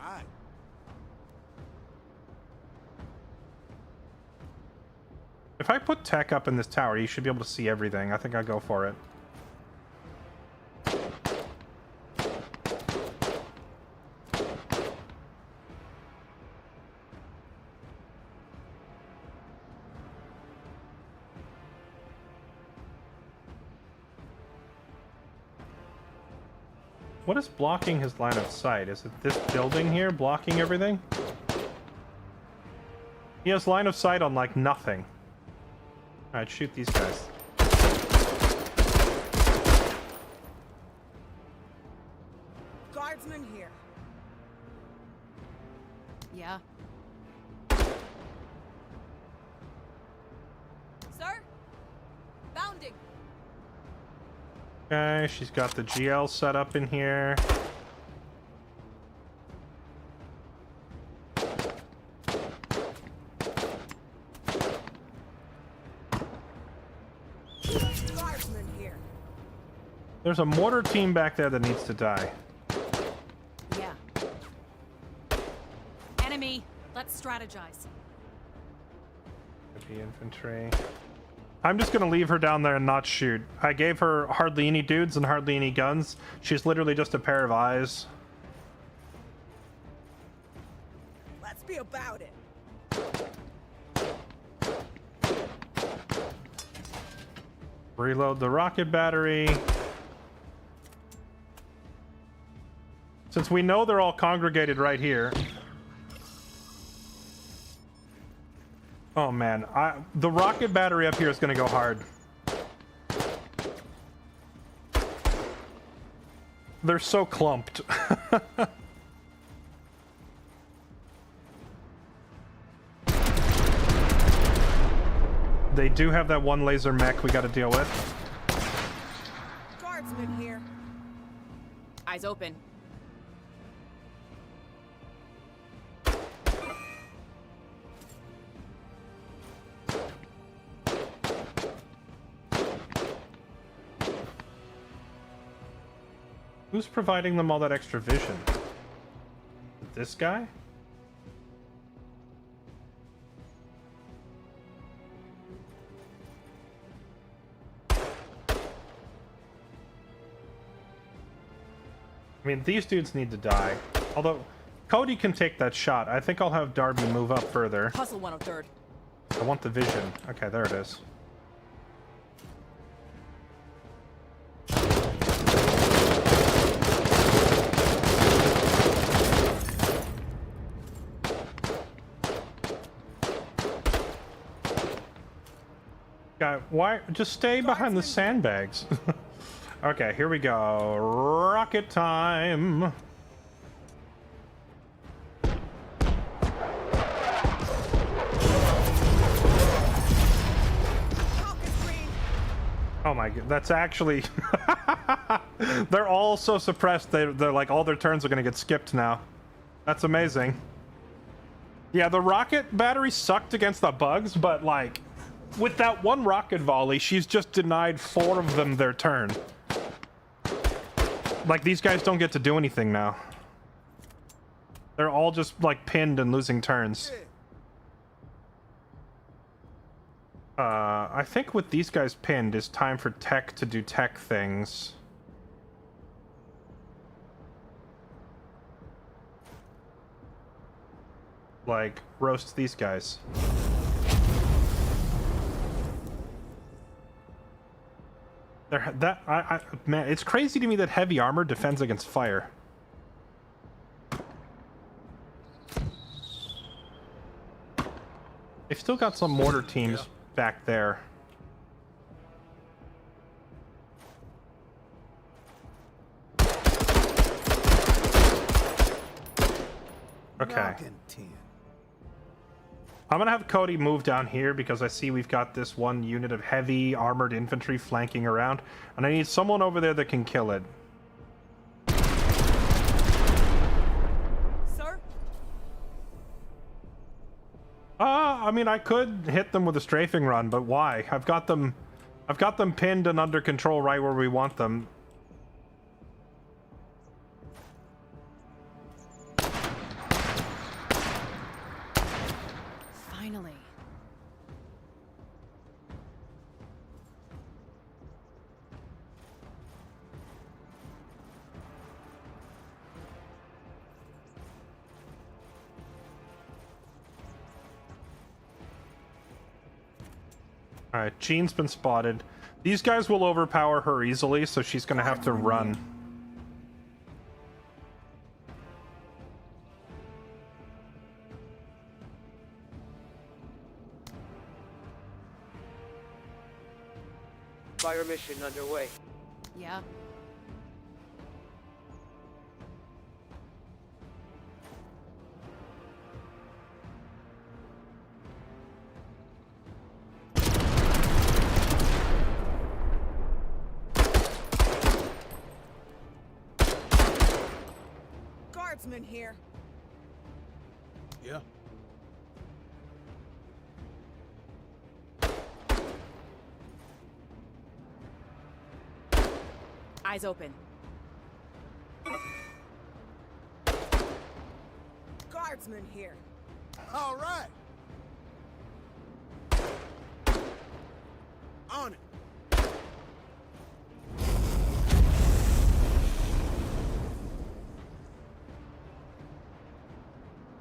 Aye. If I put tech up in this tower, you should be able to see everything. I think I'll go for it. What is blocking his line of sight? Is it this building here blocking everything? He has line of sight on, like, nothing. Alright, shoot these guys. Guardsman here. Yeah. Sir? Bounding. Okay, she's got the GL set up in here. Guardsman here. There's a mortar team back there that needs to die. Yeah. Enemy. Let's strategize. Heavy infantry. I'm just gonna leave her down there and not shoot. I gave her hardly any dudes and hardly any guns. She's literally just a pair of eyes. Let's be about it. Reload the rocket battery. Since we know they're all congregated right here. Oh man, the rocket battery up here is gonna go hard. They're so clumped. They do have that one laser mech we gotta deal with. Guardsman here. Eyes open. Who's providing them all that extra vision? This guy? I mean, these dudes need to die. Although, Cody can take that shot. I think I'll have Darby move up further. Hustle 103rd. I want the vision. Okay, there it is. Guy, why? Just stay behind the sandbags. Okay, here we go. Rocket time. Oh my god, that's actually... They're all so suppressed, they're like, all their turns are gonna get skipped now. That's amazing. Yeah, the rocket battery sucked against the bugs, but like, with that one rocket volley, she's just denied 4 of them their turn. Like, these guys don't get to do anything now. They're all just, like, pinned and losing turns. I think with these guys pinned, it's time for tech to do tech things. Like, roast these guys. Man, it's crazy to me that heavy armor defends against fire. They've still got some mortar teams back there. Okay. I'm gonna have Cody move down here because I see we've got this one unit of heavy armored infantry flanking around, and I need someone over there that can kill it. Sir? I mean, I could hit them with a strafing run, but why? I've got them pinned and under control right where we want them. Finally. Alright, Jean's been spotted. These guys will overpower her easily, so she's gonna have to run. Fire mission underway. Yeah. Guardsman here. Yeah. Eyes open. Guardsman here. All right. On it.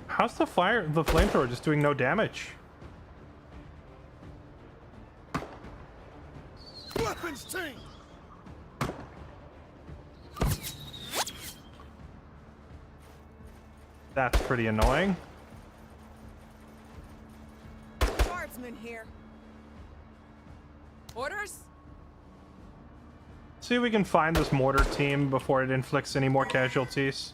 How's the flamethrower just doing no damage? Weapons team. That's pretty annoying. Guardsman here. Orders? See if we can find this mortar team before it inflicts any more casualties.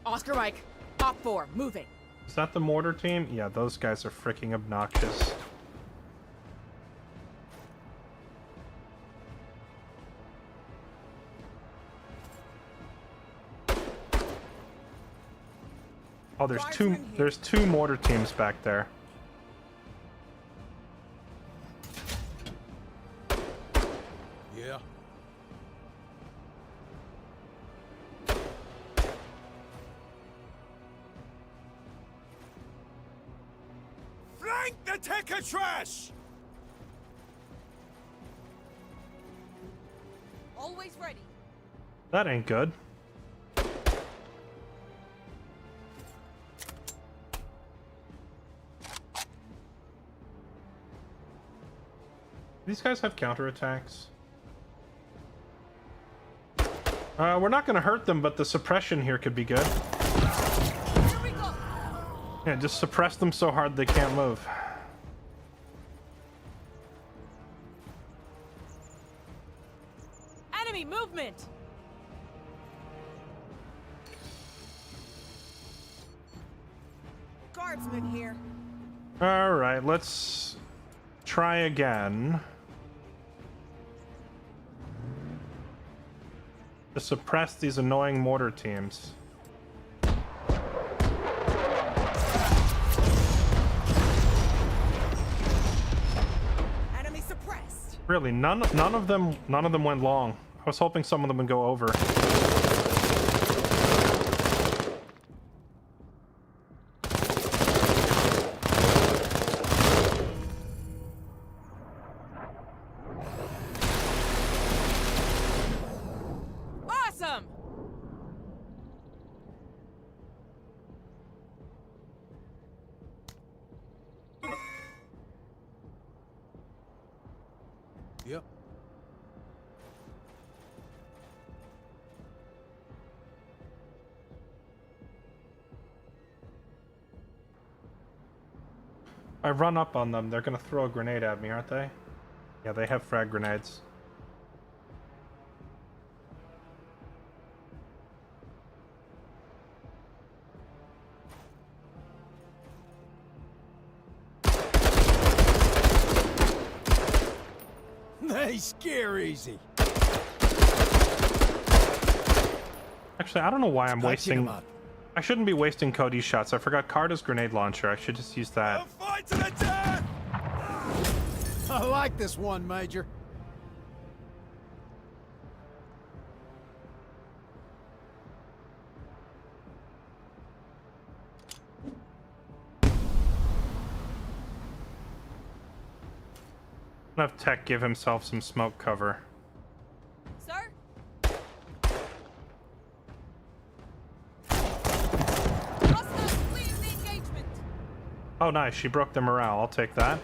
Oscar Mike. Op 4, moving. Is that the mortar team? Yeah, those guys are freaking obnoxious. Oh, there's two mortar teams back there. Yeah. Flank the Tekka trash. Always ready. That ain't good. These guys have counterattacks. We're not going to hurt them, but the suppression here could be good. Here we go. Yeah, just suppress them so hard they can't move. Enemy movement! Guardsman here. All right, let's try again. To suppress these annoying mortar teams. Enemy suppressed. Really, none of them went long. I was hoping some of them would go over. Awesome! Yep. I run up on them. They're gonna throw a grenade at me, aren't they? Yeah, they have frag grenades. They scare easy. Actually, I don't know why I'm Patching 'em wasting... up. I shouldn't be wasting Cody's shots. I forgot Carter's grenade launcher. I should just use that. A fight to the death. I like this one, Major. Have Tech give himself some smoke cover. Sir? Hostiles fleeing the engagement. Oh, nice. She broke their morale. I'll take that.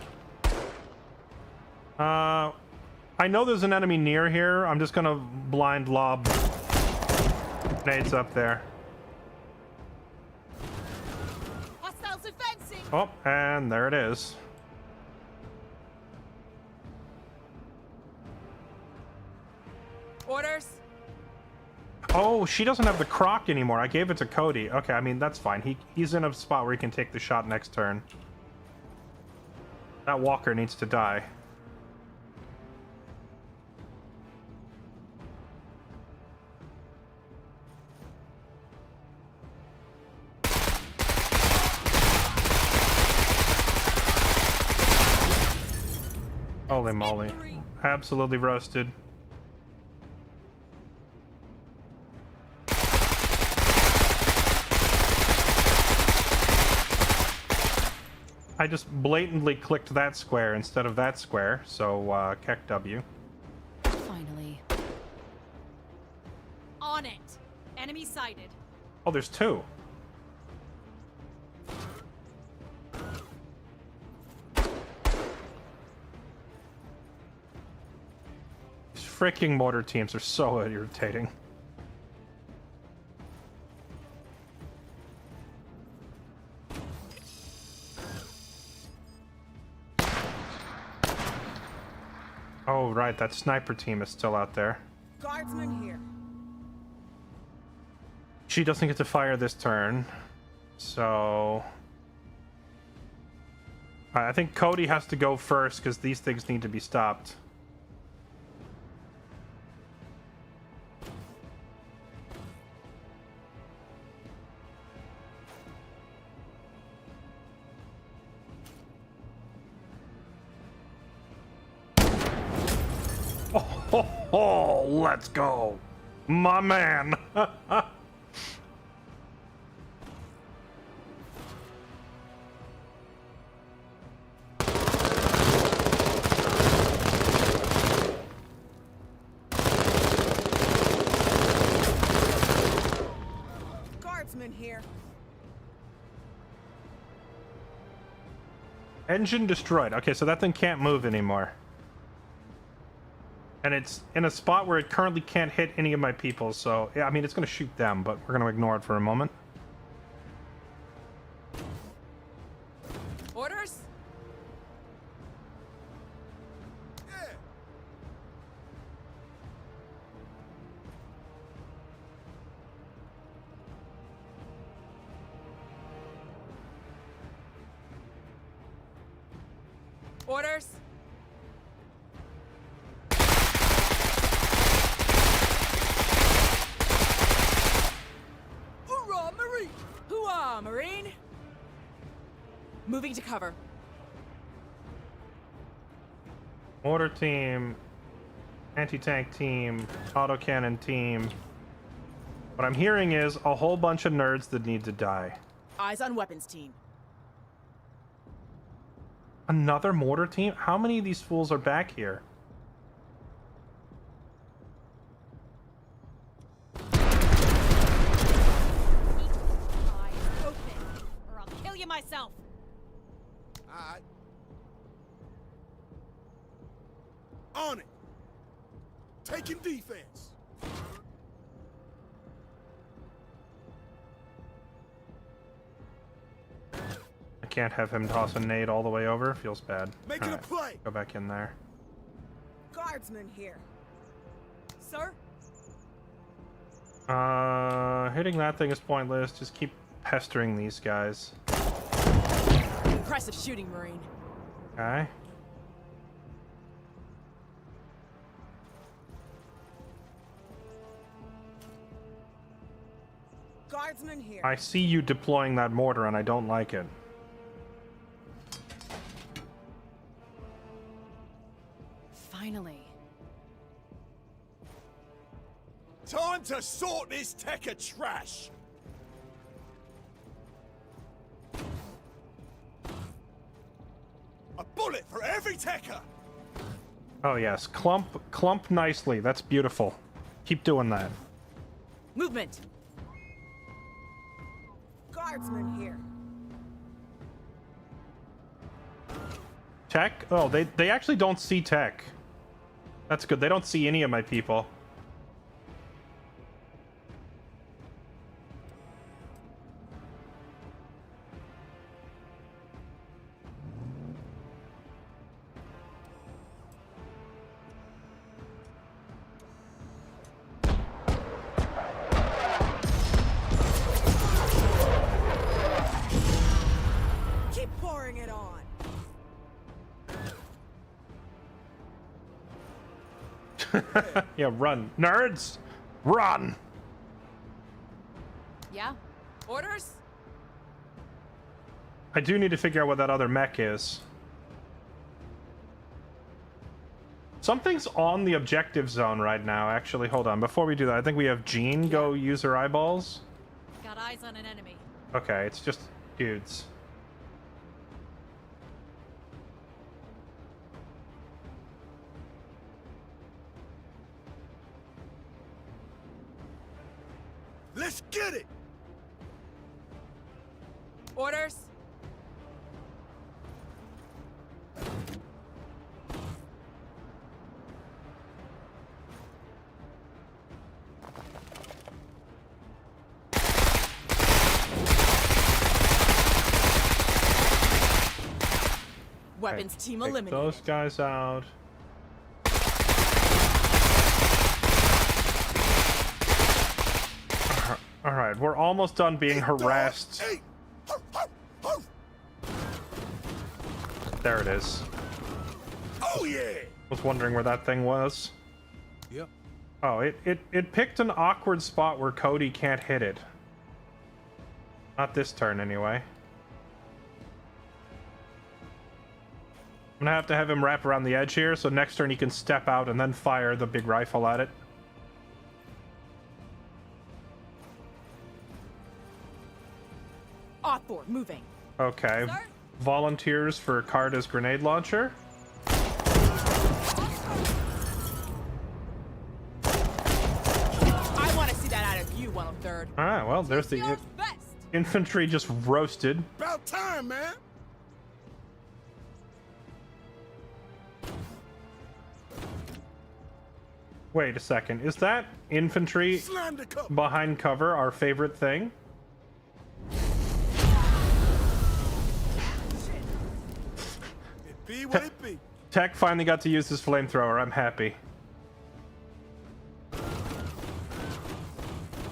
I know there's an enemy near here. I'm just gonna blind lob grenades up there. Hostiles advancing. Oh, and there it is. Orders? Oh, she doesn't have the croc anymore. I gave it to Cody. Okay, I mean, that's fine. He's in a spot where he can take the shot next turn. That walker needs to die. Holy moly. Absolutely roasted. I just blatantly clicked that square instead of that square, so Keck W. Finally. On it. Enemy sighted. Oh, there's two. These freaking mortar teams are so irritating. Oh, right, that sniper team is still out there. Guardsman here. She doesn't get to fire this turn, so... I think Cody has to go first, because these things need to be stopped. Oh, let's go. My man. Guardsman here. Engine destroyed. Okay, so that thing can't move anymore. And it's in a spot where it currently can't hit any of my people, so... Yeah, I mean, it's going to shoot them, but we're going to ignore it for a moment. Orders? Yeah. Orders? Hoorah, Marine! Hooah, Marine! Moving to cover. Mortar team, anti-tank team, autocannon team. What I'm hearing is a whole bunch of nerds that need to die. Eyes on weapons team. Another mortar team? How many of these fools are back here? Open, or I'll kill you myself. Alright. On it. Taking defense. I can't have him toss a nade all the way over. Feels bad. Making a Alright, play. go back in there. Guardsman here. Sir? Hitting that thing is pointless. Just keep pestering these guys. Impressive shooting, Marine. Okay. Guardsman here. I see you deploying that mortar and I don't like it. Finally. Time to sort this tech of trash. A bullet for every techer. Oh yes, clump nicely. That's beautiful. Keep doing that. Movement. Guardsman here. Tech? Oh, they actually don't see tech. That's good. They don't see any of my people. Yeah, run. Nerds! Run! Yeah? Orders? I do need to figure out what that other mech is. Something's on the objective zone right now, actually. Hold on. Before we do that, I think we have Jean go use her eyeballs. Got eyes on an enemy. Okay, it's just dudes. Let's get it! Orders? Weapons team Take eliminated. those guys out. All right, we're almost done being harassed. Hey! There it is. Oh yeah! Was wondering where that thing was. Yep. Oh, it picked an awkward spot where Cody can't hit it. Not this turn, anyway. I'm gonna have to have him wrap around the edge here, so next turn he can step out and then fire the big rifle at it. Offboard, moving. Okay. Sir? Volunteers for Carta's grenade launcher. I want to see that out of you, 103rd. Alright, well, there's the Yours best. infantry just roasted. About time, man! Wait a second, is that infantry Slam the cup! behind cover our favorite thing? It be what it be. Tech finally got to use his flamethrower, I'm happy.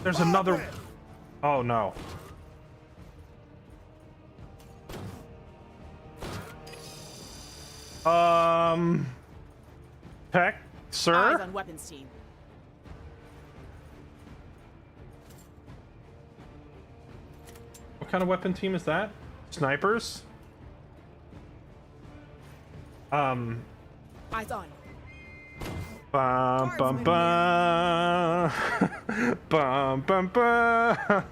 There's another... Oh no. Tech, Eyes sir? on weapons team. What kind of weapon team is that? Snipers? Eyes on. Bum bum bum. Bum bum bum.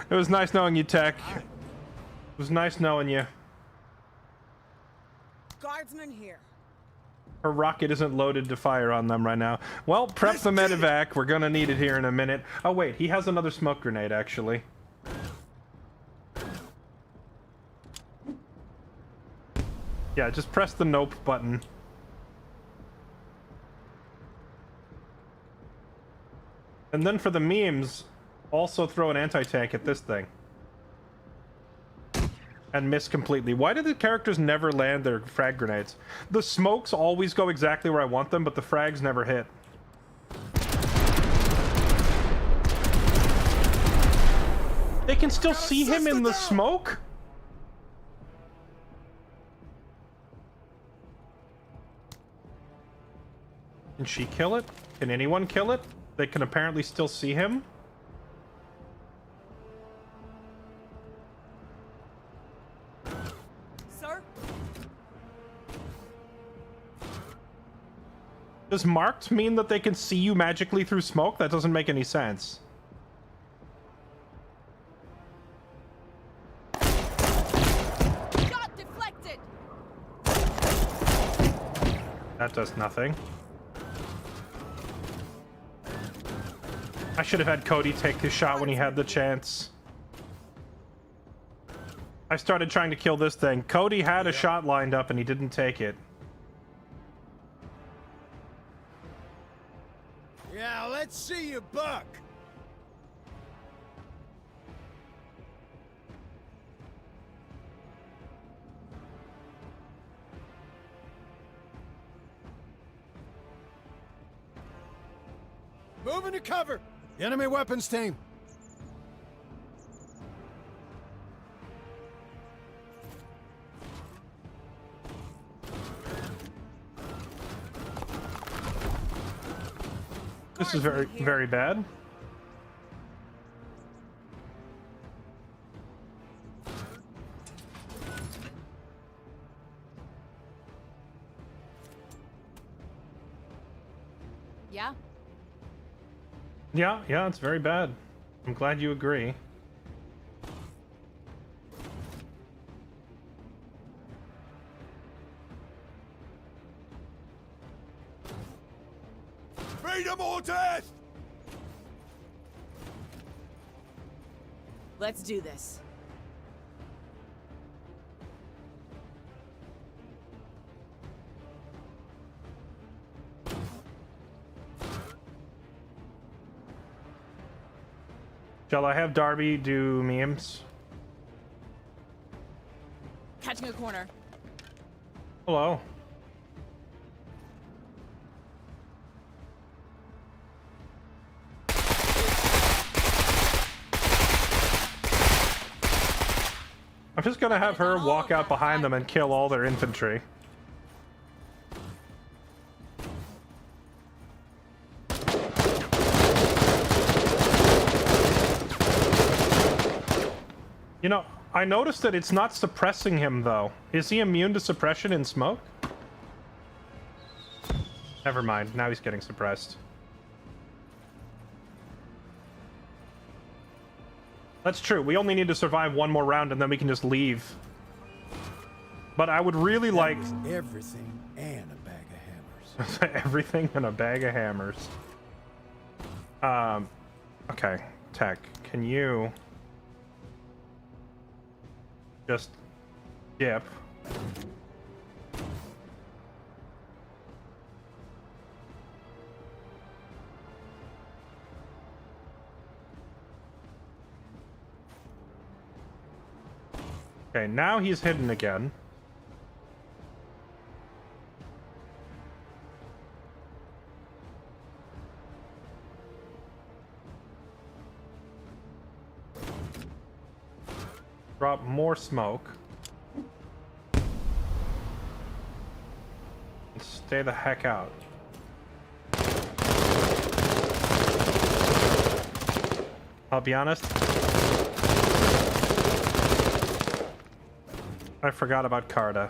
It was nice knowing you, Tech. It was nice knowing you. Guardsman here. Her rocket isn't loaded to fire on them right now. Well, prep the medevac. We're gonna need it here in a minute. Oh wait, he has another smoke grenade actually. Yeah, just press the nope button. And then for the memes, also throw an anti-tank at this thing. And miss completely. Why do the characters never land their frag grenades? The smokes always go exactly where I want them, but the frags never hit. They can still see him in the smoke? Can she kill it? Can anyone kill it? They can apparently still see him. Sir? Does marked mean that they can see you magically through smoke? That doesn't make any sense. Shot deflected. That does nothing. I should have had Cody take his shot when he had the chance. I started trying to kill this thing. Cody had a shot lined up and he didn't take it. Yeah, let's see you buck. Moving to cover. Enemy weapons team. This is very, very bad. Yeah? Yeah, it's very bad. I'm glad you agree. Freedom or death! Let's do this. Shall I have Darby do memes? Catching a corner. Hello. I'm just gonna have her walk out behind them and kill all their infantry. You know, I noticed that it's not suppressing him, though. Is he immune to suppression in smoke? Never mind. Now he's getting suppressed. That's true. We only need to survive one more round, and then we can just leave. But I would really like... Everything and a bag of hammers. Everything and a bag of hammers. Okay. Tech, can you... just dip? Okay, now he's hidden again. Drop more smoke. And stay the heck out. I'll be honest. I forgot about Carta.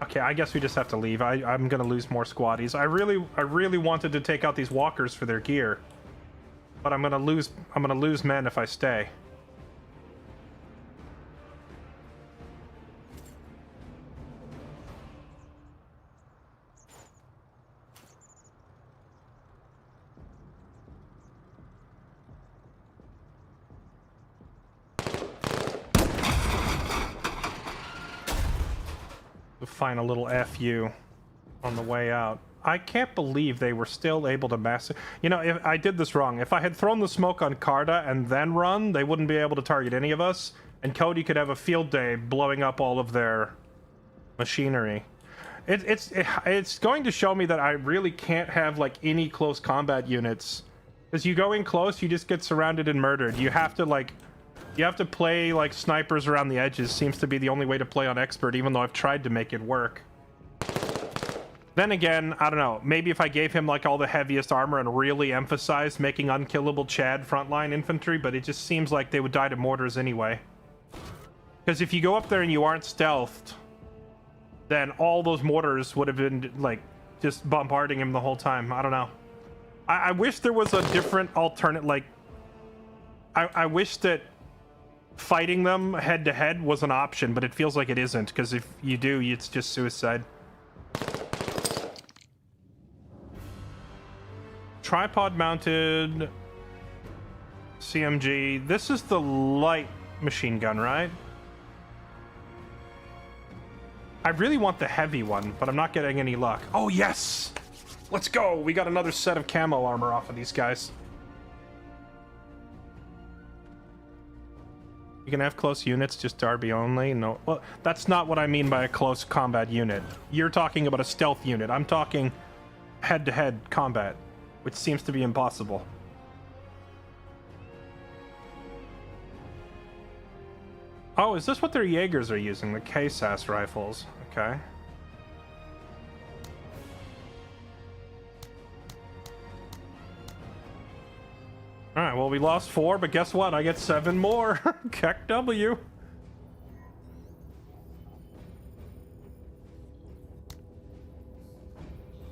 Okay, I guess we just have to leave. I'm gonna lose more squaddies. I really wanted to take out these walkers for their gear. But I'm gonna lose men if I stay. Find a little FU on the way out. I can't believe they were still able to massacre. You know, if I did this wrong. If I had thrown the smoke on Carta and then run, they wouldn't be able to target any of us, and Cody could have a field day blowing up all of their machinery. It's going to show me that I really can't have like any close combat units, because you go in close, you just get surrounded and murdered. You have to play like snipers around the edges. Seems to be the only way to play on expert, even though I've tried to make it work. Then again, I don't know. Maybe if I gave him like all the heaviest armor and really emphasized making unkillable Chad frontline infantry, but it just seems like they would die to mortars anyway. Because if you go up there and you aren't stealthed, then all those mortars would have been like just bombarding him the whole time. I don't know. I wish there was a different alternate. Like, I wish that fighting them head to head was an option, but it feels like it isn't, because if you do, it's just suicide. Tripod mounted CMG. This is the light machine gun, right? I really want the heavy one, but I'm not getting any luck. Oh yes, let's go. We got another set of camo armor off of these guys. You can have close units, just Darby only? No, well, that's not what I mean by a close combat unit. You're talking about a stealth unit. I'm talking head-to-head combat, which seems to be impossible. Oh, is this what their Jaegers are using? The KSAS rifles. Okay. All right, well, we lost 4, but guess what? I get 7 more. Keck W.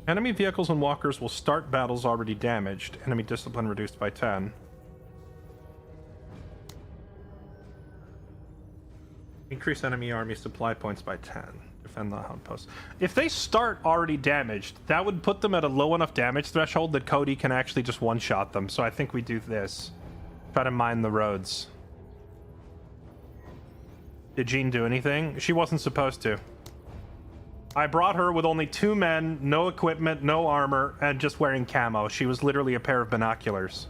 Enemy vehicles and walkers will start battles already damaged. Enemy discipline reduced by 10. Increase enemy army supply points by 10. Defend the outpost. If they start already damaged, that would put them at a low enough damage threshold that Cody can actually just one-shot them. So I think we do this. Try to mine the roads. Did Jean do anything? She wasn't supposed to. I brought her with only 2 men, no equipment, no armor, and just wearing camo. She was literally a pair of binoculars.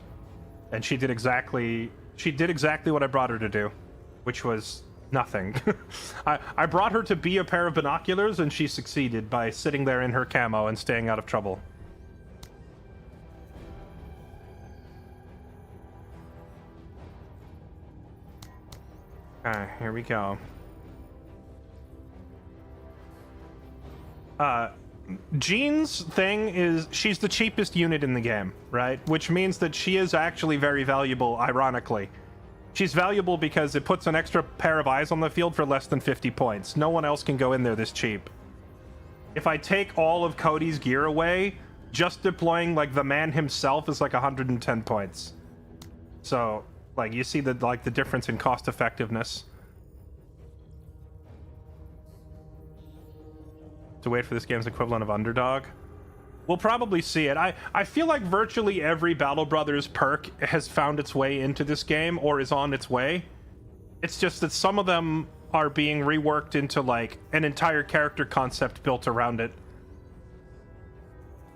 And she did exactly what I brought her to do, which was nothing. I brought her to be a pair of binoculars, and she succeeded by sitting there in her camo and staying out of trouble. Okay, here we go. Jean's thing is she's the cheapest unit in the game, right? Which means that she is actually very valuable, ironically. She's valuable because it puts an extra pair of eyes on the field for less than 50 points. No one else can go in there this cheap. If I take all of Cody's gear away, just deploying like the man himself is like 110 points. So, like, you see the difference in cost effectiveness. To wait for this game's equivalent of Underdog. We'll probably see it. I feel like virtually every Battle Brothers perk has found its way into this game or is on its way. It's just that some of them are being reworked into like an entire character concept built around it.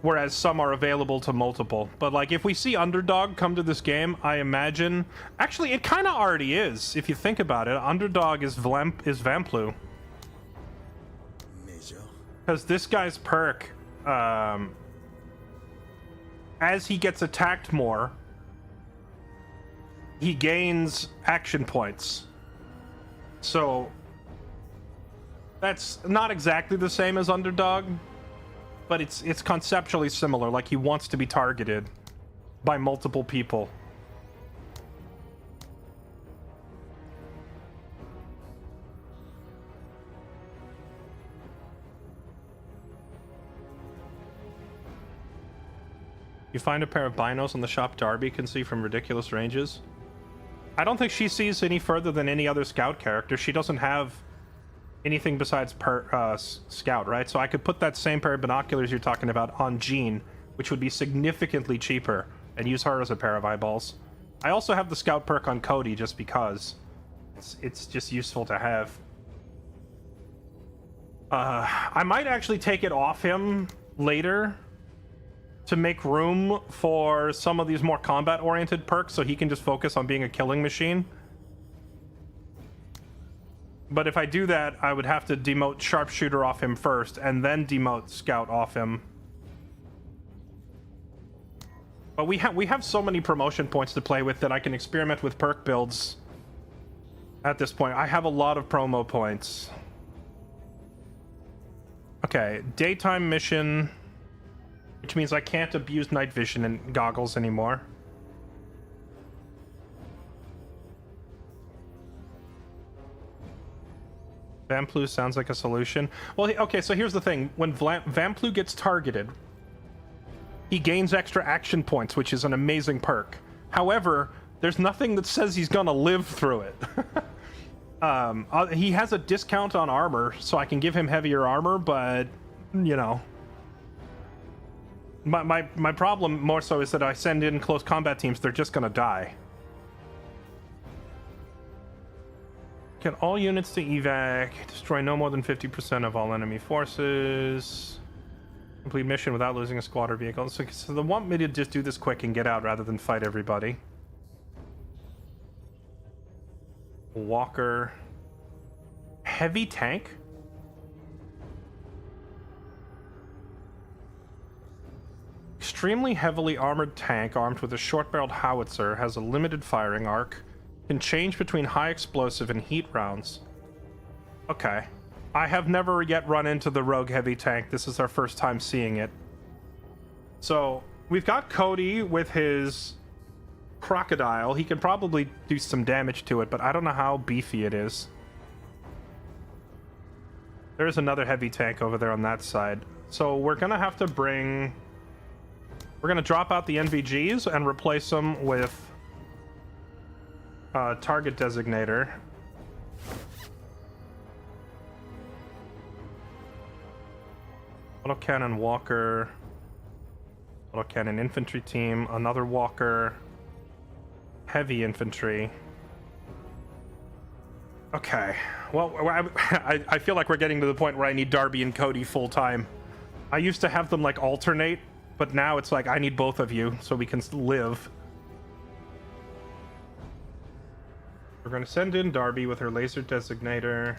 Whereas some are available to multiple. But like if we see Underdog come to this game, I imagine... Actually, it kind of already is, if you think about it. Underdog is Vamplu. Because this guy's perk, as he gets attacked more, he gains action points. So that's not exactly the same as Underdog, but it's conceptually similar. Like he wants to be targeted by multiple people. You find a pair of binos on the shop Darby can see from ridiculous ranges. I don't think she sees any further than any other scout character. She doesn't have anything besides scout, right? So I could put that same pair of binoculars you're talking about on Jean, which would be significantly cheaper, and use her as a pair of eyeballs. I also have the scout perk on Cody just because it's just useful to have. I might actually take it off him later to make room for some of these more combat-oriented perks so he can just focus on being a killing machine. But if I do that, I would have to demote Sharpshooter off him first, and then demote Scout off him. But we have so many promotion points to play with that I can experiment with perk builds at this point. I have a lot of promo points. Okay, daytime mission... Which means I can't abuse night vision and goggles anymore. Vamplu sounds like a solution. Well, okay, so here's the thing. When Vamplu gets targeted, he gains extra action points, which is an amazing perk. However, there's nothing that says he's gonna live through it. He has a discount on armor, so I can give him heavier armor, but, you know... My problem more so is that I send in close combat teams, they're just gonna die. Get all units to evac, destroy no more than 50% of all enemy forces, complete mission without losing a squad or vehicle. So they want me to just do this quick and get out rather than fight everybody. Walker. Heavy tank? Extremely heavily armored tank armed with a short-barreled howitzer, has a limited firing arc, can change between high explosive and heat rounds. Okay. I have never yet run into the rogue heavy tank. This is our first time seeing it. So, we've got Cody with his crocodile. He can probably do some damage to it, but I don't know how beefy it is. There's another heavy tank over there on that side. So we're gonna have to bring... We're gonna drop out the NVGs and replace them with target designator. Autocannon walker. Autocannon infantry team. Another walker. Heavy infantry. Okay. Well, I feel like we're getting to the point where I need Darby and Cody full time. I used to have them like alternate, but now it's like I need both of you so we can live. We're going to send in Darby with her laser designator.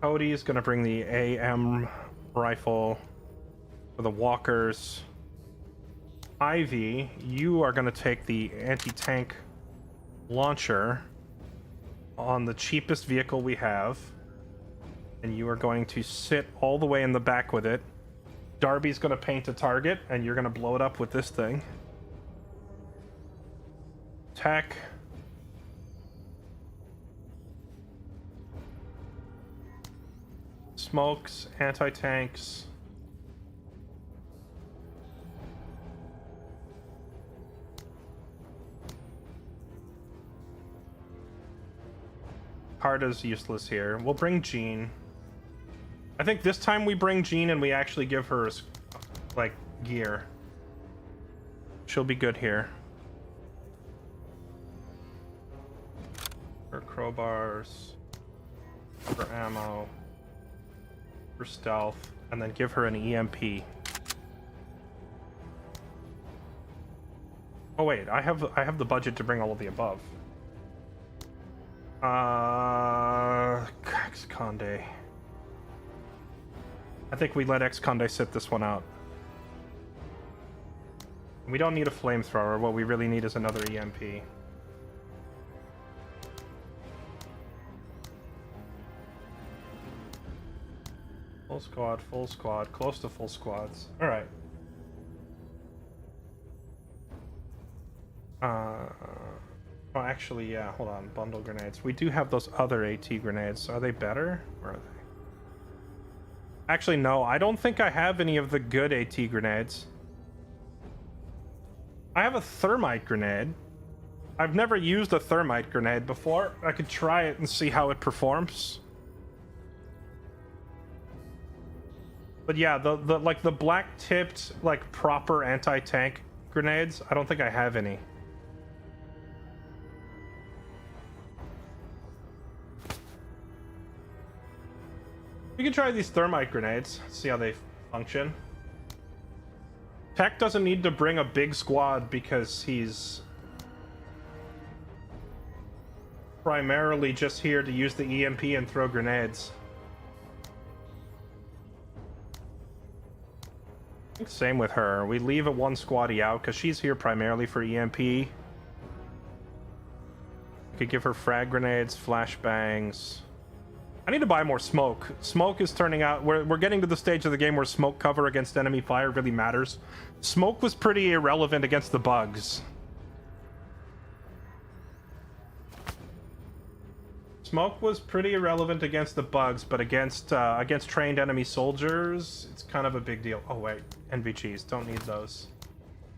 Cody's going to bring the AM rifle for the walkers. Ivy, you are going to take the anti-tank launcher on the cheapest vehicle we have, and you are going to sit all the way in the back with it. Darby's going to paint a target, and you're going to blow it up with this thing. Tech. Smokes, anti-tanks. Carta's useless here. We'll bring Jean. I think this time we bring Jean and we actually give her, like, gear. She'll be good here. For crowbars. For ammo. For stealth. And then give her an EMP. Oh wait, I have the budget to bring all of the above. Ex-Conde. I think we let Ex-Conde sit this one out. We don't need a flamethrower. What we really need is another EMP. Full squad, close to full squads. Alright. Oh, actually, yeah, hold on. Bundle grenades. We do have those other AT grenades. Are they better? Or are they? Actually, no. I don't think I have any of the good AT grenades. I have a thermite grenade. I've never used a thermite grenade before. I could try it and see how it performs. But yeah, the like the black-tipped, like, proper anti-tank grenades, I don't think I have any. We can try these thermite grenades, see how they function. Tech doesn't need to bring a big squad because he's primarily just here to use the EMP and throw grenades. Same with her. We leave a one squaddy out because she's here primarily for EMP. We could give her frag grenades, flashbangs. I need to buy more smoke. Smoke is turning out... We're getting to the stage of the game where smoke cover against enemy fire really matters. Smoke was pretty irrelevant against the bugs. Smoke was pretty irrelevant against the bugs, but against trained enemy soldiers, it's kind of a big deal. Oh wait, NVGs, don't need those.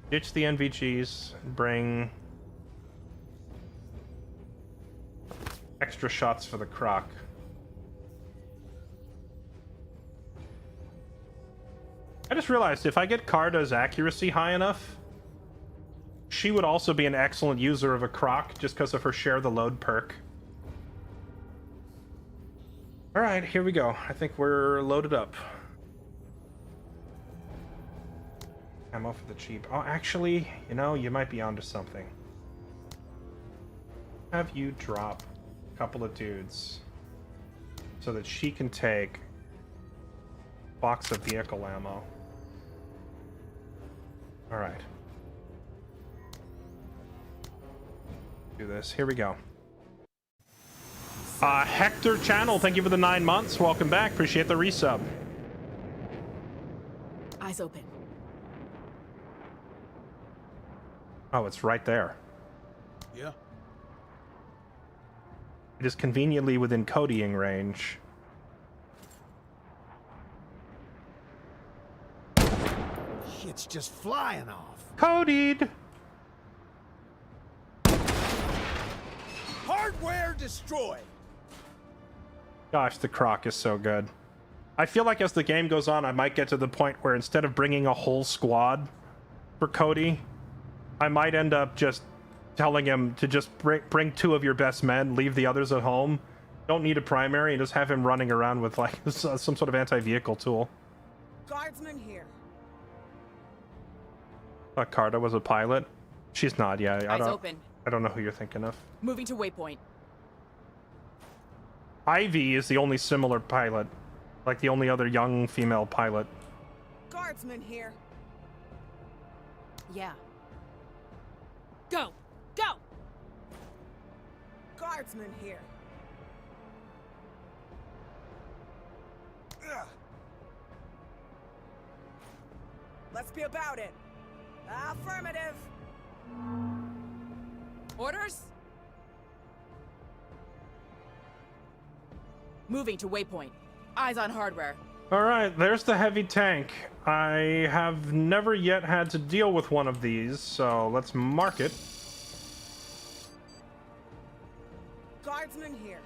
Ditch the NVGs, bring extra shots for the croc. I just realized if I get Carta's accuracy high enough, she would also be an excellent user of a croc just because of her share the load perk. Alright, here we go. I think we're loaded up. Ammo for the cheap. Oh, actually, you know, you might be onto something. Have you drop a couple of dudes so that she can take a box of vehicle ammo. Alright. Do this. Here we go. Hector Channel, thank you for the 9 months. Welcome back. Appreciate the resub. Eyes open. Oh, it's right there. Yeah. It is conveniently within codying range. Shit's just flying off. Codied! Hardware destroyed. Gosh, the croc is so good. I feel like as the game goes on, I might get to the point where instead of bringing a whole squad for Cody, I might end up just telling him to just bring 2 of your best men, leave the others at home. Don't need a primary, and just have him running around with like some sort of anti-vehicle tool. Guardsman here. Thought Carta was a pilot. She's not. Yeah, Eyes open. I don't know who you're thinking of. Moving to waypoint. Ivy is the only similar pilot, like the only other young female pilot. Guardsman here. Yeah. Go! Go! Guardsman here. Ugh. Let's be about it. Affirmative. Orders? Moving to waypoint. Eyes on hardware. All right, there's the heavy tank. I have never yet had to deal with one of these, so let's mark it. Guardsman here.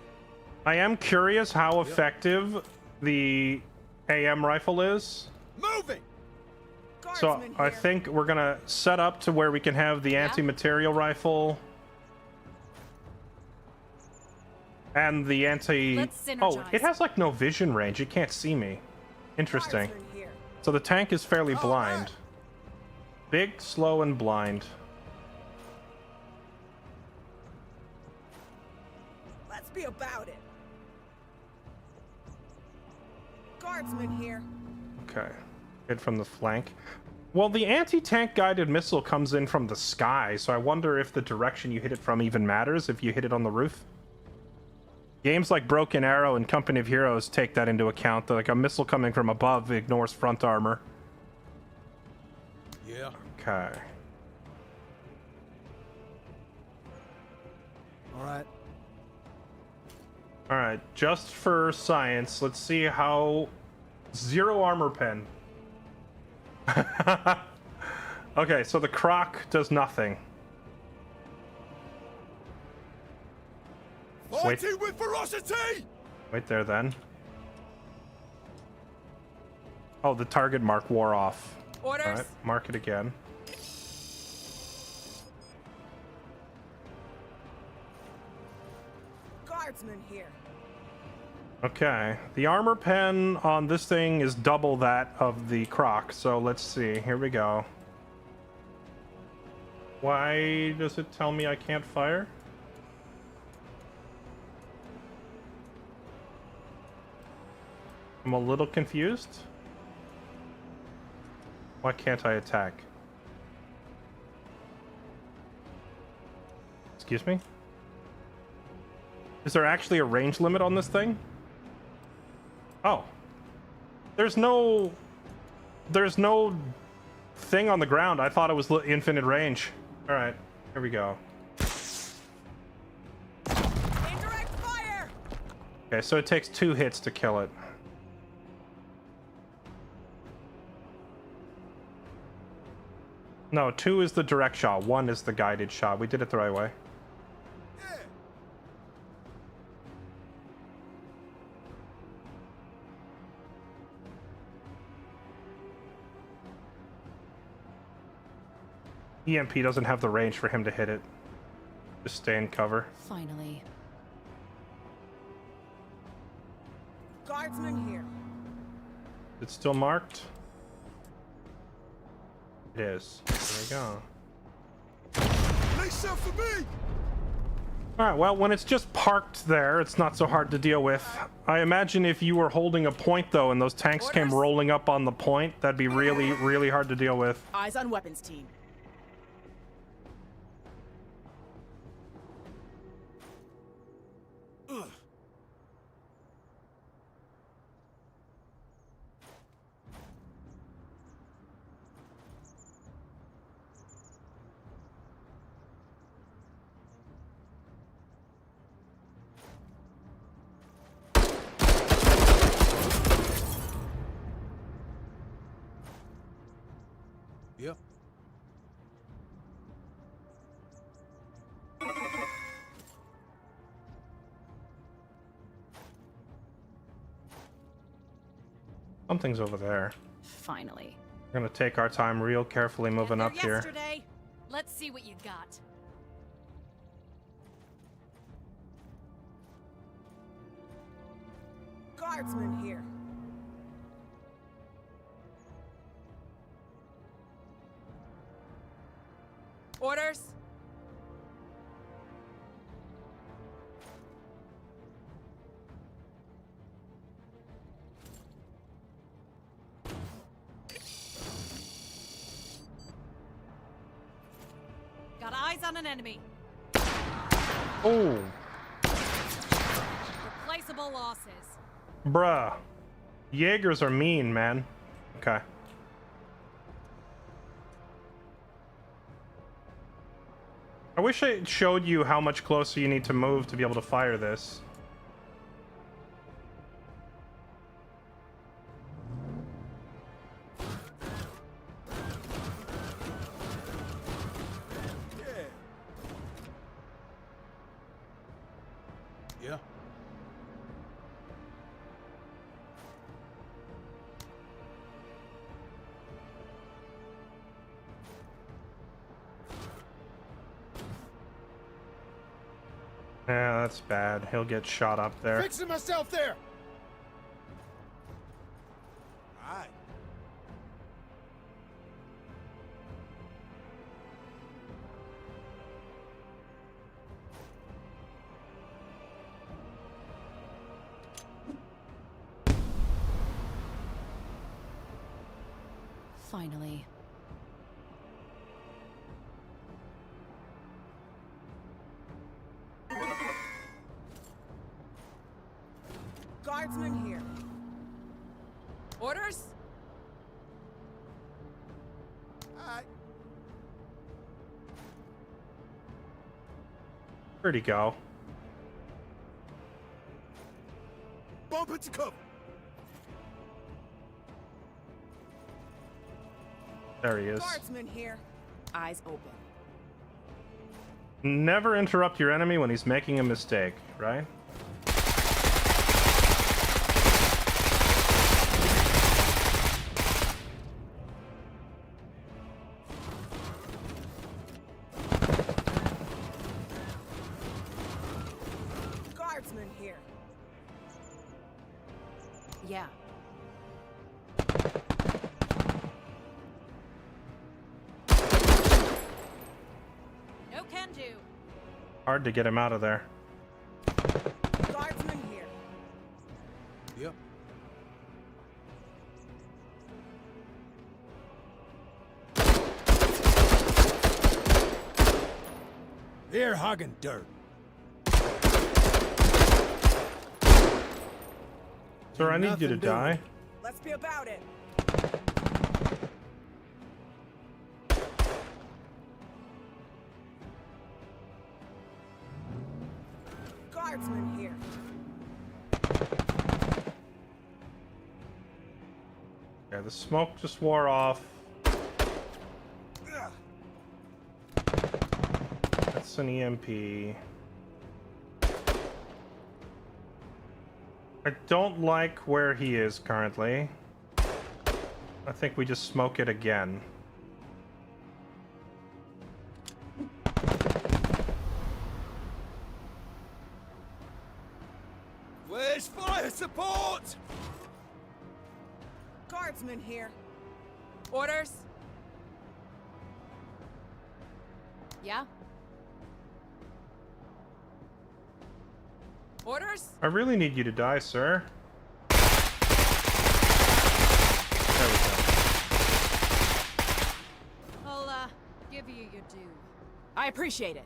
I am curious how effective the AM rifle is. Moving. So Guardsman I here. think we're gonna set up to where we can have the anti-material rifle and the anti. Let's Oh, synergize. it has like no vision range. It can't see me. Interesting. Guardsman here. So the tank is fairly All blind. right. Big, slow, and blind. Let's be about it. Guardsman here. Okay. Hit from the flank. Well, the anti-tank guided missile comes in from the sky, so I wonder if the direction you hit it from even matters if you hit it on the roof. Games like Broken Arrow and Company of Heroes take that into account. Like a missile coming from above ignores front armor. Yeah. Okay. All right. All right. Just for science, let's see how 0 armor pen. Okay, so the croc does nothing. Fighting with ferocity. Wait there then. Oh, the target mark wore off. Orders? All right, mark it again. Guardsman here. Okay, the armor pen on this thing is double that of the croc, so let's see. Here we go. Why does it tell me I can't fire? I'm a little confused. Why can't I attack? Excuse me? Is there actually a range limit on this thing? Oh. There's no thing on the ground. I thought it was infinite range. All right, here we go. Indirect fire. Okay, so it takes 2 hits to kill it. No, 2 is the direct shot, 1 is the guided shot. We did it the right way. EMP doesn't have the range for him to hit it. Just stay in cover. Finally. Guardsman here. It's still marked? It is. There we go. Lace up for me. Alright, well, when it's just parked there, it's not so hard to deal with. I imagine if you were holding a point, though, and those tanks came Orders? rolling up on the point, that'd be really, really hard to deal with. Eyes on weapons team. Something's over there. Finally. We're gonna take our time real carefully moving Get up there here. yesterday. Let's see what you got. Guardsman here. Orders? Got eyes on an enemy. Oh, Replaceable losses. bruh. Jaegers are mean, man. Okay. I wish I showed you how much closer you need to move to be able to fire this. Yeah. Yeah, that's bad. He'll get shot up there. Fixing myself there. Aye. Finally. Guardsman here. Orders? Aye. Where'd he go? Bumper to cover. There he is. Guardsman here. Eyes open. Never interrupt your enemy when he's making a mistake, right? Guardsman here. Yeah. No can do. Hard to get him out of there. Guardsman here. Yep. They're hogging dirt. Sir, I need you to Nothing doing. die. Let's be about it. Guardsman here. Yeah, the smoke just wore off. That's an EMP. I don't like where he is currently. I think we just smoke it again. Where's fire support? Guardsman here. Orders? Yeah? Orders? I really need you to die, sir. There we go. I'll, give you your due. I appreciate it.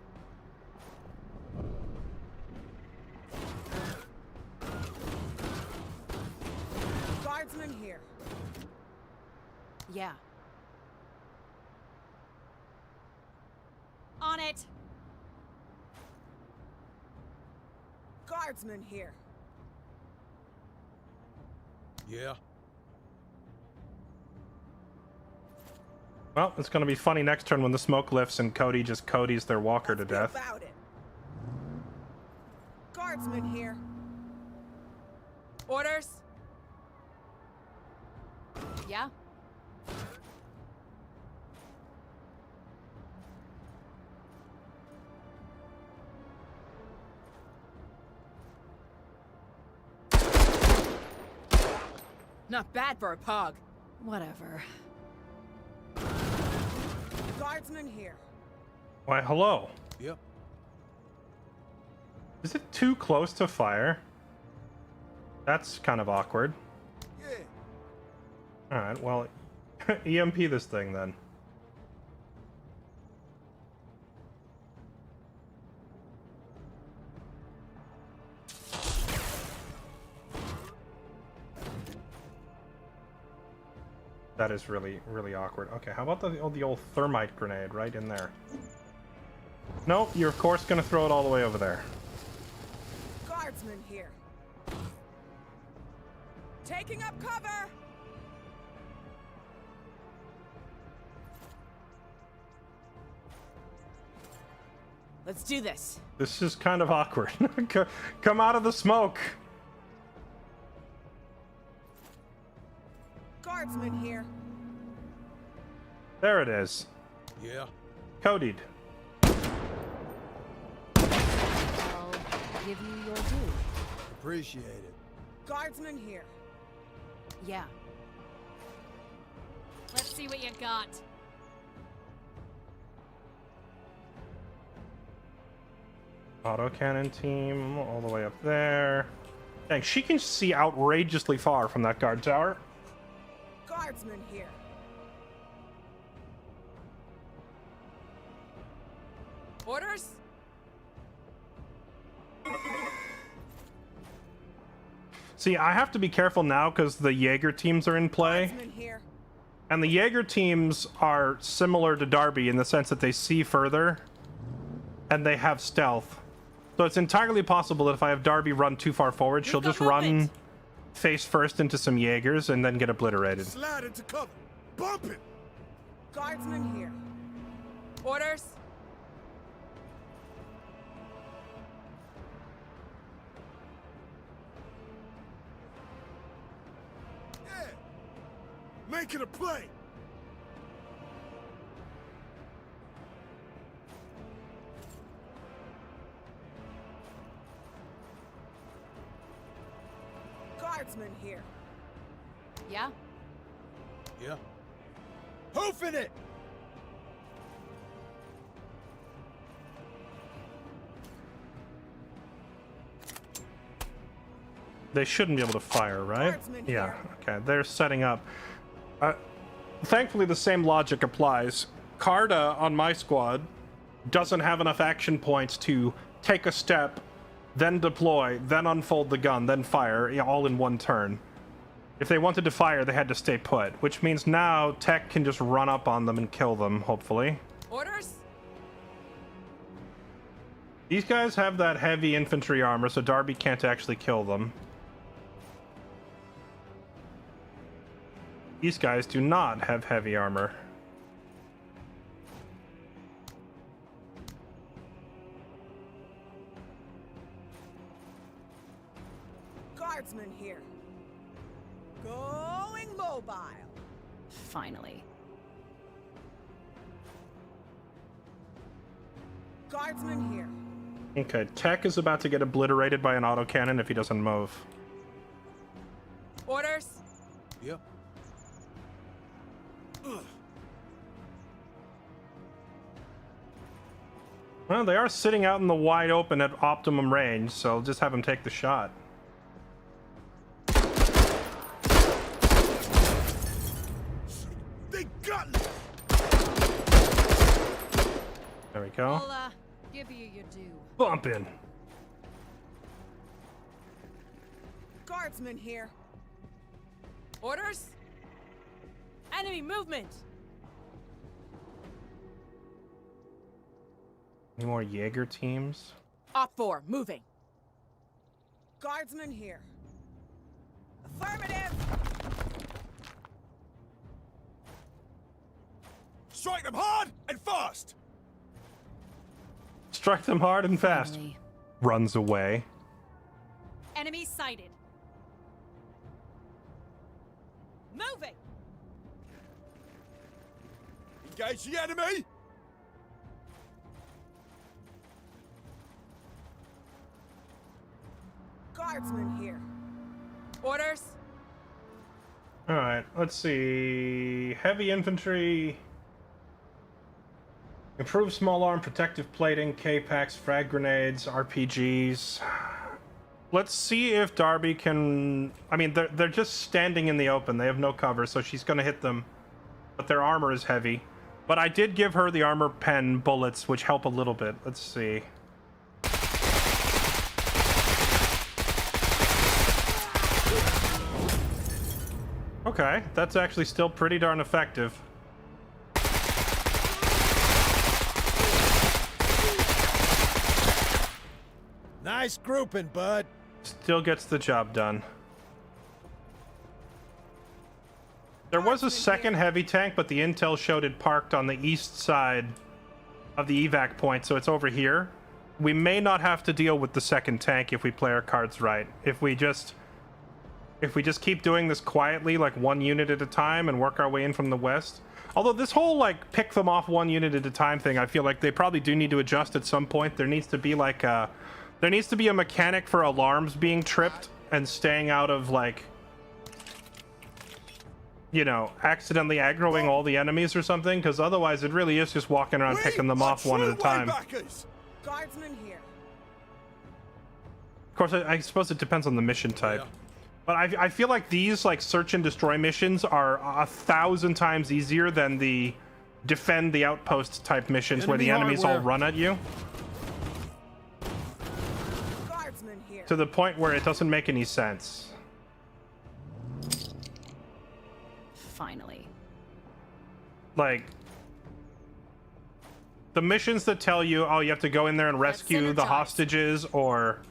Guardsman here. Yeah. On it. Guardsman here. Yeah. Well, it's gonna be funny next turn when the smoke lifts and Cody just Cody's their walker Let's to be death. about it. Guardsman here. Orders? Yeah? Not bad for a pog. Whatever. Guardsman here. Why, hello. Yep. Is it too close to fire? That's kind of awkward. Yeah. Alright, well, EMP this thing then. That is really, really awkward. Okay, how about the old thermite grenade right in there? No, you're of course gonna throw it all the way over there. Guardsman here. Taking up cover. Let's do this. This is kind of awkward. Come out of the smoke! Guardsman here. There it is. Yeah. Codied. I'll give you your due. Appreciate it. Guardsman here. Yeah. Let's see what you got. Autocannon team all the way up there. Dang, she can see outrageously far from that guard tower. Guardsman here. Orders? See, I have to be careful now because the Jaeger teams are in play. Guardsman here. And the Jaeger teams are similar to Darby in the sense that they see further and they have stealth. So it's entirely possible that if I have Darby run too far forward, she'll just run face first into some Jaegers and then get obliterated. Slide into cover. Bump it. Guardsman here. Orders? Yeah. Making a play. Guardsman here. Yeah? Yeah. Hoofing it. They shouldn't be able to fire, right? Guardsmen Yeah, here. okay. They're setting up. Thankfully, the same logic applies. Carda on my squad doesn't have enough action points to take a step, then deploy, then unfold the gun, then fire, all in one turn. If they wanted to fire, they had to stay put, which means now Tech can just run up on them and kill them, hopefully. Orders? These guys have that heavy infantry armor, so Darby can't actually kill them. These guys do not have heavy armor. Guardsman here. Going mobile. Finally. Guardsman here. Okay, Tech is about to get obliterated by an autocannon if he doesn't move. Orders? Yep. Well, they are sitting out in the wide open at optimum range, so I'll just have them take the shot. They got me. There we go. I'll, give you your due. Bumping. Guardsman here. Orders? Enemy movement! Any more Jaeger teams? Op 4, moving. Guardsman here. Affirmative. Strike them hard and fast. Strike them hard and fast. Finally. Runs away. Enemy sighted. Moving! Engage the enemy! Guardsman here. Orders. All right, let's see. Heavy infantry. Improve small arm protective plating, K-packs, frag grenades, RPGs. Let's see if Darby can... I mean, they're just standing in the open. They have no cover, so she's going to hit them. But their armor is heavy. But I did give her the armor pen bullets, which help a little bit. Let's see. Okay, that's actually still pretty darn effective. Nice grouping, bud. Still gets the job done. There was a second heavy tank, but the intel showed it parked on the east side of the evac point, so it's over here. We may not have to deal with the second tank if we play our cards right. If we just keep doing this quietly, like one unit at a time, and work our way in from the west. Although this whole, like, pick them off one unit at a time thing, I feel like they probably do need to adjust at some point. There needs to be, like, there needs to be a mechanic for alarms being tripped and staying out of, like, you know, accidentally aggroing all the enemies or something, because otherwise it really is just walking around picking them off one at a time. Guardsman here. Of course, I suppose it depends on the mission type. Yeah. But I feel like these, like, search and destroy missions are 1,000 times easier than the defend the outpost type missions where the enemies all run at you. Guardsman here. To the point where it doesn't make any sense. Finally. Like, the missions that tell you, oh, you have to go in there and rescue the hostages, or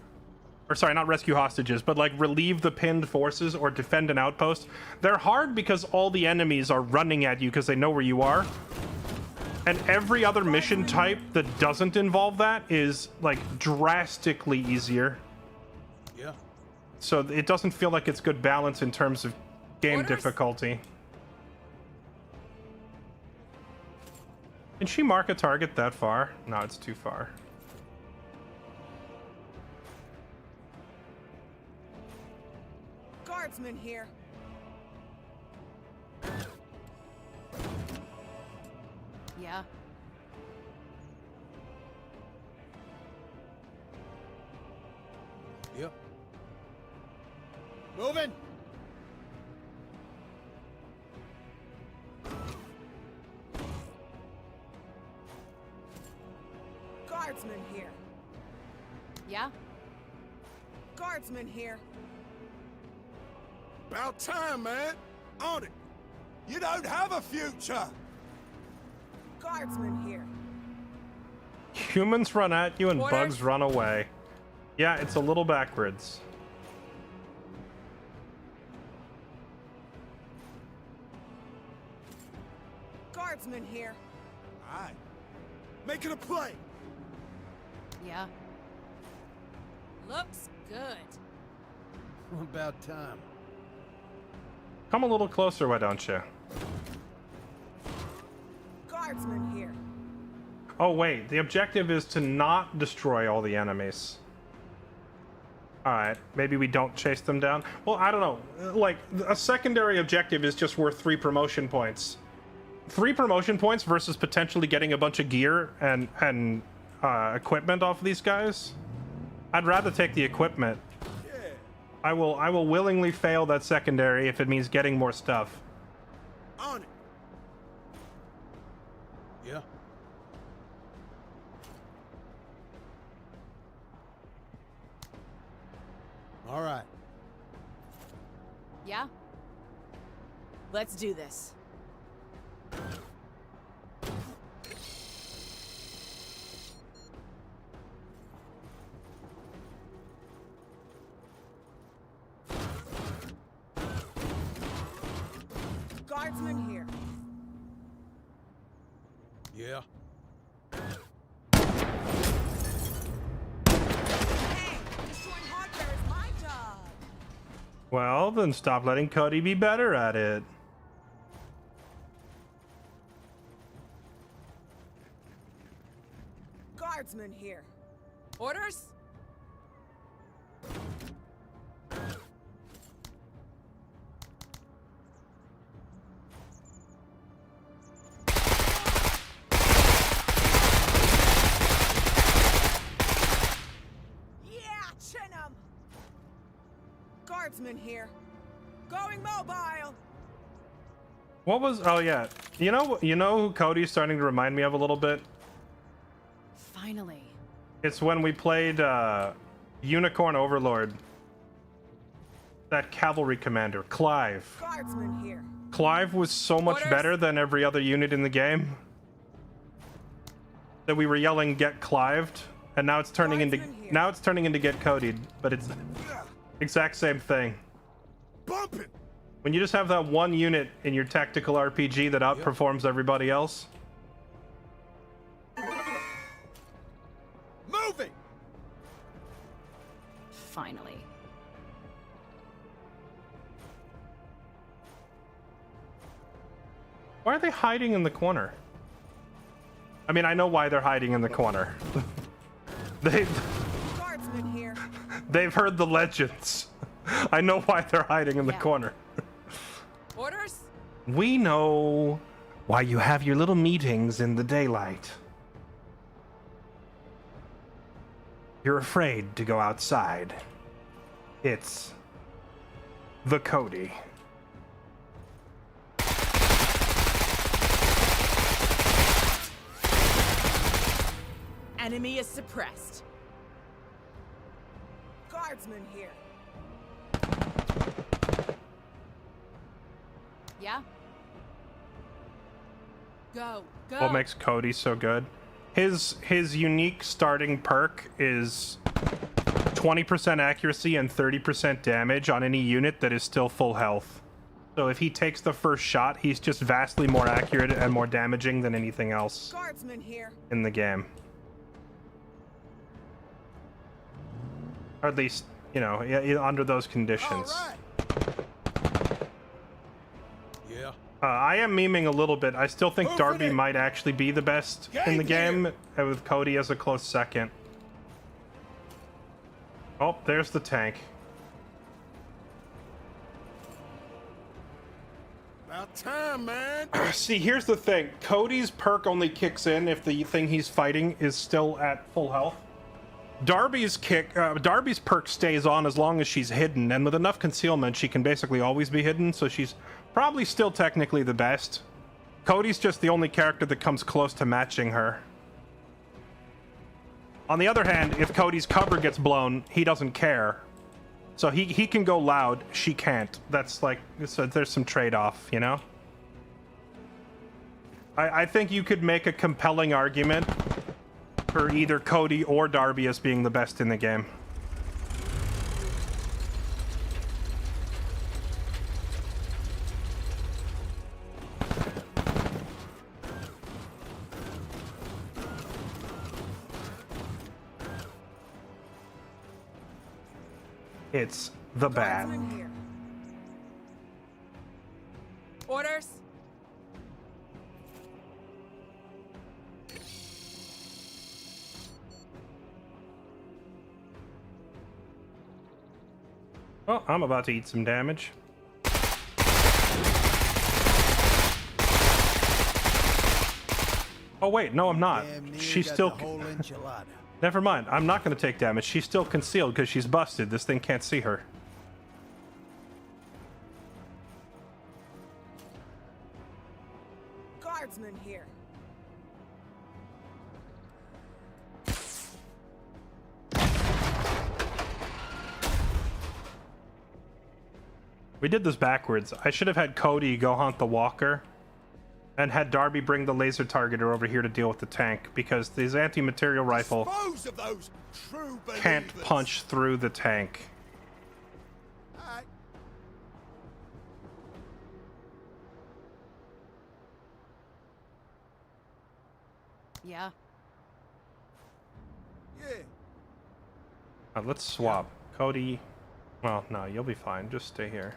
sorry, not rescue hostages, but like relieve the pinned forces or defend an outpost. They're hard because all the enemies are running at you because they know where you are. And every other mission type that doesn't involve that is like drastically easier. Yeah. So it doesn't feel like it's good balance in terms of game difficulty. Can she mark a target that far? No, it's too far. Guardsman here. Yeah. Yep. Moving. Guardsman here. Yeah. Guardsman here. About time, man. On it. You don't have a future. Guardsman here. Humans run at you and Orders. bugs run away. Yeah, it's a little backwards. Guardsman here. Aye. Making a play. Yeah. Looks good. About time. Come a little closer, why don't you? Guardsman here. Oh, wait. The objective is to not destroy all the enemies. Alright, maybe we don't chase them down. Well, I don't know. Like, a secondary objective is just worth 3 promotion points. 3 promotion points versus potentially getting a bunch of gear and equipment off of these guys. I'd rather take the equipment. I will willingly fail that secondary if it means getting more stuff. On it. Yeah. All right. Yeah. Let's do this. Guardsman here. Yeah. Hey, destroying hardware is my job. Well, then stop letting Cody be better at it. Guardsman here. Orders? Yeah, chin 'em. Guardsman here. Going mobile. What was? Oh yeah. You know who Cody's starting to remind me of a little bit? Finally. It's when we played Unicorn Overlord. That cavalry commander, Clive. Guardsman here. Clive was so much Orders. better than every other unit in the game that we were yelling "Get Clived," and now it's turning into Get Cody'd. But it's exact same thing. Bumping! When you just have that one unit in your tactical RPG that outperforms everybody else. Moving! Finally. Why are they hiding in the corner? I mean, I know why they're hiding in the corner. Guardsman here. They've heard the legends. I know why they're hiding in the corner. Orders? We know why you have your little meetings in the daylight. You're afraid to go outside. It's the Cody. Enemy is suppressed. Guardsman here. Yeah? Go. What makes Cody so good? His unique starting perk is 20% accuracy and 30% damage on any unit that is still full health. So if he takes the first shot, he's just vastly more accurate and more damaging than anything else Guardsman here. in the game. Or at least, you know, under those conditions. All right. Yeah. I am memeing a little bit. I still think Moving Darby it. might actually be the best in the game, with Cody as a close second. Oh, there's the tank. About time, man. See, here's the thing. Cody's perk only kicks in if the thing he's fighting is still at full health. Darby's perk stays on as long as she's hidden, and with enough concealment, she can basically always be hidden, so she's probably still technically the best. Cody's just the only character that comes close to matching her. On the other hand, if Cody's cover gets blown, he doesn't care. So he can go loud, she can't. That's like, so there's some trade-off, you know? I think you could make a compelling argument for either Cody or Darby as being the best in the game. It's the bat. Guardsman here. Orders? Well, I'm about to eat some damage. Oh wait, no I'm not. Damn near She's got still... the whole enchilada. Never mind, I'm not going to take damage. She's still concealed because she's busted. This thing can't see her. Guardsman here. We did this backwards. I should have had Cody go hunt the walker and had Darby bring the laser targeter over here to deal with the tank, because this anti-material rifle Dispose of those true can't believers. punch through the tank. All right. Yeah. Yeah. Let's swap. Cody... Well, no, you'll be fine. Just stay here.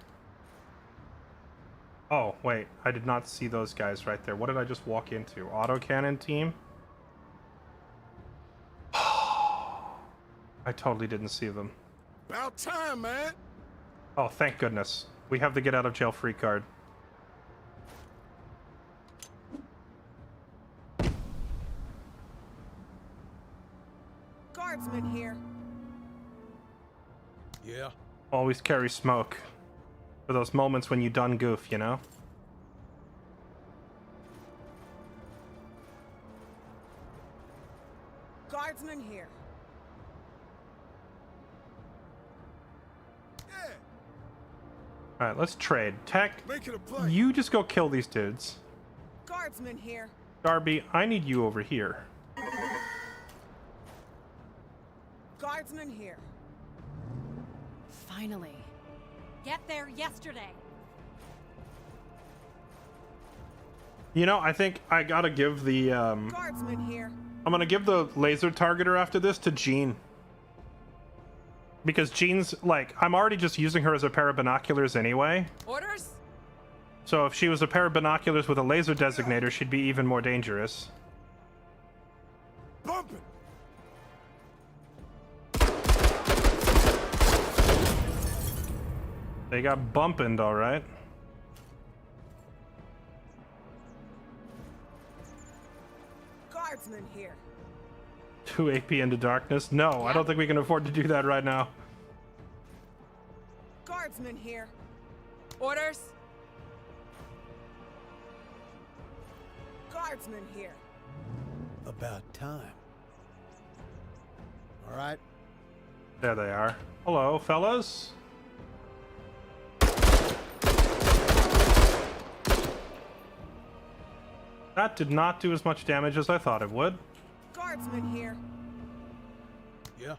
Oh, wait. I did not see those guys right there. What did I just walk into? Autocannon team? I totally didn't see them. About time, man. Oh, thank goodness. We have the get out of jail free card. Guardsman here. Yeah? Always carry smoke. For those moments when you done goof, you know? Guardsman here. Yeah, Alright, let's trade. Tech, make it a play. you just go kill these dudes. Guardsman here. Darby, I need you over here. Guardsman here. Finally. Get there yesterday. You know, I think I gotta give the, Guardsman here. I'm gonna give the laser targeter after this to Jean. Because Jean's, like, I'm already just using her as a pair of binoculars anyway. Orders? So if she was a pair of binoculars with a laser designator, she'd be even more dangerous. Bumping. They got bumping, alright. Guardsman here. 2 AP into darkness? No, I don't think we can afford to do that right now. Guardsman here. Orders? Guardsman here. About time. All right. There they are. Hello, fellas. That did not do as much damage as I thought it would. Guardsman here. Yeah?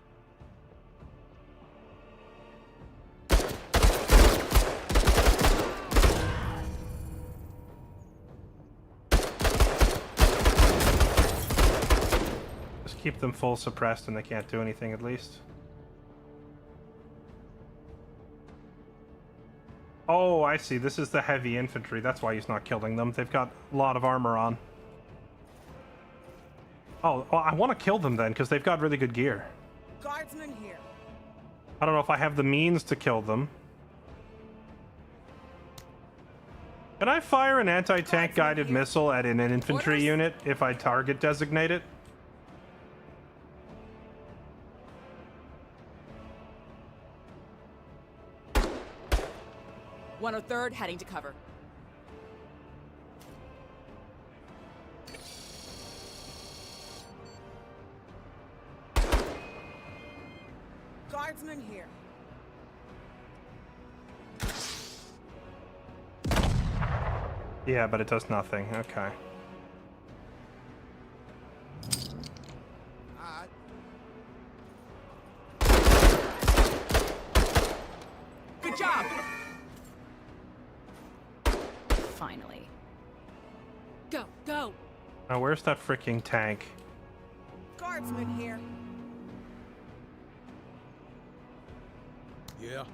Just keep them full suppressed and they can't do anything at least. Oh, I see. This is the heavy infantry. That's why he's not killing them. They've got a lot of armor on. Oh, well, I want to kill them then, because they've got really good gear. Guardsman here. I don't know if I have the means to kill them. Can I fire an anti-tank guided missile at an infantry Orders? unit if I target designate it? One oh third heading to cover. Guardsman here. Yeah, but it does nothing. Okay. Alright. Good job! Finally. Go, go! Now, where's that freaking tank? Guardsman here. Yeah?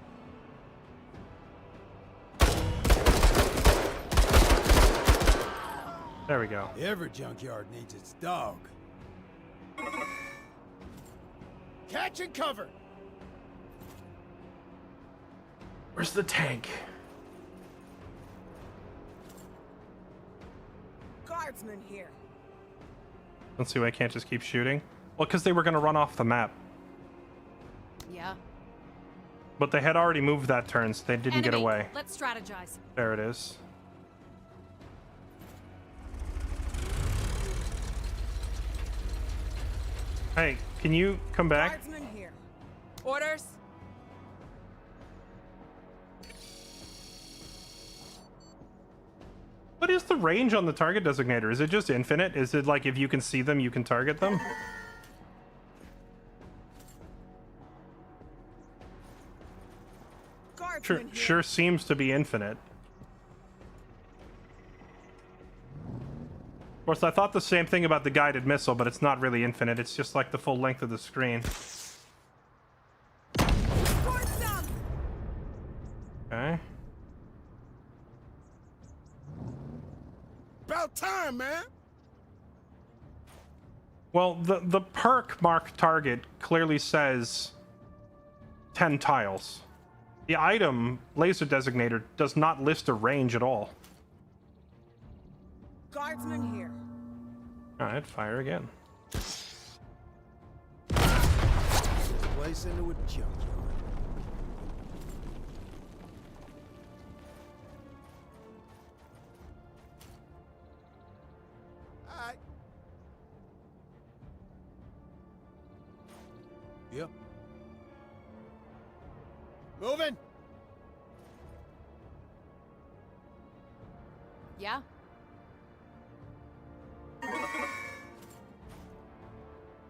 There we go. Every junkyard needs its dog. Catch and cover. Where's the tank? Guardsman here. Let's see why I can't just keep shooting. Well, because they were going to run off the map. Yeah. But they had already moved that turn, so they didn't get Enemy. away. Let's strategize. There it is. Hey, can you come back? Guardsman here. Orders? What is the range on the target designator? Is it just infinite? Is it like if you can see them, you can target them? Sure, Guardsman here. sure seems to be infinite. Of course, I thought the same thing about the guided missile, but it's not really infinite. It's just like the full length of the screen. Towards them! Okay. About time, man. Well, the perk mark target clearly says 10 tiles. The item laser designator does not list a range at all. Guardsman here. All right, fire again. Place into a junkyard. Alright. Yep. Moving. Yeah?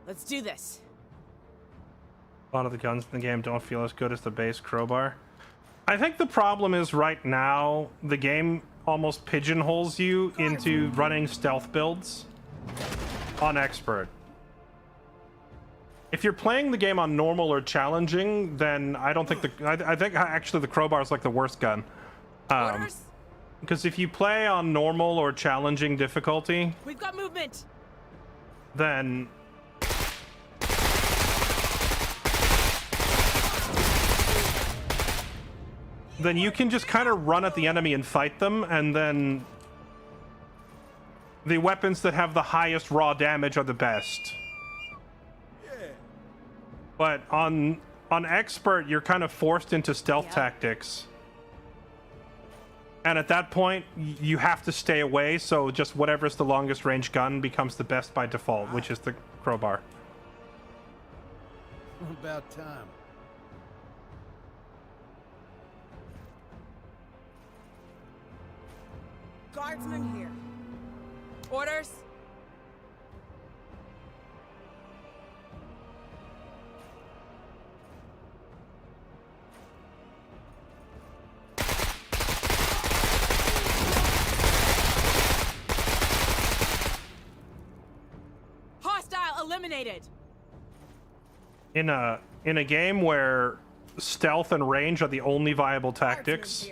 Let's do this. A lot of the guns in the game don't feel as good as the base crowbar. I think the problem is right now the game almost pigeonholes you into running stealth builds on expert. If you're playing the game on normal or challenging, then I don't think I think actually the crowbar is like the worst gun. Orders? Because if you play on normal or challenging difficulty, We've got movement. then you can just kind of run at the enemy and fight them, and then the weapons that have the highest raw damage are the best. But on expert, you're kind of forced into stealth tactics. And at that point, you have to stay away, so just whatever's the longest range gun becomes the best by default, which is the crowbar. About time. Guardsman here. Orders? Hostile eliminated. In a game where stealth and range are the only viable tactics,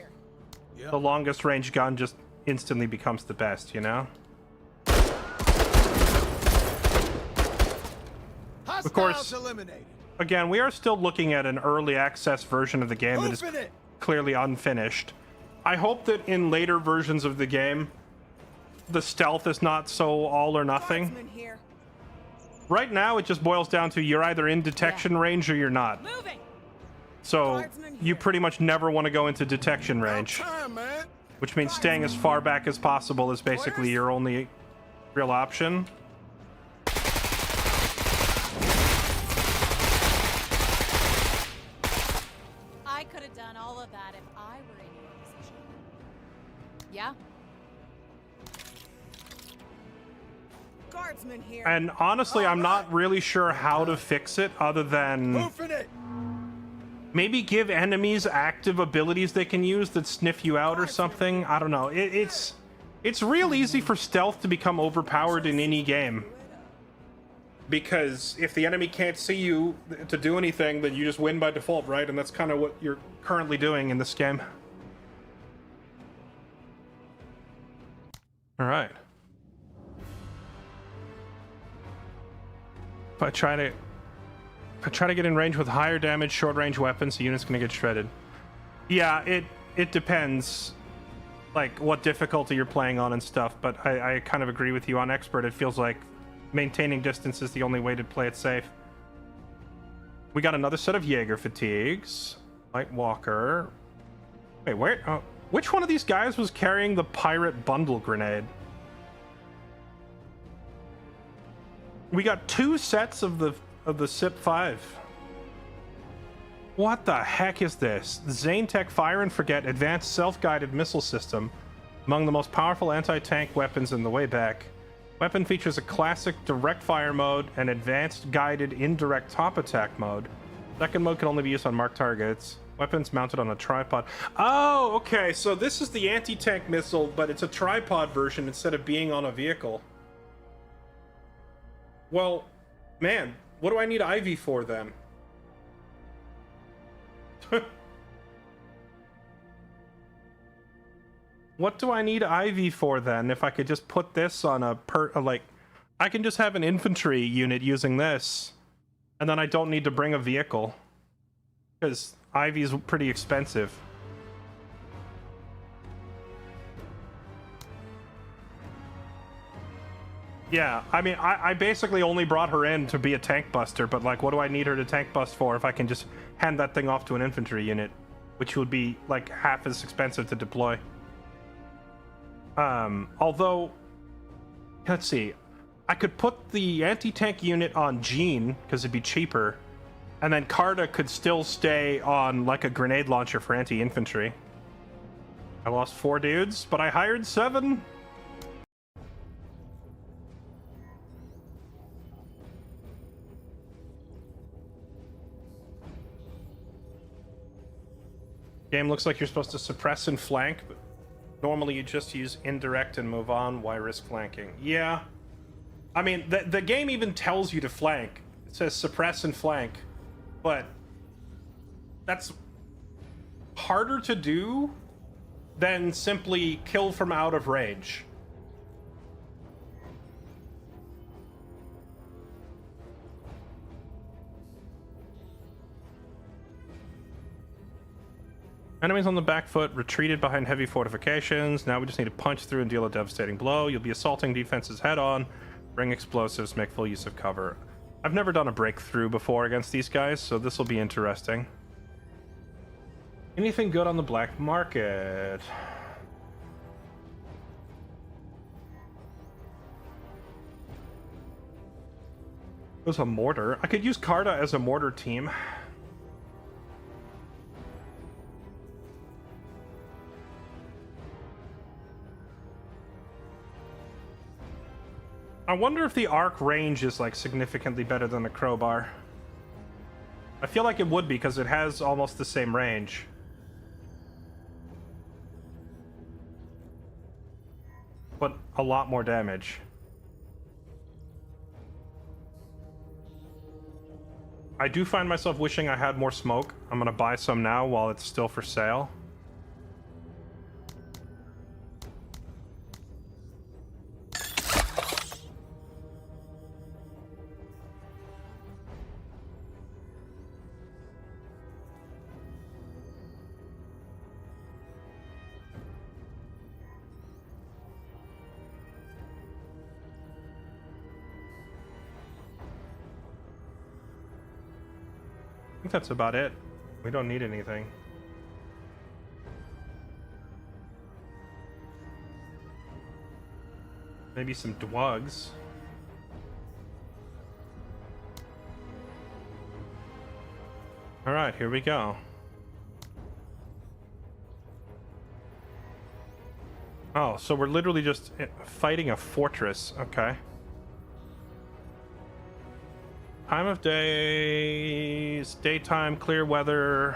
the longest range gun just instantly becomes the best, you know? Of course, again, we are still looking at an early access version of the game that is clearly unfinished. I hope that in later versions of the game, the stealth is not so all or nothing. Guardsman here. Right now, it just boils down to you're either in detection range or you're not. Moving. So you pretty much never want to go into detection range, which means staying as far back as possible is basically your only real option. I could have done all of that if I were in your position. Yeah? Guardsman here. And honestly, I'm not really sure how to fix it other than maybe give enemies active abilities they can use that sniff you out or something. I don't know. It's real easy for stealth to become overpowered in any game. Because if the enemy can't see you to do anything, then you just win by default, right? And that's kind of what you're currently doing in this game. All right. If I try to get in range with higher damage, short range weapons, the unit's gonna get shredded. Yeah, it depends, like what difficulty you're playing on and stuff. But I kind of agree with you on expert. It feels like maintaining distance is the only way to play it safe. We got another set of Jaeger fatigues. Light Walker. Wait, where? Oh, which one of these guys was carrying the pirate bundle grenade? We got two sets of the SIP 5. What the heck is this? Zane Tech Fire and Forget Advanced Self-Guided Missile System. Among the most powerful anti-tank weapons in the way back. Weapon features a classic direct fire mode and advanced guided indirect top attack mode. Second mode can only be used on marked targets. Weapons mounted on a tripod. Oh, okay. So this is the anti-tank missile, but it's a tripod version instead of being on a vehicle. Well, man, what do I need Ivy for then? What do I need Ivy for then? If I could just put this on a I can just have an infantry unit using this, and then I don't need to bring a vehicle, because Ivy's pretty expensive. Yeah, I mean, I basically only brought her in to be a tank buster, but like, what do I need her to tank bust for if I can just hand that thing off to an infantry unit, which would be like half as expensive to deploy. Although, let's see, I could put the anti-tank unit on Jean because it'd be cheaper, and then Carta could still stay on like a grenade launcher for anti-infantry. I lost 4 dudes, but I hired 7. Game looks like you're supposed to suppress and flank, but normally you just use indirect and move on. Why risk flanking? Yeah. I mean, the game even tells you to flank. It says suppress and flank, but that's harder to do than simply kill from out of range. Enemies on the back foot retreated behind heavy fortifications. Now we just need to punch through and deal a devastating blow. You'll be assaulting defenses head on. Bring explosives, make full use of cover. I've never done a breakthrough before against these guys, so this will be interesting. Anything good on the black market? There's a mortar. I could use Carta as a mortar team. I wonder if the arc range is like significantly better than the crowbar. I feel like it would be because it has almost the same range. But a lot more damage. I do find myself wishing I had more smoke. I'm gonna buy some now while it's still for sale. I think that's about it. We don't need anything. Maybe some dwugs. Alright, here we go. Oh, so we're literally just fighting a fortress. Okay. Time of day, daytime, clear weather.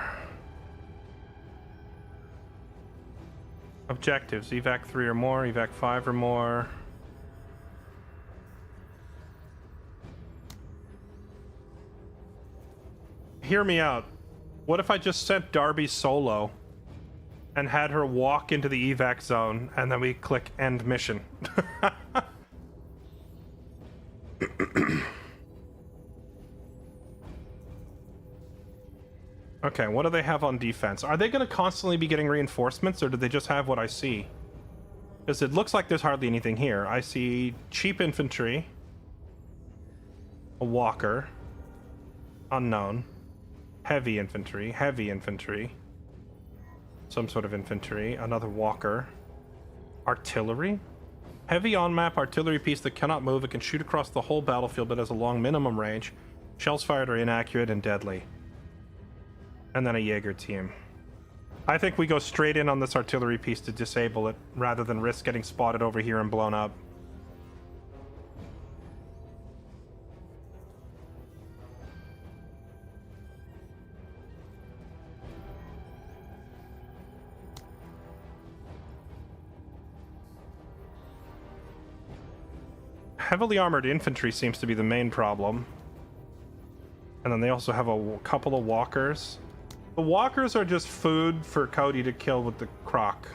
Objectives, evac 3 or more, evac 5 or more. Hear me out. What if I just sent Darby solo and had her walk into the evac zone and then we click end mission? Okay, what do they have on defense? Are they going to constantly be getting reinforcements, or do they just have what I see? Because it looks like there's hardly anything here. I see cheap infantry, a walker, unknown, heavy infantry, some sort of infantry, another walker, artillery, heavy on-map artillery piece that cannot move. It can shoot across the whole battlefield but has a long minimum range. Shells fired are inaccurate and deadly. And then a Jaeger team. I think we go straight in on this artillery piece to disable it, rather than risk getting spotted over here and blown up. Heavily armored infantry seems to be the main problem. And then they also have a couple of walkers. The walkers are just food for Cody to kill with the croc.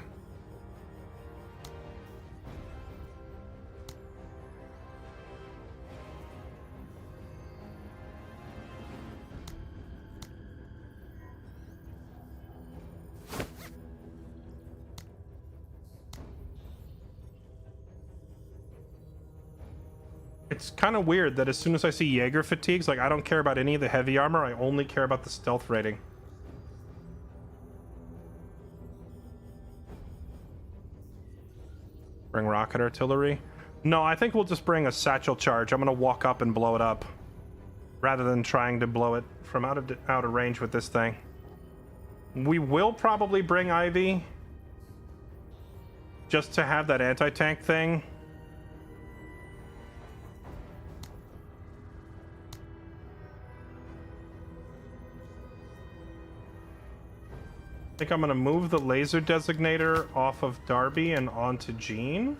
It's kind of weird that as soon as I see Jaeger fatigues, like I don't care about any of the heavy armor, I only care about the stealth rating. Bring rocket artillery? No, I think we'll just bring a satchel charge. I'm gonna walk up and blow it up, rather than trying to blow it from out of range with this thing. We will probably bring Ivy, just to have that anti-tank thing. I think I'm gonna move the laser designator off of Darby and onto Jean.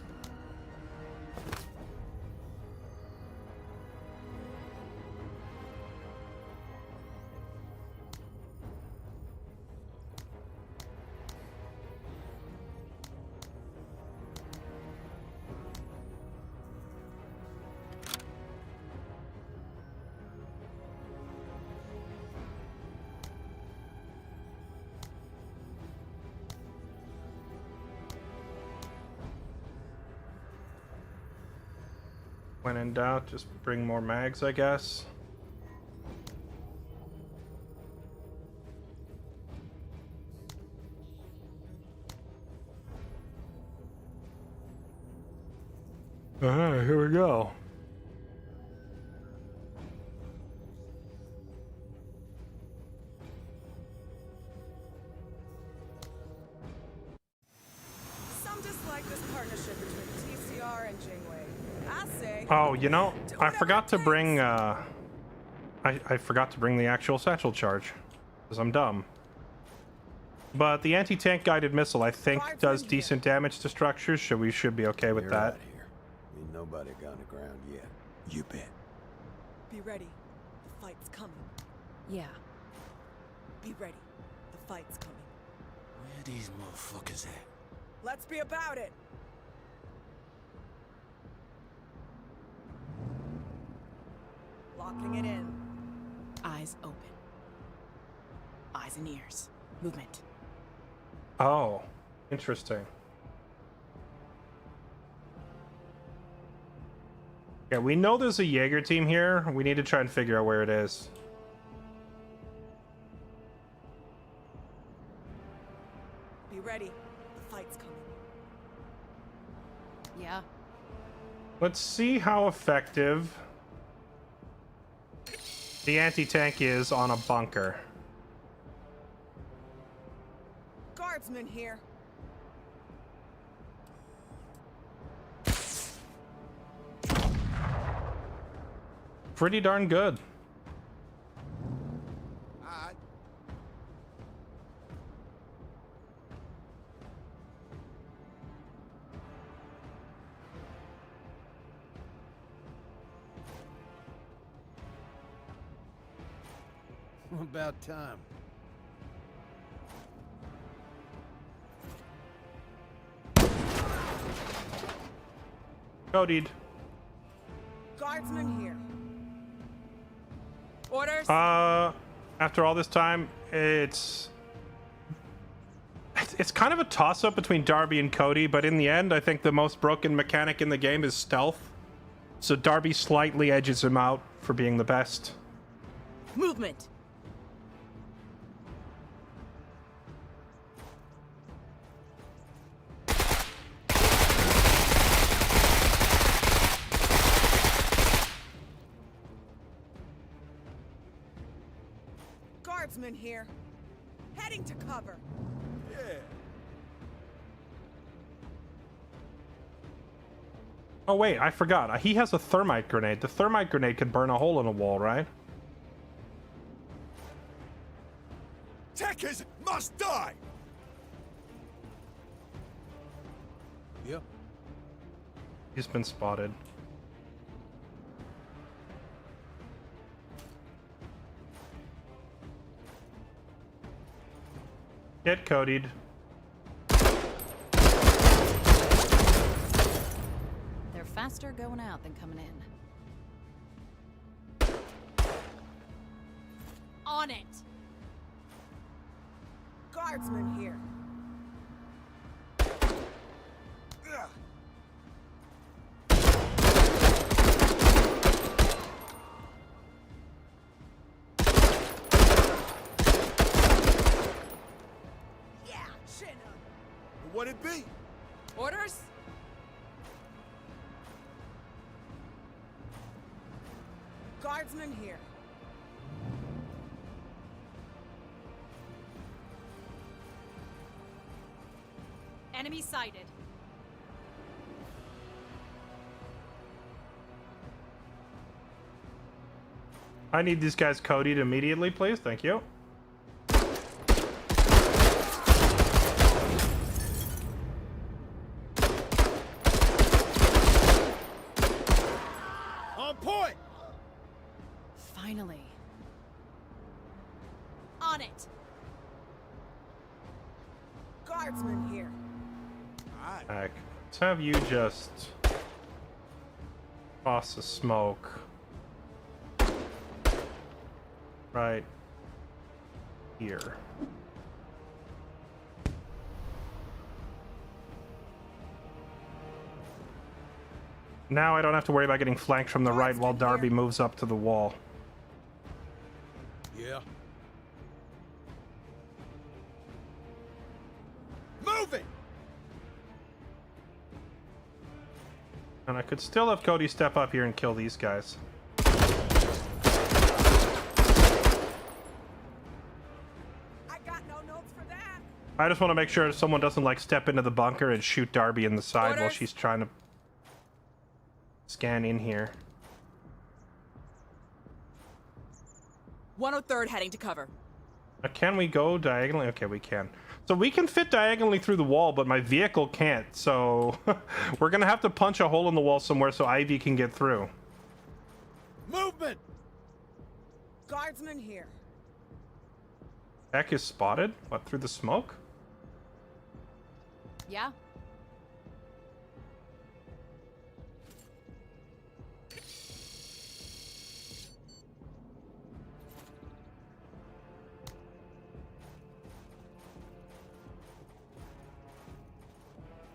When in doubt, just bring more mags, I guess. Alright, here we go. Some dislike this partnership between TCR and Jingwei. I say. Oh, you know, do I whatever forgot it to takes. bring, I forgot to bring the actual satchel charge, because I'm dumb. But the anti-tank guided missile, I think, Guards does in here. decent damage to structures, so we should be okay with You're that. out here. Ain't nobody gone to ground yet. You bet. Be ready. The fight's coming. Yeah. Be ready. The fight's coming. Where these motherfuckers at? Let's be about it. Locking it in. Eyes open. Eyes and ears. Movement. Oh, interesting. Yeah, we know there's a Jaeger team here. We need to try and figure out where it is. Be ready. The fight's coming. Yeah. Let's see how effective the anti-tank is on a bunker. Guardsman here. Pretty darn good. Alright. About time. Codied. Guardsman here. Orders. After all this time, it's kind of a toss-up between Darby and Cody, but in the end, I think the most broken mechanic in the game is stealth. So Darby slightly edges him out for being the best. Movement. Guardsman here. Heading to cover. Yeah. Oh wait, I forgot. He has a thermite grenade. The thermite grenade can burn a hole in a wall, right? Techers must die! Yep. He's been spotted. Get codied. They're faster going out than coming in. On it. Guardsman here. Ugh. what it be? Orders? Guardsman here. Enemy sighted. I need these guys codied immediately, please. Thank you. On point! Finally. On it. Guardsman here. Alright. Heck, let's have you just toss the smoke right here. Now I don't have to worry about getting flanked from the right while Darby moves up to the wall. Yeah. Move it! And I could still have Cody step up here and kill these guys. I got no notes for that. I just want to make sure someone doesn't like step into the bunker and shoot Darby in the side while Orders. she's trying to scan in here. 103rd heading to cover. Can we go diagonally? Okay, we can. So we can fit diagonally through the wall, but my vehicle can't. So we're going to have to punch a hole in the wall somewhere so Ivy can get through. Movement! Guardsman here. Heck is spotted? What, through the smoke? Yeah?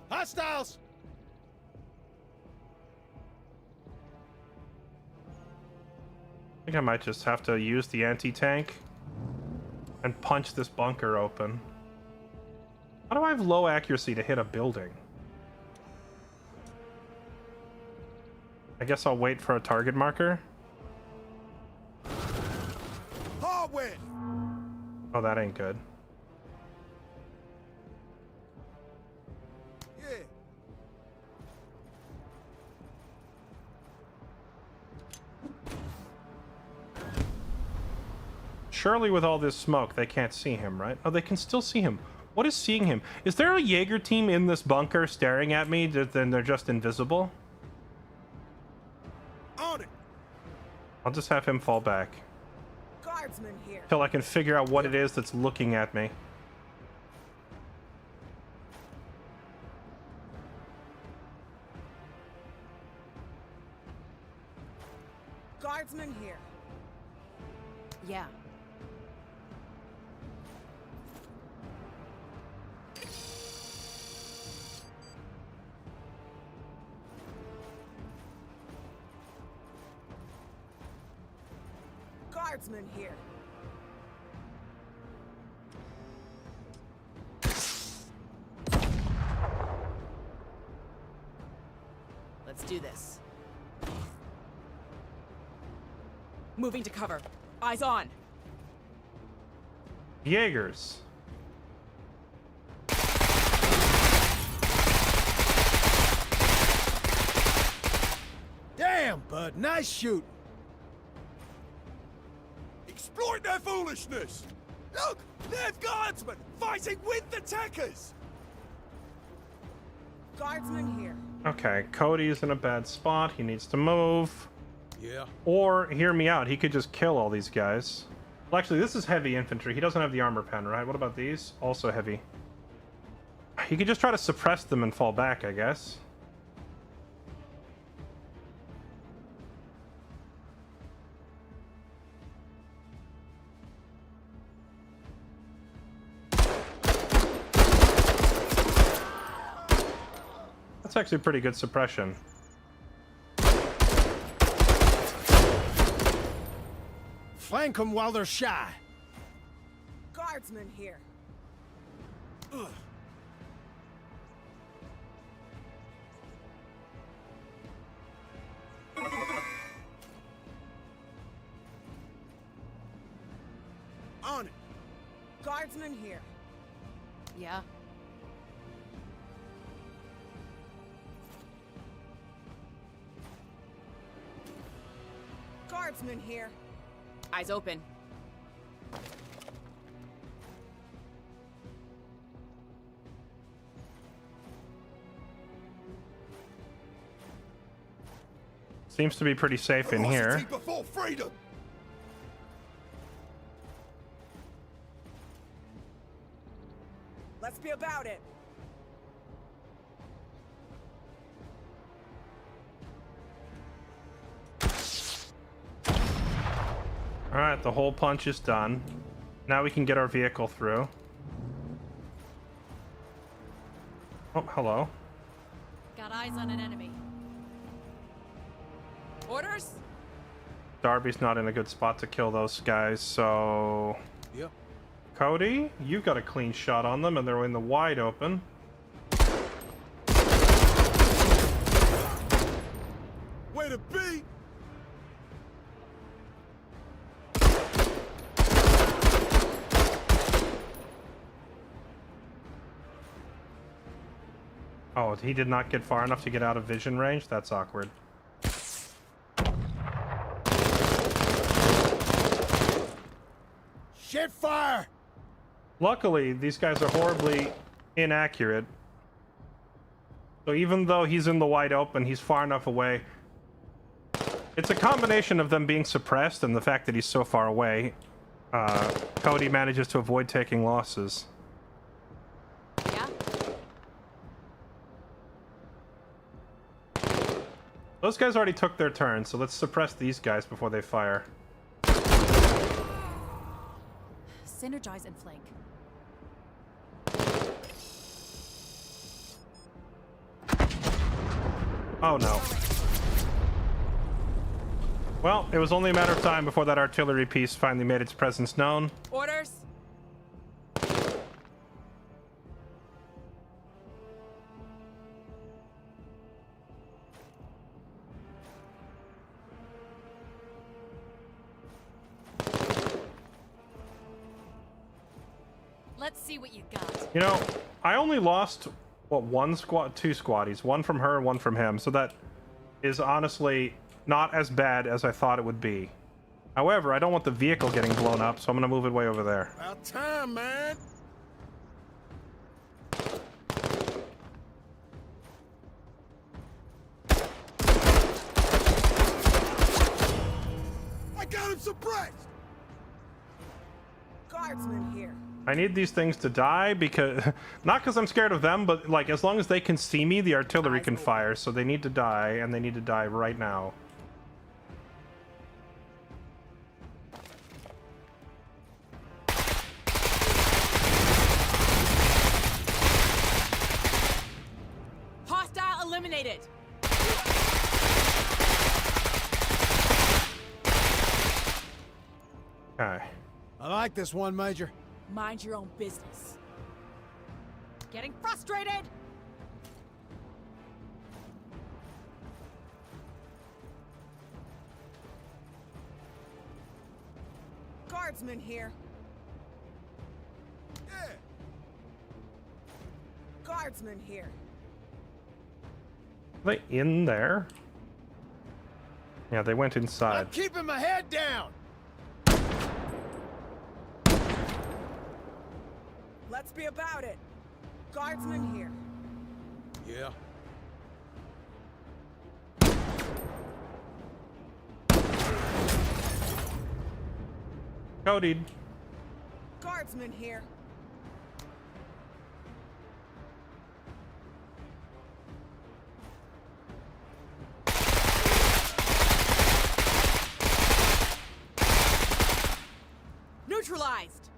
Hostiles! I think I might just have to use the anti-tank and punch this bunker open. How do I have low accuracy to hit a building? I guess I'll wait for a target marker. Hardware! Oh, that ain't good. Yeah. Surely with all this smoke, they can't see him, right? Oh, they can still see him. What is seeing him? Is there a Jaeger team in this bunker staring at me? Then they're just invisible? On it! I'll just have him fall back Guardsman here. till I can figure out what it is that's looking at me. Guardsman here. Yeah. Guardsman here. Let's do this. Moving to cover. Eyes on. Jaegers. Damn, bud, nice shooting. Exploit their foolishness! Look! There's guardsmen fighting with the techers! Guardsman here. Okay, Cody's in a bad spot. He needs to move. Yeah. Or, hear me out, he could just kill all these guys. Well, actually, this is heavy infantry. He doesn't have the armor pen, right? What about these? Also heavy. He could just try to suppress them and fall back, I guess. That's actually pretty good suppression. Flank them while they're shy. Guardsman here. On it. Guardsman here. Yeah. Guardsman here. Eyes open. Seems to be pretty safe in here. Ferocity before freedom. Let's be about it. All right, the hole punch is done. Now we can get our vehicle through. Oh, hello. Got eyes on an enemy. Orders? Darby's not in a good spot to kill those guys, so... Yep. Cody, you got a clean shot on them, and they're in the wide open. Way to be. Oh, he did not get far enough to get out of vision range? That's awkward. Shit fire! Luckily, these guys are horribly inaccurate. So even though he's in the wide open, he's far enough away. It's a combination of them being suppressed and the fact that he's so far away. Cody manages to avoid taking losses. Yeah. Those guys already took their turn, so let's suppress these guys before they fire. Synergize and flank. Oh no. Well, it was only a matter of time before that artillery piece finally made its presence known. Orders? Let's see what you got. You know, I only lost, what, two squaddies. One from her, one from him. So that is honestly not as bad as I thought it would be. However, I don't want the vehicle getting blown up, so I'm going to move it way over there. About time, man. I got him suppressed. Guardsman here. I need these things to die because... Not because I'm scared of them, but like as long as they can see me, the artillery can fire. So they need to die, and they need to die right now. Hostile eliminated. Okay. I like this one, Major. Mind your own business. Getting frustrated. Guardsman here. Yeah. Guardsman here. Are they in there? Yeah, they went I'm inside. keeping my head down. Let's be about it. Guardsman here. Yeah. Cody. Guardsman here. Neutralized.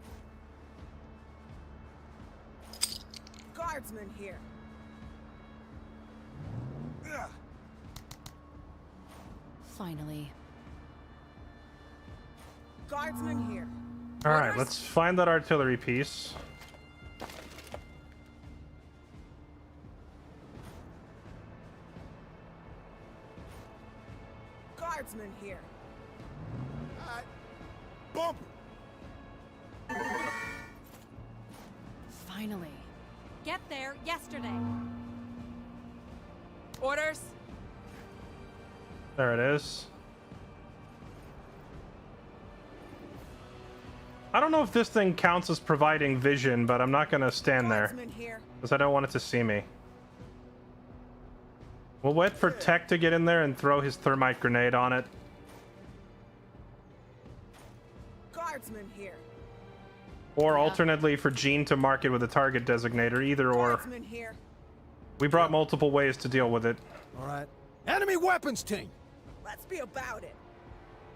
Guardsman here. Ugh. Finally. Guardsman here. All right, let's find that artillery piece. bumper. Finally. Get there yesterday. Orders. There it is. I don't know if this thing counts as providing vision, but I'm not gonna stand there Guardsman here. because I don't want it to see me. We'll wait for Tech to get in there and throw his thermite grenade on it. Guardsman here. Or alternately for Gene to mark it with a target designator, either or. Guardsman here. We brought multiple ways to deal with it. All right. Enemy weapons team. Let's be about it.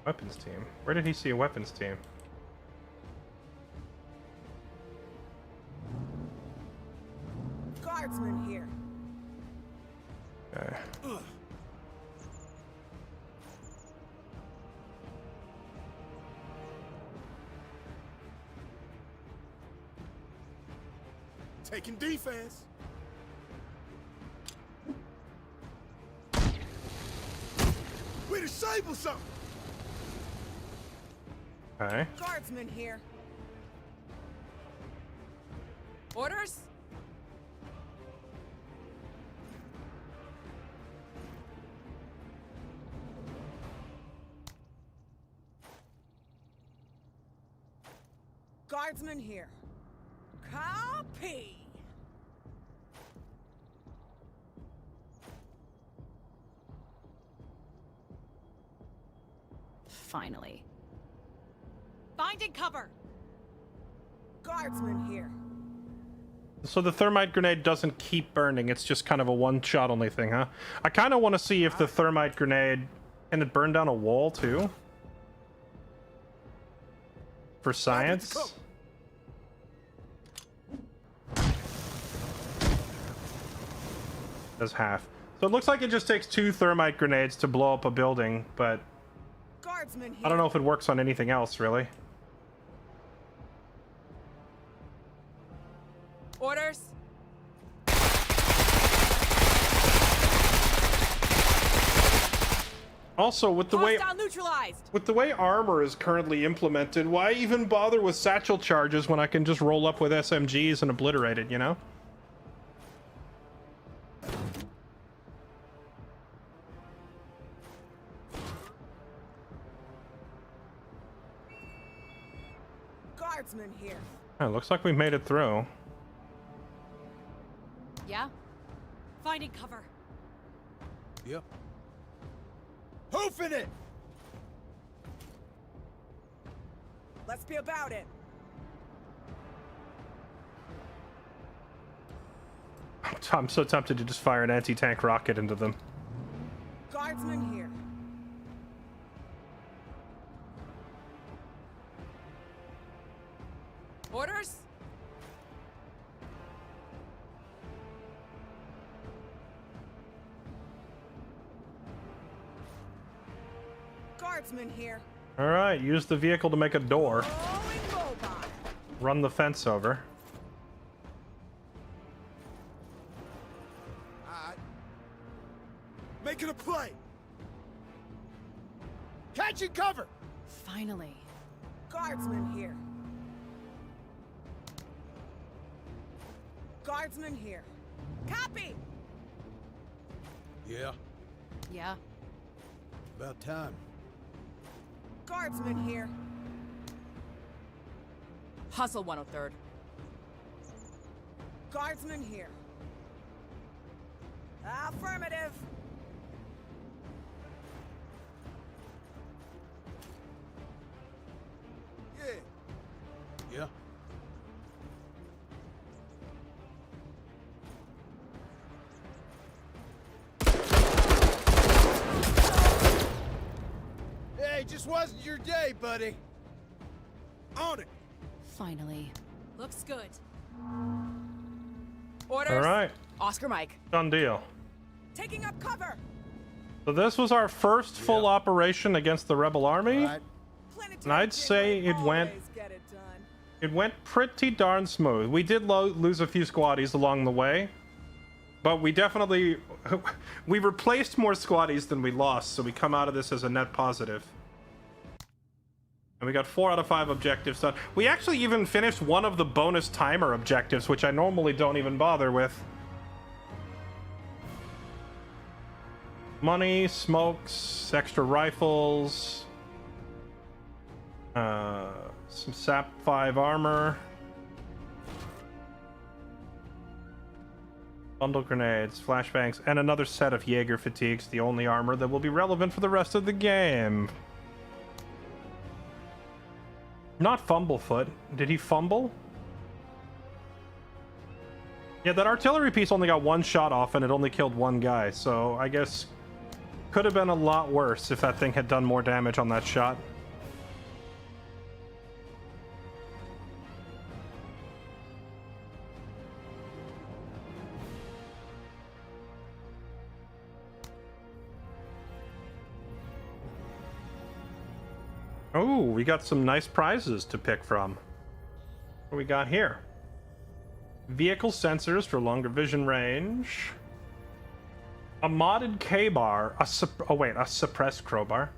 Weapons team? Where did he see a weapons team? Guardsman here. Okay. Taking defense. We disable something. Okay. Guardsman here. Orders. Guardsman here. Copy. Finally. Finding cover. Guardsman here. So the thermite grenade doesn't keep burning, it's just kind of a one-shot only thing, huh? I kind of want to see if the thermite grenade... Can it burn down a wall, too? For science? Does half. So it looks like it just takes 2 thermite grenades to blow up a building, but... Guardsman here. I don't know if it works on anything else, really. Orders. Also, with the way... Hostile neutralized. With the way armor is currently implemented, why even bother with satchel charges when I can just roll up with SMGs and obliterate it, you know? Guardsman here. Oh, looks like we made it through. Yeah. Finding cover. Yep. Hoofing it. Let's be about it. I'm so tempted to just fire an anti-tank rocket into them. Guardsman here. Orders. Guardsman here. Alright, use the vehicle to make a door. Rolling robot. Run the fence over. Alright. Making a play. Catching cover. Finally. Guardsman here. Guardsman here. Copy. Yeah. Yeah. About time. Guardsman here. Hustle 103rd. Guardsman here. Affirmative. Yeah. Yeah. Hey, just wasn't your day, buddy. On it. Finally. Looks good. Orders. Alright, Oscar Mike. done deal. Taking up cover. So this was our first full operation against the rebel army. Right. Planetary And I'd say Gateway it went- always get it done. It went pretty darn smooth. We did lose a few squaddies along the way, but we definitely we replaced more squaddies than we lost, so we come out of this as a net positive. And we got 4 out of 5 objectives done. We actually even finished one of the bonus timer objectives, which I normally don't even bother with. Money, smokes, extra rifles, some SAP 5 armor, bundle grenades, flashbangs, and another set of Jaeger fatigues, the only armor that will be relevant for the rest of the game. Not Fumblefoot. Did he fumble? Yeah, that artillery piece only got 1 shot off and it only killed 1 guy, so I guess could have been a lot worse if that thing had done more damage on that shot. Oh, we got some nice prizes to pick from. What do we got here? Vehicle sensors for longer vision range. A modded K-bar. A suppressed crowbar.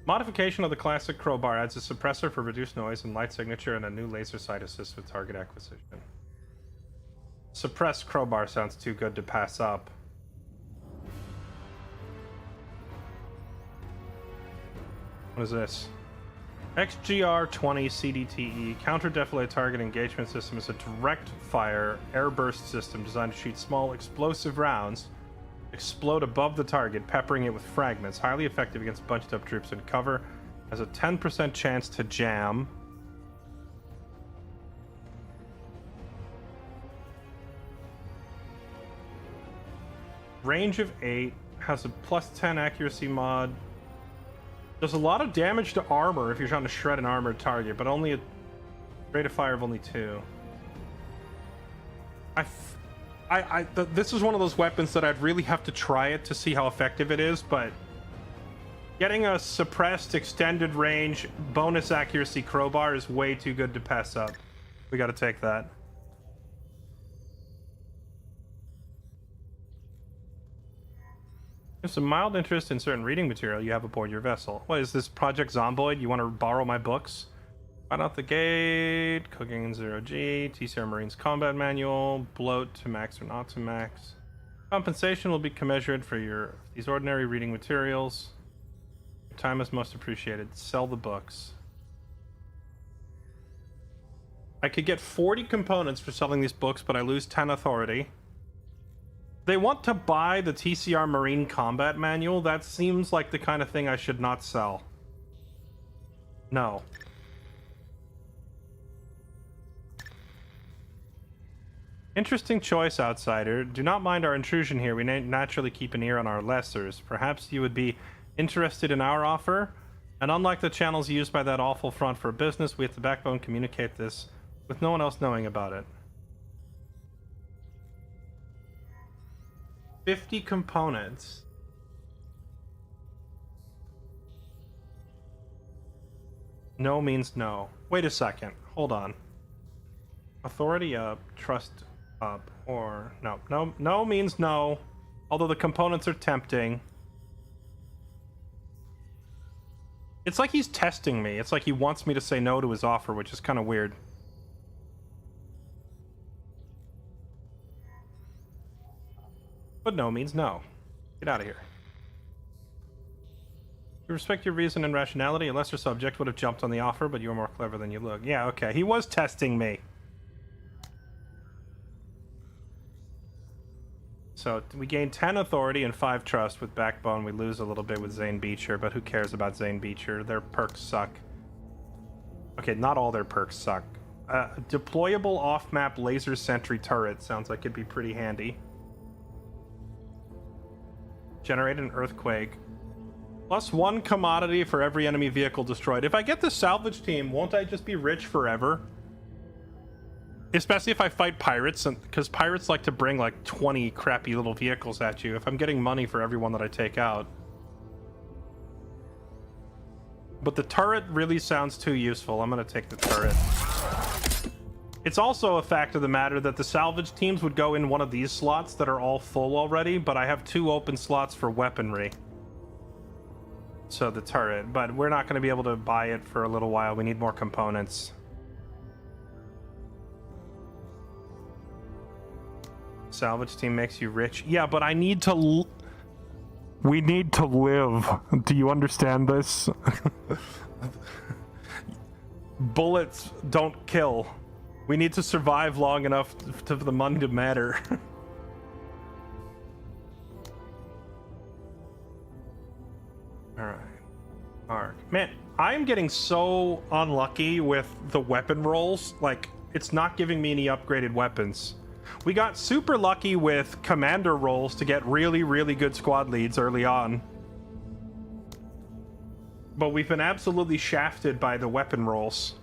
Modification of the classic crowbar adds a suppressor for reduced noise and light signature and a new laser sight assist with target acquisition. Suppressed crowbar sounds too good to pass up. What is this? XGR-20 CDTE counter-defilade target engagement system is a direct fire air burst system designed to shoot small explosive rounds, explode above the target, peppering it with fragments. Highly effective against bunched up troops in cover. Has a 10% chance to jam. Range of 8. Has a +10 accuracy mod. Does a lot of damage to armor if you're trying to shred an armored target, but only a rate of fire of only 2. This is one of those weapons that I'd really have to try it to see how effective it is, but getting a suppressed extended range bonus accuracy crowbar is way too good to pass up. We gotta take that. There's some mild interest in certain reading material you have aboard your vessel. What is this, Project Zomboid? You want to borrow my books? Right out the gate. Cooking in 0G. TCR Marines Combat Manual. Bloat to max or not to max. Compensation will be commensurate for these ordinary reading materials. Your time is most appreciated. Sell the books. I could get 40 components for selling these books, but I lose 10 authority. They want to buy the TCR Marine Combat Manual. That seems like the kind of thing I should not sell. No. Interesting choice, outsider. Do not mind our intrusion here. We naturally keep an ear on our lessers. Perhaps you would be interested in our offer? And unlike the channels used by that awful front for business, we at the Backbone communicate this with no one else knowing about it. 50 components. No means no. Wait a second. Hold on. Authority up, trust up, or no. No means no. Although the components are tempting. It's like he's testing me. It's like he wants me to say no to his offer, which is kind of weird. But no means no. Get out of here. We respect your reason and rationality. A lesser subject would have jumped on the offer, but you are more clever than you look. Yeah, okay. He was testing me. So we gain 10 authority and 5 trust with Backbone. We lose a little bit with Zane Beecher, but who cares about Zane Beecher? Their perks suck. Okay, not all their perks suck. Deployable off-map laser sentry turret. Sounds like it'd be pretty handy. Generate an earthquake. +1 commodity for every enemy vehicle destroyed. If I get the salvage team, won't I just be rich forever? Especially if I fight pirates, because pirates like to bring like 20 crappy little vehicles at you. If I'm getting money for everyone that I take out. But the turret really sounds too useful. I'm gonna take the turret. It's also a fact of the matter that the salvage teams would go in one of these slots that are all full already, but I have 2 open slots for weaponry. So the turret, but we're not going to be able to buy it for a little while. We need more components. Salvage team makes you rich. Yeah, but I need to... We need to live. Do you understand this? Bullets don't kill. We need to survive long enough for the money to matter. Alright. Arc. Man, I'm getting so unlucky with the weapon rolls. Like, it's not giving me any upgraded weapons. We got super lucky with commander rolls to get really, really good squad leads early on. But we've been absolutely shafted by the weapon rolls.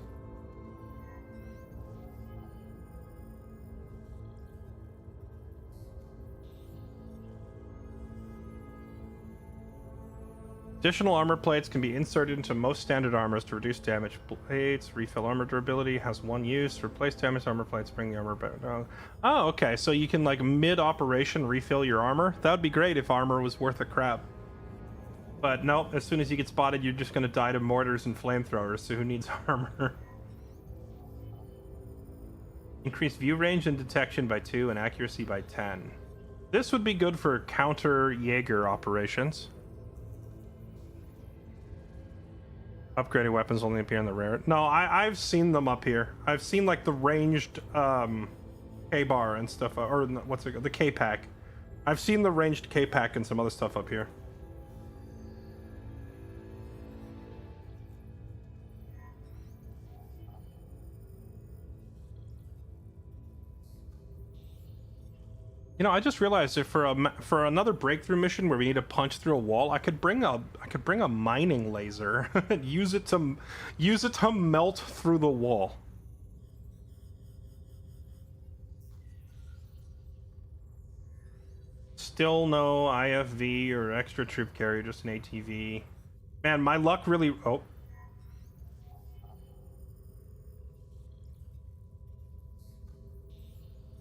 Additional armor plates can be inserted into most standard armors to reduce damage. Plates, refill armor durability, has one use. Replace damaged armor plates, bring the armor back. Oh, okay, so you can, like, mid-operation refill your armor? That would be great if armor was worth a crap. But no, as soon as you get spotted, you're just gonna die to mortars and flamethrowers, so who needs armor? Increase view range and detection by 2 and accuracy by 10. This would be good for counter Jaeger operations. Upgraded weapons only appear in the rare. No, I've seen them up here. I've seen like the ranged K-bar and stuff, or what's it called? The K-pack. I've seen the ranged K-pack and some other stuff up here. You know, I just realized if for another breakthrough mission where we need to punch through a wall, I could bring a mining laser and use it to melt through the wall. Still no IFV or extra troop carrier, just an ATV. Man, my luck really... Oh.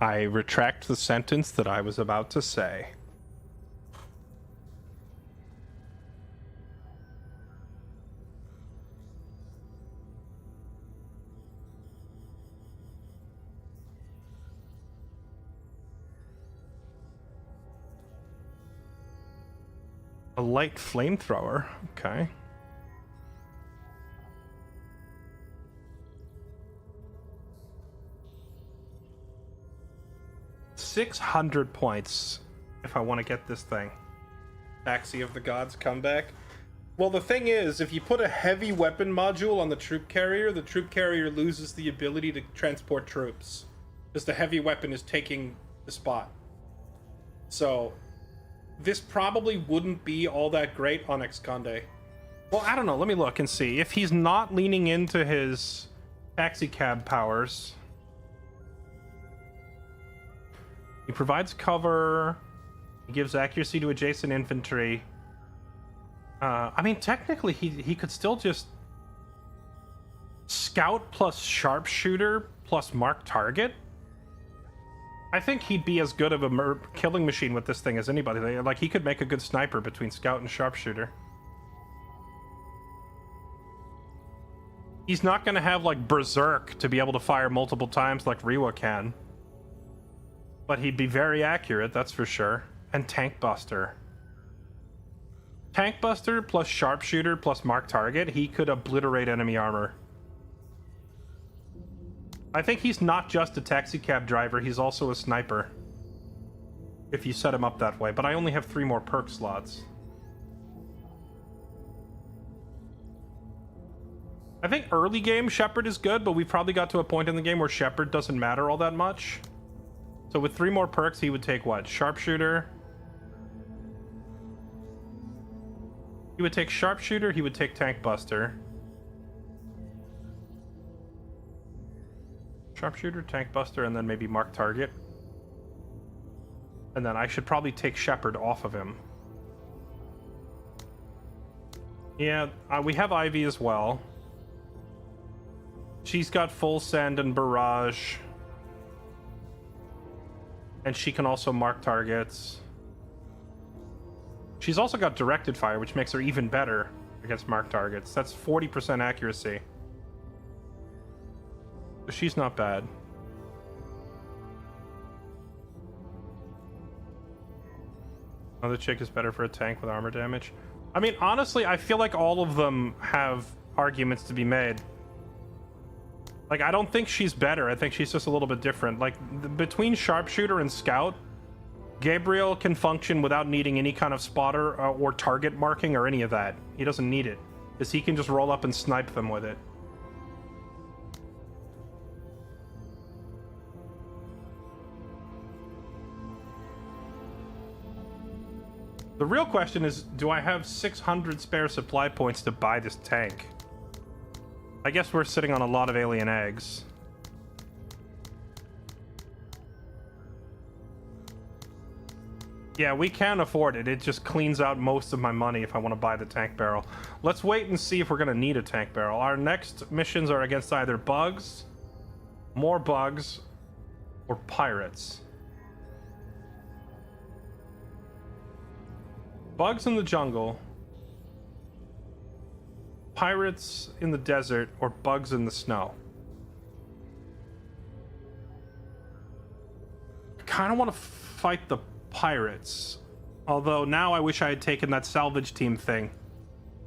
I retract the sentence that I was about to say. A light flamethrower, okay. $600 points if I want to get this thing. Taxi of the Gods comeback. Well, the thing is, if you put a heavy weapon module on the troop carrier loses the ability to transport troops, because the heavy weapon is taking the spot. So, this probably wouldn't be all that great on Excalibur. Well, I don't know. Let me look and see. If he's not leaning into his taxi cab powers... He provides cover. He gives accuracy to adjacent infantry. I mean, technically, he could still just scout plus sharpshooter plus mark target. I think he'd be as good of a killing machine with this thing as anybody. Like, he could make a good sniper between scout and sharpshooter. He's not going to have, like, berserk to be able to fire multiple times like Rewa can. But he'd be very accurate, that's for sure. And Tank Buster. Tank Buster plus Sharpshooter plus Mark Target, he could obliterate enemy armor. I think he's not just a taxicab driver, he's also a sniper. If you set him up that way, but I only have 3 more perk slots. I think early game Shepard is good, but we've probably got to a point in the game where Shepard doesn't matter all that much. So with 3 more perks, he would take what? Sharpshooter. He would take Sharpshooter, he would take Tank Buster. Sharpshooter, Tank Buster, and then maybe Mark Target. And then I should probably take Shepard off of him. Yeah, we have Ivy as well. She's got full send and barrage. And she can also mark targets. She's also got directed fire, which makes her even better. against marked targets. That's 40% accuracy. She's not bad. Another chick is better for a tank with armor damage. I mean, honestly, I feel like all of them have arguments to be made. Like, I don't think she's better. I think she's just a little bit different. Like, between sharpshooter and scout, Gabriel can function without needing any kind of spotter or target marking or any of that. He doesn't need it, because he can just roll up and snipe them with it. The real question is, do I have 600 spare supply points to buy this tank? I guess we're sitting on a lot of alien eggs. Yeah, we can afford it. It just cleans out most of my money if I want to buy the tank barrel. Let's wait and see if we're going to need a tank barrel. Our next missions are against either bugs, more bugs, or pirates. Bugs in the jungle, pirates in the desert, or bugs in the snow. I kind of want to fight the pirates, although now I wish I had taken that salvage team thing.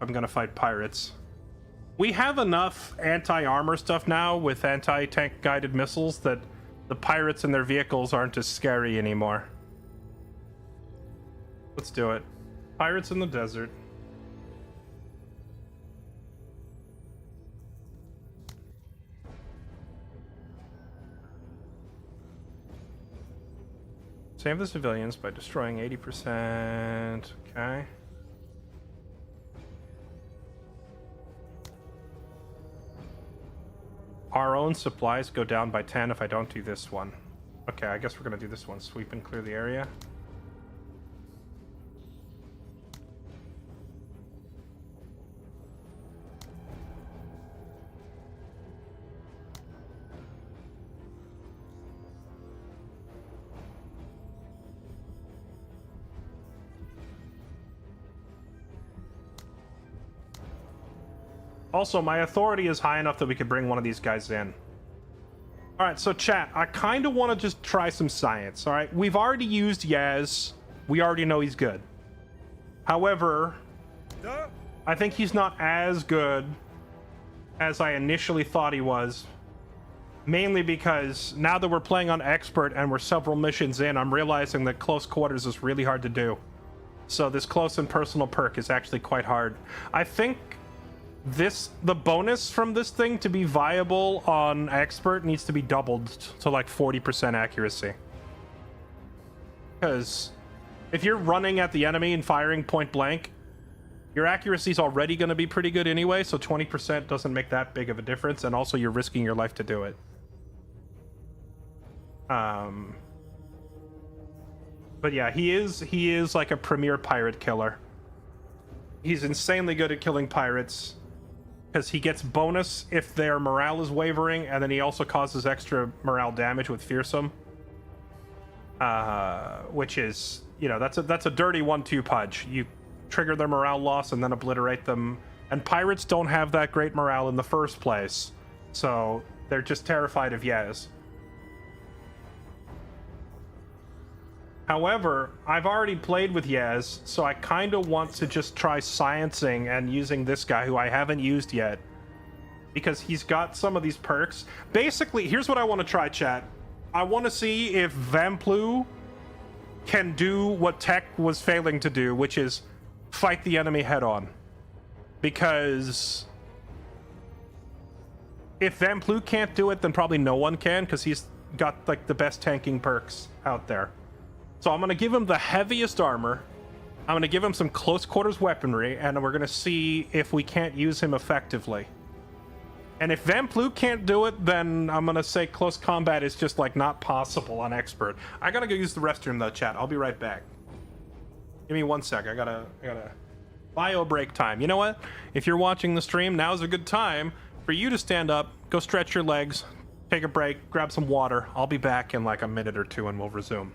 I'm gonna fight pirates. We have enough anti-armor stuff now with anti-tank guided missiles that the pirates and their vehicles aren't as scary anymore. Let's do it. Pirates in the desert. Save the civilians by destroying 80%. Okay. Our own supplies go down by 10 if I don't do this one. Okay, I guess we're gonna do this one. Sweep and clear the area. Also, my authority is high enough that we could bring one of these guys in. Alright, so chat, I kind of want to just try some science, alright? We've already used Yaz. We already know he's good. However, I think he's not as good as I initially thought he was. Mainly because now that we're playing on Expert and we're several missions in, I'm realizing that close quarters is really hard to do. So this close and personal perk is actually quite hard. I think the bonus from this thing to be viable on Expert needs to be doubled to like 40% accuracy. Because if you're running at the enemy and firing point blank, your accuracy is already going to be pretty good anyway, so 20% doesn't make that big of a difference, and also you're risking your life to do it. But yeah, he is like a premier pirate killer. He's insanely good at killing pirates, because he gets bonus if their morale is wavering, and then he also causes extra morale damage with fearsome, which is, you know, that's a dirty 1-2 punch. You trigger their morale loss and then obliterate them, and pirates don't have that great morale in the first place, so they're just terrified of Yaz. However, I've already played with Yaz, so I kind of want to just try sciencing and using this guy who I haven't used yet, because he's got some of these perks. Basically, here's what I want to try, chat. I want to see if Vamplu can do what Tech was failing to do, which is fight the enemy head on. Because if Vamplu can't do it, then probably no one can, because he's got like the best tanking perks out there. So I'm going to give him the heaviest armor, I'm going to give him some close quarters weaponry, and we're going to see if we can't use him effectively. And if Vamplu can't do it, then I'm going to say close combat is just like not possible on Expert. I got to go use the restroom though, chat. I'll be right back. Give me 1 sec. I gotta bio break time. You know what? If you're watching the stream, now's a good time for you to stand up, go stretch your legs, take a break, grab some water. I'll be back in like a minute or two and we'll resume.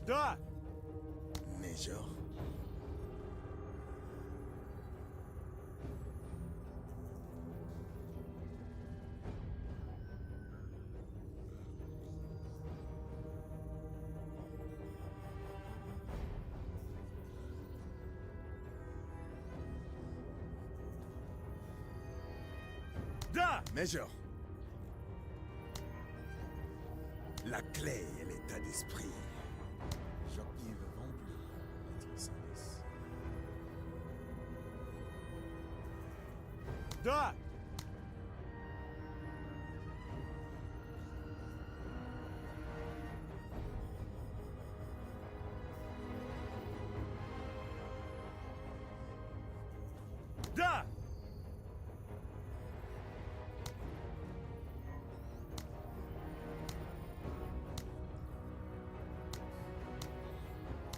Da! Major. Da! Major. La clé est l'état d'esprit. J'active vent bleu, maître service. Da! Da!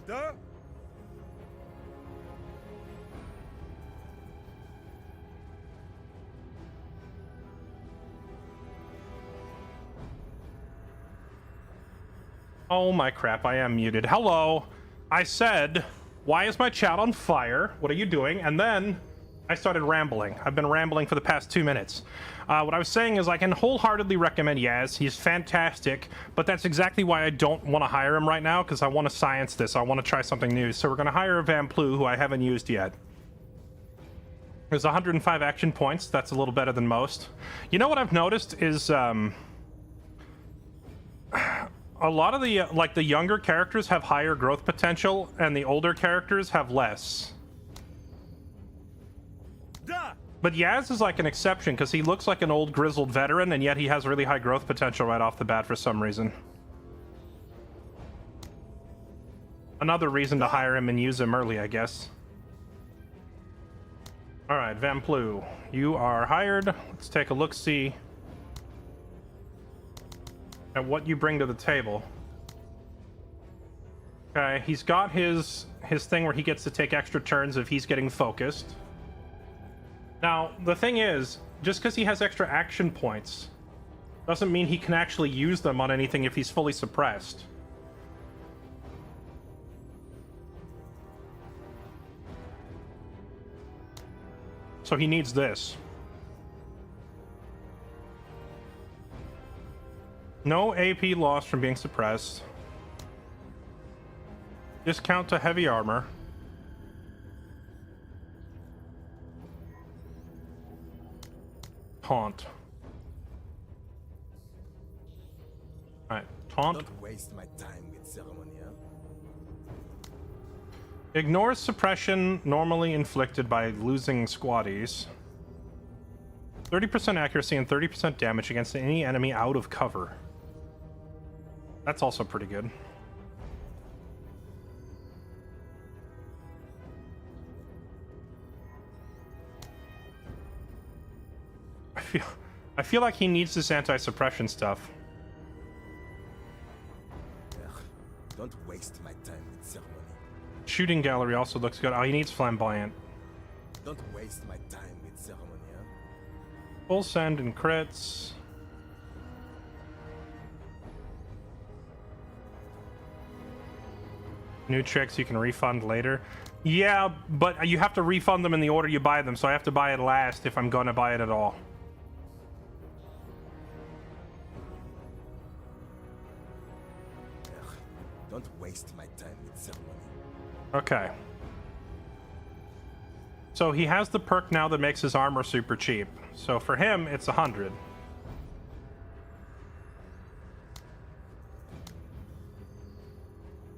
Da! Oh my crap, I am muted. Hello. I said, why is my chat on fire? What are you doing? And then I started rambling. I've been rambling for the past 2 minutes. What I was saying is I can wholeheartedly recommend Yaz. He's fantastic, but that's exactly why I don't want to hire him right now, because I want to science this. I want to try something new. So we're going to hire Van Plu, who I haven't used yet. There's 105 action points. That's a little better than most. You know what I've noticed is a lot of the the younger characters have higher growth potential, and the older characters have less. But Yaz is like an exception because he looks like an old grizzled veteran, and yet he has really high growth potential right off the bat for some reason. Another reason to hire him and use him early, I guess. All right, Van Plu, you are hired. Let's take a look-see at what you bring to the table. Okay, he's got his thing where he gets to take extra turns if he's getting focused. Now, the thing is, just because he has extra action points doesn't mean he can actually use them on anything if he's fully suppressed. So he needs this. No AP loss from being suppressed. Discount to heavy armor. Taunt. Alright, taunt. Don't waste my time with ceremony, huh? Ignores suppression normally inflicted by losing squaddies. 30% accuracy and 30% damage against any enemy out of cover. That's also pretty good. I feel like he needs this anti-suppression stuff. Don't waste my time with ceremony. Shooting gallery also looks good. Oh, he needs flamboyant. Don't waste my time with ceremony, huh? Full send and crits. New tricks you can refund later. Yeah, but you have to refund them in the order you buy them, so I have to buy it last if I'm going to buy it at all. Don't waste my time with ceremony. Okay. So he has the perk now that makes his armor super cheap. So for him, it's 100.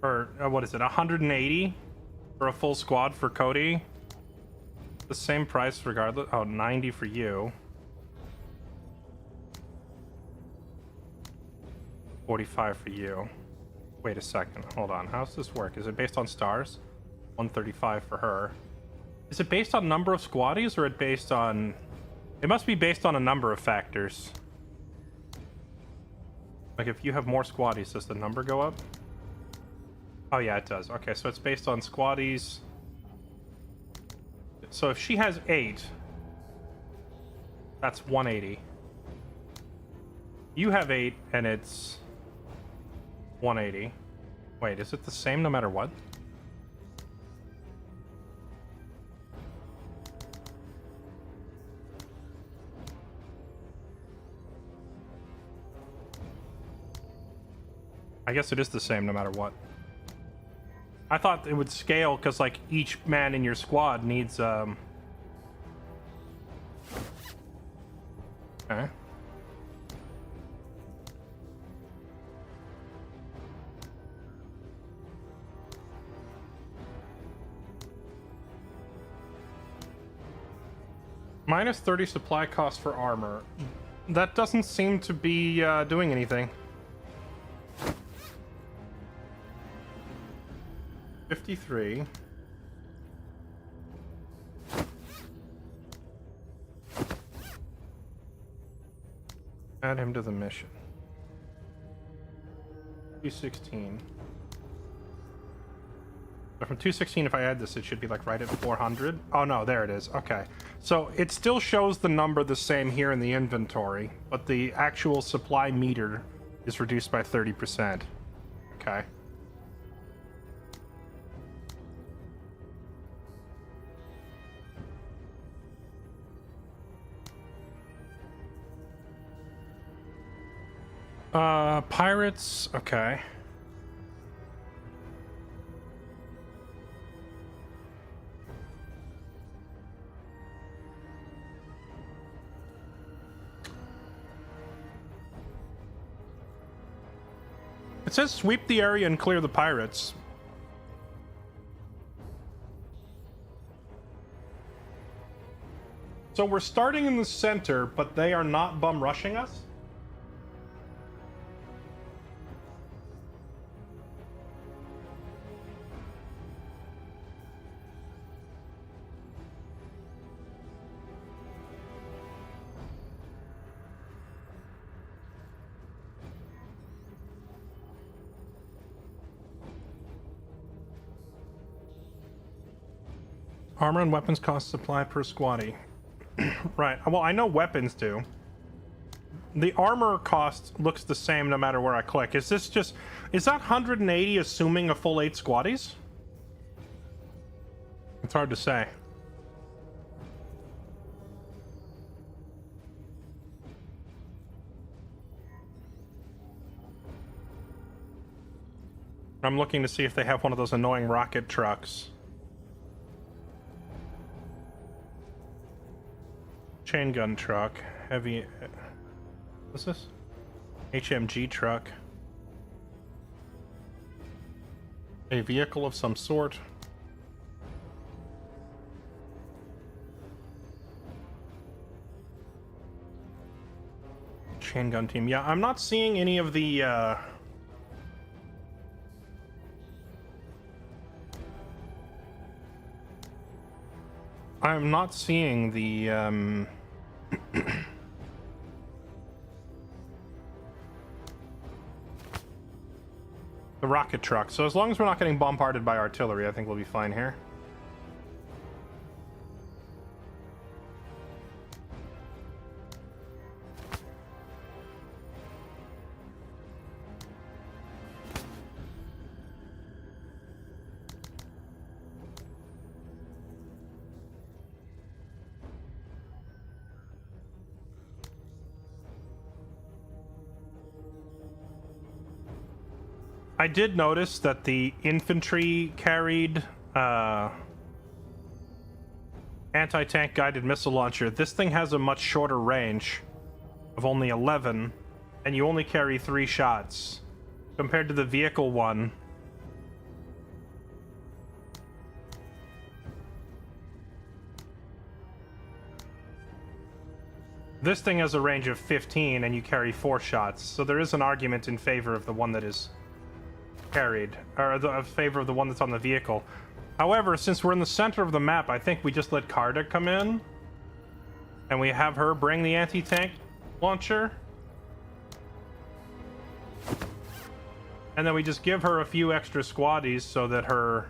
Or what is it? 180 for a full squad for Cody. The same price regardless. Oh, 90 for you. 45 for you. Wait a second. Hold on. How does this work? Is it based on stars? 135 for her. Is it based on number of squaddies, or it based on... It must be based on a number of factors. Like if you have more squaddies, does the number go up? Oh yeah, it does. Okay, so it's based on squaddies. So if she has 8, that's 180. You have 8, and it's 180. Wait, is it the same no matter what? I guess it is the same no matter what. I thought it would scale because like each man in your squad needs Okay. Minus 30 supply cost for armor. That doesn't seem to be doing anything. 53. Add him to the mission. 216. So from 216, if I add this, it should be like right at 400. Oh no, there it is. Okay. So it still shows the number the same here in the inventory, but the actual supply meter is reduced by 30%. Okay. Pirates, okay. It says sweep the area and clear the pirates. So we're starting in the center, but they are not bum rushing us? Armor and weapons cost supply per squatty. Right. Well, I know weapons do. The armor cost looks the same no matter where I click. Is this just... Is that 180 assuming a full 8 squatties? It's hard to say. I'm looking to see if they have one of those annoying rocket trucks. Chain gun truck, heavy. What's this? HMG truck. A vehicle of some sort. Chain gun team. Yeah, I'm not seeing any of the. I'm not seeing the. The rocket truck. So as long as we're not getting bombarded by artillery, I think we'll be fine here. I did notice that the infantry carried anti-tank guided missile launcher. This thing has a much shorter range of only 11, and you only carry 3 shots compared to the vehicle one. This thing has a range of 15 and you carry 4 shots, so there is an argument in favor of the one that is carried, or in favor of the one that's on the vehicle. However, since we're in the center of the map, I think we just let Carta come in and we have her bring the anti-tank launcher, and then we just give her a few extra squaddies so that her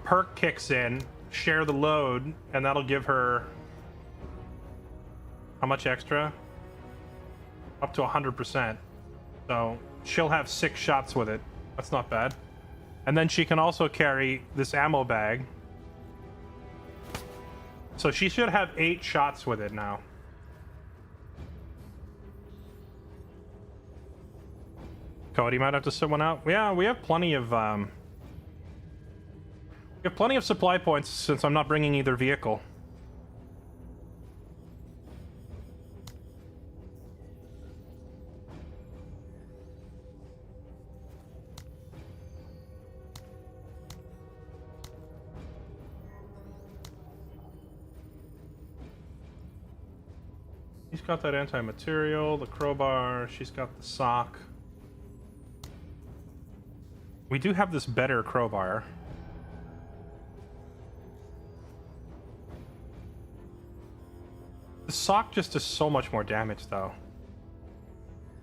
perk kicks in, share the load, and that'll give her how much extra? Up to 100%. So she'll have 6 shots with it. That's not bad. And then she can also carry this ammo bag. So she should have 8 shots with it now. Cody might have to sit one out. Yeah, we have plenty of supply points since I'm not bringing either vehicle. She's got that anti-material, the crowbar, she's got the sock. We do have this better crowbar. The sock just does so much more damage, though.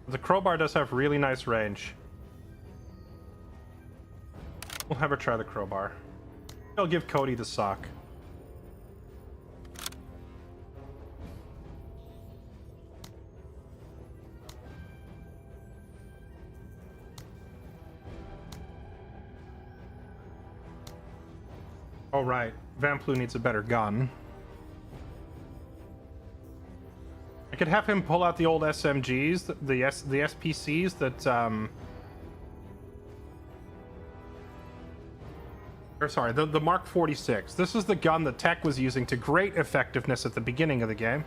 The crowbar does have really nice range. We'll have her try the crowbar. I'll give Cody the sock. All right, Vamplu needs a better gun. I could have him pull out the old SMGs, the SPCs that or sorry, the Mark 46. This is the gun that Tech was using to great effectiveness at the beginning of the game.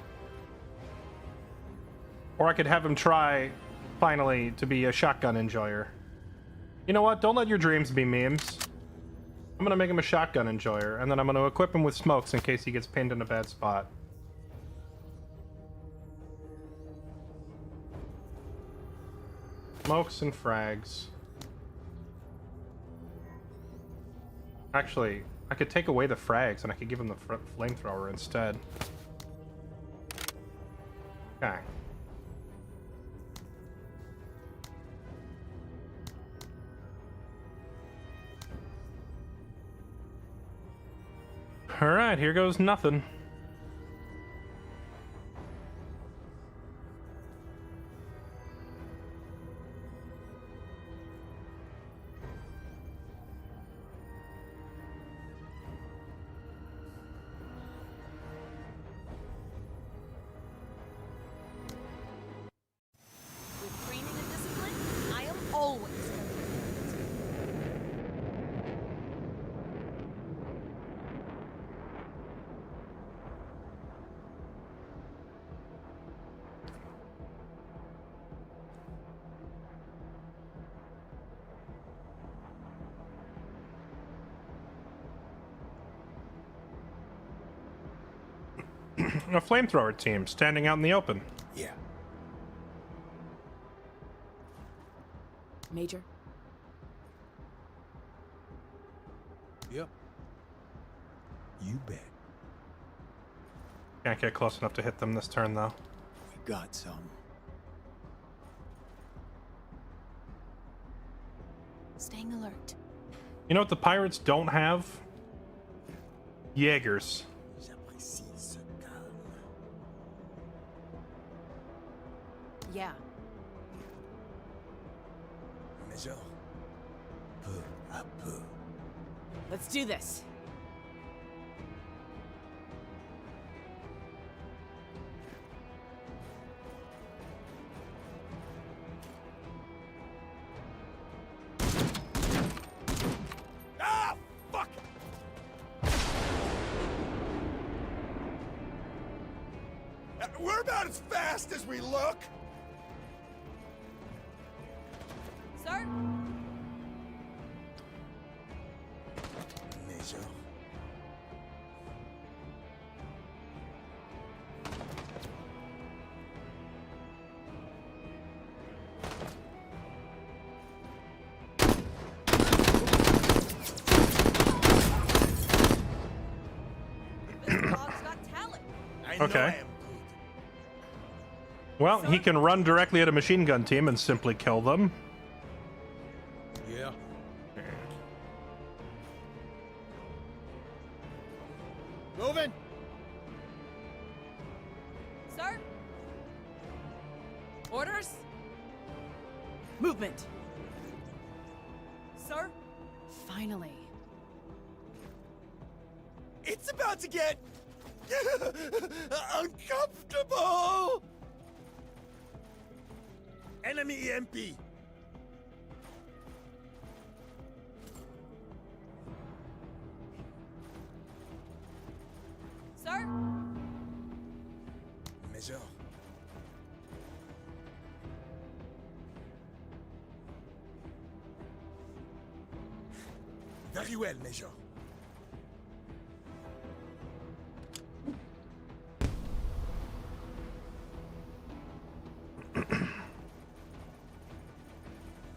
Or I could have him try, finally, to be a shotgun enjoyer. You know what? Don't let your dreams be memes. I'm gonna make him a shotgun enjoyer, and then I'm gonna equip him with smokes in case he gets pinned in a bad spot. Smokes and frags. Actually, I could take away the frags and I could give him the flamethrower instead. Okay. Alright, here goes nothing. With training and discipline, I am always A flamethrower team standing out in the open. Yeah. Major? Yep. You bet. Can't get close enough to hit them this turn, though. We got some. Staying alert. You know what the pirates don't have? Jaegers. Yeah. Let's do this. Ah, fuck! We're about as fast as we look. Sir? Major. This dog's got talent. I know Okay. I am good. Well, he can run directly at a machine gun team and simply kill them. Yeah. Moving. Sir? Orders? Movement. Sir? Finally. It's about to get uncomfortable. Enemy EMP. Sir? Major. Very well, Major.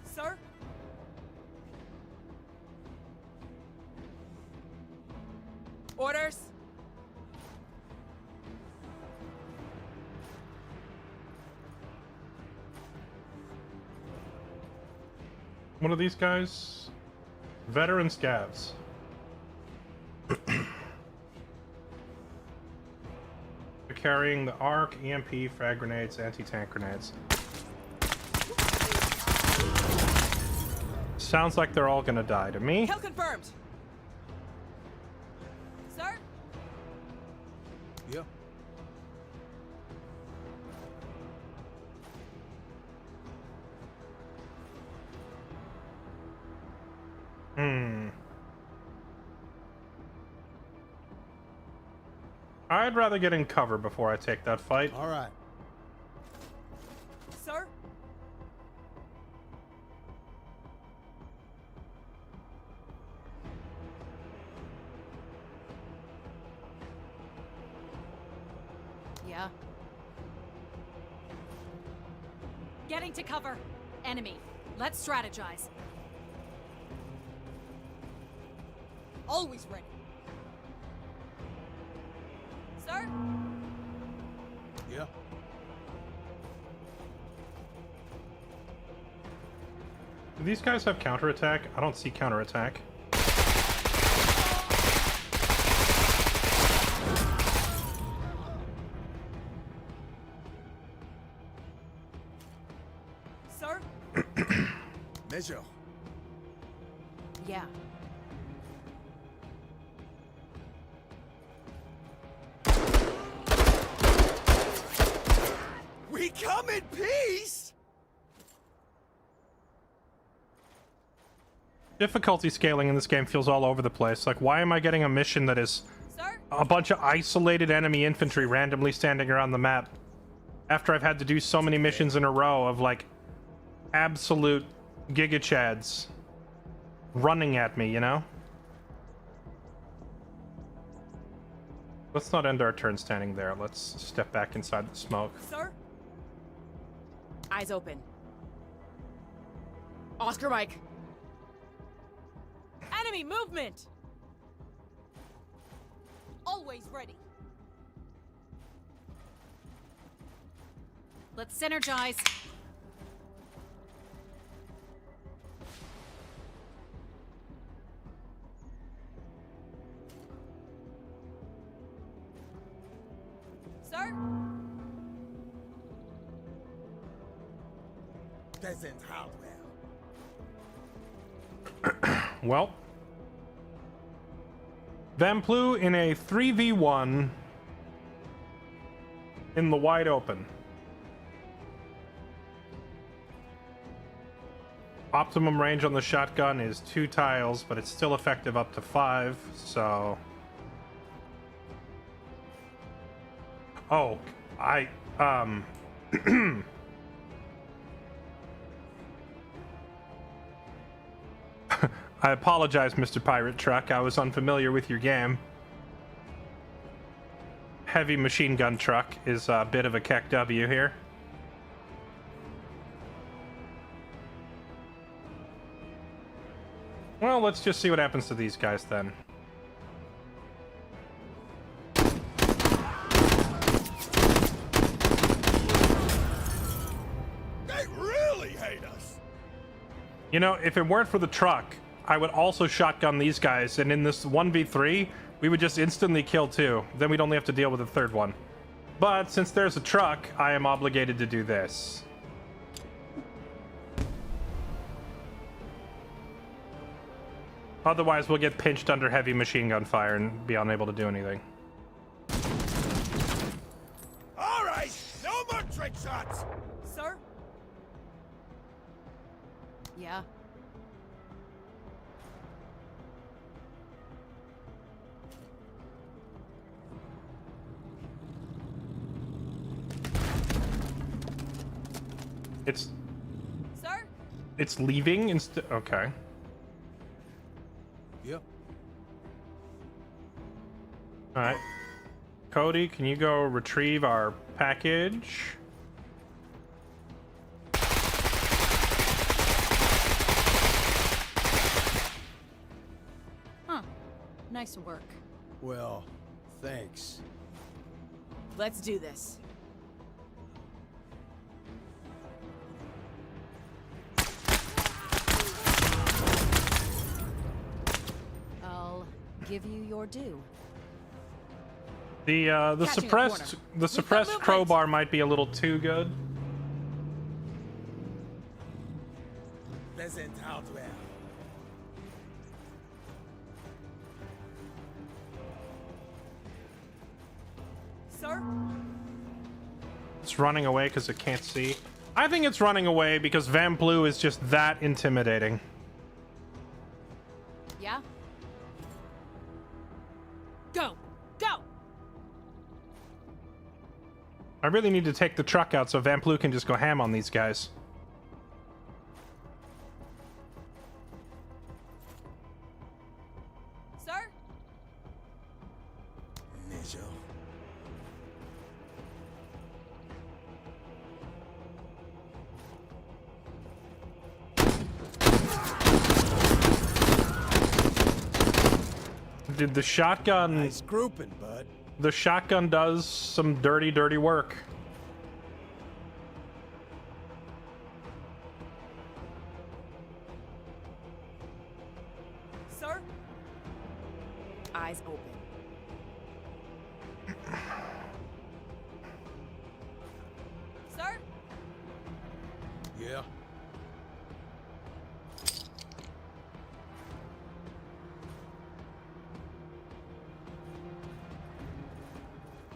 Sir? Orders? One of these guys? Veteran scavs. They're carrying the ARC, EMP, frag grenades, anti-tank grenades. Sounds like they're all gonna die to me. Kill confirmed. Sir? Yeah. I'd rather get in cover before I take that fight. All right. Sir? Yeah. Getting to cover. Enemy. Let's strategize. Always ready. Sir? Yeah. Do these guys have counterattack? I don't see counterattack. Sir? Major. Yeah. We come in peace. Difficulty scaling in this game feels all over the place. Like, why am I getting a mission that is Sir? a bunch of isolated enemy infantry randomly standing around the map after I've had to do so many missions in a row of, like, absolute giga chads running at me, you know? Let's not end our turn standing there. Let's step back inside the smoke. Sir? Eyes open. Oscar Mike. Enemy movement! Always ready. Let's synergize. Sir? Peasant hardware. Well, Vamplu in a 3v1 in the wide open. Optimum range on the shotgun is 2 tiles, but it's still effective up to 5, so... Oh, I apologize, Mr. Pirate Truck. I was unfamiliar with your game. Heavy machine gun truck is a bit of a keck W here. Well, let's just see what happens to these guys then. They really hate us. You know, if it weren't for the truck, I would also shotgun these guys, and in this 1v3, we would just instantly kill 2. Then we'd only have to deal with a 3rd one. But since there's a truck, I am obligated to do this. Otherwise, we'll get pinched under heavy machine gun fire and be unable to do anything. All right, no more trick shots. Sir? Yeah. Sir? It's leaving instead. Okay. Yep. All right. Cody, can you go retrieve our package? Huh. Nice work. Well, thanks. Let's do this. I'll give you your due. The Catching a corner. suppressed movement. crowbar might be a little too good. Pleasant hardware. Sir? It's running away because it can't see. I think it's running away because Van Blue is just that intimidating. Yeah? Go! Go! I really need to take the truck out so Van Blue can just go ham on these guys. Sir? Nijo. Dude, the shotgun... Nice grouping, bud. The shotgun does some dirty, dirty work. Sir? Eyes open. Sir? Yeah.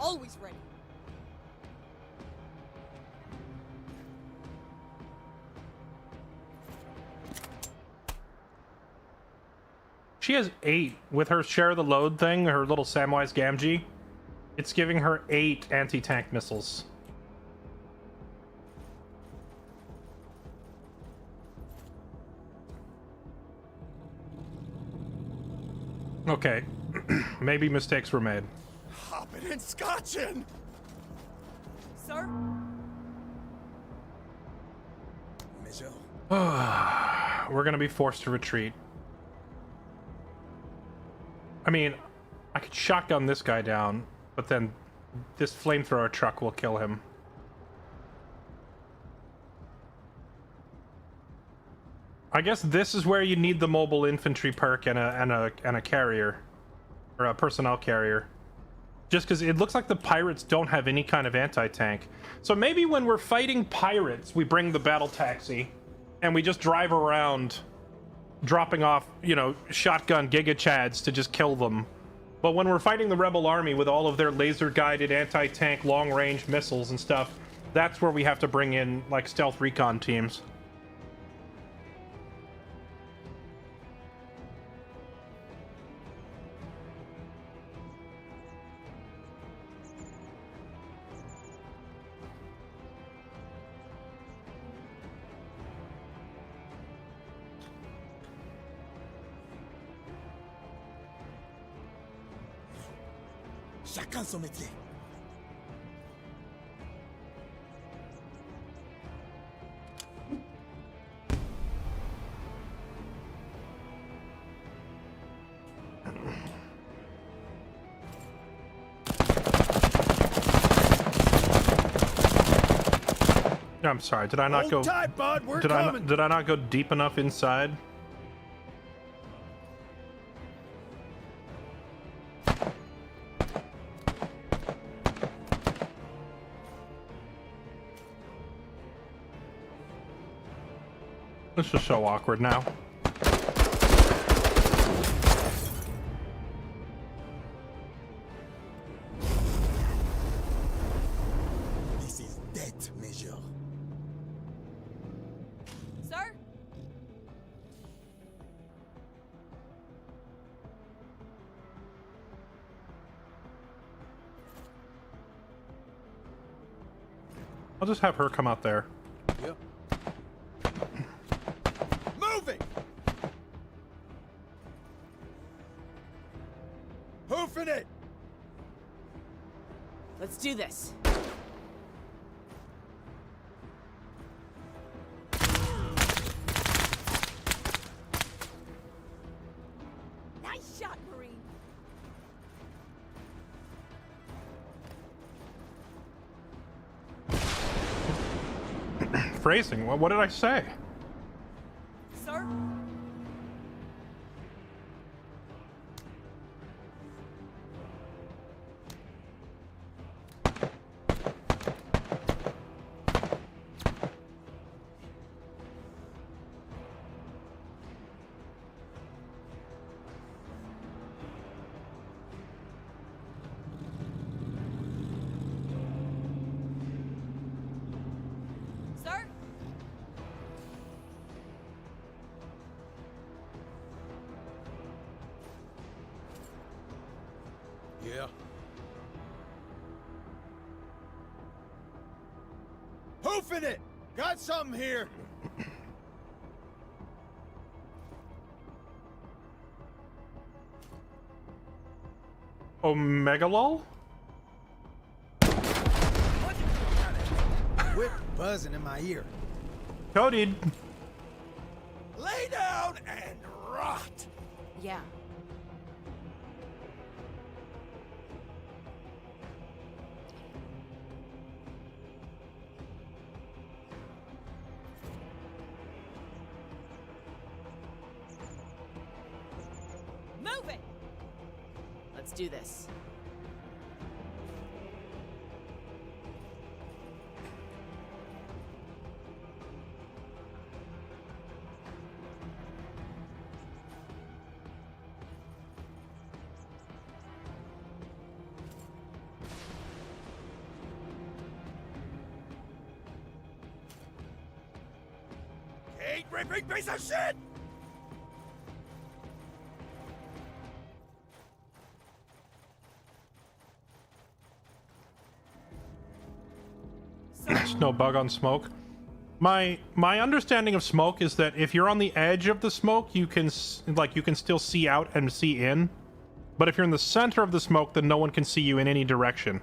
Always ready. She has 8 with her share the load thing, her little Samwise Gamgee. It's giving her 8 anti-tank missiles. Okay, maybe mistakes were made. Hopping and scotching. Sir? Nijo. We're gonna be forced to retreat. I mean, I could shotgun this guy down, but then this flamethrower truck will kill him. I guess this is where you need the mobile infantry perk and a carrier, or a personnel carrier. Just because it looks like the pirates don't have any kind of anti-tank. So maybe when we're fighting pirates, we bring the battle taxi, and we just drive around, dropping off, you know, shotgun Giga Chads to just kill them. But when we're fighting the rebel army with all of their laser-guided anti-tank long-range missiles and stuff, that's where we have to bring in, like, stealth recon teams. Chacun son métier. I'm sorry, did I not Hold go... tight, bud. We're Did coming. I not go deep enough inside? This is so awkward now. I'll just have her come out there. Yep. Moving! Hoofing it! Let's do this. Nice shot, Marine. Phrasing. What did I say? Sir? Sir? Yeah. Hoofing it! Got something here! Omegalol? Whip buzzing in my ear. Cody. Lay down and rot! Yeah. Move it! Let's do this. Ain't ripping piece of shit! There's no bug on smoke. My understanding of smoke is that if you're on the edge of the smoke, you can you can still see out and see in. But if you're in the center of the smoke, then no one can see you in any direction.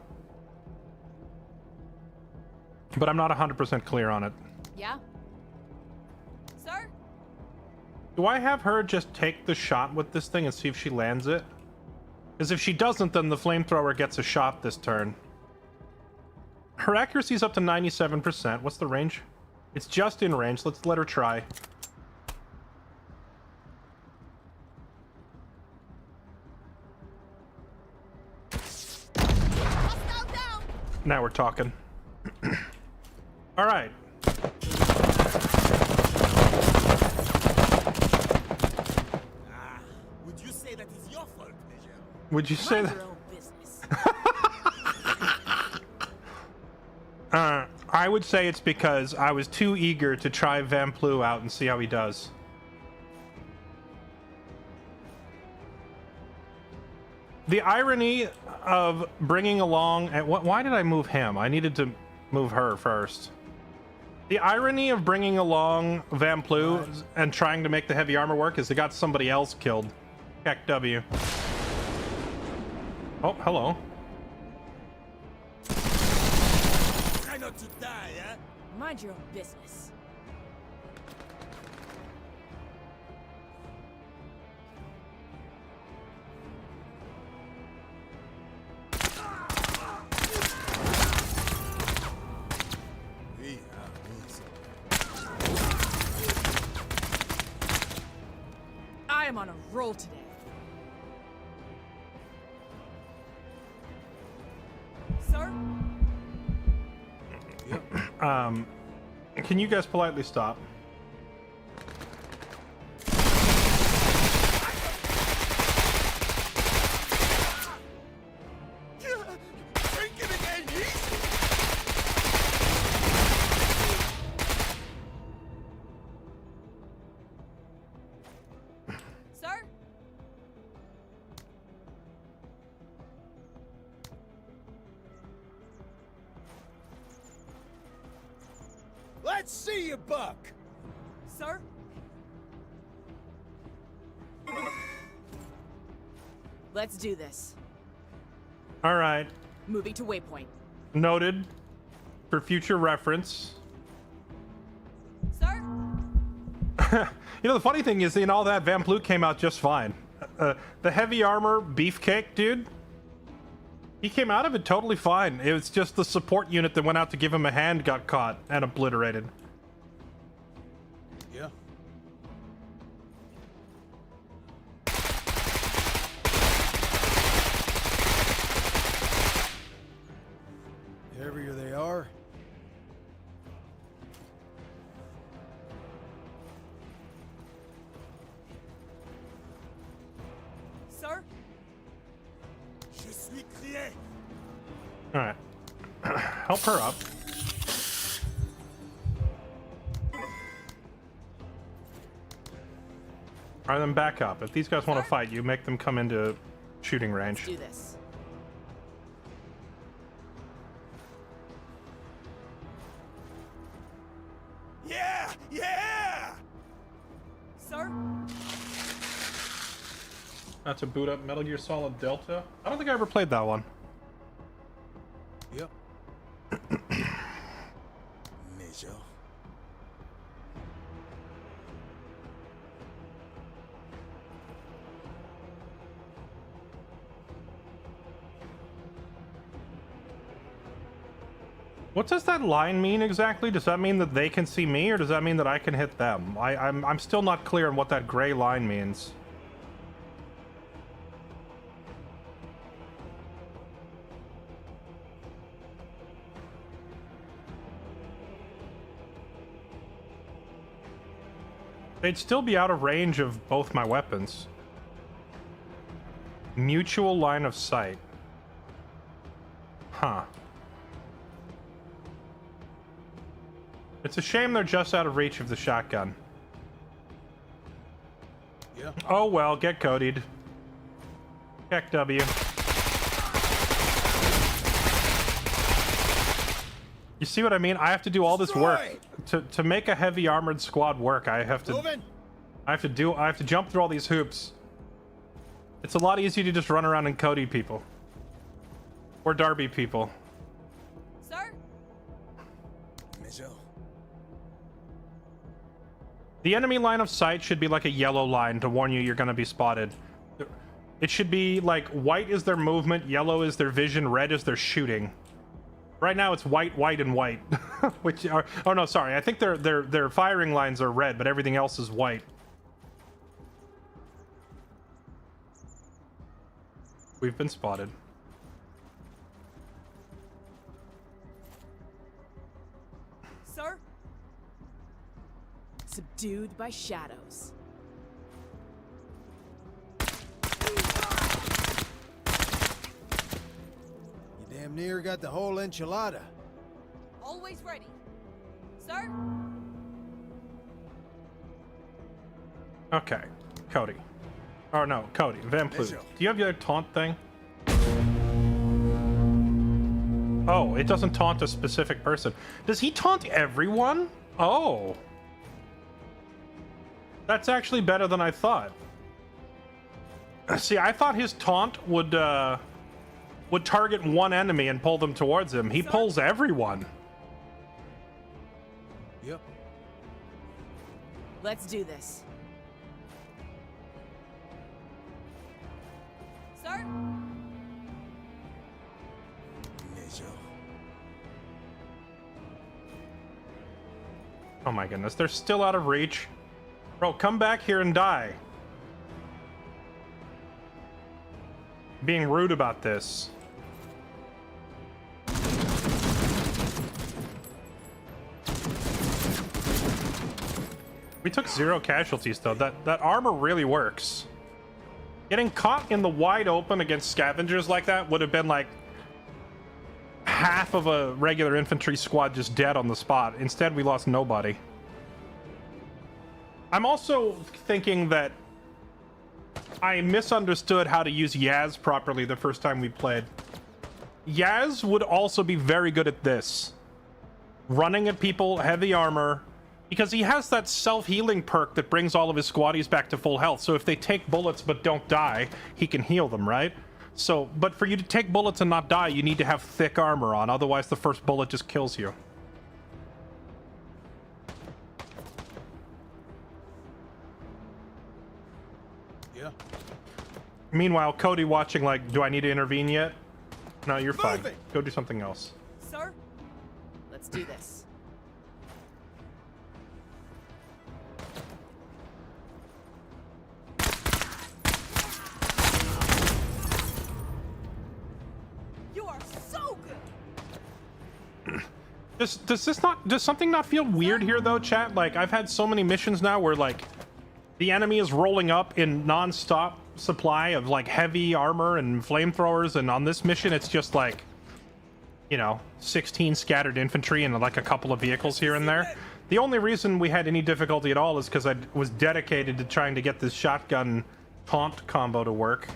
But I'm not 100% clear on it. Yeah? Sir? Do I have her just take the shot with this thing and see if she lands it? Because if she doesn't, then the flamethrower gets a shot this turn. Her accuracy is up to 97%. What's the range? It's just in range. Let's let her try. Hostile down! Now we're talking. All right. Would you say that is your fault, Major? Would you say Mind that? your own business. I would say it's because I was too eager to try Vamplu out and see how he does. The irony of bringing along... Why did I move him? I needed to move her first. The irony of bringing along Vamplu and trying to make the heavy armor work is they got somebody else killed. Heck W. Oh, hello. Try not to die, eh? Mind your own business. I am on a roll today. Sir? Can you guys politely stop? Drink it again, easy! Sir? Let's see you buck. Sir? Let's do this. All right. Moving to waypoint. Noted for future reference. Sir? You know, the funny thing is, in all that, Van Ploot came out just fine. The heavy armor beefcake dude, he came out of it totally fine. It was just the support unit that went out to give him a hand got caught and obliterated. Yeah. The heavier they are, Sir? Je suis crié. All right. Help her up. All right, then back up. If these guys want to fight you, make them come into shooting range. Do this. Yeah, yeah. Sir? That's a boot up Metal Gear Solid Delta. I don't think I ever played that one. yep. Major. What does that line mean exactly? Does that mean that they can see me, or does that mean that I can hit them? I'm still not clear on what that gray line means. They'd still be out of range of both my weapons. Mutual line of sight. Huh. It's a shame they're just out of reach of the shotgun. Yeah. Oh well, get Cody'd. Heck W. You see what I mean? I have to do all this work to make a heavy armored squad work. I have to jump through all these hoops. It's a lot easier to just run around and Cody people. Or Darby people. Sir? Major. The enemy line of sight should be like a yellow line to warn you you're going to be spotted. It should be like white is their movement, yellow is their vision, red is their shooting. Right now it's white, white, and white. Which are, oh no, sorry. I think their firing lines are red, but everything else is white. We've been spotted. Sir? Subdued by shadows. You damn near got the whole enchilada. Always ready. Sir? Okay, Cody. Oh no, Cody. Van Ploot. Do you have your taunt thing? Oh, it doesn't taunt a specific person. Does he taunt everyone? Oh. That's actually better than I thought. See, I thought his taunt would target one enemy and pull them towards him. He pulls everyone. Yep. Let's do this. Sir? Major. Oh my goodness, they're still out of reach. Bro, come back here and die. Being rude about this. We took 0 casualties though. That armor really works. Getting caught in the wide open against scavengers like that would have been like half of a regular infantry squad just dead on the spot. Instead, we lost nobody. I'm also thinking that I misunderstood how to use Yaz properly the first time we played. Yaz would also be very good at this. running at people, heavy armor, because he has that self-healing perk that brings all of his squaddies back to full health. So if they take bullets but don't die, he can heal them, right? So, but for you to take bullets and not die, you need to have thick armor on. Otherwise, the first bullet just kills you. Yeah. Meanwhile, Cody watching like, do I need to intervene yet? No, you're fine. Go do something else. Sir, let's do this. You are so good. Does something not feel weird here though, chat? Like, I've had so many missions now where like the enemy is rolling up in non-stop supply of like heavy armor and flamethrowers, and on this mission it's just like, you know, 16 scattered infantry and like a couple of vehicles here and there. The only reason we had any difficulty at all is because I was dedicated to trying to get this shotgun taunt combo to work.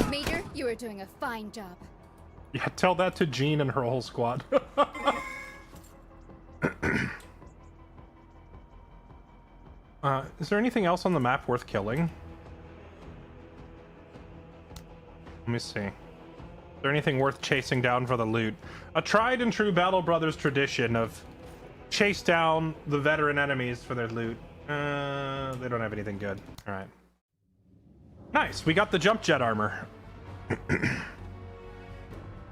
Major, you are doing a fine job. Yeah, tell that to Jean and her whole squad. Is there anything else on the map worth killing? Let me see. Is there anything worth chasing down for the loot? A tried and true Battle Brothers tradition of chase down the veteran enemies for their loot. They don't have anything good. All right. Nice. We got the jump jet armor.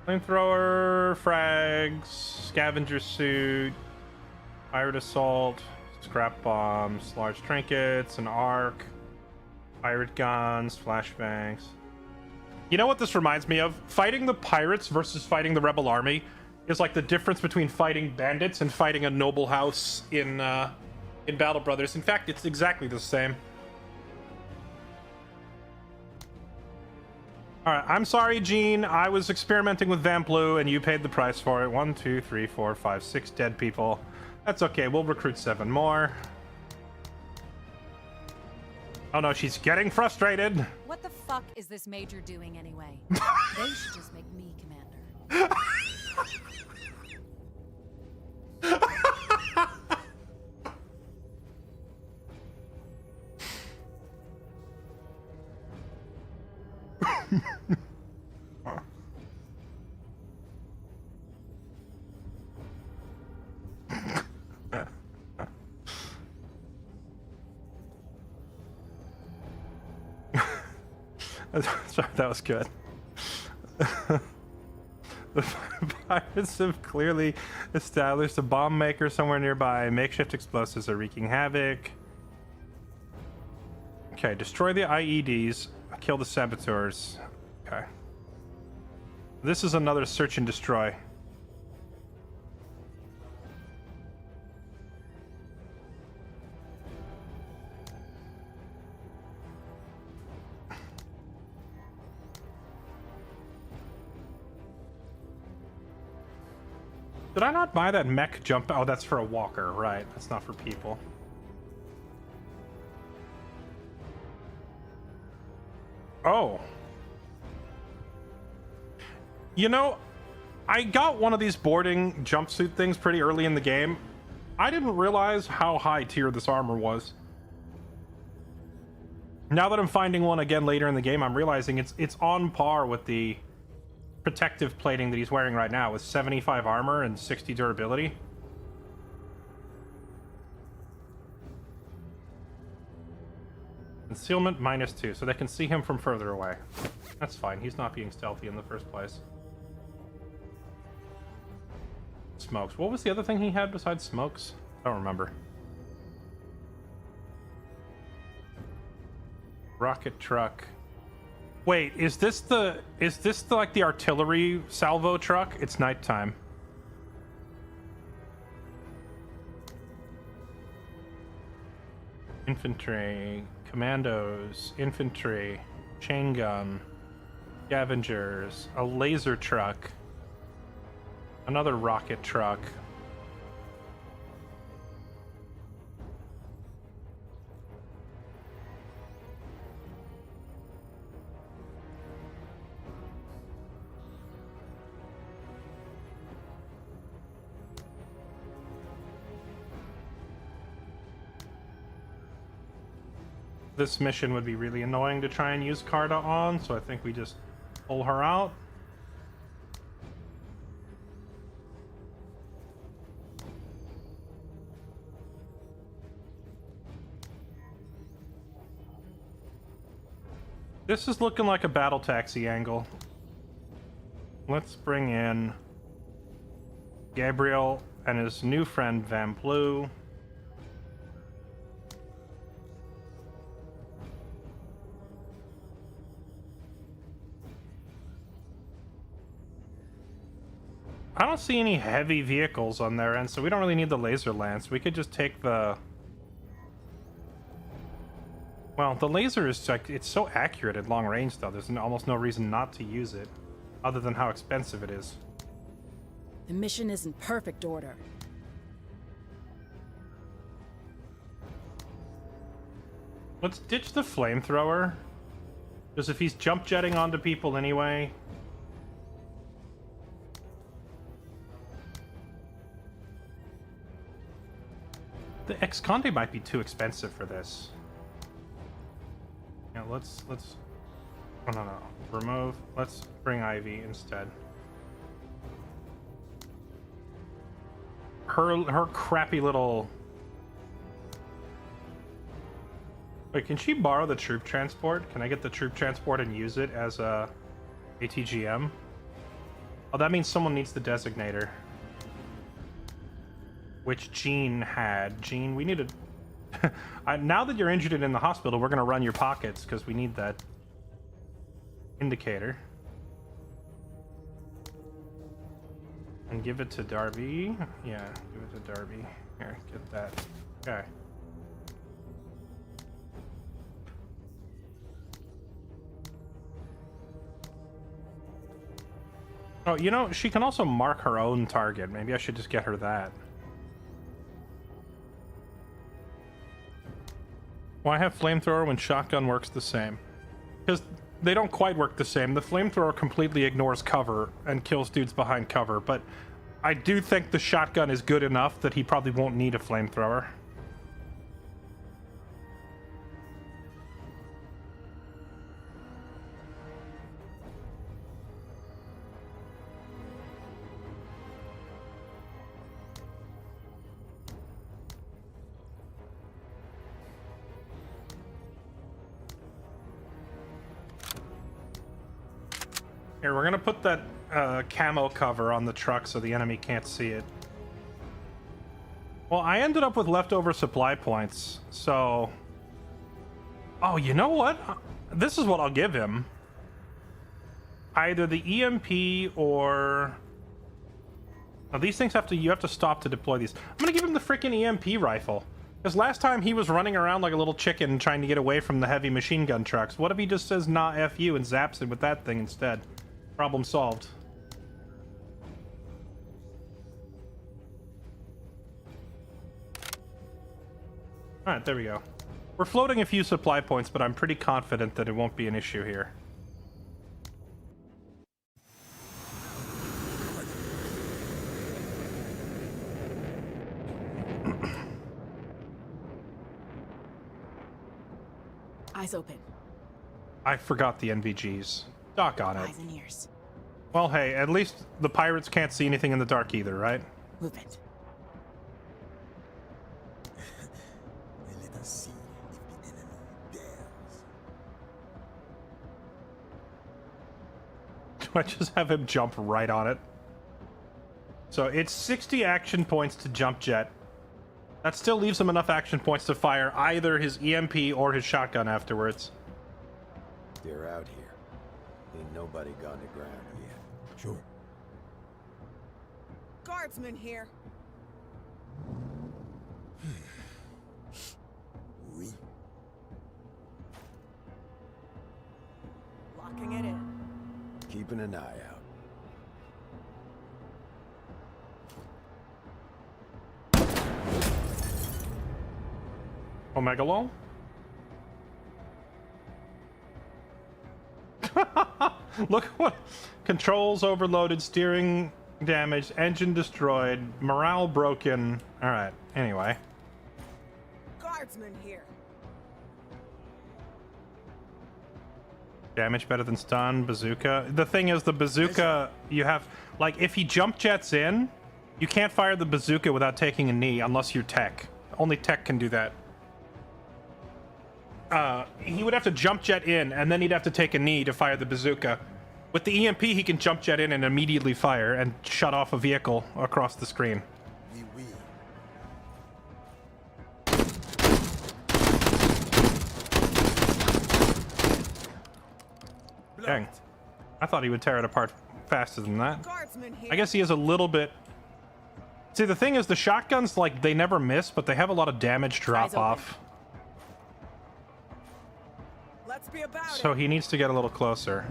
Flamethrower, frags, scavenger suit, pirate assault, scrap bombs, large trinkets, an arc, pirate guns, flashbangs. You know what this reminds me of? Fighting the pirates versus fighting the rebel army is like the difference between fighting bandits and fighting a noble house in Battle Brothers. In fact, it's exactly the same. All right, I'm sorry, Gene. I was experimenting with Vamp Blue, and you paid the price for it. 1, 2, 3, 4, 5, 6 dead people. That's okay. We'll recruit 7 more. Oh no, she's getting frustrated. What the fuck is this major doing anyway? They should just make me commander. Sorry, that was good. The pirates have clearly established a bomb maker somewhere nearby. Makeshift explosives are wreaking havoc. Okay, destroy the IEDs. Kill the saboteurs. Okay. This is another search and destroy. Did I not buy that mech jump? Oh, that's for a walker, right? That's not for people. Oh. You know, I got one of these boarding jumpsuit things pretty early in the game. I didn't realize how high tier this armor was. Now that I'm finding one again later in the game, I'm realizing it's on par with the protective plating that he's wearing right now with 75 armor and 60 durability. Concealment -2, so they can see him from further away. That's fine, he's not being stealthy in the first place. Smokes. What was the other thing he had besides smokes? I don't remember. Rocket truck. Wait, is this like the artillery salvo truck? It's nighttime. Infantry, commandos, infantry, chain gun, scavengers, a laser truck, another rocket truck, this mission would be really annoying to try and use Carta on, so I think we just pull her out. This is looking like a battle taxi angle. Let's bring in Gabriel and his new friend Van Blue. I don't see any heavy vehicles on their end, so we don't really need the laser lance. We could just take the... Well, the laser is like, it's so accurate at long range though. There's almost no reason not to use it, other than how expensive it is. The mission is in perfect order. Let's ditch the flamethrower. Because if he's jump jetting onto people anyway... The Ex-Conde might be too expensive for this. Yeah, let's... Oh, no. Remove. Let's bring Ivy instead. Her crappy little... Wait, can she borrow the troop transport? Can I get the troop transport and use it as a ATGM? Oh, that means someone needs the designator. Which Jean had. Jean, we need to... now that you're injured and in the hospital, we're going to run your pockets, because we need that indicator. And give it to Darby. Yeah, give it to Darby. Here, get that. Okay. Oh, you know, she can also mark her own target. Maybe I should just get her that. Why have flamethrower when shotgun works the same? Because they don't quite work the same. The flamethrower completely ignores cover and kills dudes behind cover, but I do think the shotgun is good enough that he probably won't need a flamethrower. Here, we're gonna put that camo cover on the truck so the enemy can't see it. Well, I ended up with leftover supply points, so... Oh, you know what? This is what I'll give him. Either the EMP or... Now, these things you have to stop to deploy these. I'm gonna give him the freaking EMP rifle. Because last time he was running around like a little chicken trying to get away from the heavy machine gun trucks. What if he just says, nah, F you, and zaps it with that thing instead? Problem solved. Alright, there we go. We're floating a few supply points, but I'm pretty confident that it won't be an issue here. Eyes open. I forgot the NVGs. Doc on it. Eyes and ears. Well, hey, at least the pirates can't see anything in the dark either, right? Move it. Let us see if the enemy dares. Do I just have him jump right on it? So it's 60 action points to jump jet. That still leaves him enough action points to fire either his EMP or his shotgun afterwards. They're out here. Ain't nobody gone to ground yet. Sure. Guardsman here. Oui. Locking it in. Keeping an eye out. Omegalol? Look what... Controls overloaded, steering damaged, engine destroyed, morale broken. Alright, anyway. Guardsman here. Damage better than stun, bazooka. The thing is, the bazooka, you have, like, if he jump jets in, you can't fire the bazooka without taking a knee unless you're tech. Only tech can do that. He would have to jump jet in, and then he'd have to take a knee to fire the bazooka. With the EMP, he can jump jet in and immediately fire and shut off a vehicle across the screen. Oui, oui. Dang. I thought he would tear it apart faster than that. Guardsman here. I guess he is a little bit... See, the thing is, the shotguns, like, they never miss, but they have a lot of damage drop off. Let's be about So it. he needs to get a little closer.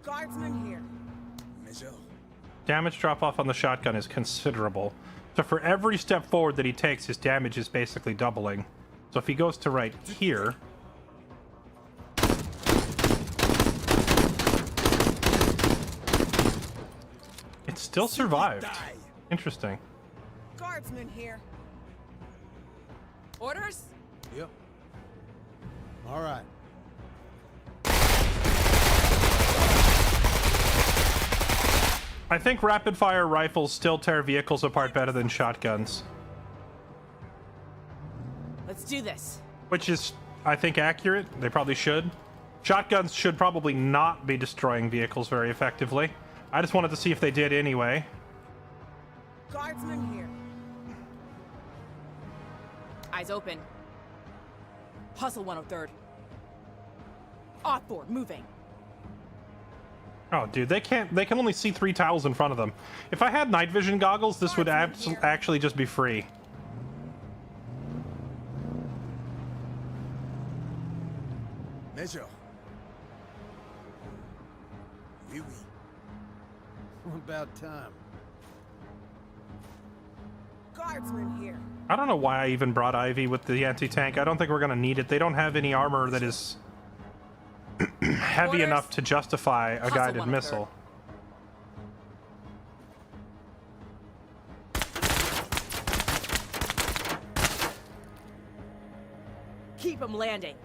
Guardsman here. Damage drop off on the shotgun is considerable. So for every step forward that he takes, his damage is basically doubling. So if he goes to right here... It still survived. Interesting. Guardsman here. Orders? Yep. All right. I think rapid fire rifles still tear vehicles apart better than shotguns. Let's do this. Which is, I think, accurate. They probably should. Shotguns should probably not be destroying vehicles very effectively. I just wanted to see if they did anyway. Guardsman here. Eyes open. Hustle 103rd. Off-board, moving. Oh, dude, they can only see 3 tiles in front of them. If I had night vision goggles, this would actually just be free. Major. Oui, oui. About time. Guardsman here. I don't know why I even brought Ivy with the anti-tank. I don't think we're going to need it. They don't have any armor that is heavy enough to justify a guided missile. Keep them landing.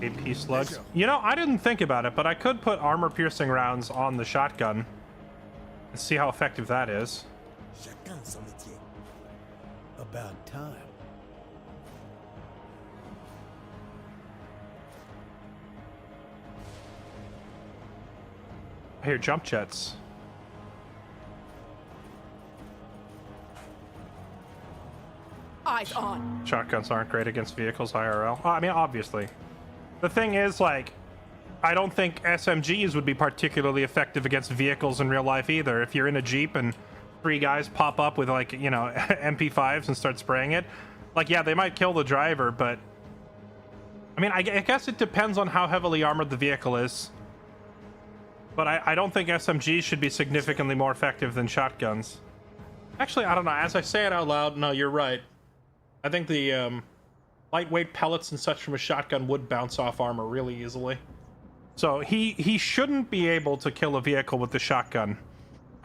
AP slugs. You know, I didn't think about it, but I could put armor-piercing rounds on the shotgun and see how effective that is. Chacun son métier. About time. I hear jump jets. Eyes on. Shotguns aren't great against vehicles IRL. I mean, obviously. The thing is, like, I don't think SMGs would be particularly effective against vehicles in real life either. If you're in a Jeep and 3 guys pop up with, like, you know, MP5s and start spraying it, like, yeah, they might kill the driver, but... I mean, I guess it depends on how heavily armored the vehicle is. But I don't think SMGs should be significantly more effective than shotguns. Actually, I don't know. As I say it out loud, no, you're right. I think the lightweight pellets and such from a shotgun would bounce off armor really easily. So he shouldn't be able to kill a vehicle with the shotgun.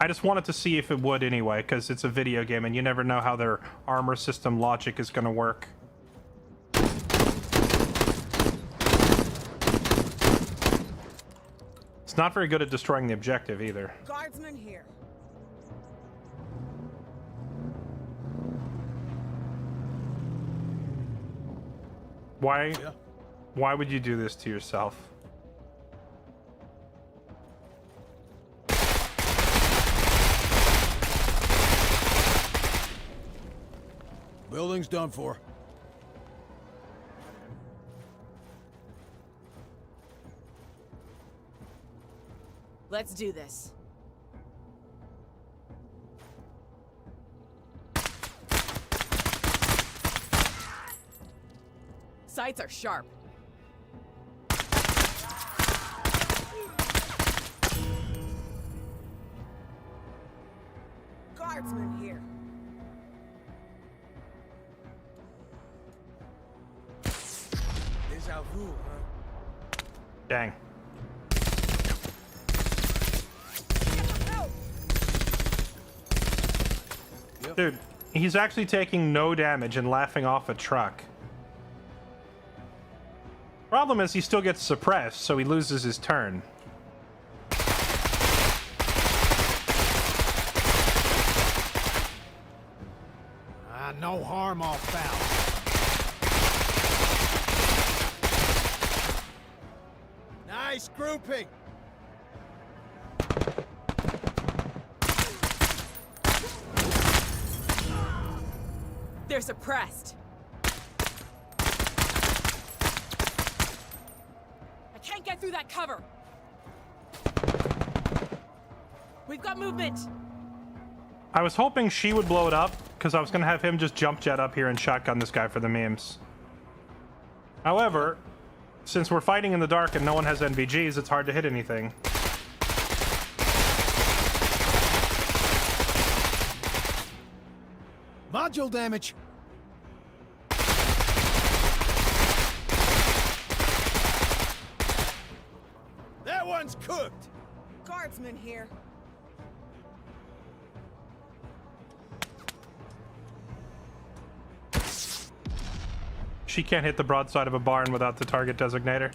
I just wanted to see if it would anyway, because it's a video game and you never know how their armor system logic is going to work. It's not very good at destroying the objective either. Guardsman here. Why would you do this to yourself? Building's done for. Let's do this. Sights are sharp. Guardsman here. Déjà vu, huh? Dang. Dude, he's actually taking no damage and laughing off a truck. Problem is he still gets suppressed, so he loses his turn. No harm, all foul. Nice grouping. They're suppressed. I can't get through that cover. We've got movement. I was hoping she would blow it up, because I was going to have him just jump jet up here and shotgun this guy for the memes. However, since we're fighting in the dark and no one has NVGs, it's hard to hit anything. Module damage. That one's cooked. Guardsman here. She can't hit the broadside of a barn without the target designator.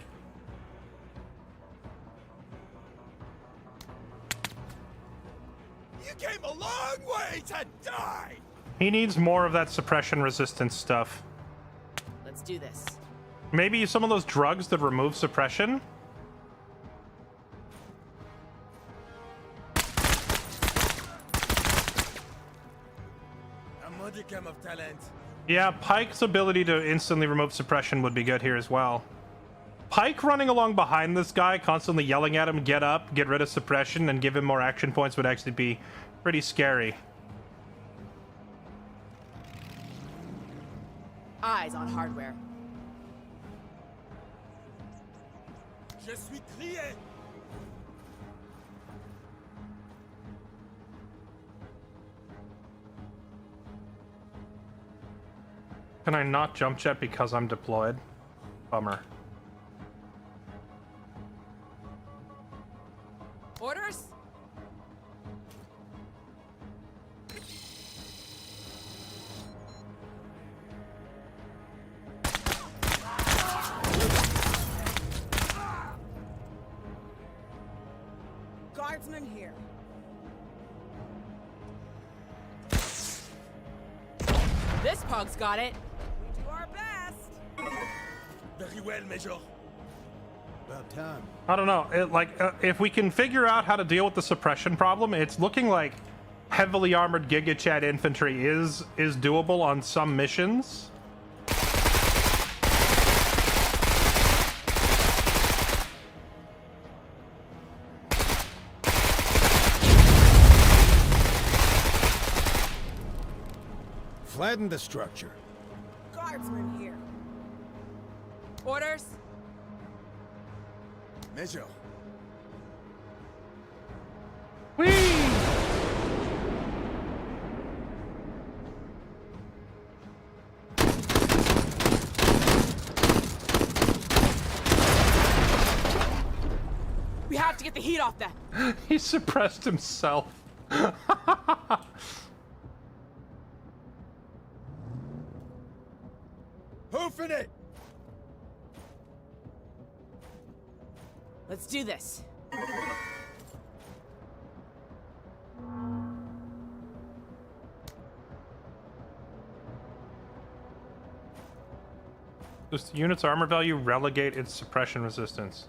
You came a long way to die. He needs more of that suppression resistance stuff. Let's do this. Maybe some of those drugs that remove suppression? A modicum of talent. Yeah, Pike's ability to instantly remove suppression would be good here as well. Pike running along behind this guy, constantly yelling at him, get up, get rid of suppression, and give him more action points would actually be pretty scary. Eyes on hardware. Je suis crié. Can I not jump jet because I'm deployed? Bummer. Orders? Guardsman here. This pug's got it. We do our best. Very well, Major. About time. I don't know. If we can figure out how to deal with the suppression problem, it's looking like heavily armored Giga Chad infantry is doable on some missions. Flatten the structure. Guardsman here. Orders? Major. Whee! We have to get the heat off them. He suppressed himself. Hoofing it. Let's do this. Does the unit's armor value relegate its suppression resistance?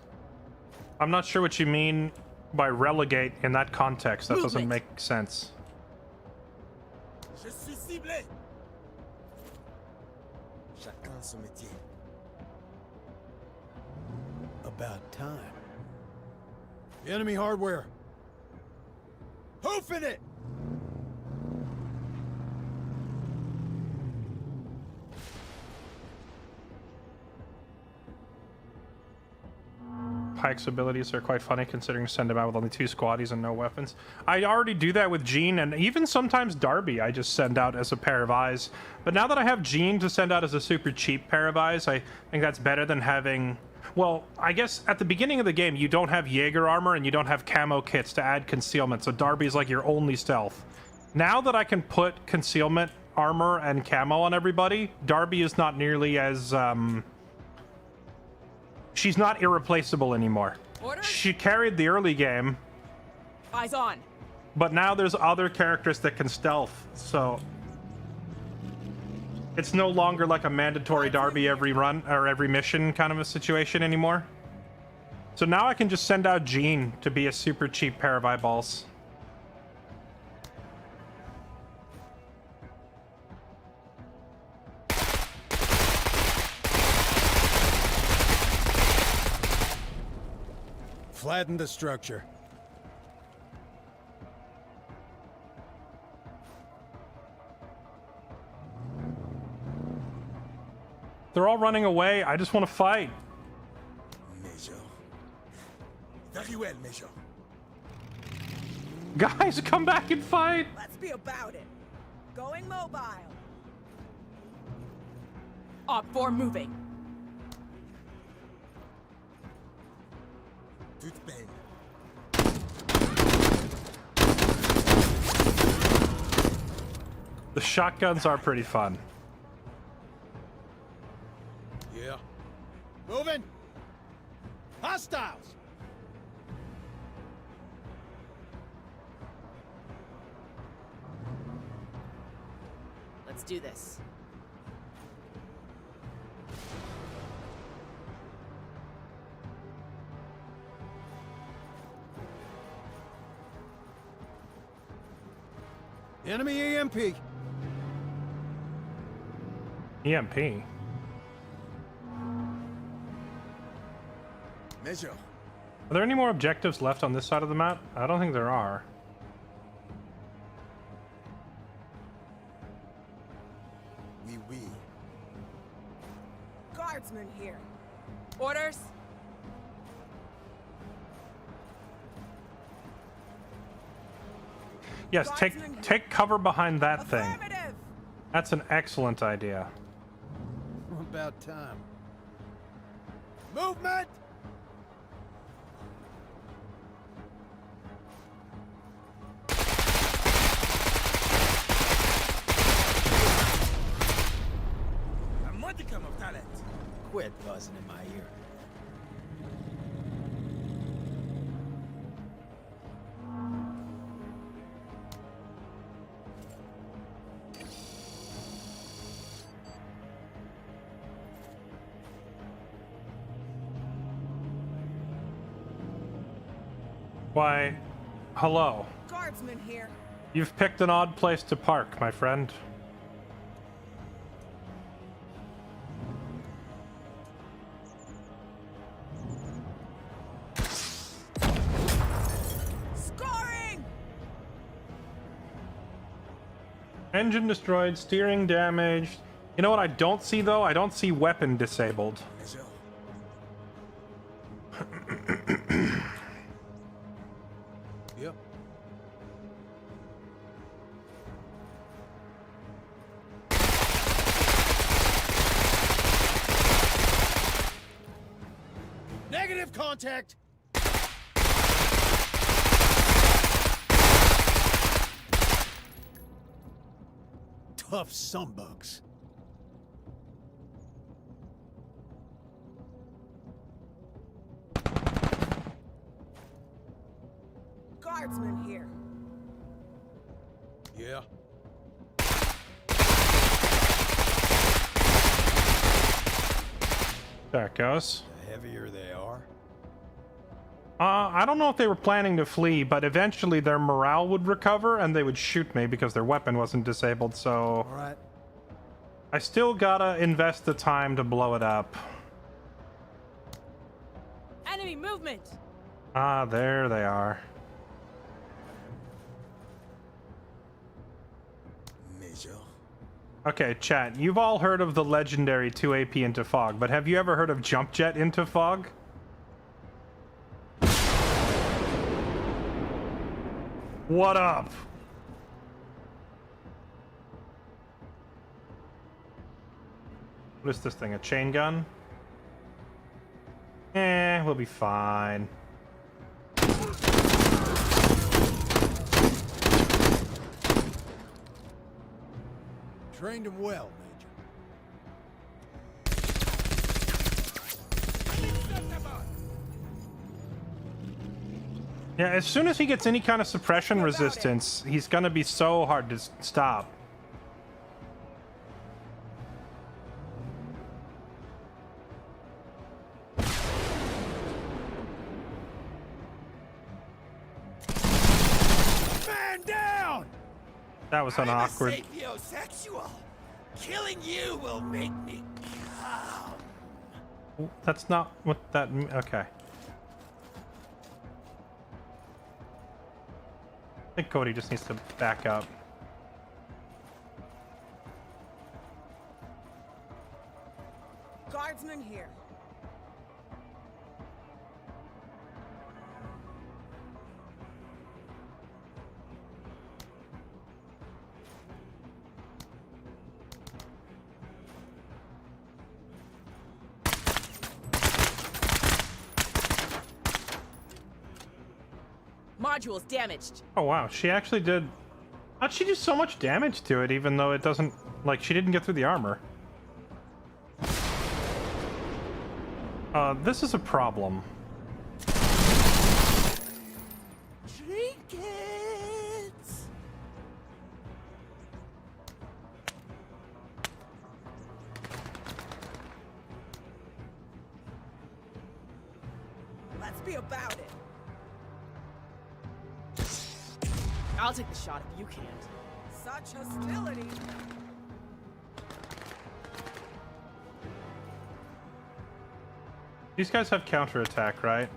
I'm not sure what you mean by relegate in that context. That doesn't make sense. Je suis ciblé. Chacun son métier. About time. Enemy hardware. Hoofing it. Pike's abilities are quite funny considering send him out with only 2 squaddies and no weapons. I already do that with Jean, and even sometimes Darby I just send out as a pair of eyes. But now that I have Jean to send out as a super cheap pair of eyes, I think that's better than having... Well, I guess at the beginning of the game, you don't have Jaeger armor and you don't have camo kits to add concealment, so Darby's like your only stealth. Now that I can put concealment armor and camo on everybody, Darby is not nearly as she's not irreplaceable anymore. Orders? She carried the early game, Eyes on. but now there's other characters that can stealth, so it's no longer like a mandatory Darby every run or every mission kind of a situation anymore. So now I can just send out Jean to be a super cheap pair of eyeballs. Flatten the structure. They're all running away. I just want to fight. Major. Very well, Major. Guys, come back and fight. Let's be about it. Going mobile. Op 4 moving. Toute peine. The shotguns are pretty fun. Yeah. Moving! Hostiles! Let's do this. Enemy EMP! EMP. Major. Are there any more objectives left on this side of the map? I don't think there are. Oui. Guardsman here. Orders? Yes, take cover behind that thing. Affirmative. That's an excellent idea. About time. Movement! A modicum of talent. Quit buzzing in my ear. Why, hello. Guardsman here. You've picked an odd place to park, my friend. Scoring! Engine destroyed, steering damaged. You know what I don't see, though? I don't see weapon disabled. Major. Yep. Negative contact! Tough sumbugs. Guardsman here. Yeah. There it goes. The heavier they are. I don't know if they were planning to flee, but eventually their morale would recover and they would shoot me because their weapon wasn't disabled, so... All right. I still gotta invest the time to blow it up. Enemy movement! Ah, there they are. Major. Okay, chat, you've all heard of the legendary 2 AP into fog, but have you ever heard of jump jet into fog? What up? What is this thing, a chain gun? We'll be fine. Trained him well, Yeah, as soon as he gets any kind of suppression resistance, he's gonna be so hard to stop. Man down! That was an awkward. Sapiosexual. Killing you will make me come. That's not what that. Okay. I think Cody just needs to back up. Guardsman here. Module's damaged. Oh wow, she actually did. How'd she do so much damage to it, even though it doesn't, like, she didn't get through the armor? This is a problem. Trinkets! Let's be about it. I'll take the shot if you can't. Such hostility. These guys have counterattack, right?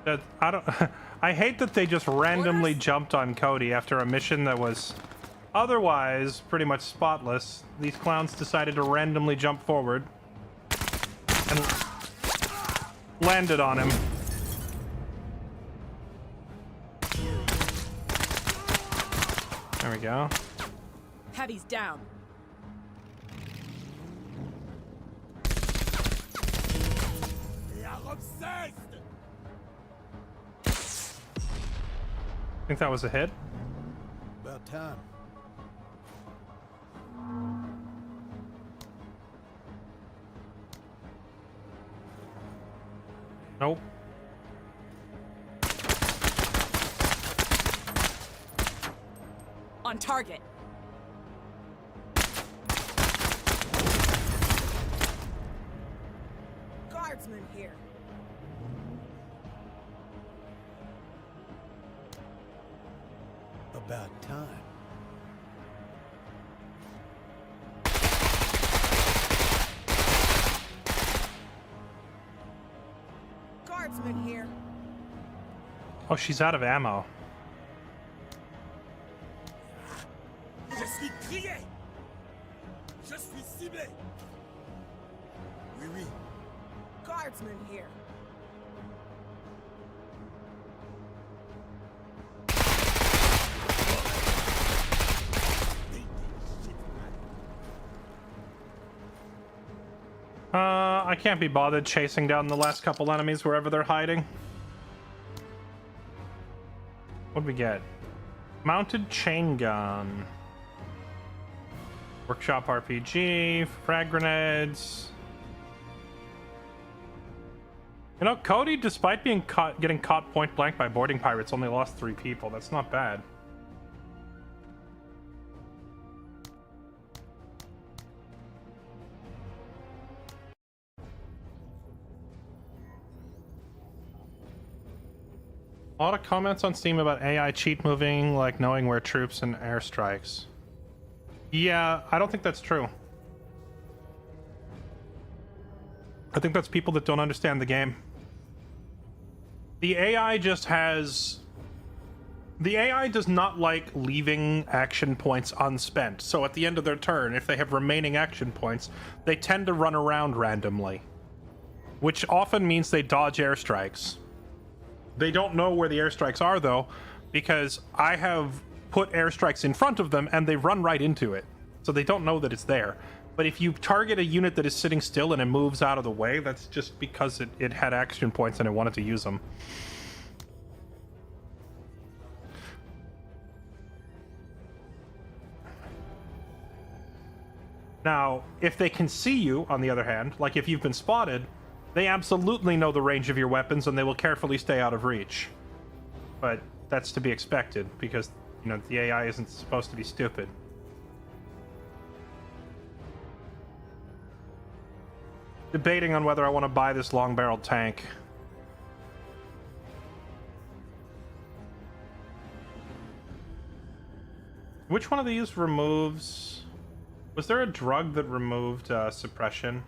That I don't. I hate that they just randomly jumped on Cody after a mission that was otherwise pretty much spotless. These clowns decided to randomly jump forward and landed on him. There we go. Heavy's down. They are obsessed. Think that was a hit? About time. Nope. On target. Guardsman here. About time. Guardsman here. Oh, she's out of ammo. Je suis crié. Je suis ciblé. Oui, oui. Guardsman here. I can't be bothered chasing down the last couple enemies wherever they're hiding. What'd we get? Mounted chain gun. Workshop RPG, frag grenades. You know, Cody, despite being getting caught point blank by boarding pirates, only lost 3 people. That's not bad. A lot of comments on Steam about AI cheat moving, like knowing where troops and airstrikes. Yeah, I don't think that's true. I think that's people that don't understand the game. The AI just has... The AI does not like leaving action points unspent. So at the end of their turn, if they have remaining action points, they tend to run around randomly. Which often means they dodge airstrikes. They don't know where the airstrikes are, though, because I have put airstrikes in front of them and they run right into it. So they don't know that it's there. But if you target a unit that is sitting still and it moves out of the way, that's just because it had action points and it wanted to use them. Now, if they can see you, on the other hand, like if you've been spotted, they absolutely know the range of your weapons and they will carefully stay out of reach. But that's to be expected because, you know, the AI isn't supposed to be stupid. Debating on whether I want to buy this long-barreled tank. Which one of these removes... Was there a drug that removed suppression?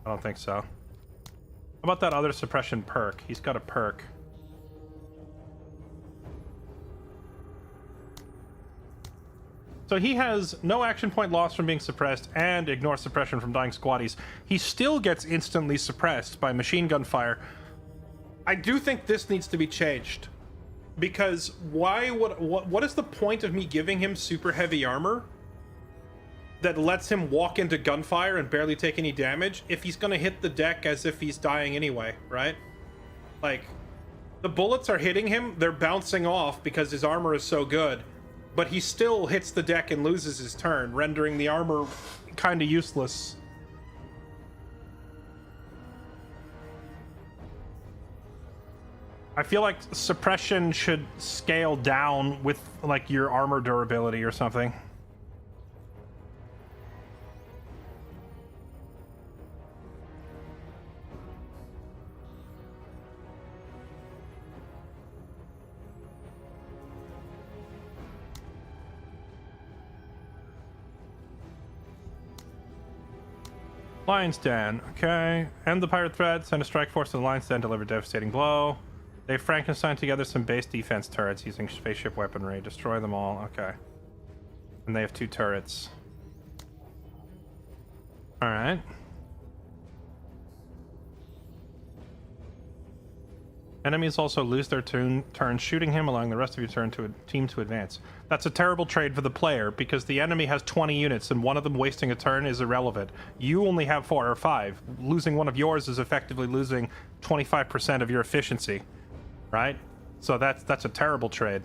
I don't think so. How about that other suppression perk? He's got a perk. So he has no action point loss from being suppressed and ignore suppression from dying squaddies. He still gets instantly suppressed by machine gun fire. I do think this needs to be changed. Because why would... What is the point of me giving him super heavy armor that lets him walk into gunfire and barely take any damage if he's gonna hit the deck as if he's dying anyway, right? Like, the bullets are hitting him, they're bouncing off because his armor is so good, but he still hits the deck and loses his turn, rendering the armor kind of useless. I feel like suppression should scale down with, like, your armor durability or something. Lion's Den, okay. End the pirate threat, send a strike force to the Lion's Den, deliver devastating blow. They Frankenstein together some base defense turrets using spaceship weaponry. Destroy them all, okay. And they have 2 turrets. Alright. Enemies also lose their turn shooting him, allowing the rest of your team to advance. That's a terrible trade for the player, because the enemy has 20 units, and one of them wasting a turn is irrelevant. You only have 4 or 5. Losing one of yours is effectively losing 25% of your efficiency, right? So that's a terrible trade.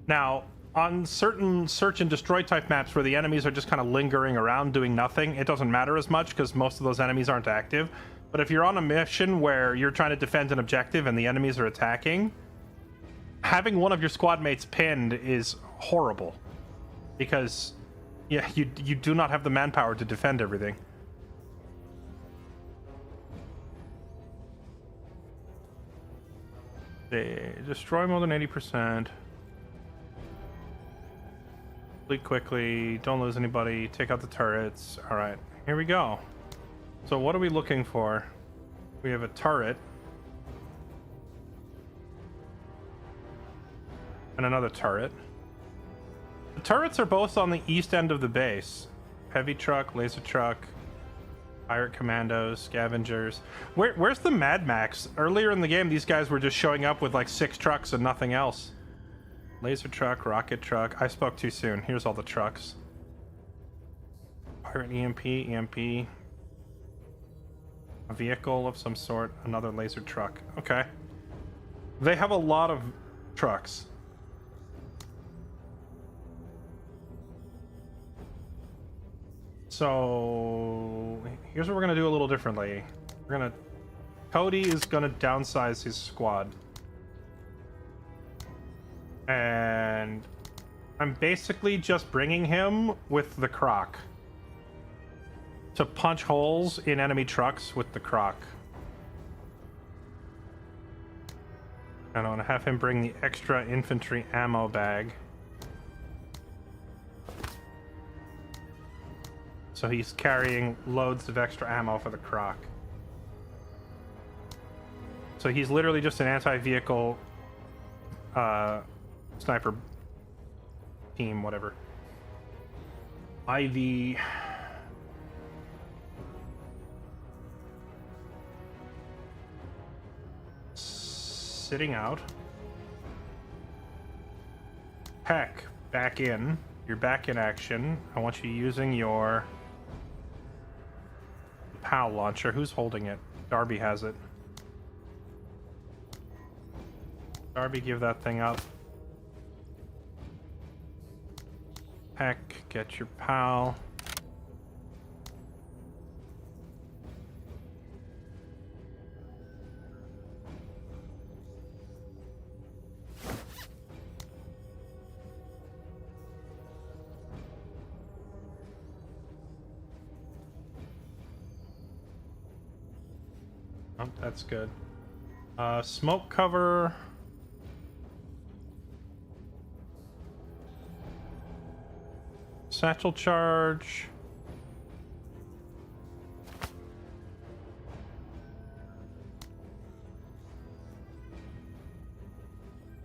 Now, on certain search and destroy type maps where the enemies are just kind of lingering around doing nothing, it doesn't matter as much, because most of those enemies aren't active. But if you're on a mission where you're trying to defend an objective and the enemies are attacking, having one of your squad mates pinned is horrible. Because, yeah, you do not have the manpower to defend everything. They destroy more than 80%. Complete quickly, don't lose anybody, take out the turrets. Alright, here we go. So what are we looking for? We have a turret. And another turret. The turrets are both on the east end of the base. Heavy truck, laser truck, pirate commandos, scavengers. Where's the Mad Max? Earlier in the game, these guys were just showing up with like 6 trucks and nothing else. Laser truck, rocket truck. I spoke too soon. Here's all the trucks. Pirate EMP. A vehicle of some sort, another laser truck. Okay. They have a lot of trucks. So here's what we're gonna do a little differently. Cody is gonna downsize his squad. And I'm basically just bringing him with the Croc to punch holes in enemy trucks with the Croc. And I want to have him bring the extra infantry ammo bag. So he's carrying loads of extra ammo for the Croc. So he's literally just an anti-vehicle sniper team, whatever. IV... sitting out. Heck, back in. You're back in action. I want you using your PAL launcher. Who's holding it? Darby has it. Darby, give that thing up. Heck, get your PAL. Oh, that's good. Smoke cover. Satchel charge.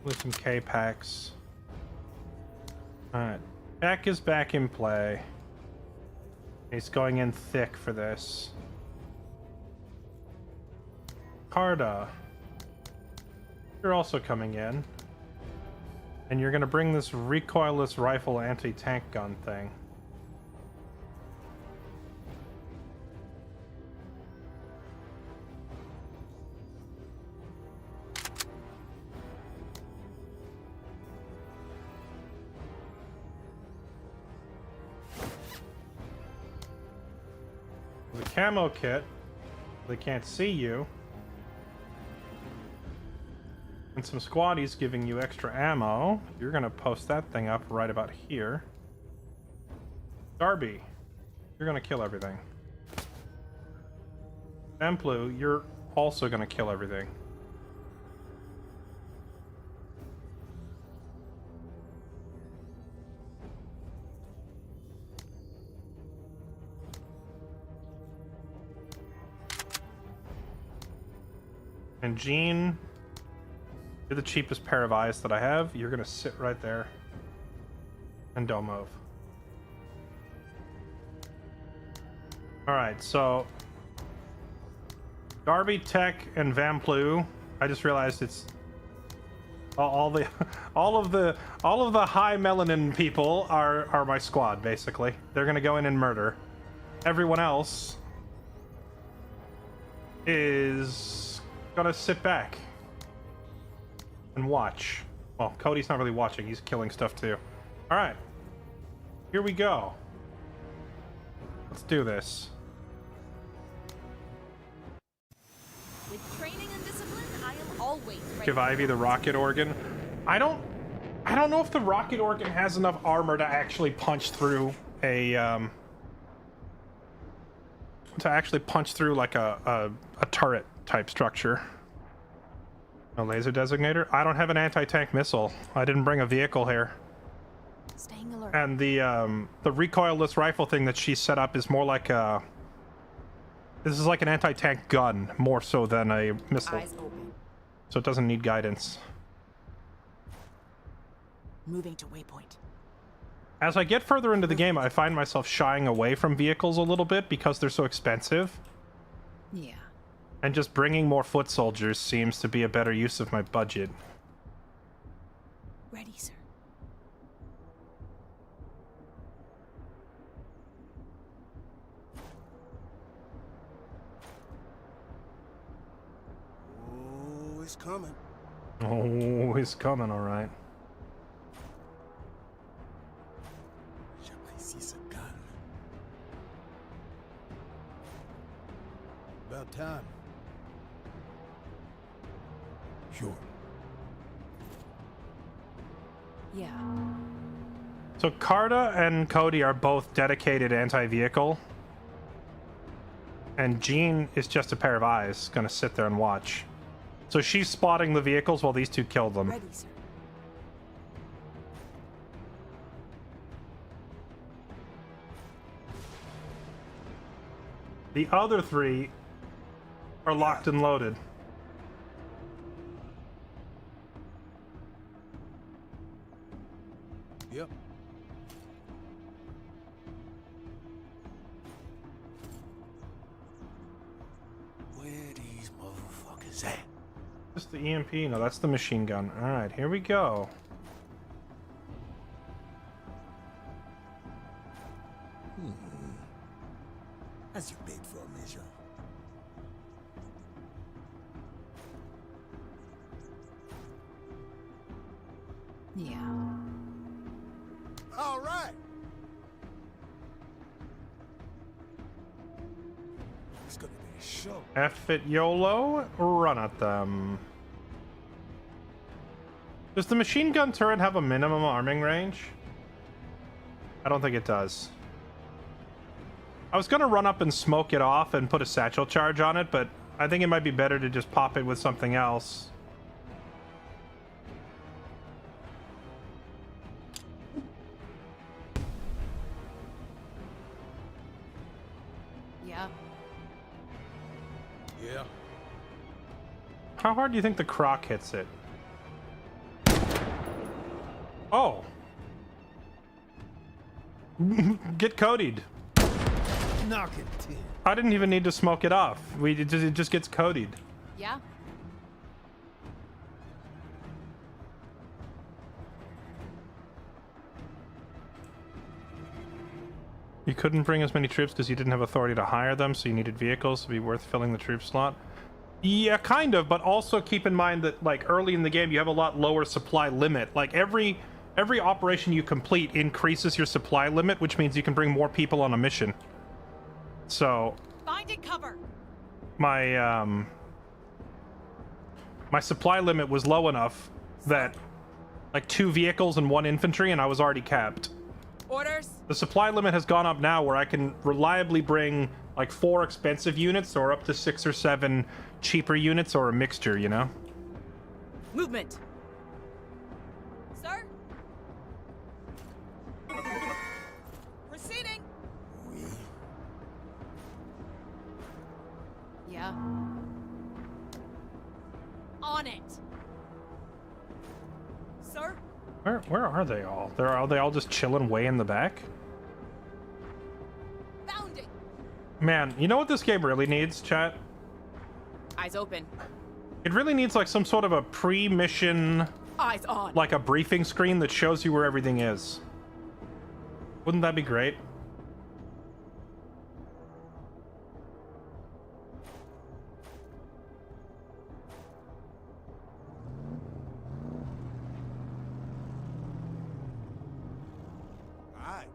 With some K-packs. Alright. Jack is back in play. He's going in thick for this. Carta. You're also coming in. And you're gonna bring this recoilless rifle anti-tank gun thing. The camo kit. They can't see you. And some squaddies giving you extra ammo. You're gonna post that thing up right about here. Darby, you're gonna kill everything. Emplu, you're also gonna kill everything. And Jean, you're the cheapest pair of eyes that I have. You're gonna sit right there and don't move. Alright, so Darby, Tech, and Vamplu. I just realized it's all of the high melanin people are my squad, basically. They're gonna go in and murder. Everyone else is gonna sit back and watch. Well, Cody's not really watching, he's killing stuff too. Alright. Here we go. Let's do this. With training and discipline, I am always ready. Give Ivy the rocket organ. I don't know if the rocket organ has enough armor to actually punch through a like a turret type structure. A laser designator? I don't have an anti-tank missile. I didn't bring a vehicle here. Staying alert. And the recoilless rifle thing that she set up is more like a... This is like an anti-tank gun, more so than a missile. Eyes open. So it doesn't need guidance. Moving to waypoint. As I get further into the game, I find myself shying away from vehicles a little bit because they're so expensive. Yeah. And just bringing more foot soldiers seems to be a better use of my budget. Ready, sir. Oh, it's coming. Oh, he's coming, all right. About time. Sure. Yeah. So Carta and Cody are both dedicated anti-vehicle. And Jean is just a pair of eyes, gonna sit there and watch. So she's spotting the vehicles while these two kill them. Ready, sir. The other three are locked and loaded. Yep. Where these motherfuckers at? Just the EMP? No, that's the machine gun. Alright, here we go. That's your bid for a measure. Yeah. All right. It's gonna be a show. F it YOLO, run at them. Does the machine gun turret have a minimum arming range? I don't think it does. I was gonna run up and smoke it off and put a satchel charge on it, but I think it might be better to just pop it with something else. Yeah. Yeah. How hard do you think the croc hits it? Oh. Get Cody'd. Knock it 10. I didn't even need to smoke it off. It just gets Cody'd. Yeah. You couldn't bring as many troops because you didn't have authority to hire them, so you needed vehicles to be worth filling the troop slot. Yeah, kind of, but also keep in mind that like early in the game you have a lot lower supply limit. Like every operation you complete increases your supply limit, which means you can bring more people on a mission. So Finding cover. my my supply limit was low enough that like 2 vehicles and 1 infantry, and I was already capped. Orders. The supply limit has gone up now where I can reliably bring like 4 expensive units or up to 6 or 7 cheaper units or a mixture, you know? Movement. Sir. Proceeding. Yeah. On it. Sir? Where are they all? Are they all just chilling way in the back? Bounding. Man, you know what this game really needs, chat? Eyes open. It really needs like some sort of a pre-mission, Eyes on. like a briefing screen that shows you where everything is. Wouldn't that be great? Aye.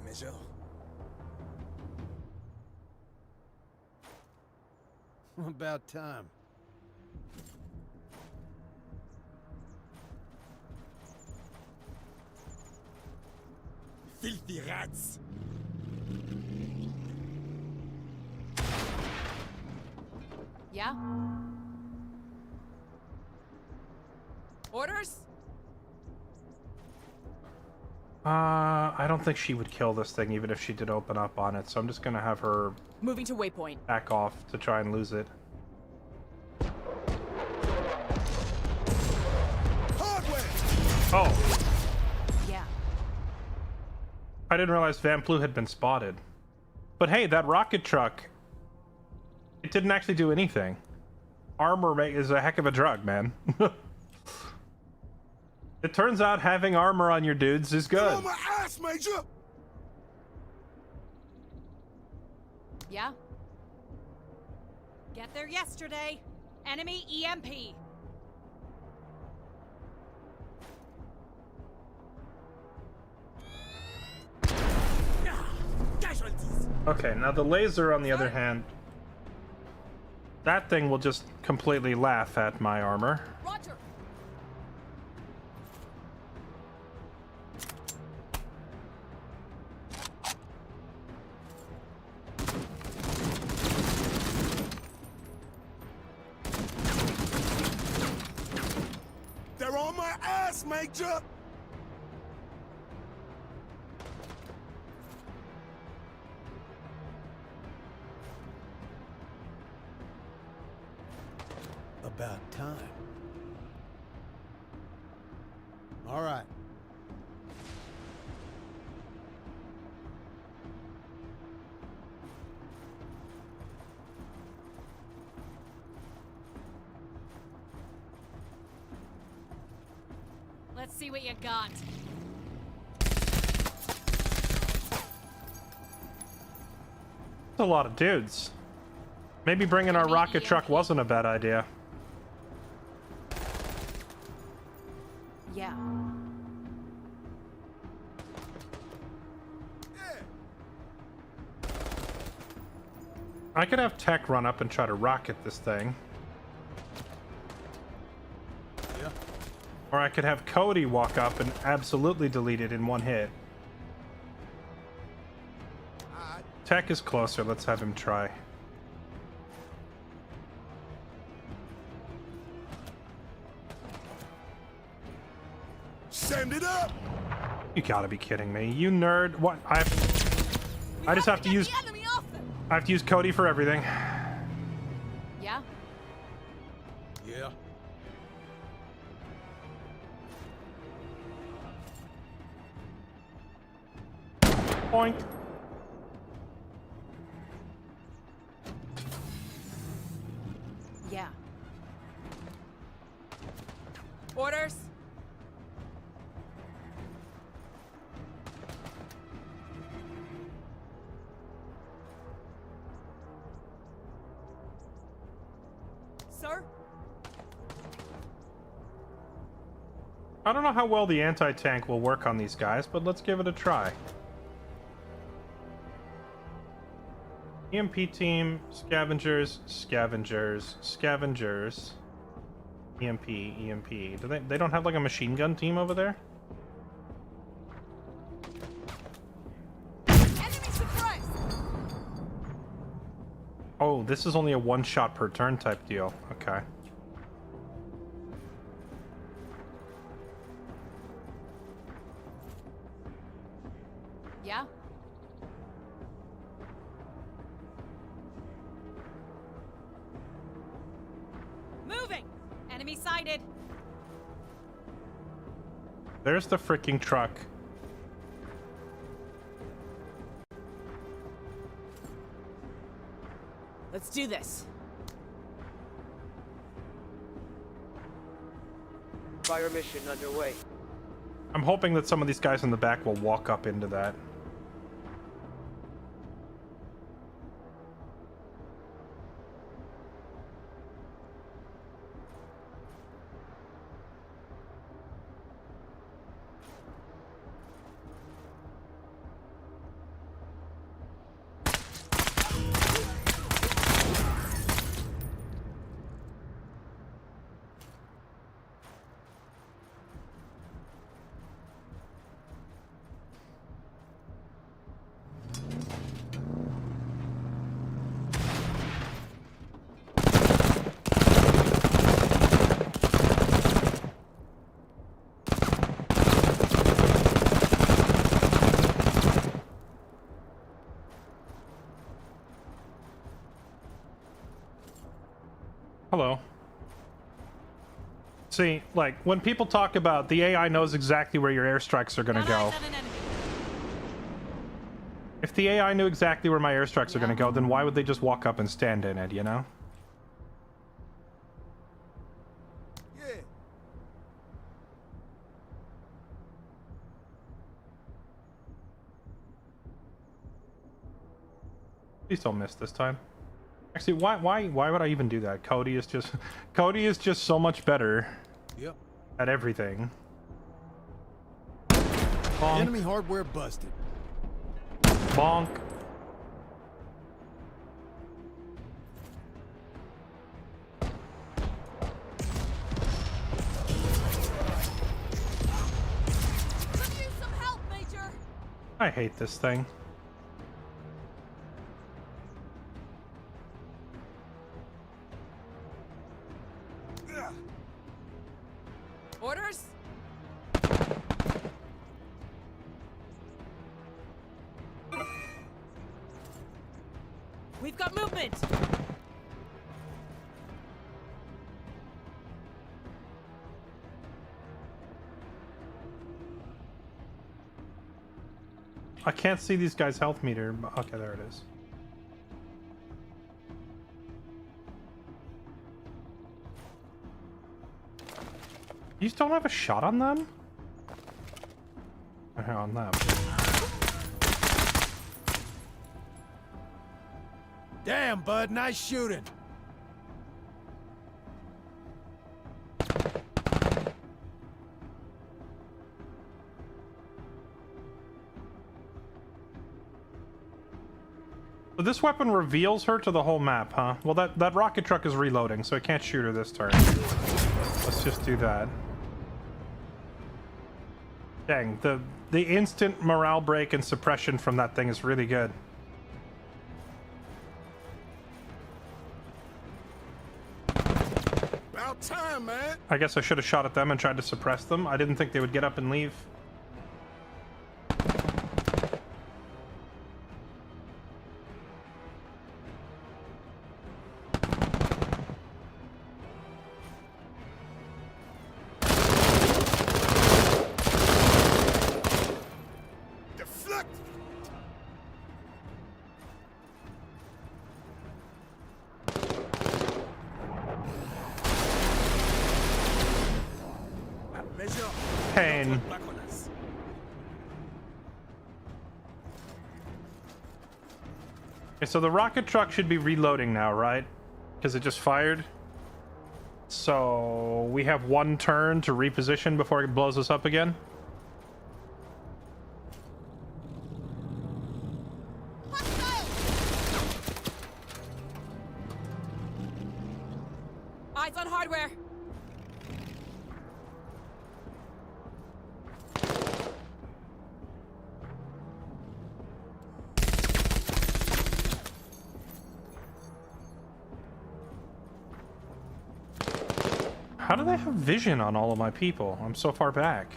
Measure. About time. Filthy rats. Yeah. Orders. I don't think she would kill this thing even if she did open up on it, so I'm just gonna have her Moving to waypoint. back off to try and lose it. Hardware. Oh, Yeah. I didn't realize Van Plu had been spotted. But hey, that rocket truck, it didn't actually do anything. Armor is a heck of a drug, man. It turns out having armor on your dudes is Get good. on my ass, Major. Yeah. Get there yesterday. Enemy EMP. Casualties. Okay, now the laser, on the other hand, that thing will just completely laugh at my armor. Roger. They're on my ass, Major. About time. All right. Let's see what you got. That's a lot of dudes. Maybe bringing our rocket truck wasn't a bad idea. Yeah. I could have Tech run up and try to rocket this thing. Yeah. Or I could have Cody walk up and absolutely delete it in one hit. Tech is closer. Let's have him try. Send it up! You gotta be kidding me. You nerd. What? I just have to use... I have to use Cody for everything. Yeah? Yeah. Point. Yeah. Orders? Sir? I don't know how well the anti-tank will work on these guys, but let's give it a try. EMP team, scavengers, scavengers, scavengers. EMP, EMP. Do they don't have like a machine gun team over there? Enemy surprise! Oh, this is only a one shot per turn type deal. Okay. Yeah? Moving! Enemy sighted! There's the freaking truck. Let's do this. Fire mission underway. I'm hoping that some of these guys in the back will walk up into that. Hello. See, like, when people talk about the AI knows exactly where your airstrikes are gonna go. If the AI knew exactly where my airstrikes are gonna go, then why would they just walk up and stand in it, you know? Yeah. Please don't miss this time. Actually, why would I even do that? Cody is just so much better Yep. at everything. Bonk. Enemy hardware busted. Bonk. Could use some help, Major. I hate this thing. Orders? We've got movement! I can't see these guys' health meter. Okay, there it is. You still don't have a shot on them? Or on them? Damn, bud, nice shooting. So this weapon reveals her to the whole map, huh? Well, that rocket truck is reloading, so I can't shoot her this turn. Let's just do that. Dang, the instant morale break and suppression from that thing is really good. man. I guess I should have shot at them and tried to suppress them. I didn't think they would get up and leave. Deflect. Measure. Pain. Back on us. Okay, so the rocket truck should be reloading now, right? Because it just fired. So we have one turn to reposition before it blows us up again. Eyes on hardware. How do they have vision on all of my people? I'm so far back.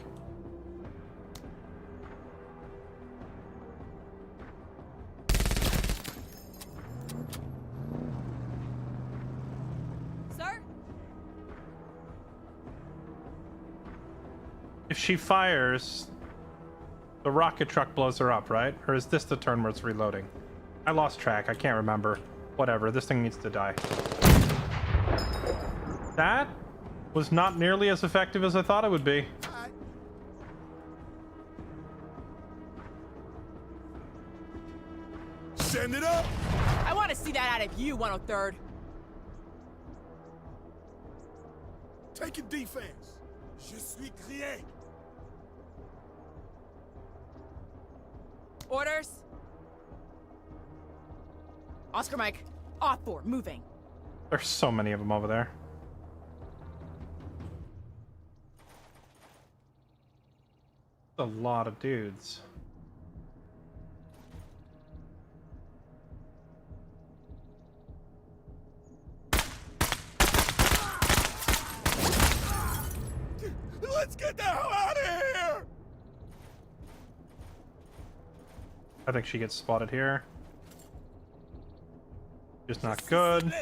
Sir? If she fires, the rocket truck blows her up, right? Or is this the turn where it's reloading? I lost track. I can't remember. Whatever. This thing needs to die. That was not nearly as effective as I thought it would be. Send it up. I want to see that out of you, 103rd. Taking defense. Je suis crié. Orders. Oscar Mike. Off 4, moving. There's so many of them over there. A lot of dudes. Let's get the hell out of here. I think she gets spotted here. Just not good.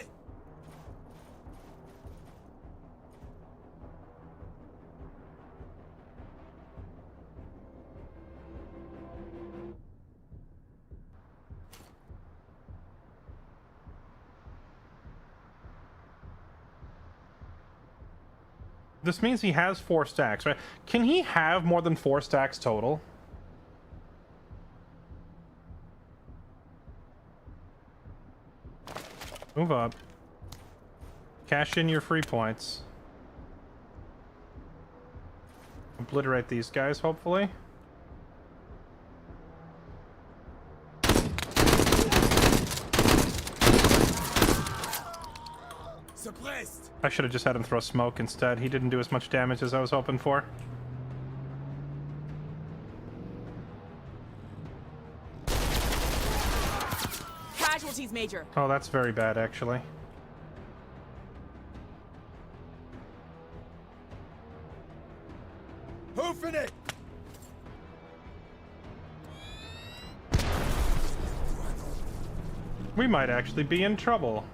This means he has 4 stacks, right? Can he have more than 4 stacks total? Move up. Cash in your free points. Obliterate these guys, hopefully. Suppressed. I should have just had him throw smoke instead. He didn't do as much damage as I was hoping for. Casualties, Major. Oh, that's very bad, actually. Hoofing it. We might actually be in trouble.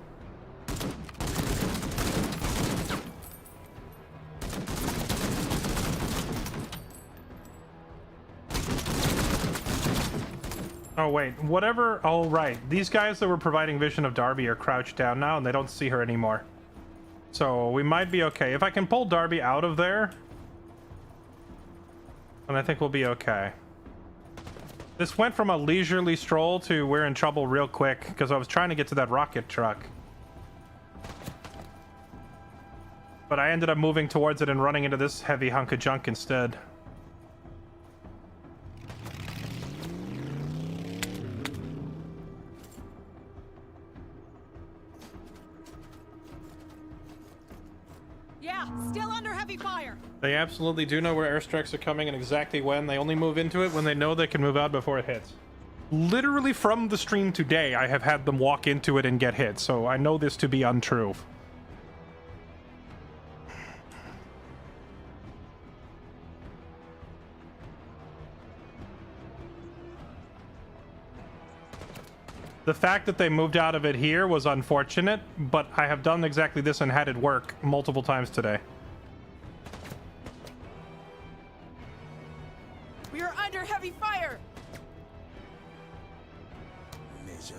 Oh, wait. Whatever. Oh, right. These guys that were providing vision of Darby are crouched down now, and they don't see her anymore. So we might be okay. If I can pull Darby out of there, then I think we'll be okay. This went from a leisurely stroll to we're in trouble real quick, because I was trying to get to that rocket truck. But I ended up moving towards it and running into this heavy hunk of junk instead. Yeah, still under heavy fire. They absolutely do know where airstrikes are coming and exactly when. They only move into it when they know they can move out before it hits. Literally from the stream today, I have had them walk into it and get hit, so I know this to be untrue. The fact that they moved out of it here was unfortunate, but I have done exactly this and had it work multiple times today. We are under heavy fire! Major.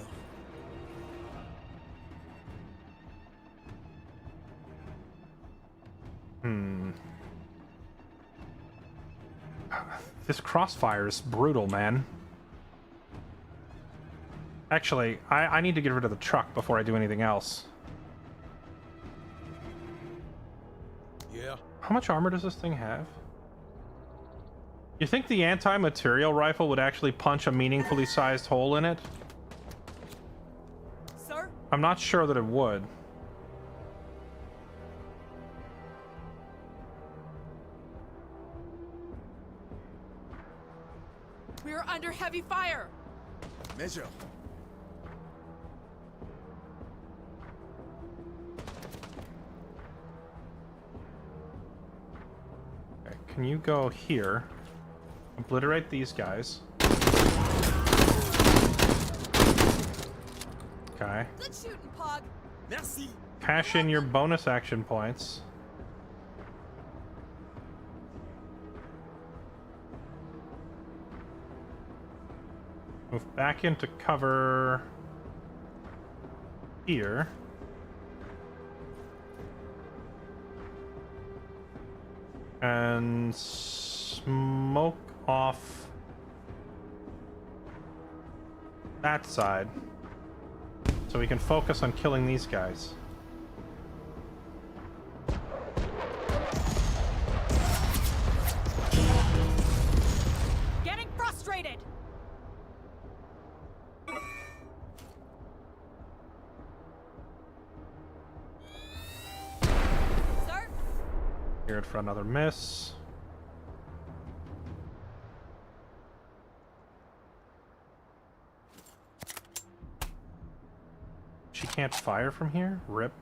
This crossfire is brutal, man. Actually, I need to get rid of the truck before I do anything else. Yeah. How much armor does this thing have? You think the anti-material rifle would actually punch a meaningfully sized hole in it? Sir? I'm not sure that it would. We are under heavy fire! Major. Okay, can you go here? Obliterate these guys. Okay. Good shooting, Pog! Merci. Cash in your bonus action points. Move back into cover here. And smoke off that side so we can focus on killing these guys. Getting frustrated! Sir? Geared for another miss. She can't fire from here? Rip.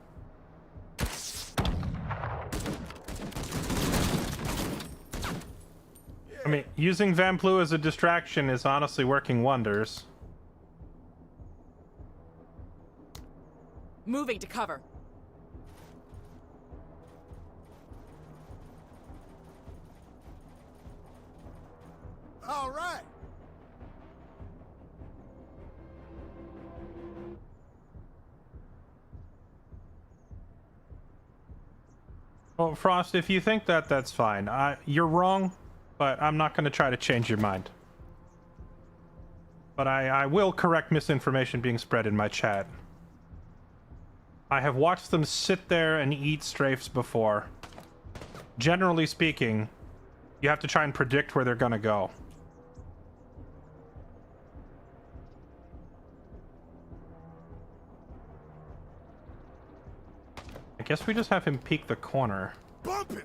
I mean, using Vamplu as a distraction is honestly working wonders. Moving to cover. All right. Well, Frost, if you think that, that's fine. You're wrong, but I'm not going to try to change your mind. But I will correct misinformation being spread in my chat. I have watched them sit there and eat strafes before. Generally speaking, you have to try and predict where they're going to go. I guess we just have him peek the corner. Bump it.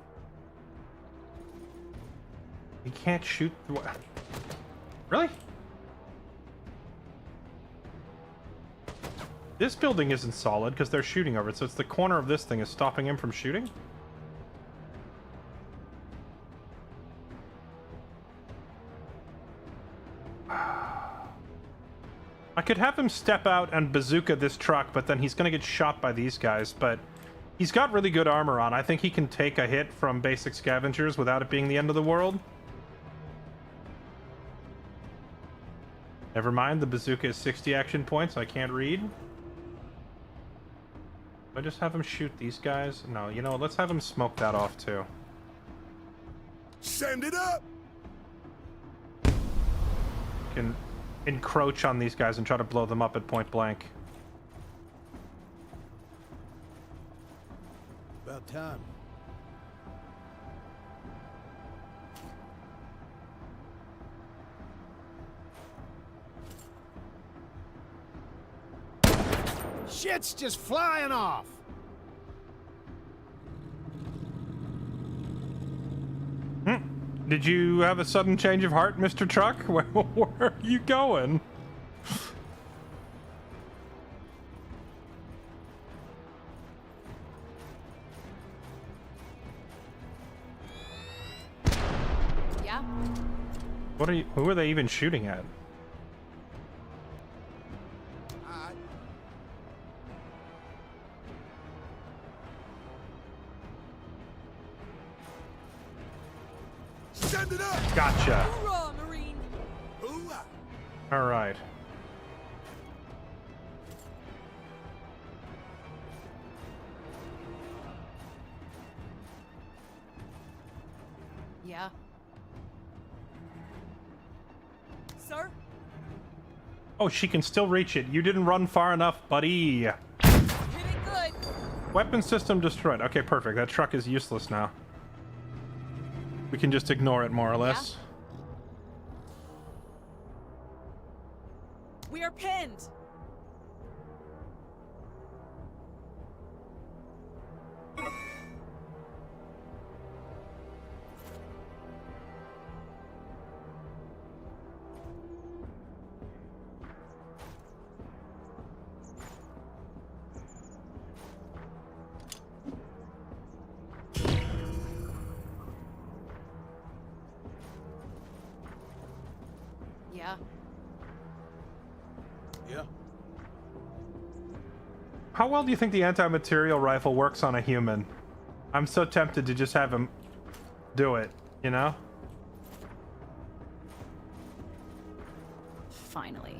He can't shoot. Really? This building isn't solid because they're shooting over it, so it's the corner of this thing is stopping him from shooting? I could have him step out and bazooka this truck, but then he's going to get shot by these guys, but he's got really good armor on. I think he can take a hit from basic scavengers without it being the end of the world. Never mind, the bazooka is 60 action points. I can't read. I just have him shoot these guys? No, you know, let's have him smoke that off too. Send it up. Can encroach on these guys and try to blow them up at point blank. About time. Shit's just flying off. Did you have a sudden change of heart, Mr. Truck? Where are you going? Yeah? What are you? Who are they even shooting at? Gotcha. Hoorah, Marine! Hoorah! All right. Yeah. Sir? Oh, she can still reach it. You didn't run far enough, buddy. Hit it good! Weapon system destroyed. Okay, perfect. That truck is useless now. We can just ignore it, more or less. We are pinned! Yeah. Yeah. How well do you think the anti-material rifle works on a human? I'm so tempted to just have him do it, you know? Finally.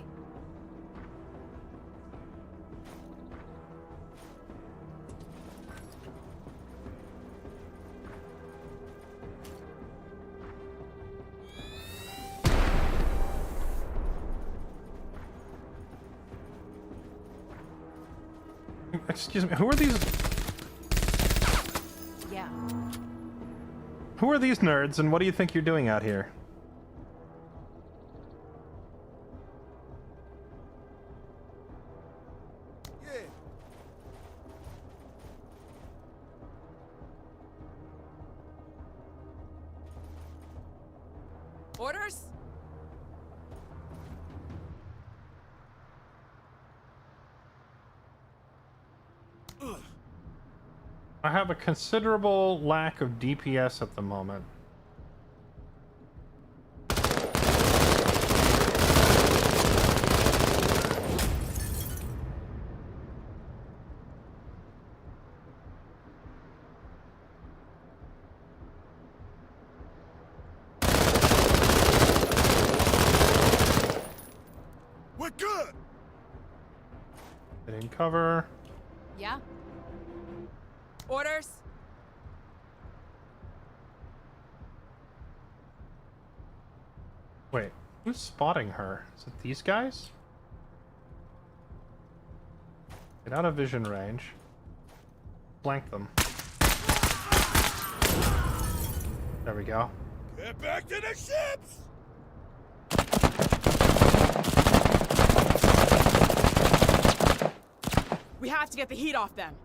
Excuse me, who are these? Yeah. Who are these nerds, and what do you think you're doing out here? Yeah. Orders? I have a considerable lack of DPS at the moment. We're good! Getting cover. Yeah. Orders? Wait, who's spotting her? Is it these guys? Get out of vision range. Flank them. There we go. Get back to the ships! We have to get the heat off them.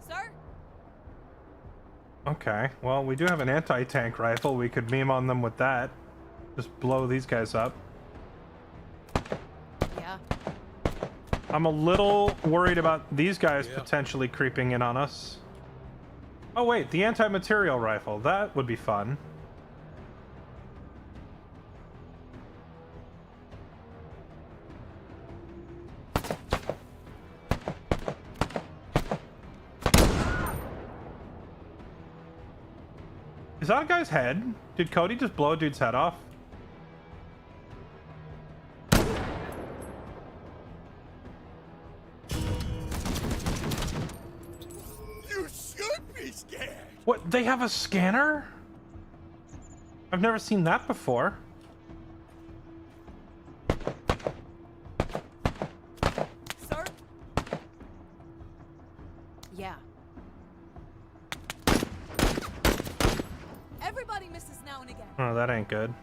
Sir? Okay, well, we do have an anti-tank rifle. We could meme on them with that. Just blow these guys up. Yeah. I'm a little worried about these guys potentially creeping in on us. Oh wait, the anti-material rifle. That would be fun. Is that a guy's head? Did Cody just blow a dude's head off? You should be scared! What? They have a scanner? I've never seen that before. Sir? Yeah. Everybody misses now and again. Oh, that ain't good.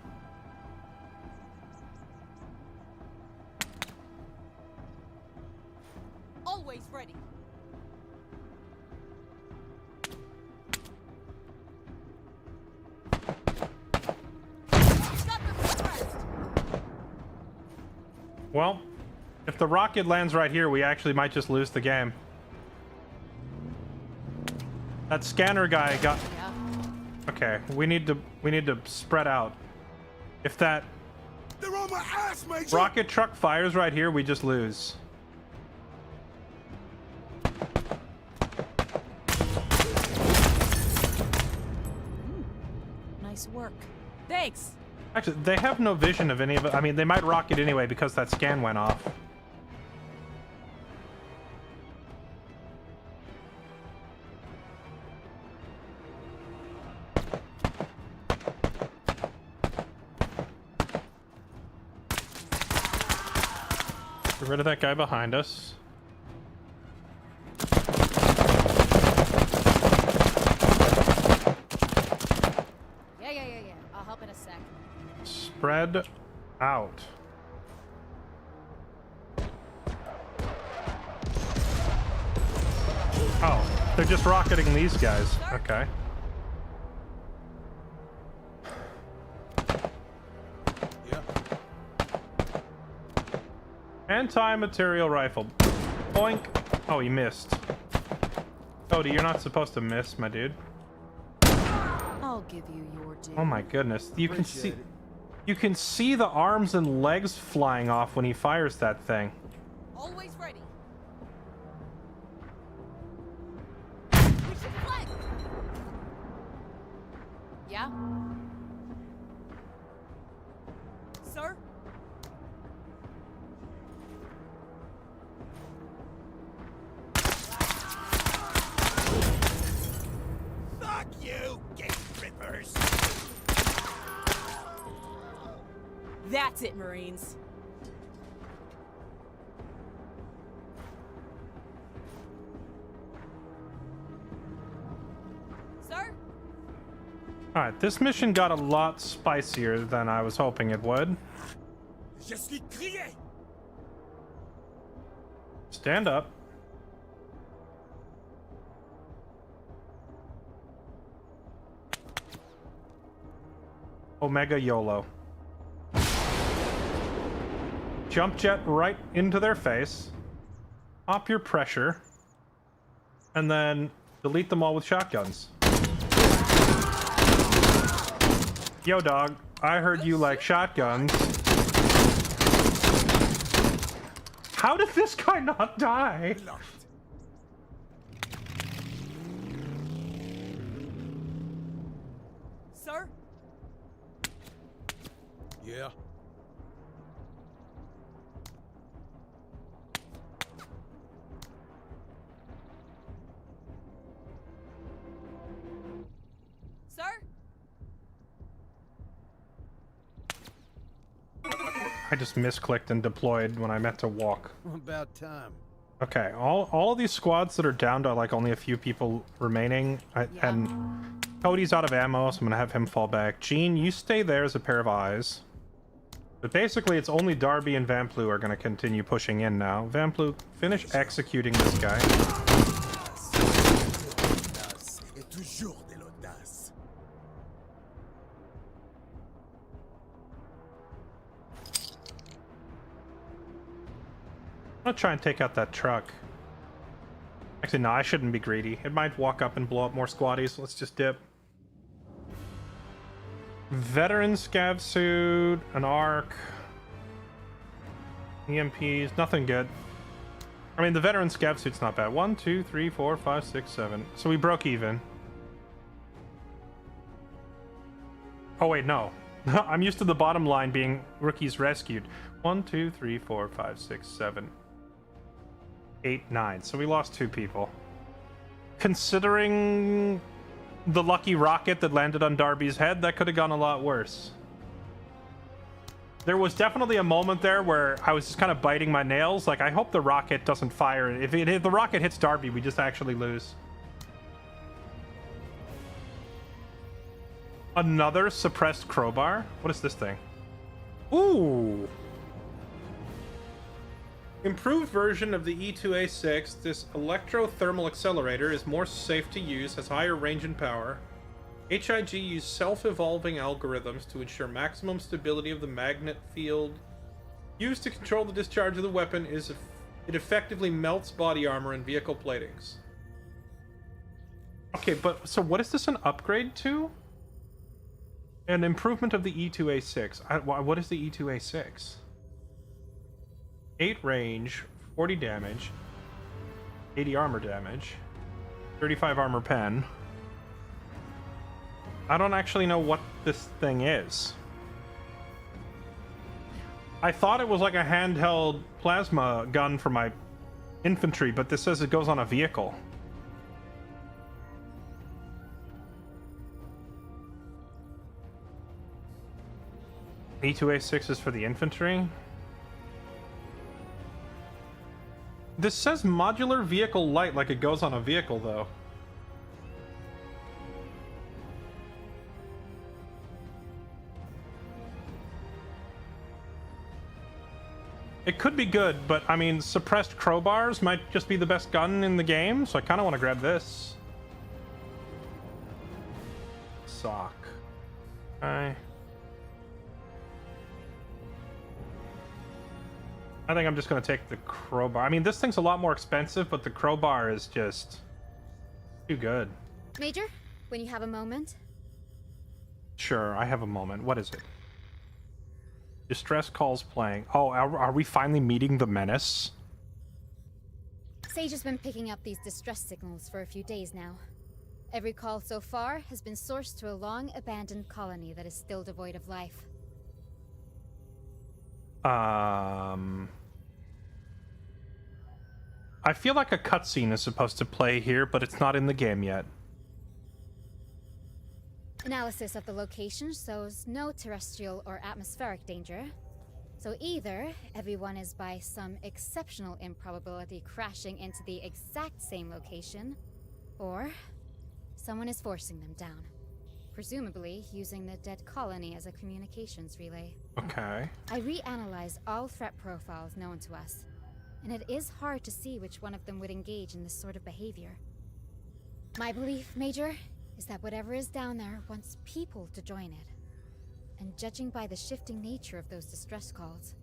Always ready. Got them suppressed. Well, if the rocket lands right here, we actually might just lose the game. That scanner guy got... Yeah. Okay, we need to spread out. If that They're on my ass, Major! rocket truck fires right here, we just lose. Nice work. Thanks. Actually, they have no vision of any of it. I mean, they might rock it anyway because that scan went off. Get rid of that guy behind us. Yeah. I'll help in a sec. Spread out. Oh, they're just rocketing these guys. Okay. Yeah. Anti-material rifle. Boink. Oh, he missed. Cody, you're not supposed to miss, my dude. I'll give you your due. Oh my goodness. You can see the arms and legs flying off when he fires that thing. Always ready. We should flank. Yeah? Sir? Fuck you, gate rippers! That's it, Marines. Sir? Alright, this mission got a lot spicier than I was hoping it would. Je suis crié! Stand up. Omega YOLO. Jump jet right into their face. Pop your pressure. And then delete them all with shotguns. Yo, dog. I heard you like shotguns. How did this guy not die? Sir? Yeah. Sir? I just misclicked and deployed when I meant to walk. About time. Okay, all of these squads that are down to like only a few people remaining, and Cody's out of ammo, so I'm gonna have him fall back. Gene, you stay there as a pair of eyes. But basically, it's only Darby and Vamplu are gonna continue pushing in now. Vamplu, finish executing this guy. Et toujours de l'audace. I'm gonna try and take out that truck. Actually, no, I shouldn't be greedy. It might walk up and blow up more squaddies. Let's just dip. Veteran scav suit, an arc, EMPs, nothing good. I mean, the veteran scav suit's not bad. 1, 2, 3, 4, 5, 6, 7. So we broke even. Oh wait, no. I'm used to the bottom line being rookies rescued. 1, 2, 3, 4, 5, 6, 7, 8, 9. So we lost 2 people. Considering the lucky rocket that landed on Darby's head, that could have gone a lot worse. There was definitely a moment there where I was just kind of biting my nails. Like, I hope the rocket doesn't fire. If the rocket hits Darby, we just actually lose. Another suppressed crowbar? What is this thing? Ooh! Improved version of the E2A6, this electrothermal accelerator is more safe to use, has higher range and power. HIG used self-evolving algorithms to ensure maximum stability of the magnet field. Used to control the discharge of the weapon, it effectively melts body armor and vehicle platings. Okay, but so what is this an upgrade to? An improvement of the E2A6. What is the E2A6? 8 range, 40 damage, 80 armor damage, 35 armor pen. I don't actually know what this thing is. I thought it was like a handheld plasma gun for my infantry, but this says it goes on a vehicle. E2A6 is for the infantry. This says modular vehicle light, like it goes on a vehicle, though. It could be good, but I mean, suppressed crowbars might just be the best gun in the game, so I kind of want to grab this. Sock. Okay. I think I'm just going to take the crowbar. I mean, this thing's a lot more expensive, but the crowbar is just too good. Major, when you have a moment. Sure, I have a moment. What is it? Distress calls playing. Oh, are we finally meeting the Menace? Sage has been picking up these distress signals for a few days now. Every call so far has been sourced to a long-abandoned colony that is still devoid of life. I feel like a cutscene is supposed to play here, but it's not in the game yet. Analysis of the location shows no terrestrial or atmospheric danger. So either everyone is by some exceptional improbability crashing into the exact same location, or someone is forcing them down. Presumably using the dead colony as a communications relay. Okay. I reanalyzed all threat profiles known to us, and it is hard to see which one of them would engage in this sort of behavior. My belief, Major, is that whatever is down there wants people to join it. And judging by the shifting nature of those distress calls,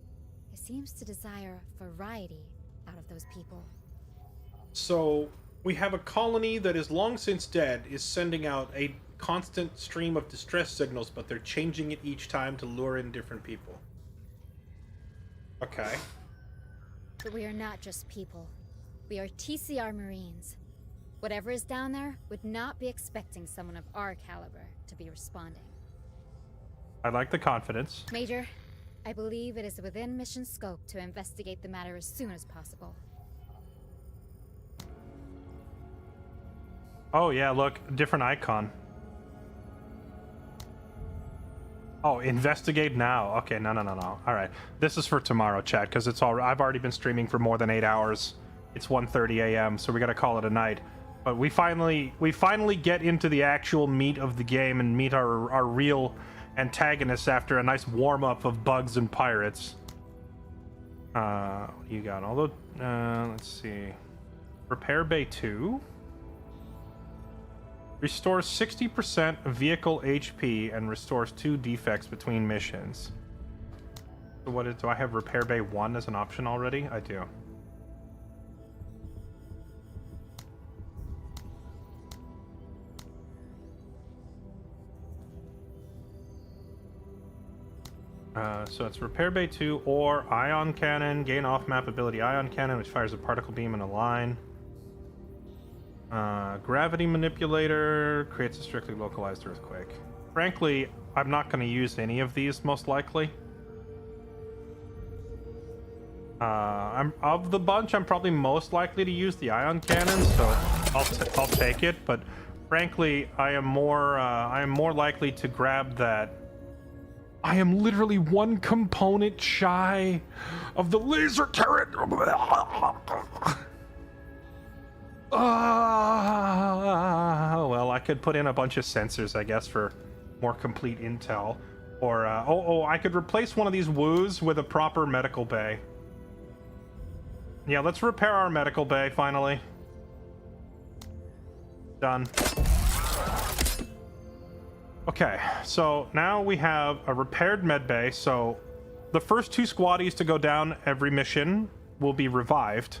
it seems to desire variety out of those people. So, we have a colony that is long since dead, is sending out a constant stream of distress signals, but they're changing it each time to lure in different people. Okay. But we are not just people. We are TCR Marines. Whatever is down there would not be expecting someone of our caliber to be responding. I like the confidence. Major, I believe it is within mission scope to investigate the matter as soon as possible. Oh yeah, look, different icon. Oh, investigate now. Okay, no. All right, this is for tomorrow, chat, because it's all. I've already been streaming for more than 8 hours. It's 1:30 a.m., so we gotta call it a night. But we finally get into the actual meat of the game and meet our real antagonists after a nice warm up of bugs and pirates. You got all the. Let's see. Repair Bay 2. Restores 60% vehicle HP and restores 2 defects between missions. So what do I have Repair Bay 1 as an option already? I do. So it's Repair Bay 2 or Ion Cannon. Gain off-map ability Ion Cannon, which fires a particle beam in a line. Gravity Manipulator creates a strictly localized earthquake. Frankly, I'm not going to use any of these, most likely. Of the bunch, I'm probably most likely to use the Ion Cannon, so I'll take it. But frankly, I am more likely to grab that. I am literally one component shy of the laser turret. Well, I could put in a bunch of sensors, I guess, for more complete intel. Or, I could replace one of these woos with a proper medical bay. Yeah, let's repair our medical bay, finally. Done. Okay, so now we have a repaired med bay, so the first 2 squaddies to go down every mission will be revived.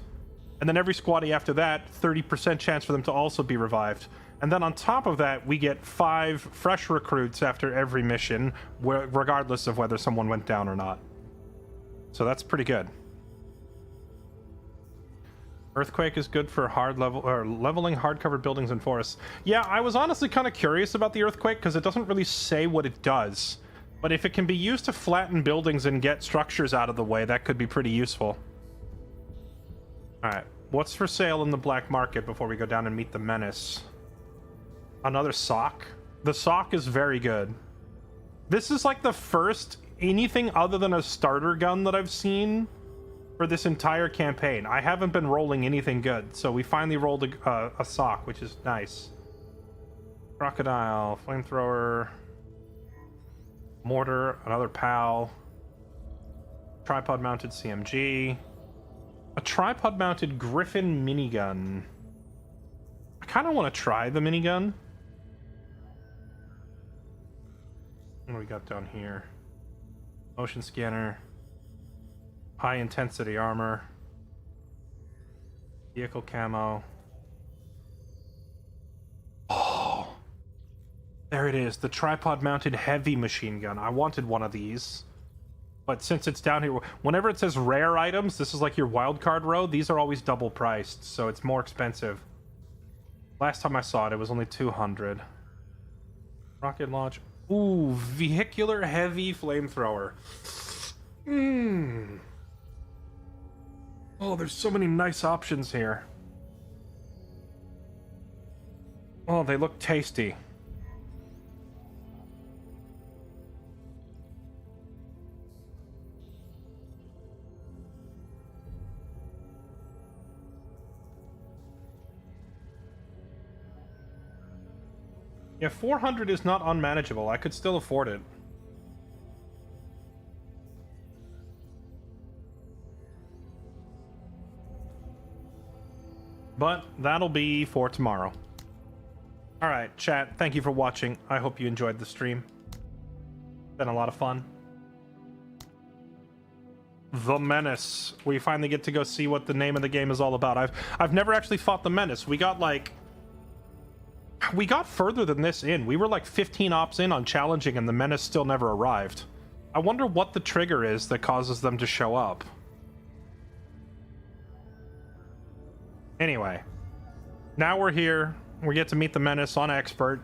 And then every squaddie after that, 30% chance for them to also be revived. And then on top of that, we get 5 fresh recruits after every mission, regardless of whether someone went down or not. So that's pretty good. Earthquake is good for leveling hard-covered buildings and forests. Yeah, I was honestly kind of curious about the earthquake because it doesn't really say what it does. But if it can be used to flatten buildings and get structures out of the way, that could be pretty useful. Alright, what's for sale in the black market before we go down and meet the Menace? Another sock? The sock is very good. This is like the first anything other than a starter gun that I've seen for this entire campaign. I haven't been rolling anything good, so we finally rolled a sock, which is nice. Crocodile, flamethrower, mortar, another POW, tripod-mounted CMG, a tripod-mounted Griffin minigun. I kind of want to try the minigun. What do we got down here? Motion scanner. High intensity armor. Vehicle camo. Oh, there it is. The tripod mounted heavy machine gun. I wanted one of these. But since it's down here, whenever it says rare items, this is like your wildcard row. These are always double priced, so it's more expensive. Last time I saw it, it was only 200. Rocket launch. Ooh, vehicular heavy flamethrower. Oh, there's so many nice options here. Oh, they look tasty. Yeah, 400 is not unmanageable. I could still afford it. But that'll be for tomorrow. Alright, chat, thank you for watching. I hope you enjoyed the stream. Been a lot of fun. The Menace. We finally get to go see what the name of the game is all about. I've never actually fought the Menace. We got further than this in. We were like 15 ops in on challenging and the Menace still never arrived. I wonder what the trigger is that causes them to show up. Anyway, now we're here. We get to meet the Menace on Expert.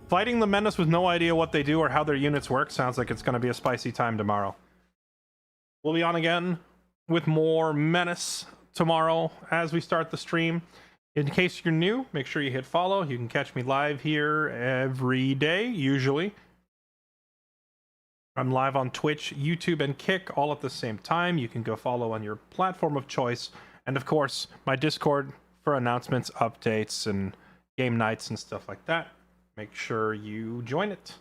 Fighting the Menace with no idea what they do or how their units work sounds like it's going to be a spicy time tomorrow. We'll be on again with more Menace tomorrow as we start the stream. In case you're new, make sure you hit follow. You can catch me live here every day, usually. I'm live on Twitch, YouTube, and Kick all at the same time. You can go follow on your platform of choice. And of course, my Discord for announcements, updates, and game nights and stuff like that. Make sure you join it.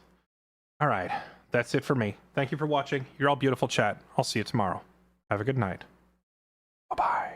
All right, that's it for me. Thank you for watching. You're all beautiful, chat. I'll see you tomorrow. Have a good night. Bye-bye.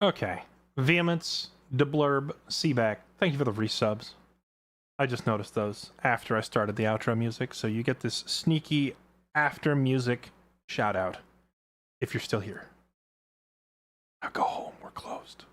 Okay. Vehemence, DeBlurb, Seaback, thank you for the resubs. I just noticed those after I started the outro music, so you get this sneaky after music shout out if you're still here. Now go home, we're closed.